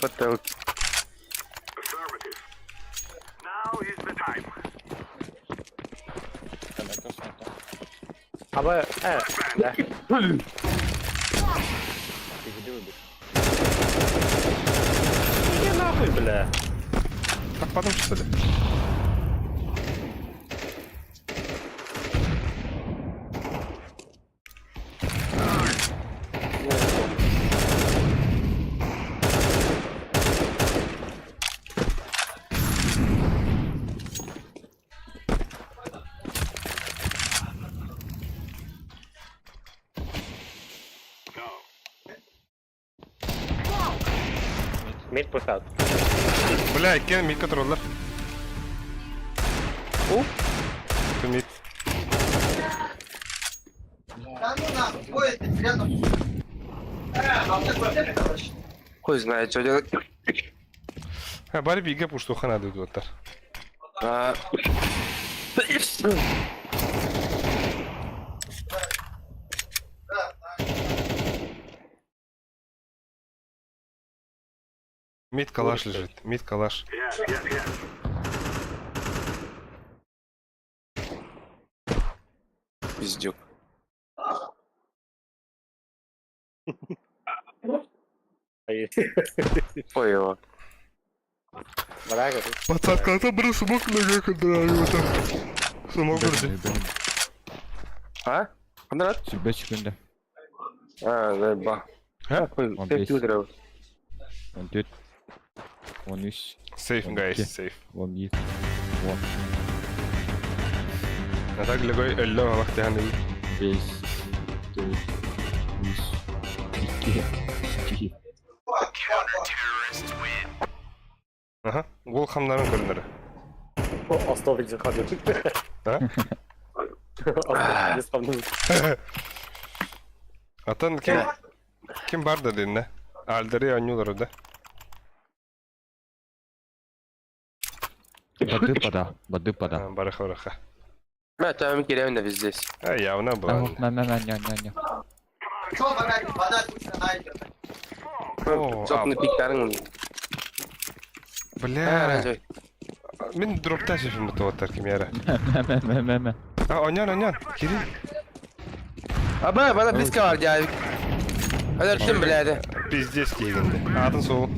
Hatta Affirmative. Now is the time. Ama ne? Ne yapıyor bile? Kapadım şu sırada. Mid push out. Бля, кен мид контроллер. О. Ты мид. хуй знает, что делать. Bari bir pushtu xana dedi otlar. А, Mid калаш лежит. Mid калаш. Yes, yes, yes. пиздюк. Ой его. Bırak hadi. Подсадка bir smoke ne kadar Smoke vurdu. А? Кондрат? Süper çıkındı. А, заеба. Ha? Хуй, Он ты весь. тюдрил. 14. 13. Safe guys, Okey. safe. 17. Atak legoy 50 vakti hani. 5. 4. 3. 2. Aha. Gol hamların körünleri. Asla bir kalıyor. Ha? Asla bir sandım. Atan kim var dedin ne? Alderi oynuyorlar orada. Body pada. Ha, baraka baraka. ما تعمل كده من في здесь. Ha явно bu. Ben. Oo, Çok ne piklerin. Bля. Min dropta şimdi tuvatar kim yere. Ben. Ha oynan. Kirin. Aba bana fiske var ya. Hadi öptüm bile hadi. Pizdes gelindi. Adın soğuk.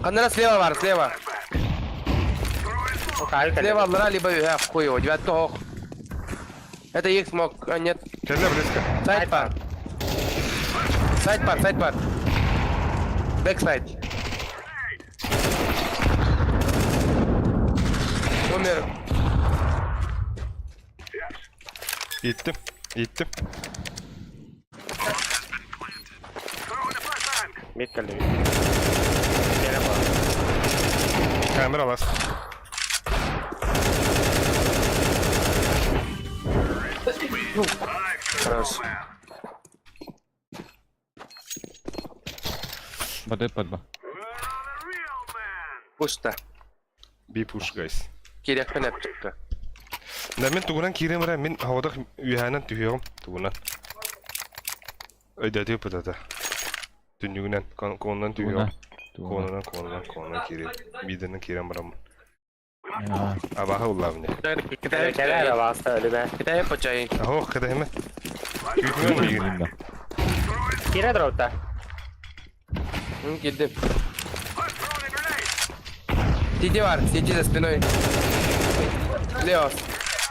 Kanlara слева var слева. Kalk Слева Аллара либо я в хуй его. 9 ох. Это их смог. А нет. Kelle близко. Сайд пар. Сайд пар. Бэк сайд. Умер. Gittim. Throwing a flashbang. Mid kalıyor. Yere bak. Kamera bas. Хорош. Body pada. Real man. Пушта. Bir push guys. Керек пен yaptık. Da men tugunan kirem ra men havada ühanan tüyüyorum tugunan. Öyle diyor pıtada. Tünyüğünden konudan tüyüyorum. Konudan kirem. Midenden kirem baram. Abaha ullabne. Kere kere bastı ölüme. Kita почай. Aho kada hemen. Kütmen mi yiyin? Kire dropta. Girdim. I'm throwing a grenade. Сиди var. Сиди за спиной. Leo.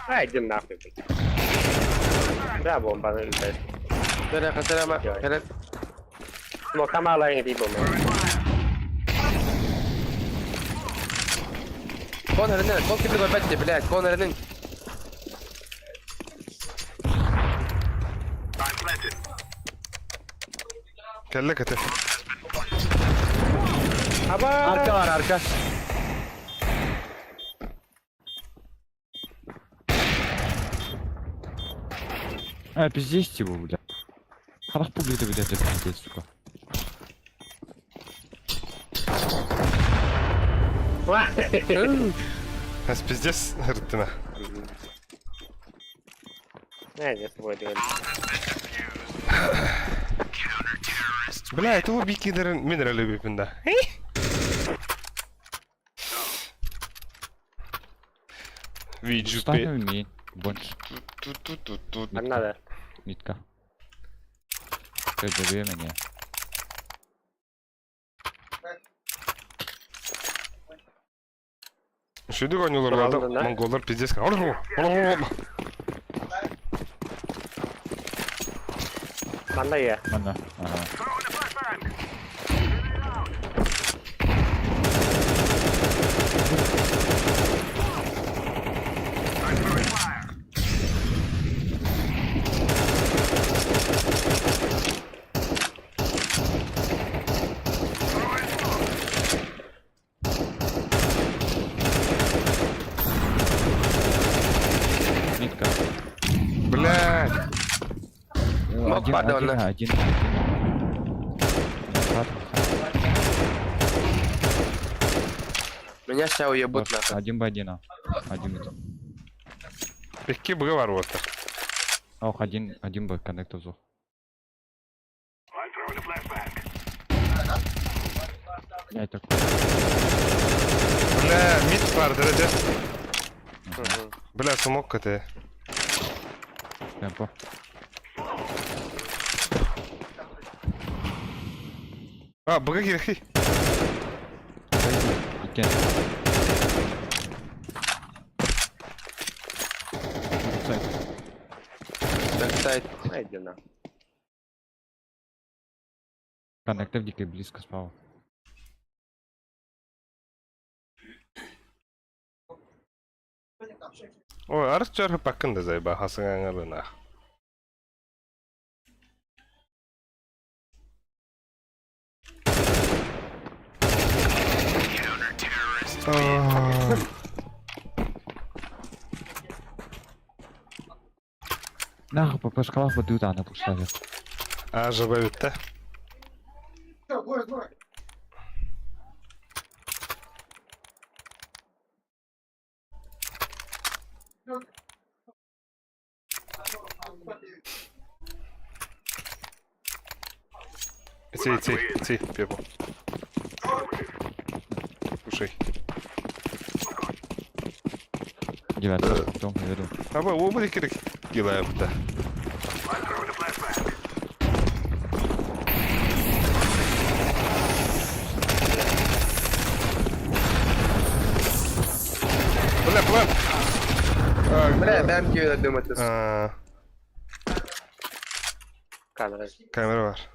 Haydi ne yapıyorsun? Bra bombanın önünde. Selam. Kere. Smoke'ama alayım bir bomba. Конор'ın. Кон киди горбатти, блядь. Конор'ın. I'm planted. Kelle kate. Arka var arka. Пиздец его, бля. Харах публика, блядь, это пиздец, сука. Ас пиздец, ртына. Не свой день. Бля, это у бикидерин минерал любим, да. Виджу Ставим ми. Больше. А надо. Митка. Предъяви меня. Шуды гонюлар Правда, алды, да? монголдар пиздец. Қандай я? Mana. Ага. Митка. Блядь. Один, падал, один, на. один. Меня сейчас уебут нахуй. Один в один, а. Один мид. Пекки быга var вот. Ох, один бы коннектор зу. I'm throwing a flashbang. Я так. Бля, мид var дреде. Бля, сумок кате. Темпо. А, быга кирхи. Икен. Бэксайд. Найди на. Коннектор дикой близко спал. Ой, арс чархы паккында зайба, хасыңаңарына. Нахуй по шкалах вот туда на поставил. А, жаба битті. Иди, Пепа. Слушай. Девятый, потом веду. А ба, оба керек делаем-то. I'm throwing a flashbang. Бля, план. Бля, ben gibi öldüm atısı. Камера. Камера var.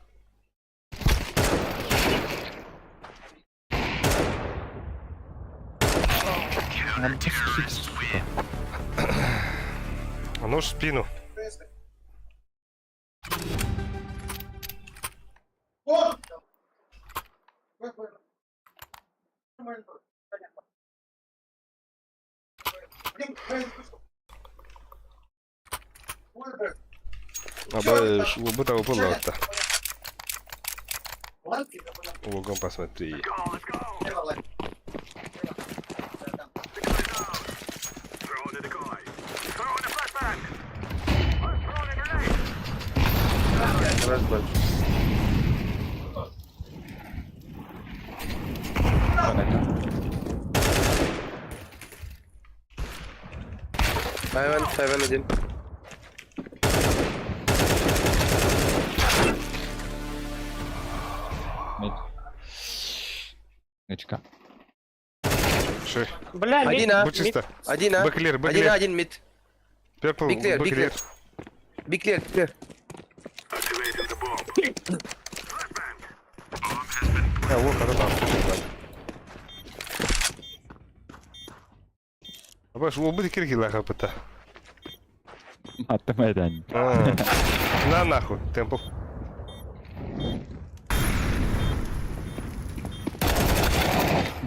А нож в спину. Аба, шубы того было-то. Лугом посмотри. Throwing a decoy. Throwing a flashbang. I'm throwing a grenade. Biraz boş. Hayvan edin. Мид. Нычка. Ши. Бля, Один а. Будь чисто. Один а. Бэклер, Один бэклер. а, один мид. Перпл, Big clear, big бэклер. Big clear, clear. Activating the bomb. А, вот, это там. Аба, шубы керек илаха пыта. Атамайдан. На нахуй, темпл.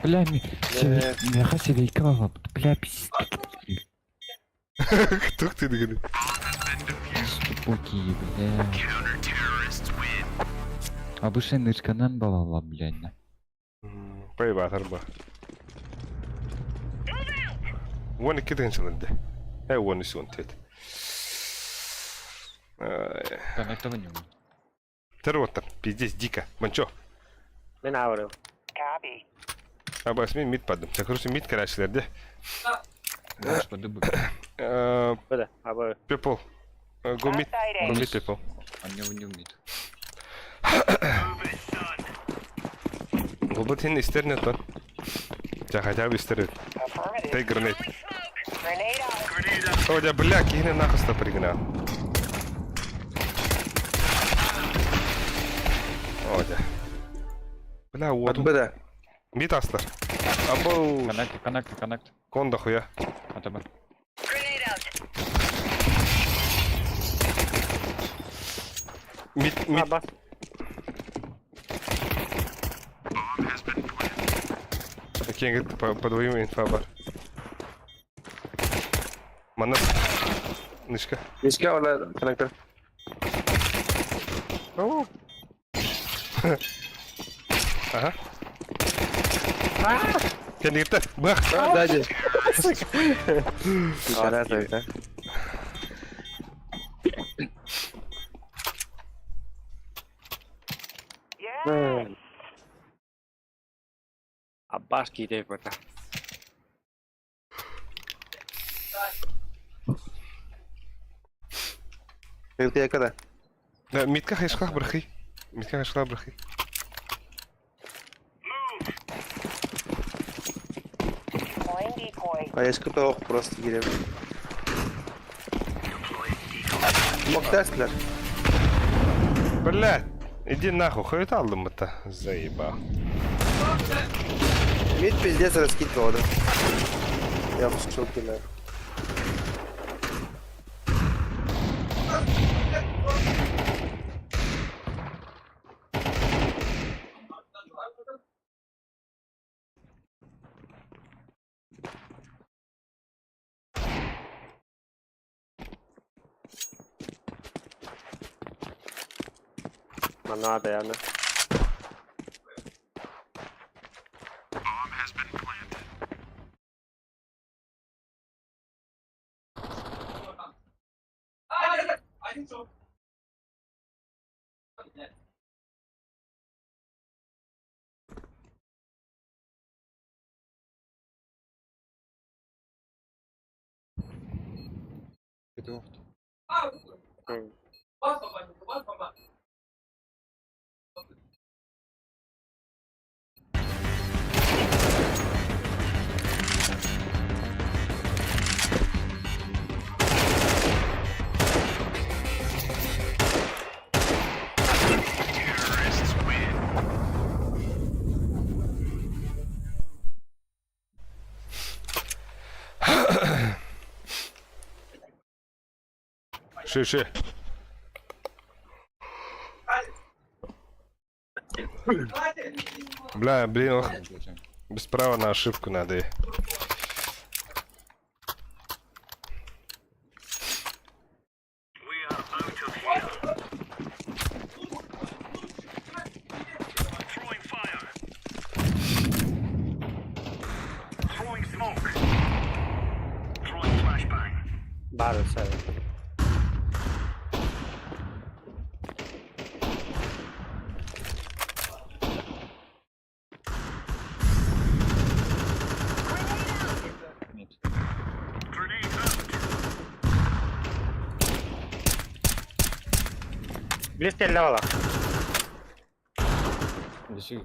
Бля, меня селейкова. Бля, пиздец. Кто ты догадал? Спуки, бля. Обычный нычканан балала, блядь. Поебать, арба. Вон كده иншаллах. Вон и сон тет. Коннектор не умеет. Тервотер, пиздец дико. Манчо. ไม่น่าเลย Абас мен мид паддым. Чакырсы мид карашыларды. Можешь подыбать. เพื่อนเอาเบอร์ People. Go mid. Go mid people. Он не умеет. Губот хин истернет тон. Ча хотя бы истернет. Тай гранат. О, да бля, кине нахуй ста пригнал. О, да. Бля, вот. Б да. Мид астар. Або. Коннект. Кон дохуя. АТБ. Мид. บัส Окей, говорит, по двоим инфабар. Манас. Нышка. Нишка вала connector. Ага. Коннектор. Бах. Сзади. Вчера только. Yeah. อับบาสกี่เด็กวะนะ Ты я когда? Да, мидка хайшклах брахи. Мидка хайшклах брахи. А я сколько просто гирем. Мог Теслер. Блядь. Иди нахуй, хуй алдым это. Заебал. Мид пиздец раскидывал, да? Я в шоке, да. Mana ada ya na. Ши. Бля, блин, ох. Без права на ошибку надо. We are out of here. Throwing fire. Throwing smoke. Throwing flashbang. บ้าหรือใช่ Grenade out. บลิสเตนแล้วเหรอ Лечи.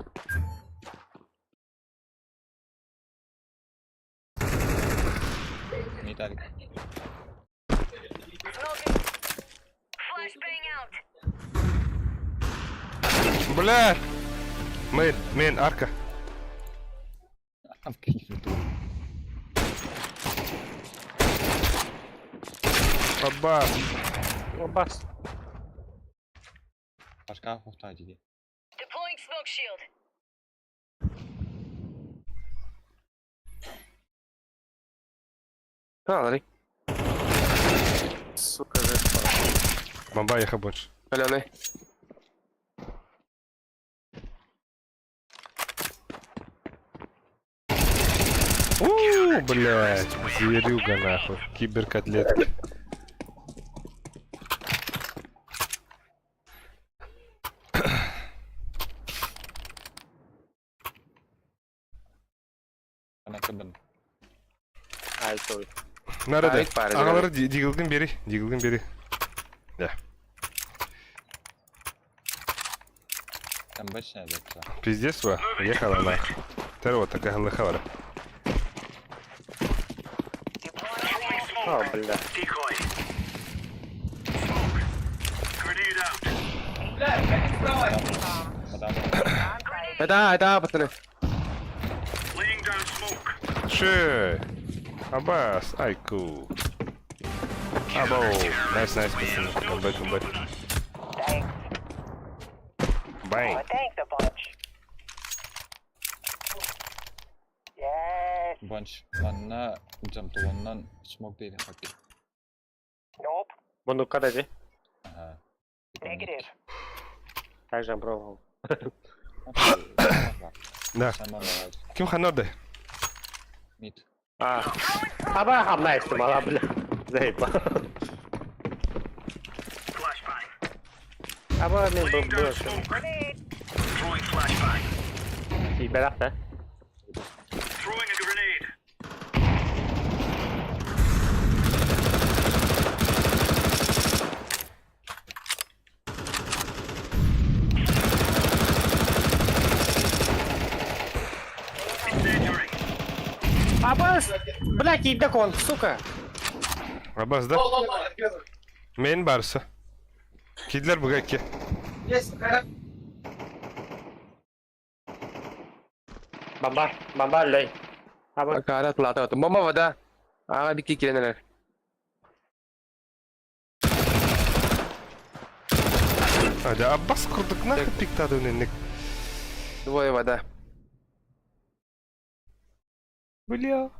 Металлик. Бля! Мейн, арка. В каких же тут? Баба. ว่าบัส Пашка, хуфта, иди. Deploying smoke shield. Смотри. Сука, жесть. Бомба ехал больше. Алены. Блядь, зверюга нахуй. Киберкотлетки. Ana kadın. Ay sorry. Nerede? Ait bari, Ağaları digilgin beri. Digilgin beri. Ya. Там башня идет. Пиздец, ва. Ехала нахуй. Терва такая лыхавара. Oh бля. Decoy. Grenade out. Adam. Это, пацаны. Laying down smoke. Че? Абас, айку. Або. Найс, пацаны. Комбэк. Бэнг. Bunch. Manna jump to one smoke değil hakki. Bunu kadar Aha. Также пробовал. Да. Sen bana ver. Kim kan orada? Mid. Aba hamla ettim ala bля. Заебал. Flashbang. Aba ne Laying down bu? smoke. Throwing flashbang. İyi berat da. Throwing a grenade. Incendiary. Абас! Блядь, ебек он, сука! Abbas da. Men barsa. Kidler bu gakki. Bamba lei. Aba Cara pelata itu. Mama vada. Di kiri neler. Hadi Abbas kurduk nahı pikta dönenlik. Двое вода. Бля.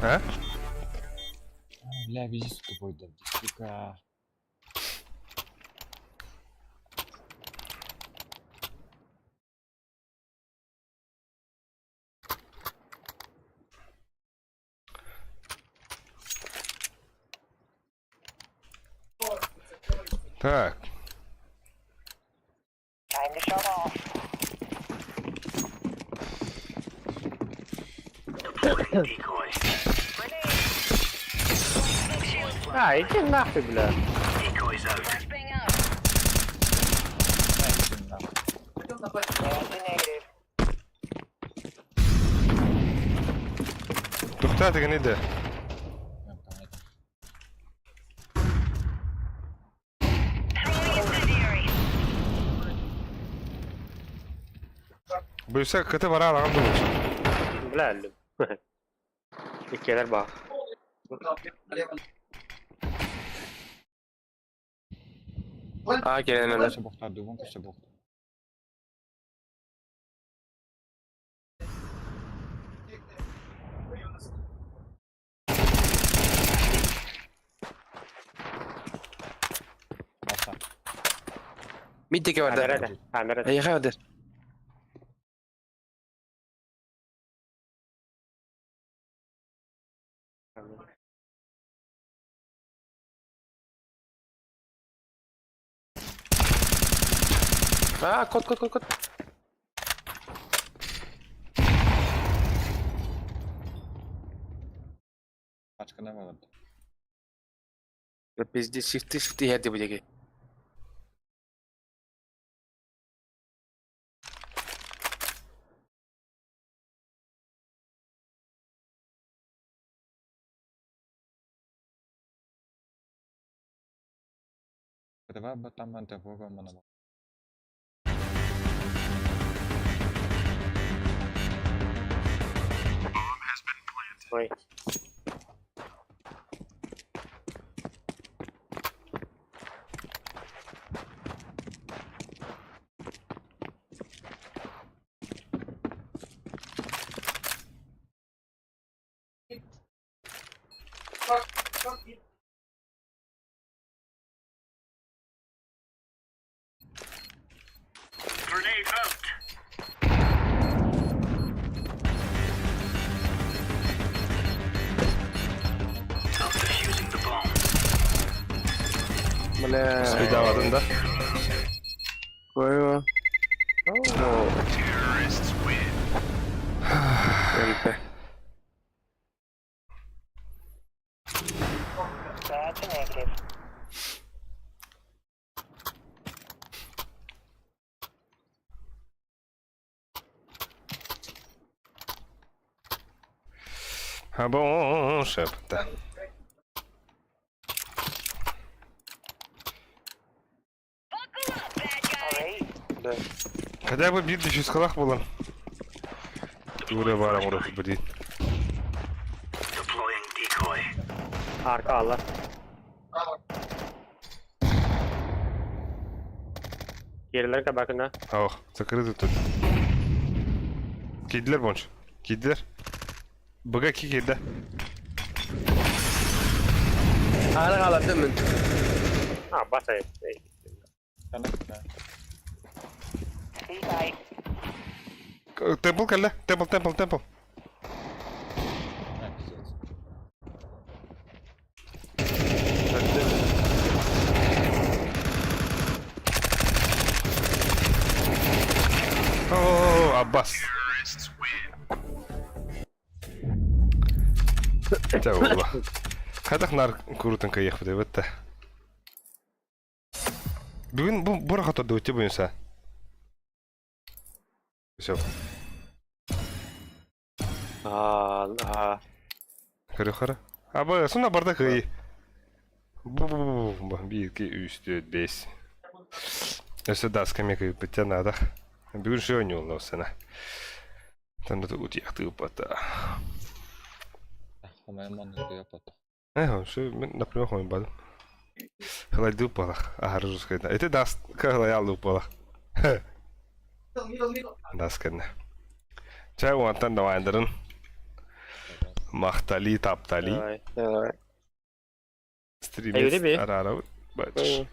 А? Бля, вези тупой да. Сука. Так. Decoy. иди нахуй, бля. Decoy's out. To'xta degan edi. Buysa kete bara alağım durmuş. Bля, öldüm. İkiler bak. Kiri neler. Köşe bokta, duvun köşe bokta. Basta. Mitteki vardı. Nerede? Ha nerede? Ayıha vardı. Kod. Başka ne vardı? Pizdi sifti hadi bu jagi. Kedua bertaman terbuka mana? Ой. Grenade out. Defusing the bomb. Bля. Спидавадın da. Koyma. Oo. Terrorists win. Geldi. Ha bon şapta. Хотя бы бит düşüş kalak bulun. Buraya bağıram orası bir değil. Deploying decoy. Arka Allah. Geriler kabakına. Oh, закрыто тут. Kediler bonç. Kediler. Bıga ki kedi. Hala hala değil mi? Ha basayım. Temple kalla. Temple. Oh, Abbas. Тәуба. Кадак нар крутын кайык деп өтті. Бүгін бұл бұрақат өтті өте бұйынса. Все. Көрі қара. Абы, сұна барда кай. Бу-бу-бу-бу. 1, 2, 3, 4, 5. Өсі дасками кай бітті надақ. Бүгін ше не олды осына. Таңда өте яқты ұпата. Ше мен, например, хойын бадым. Хылайды ұпалақ. Ахар жұрскайда. Эти даст, кағылай алды ұпалақ. Дасканы. Чай уантан да вайндырын. Мақтали, таптали. Давай. Ayuda bir. Стримес, арарау. Бачш.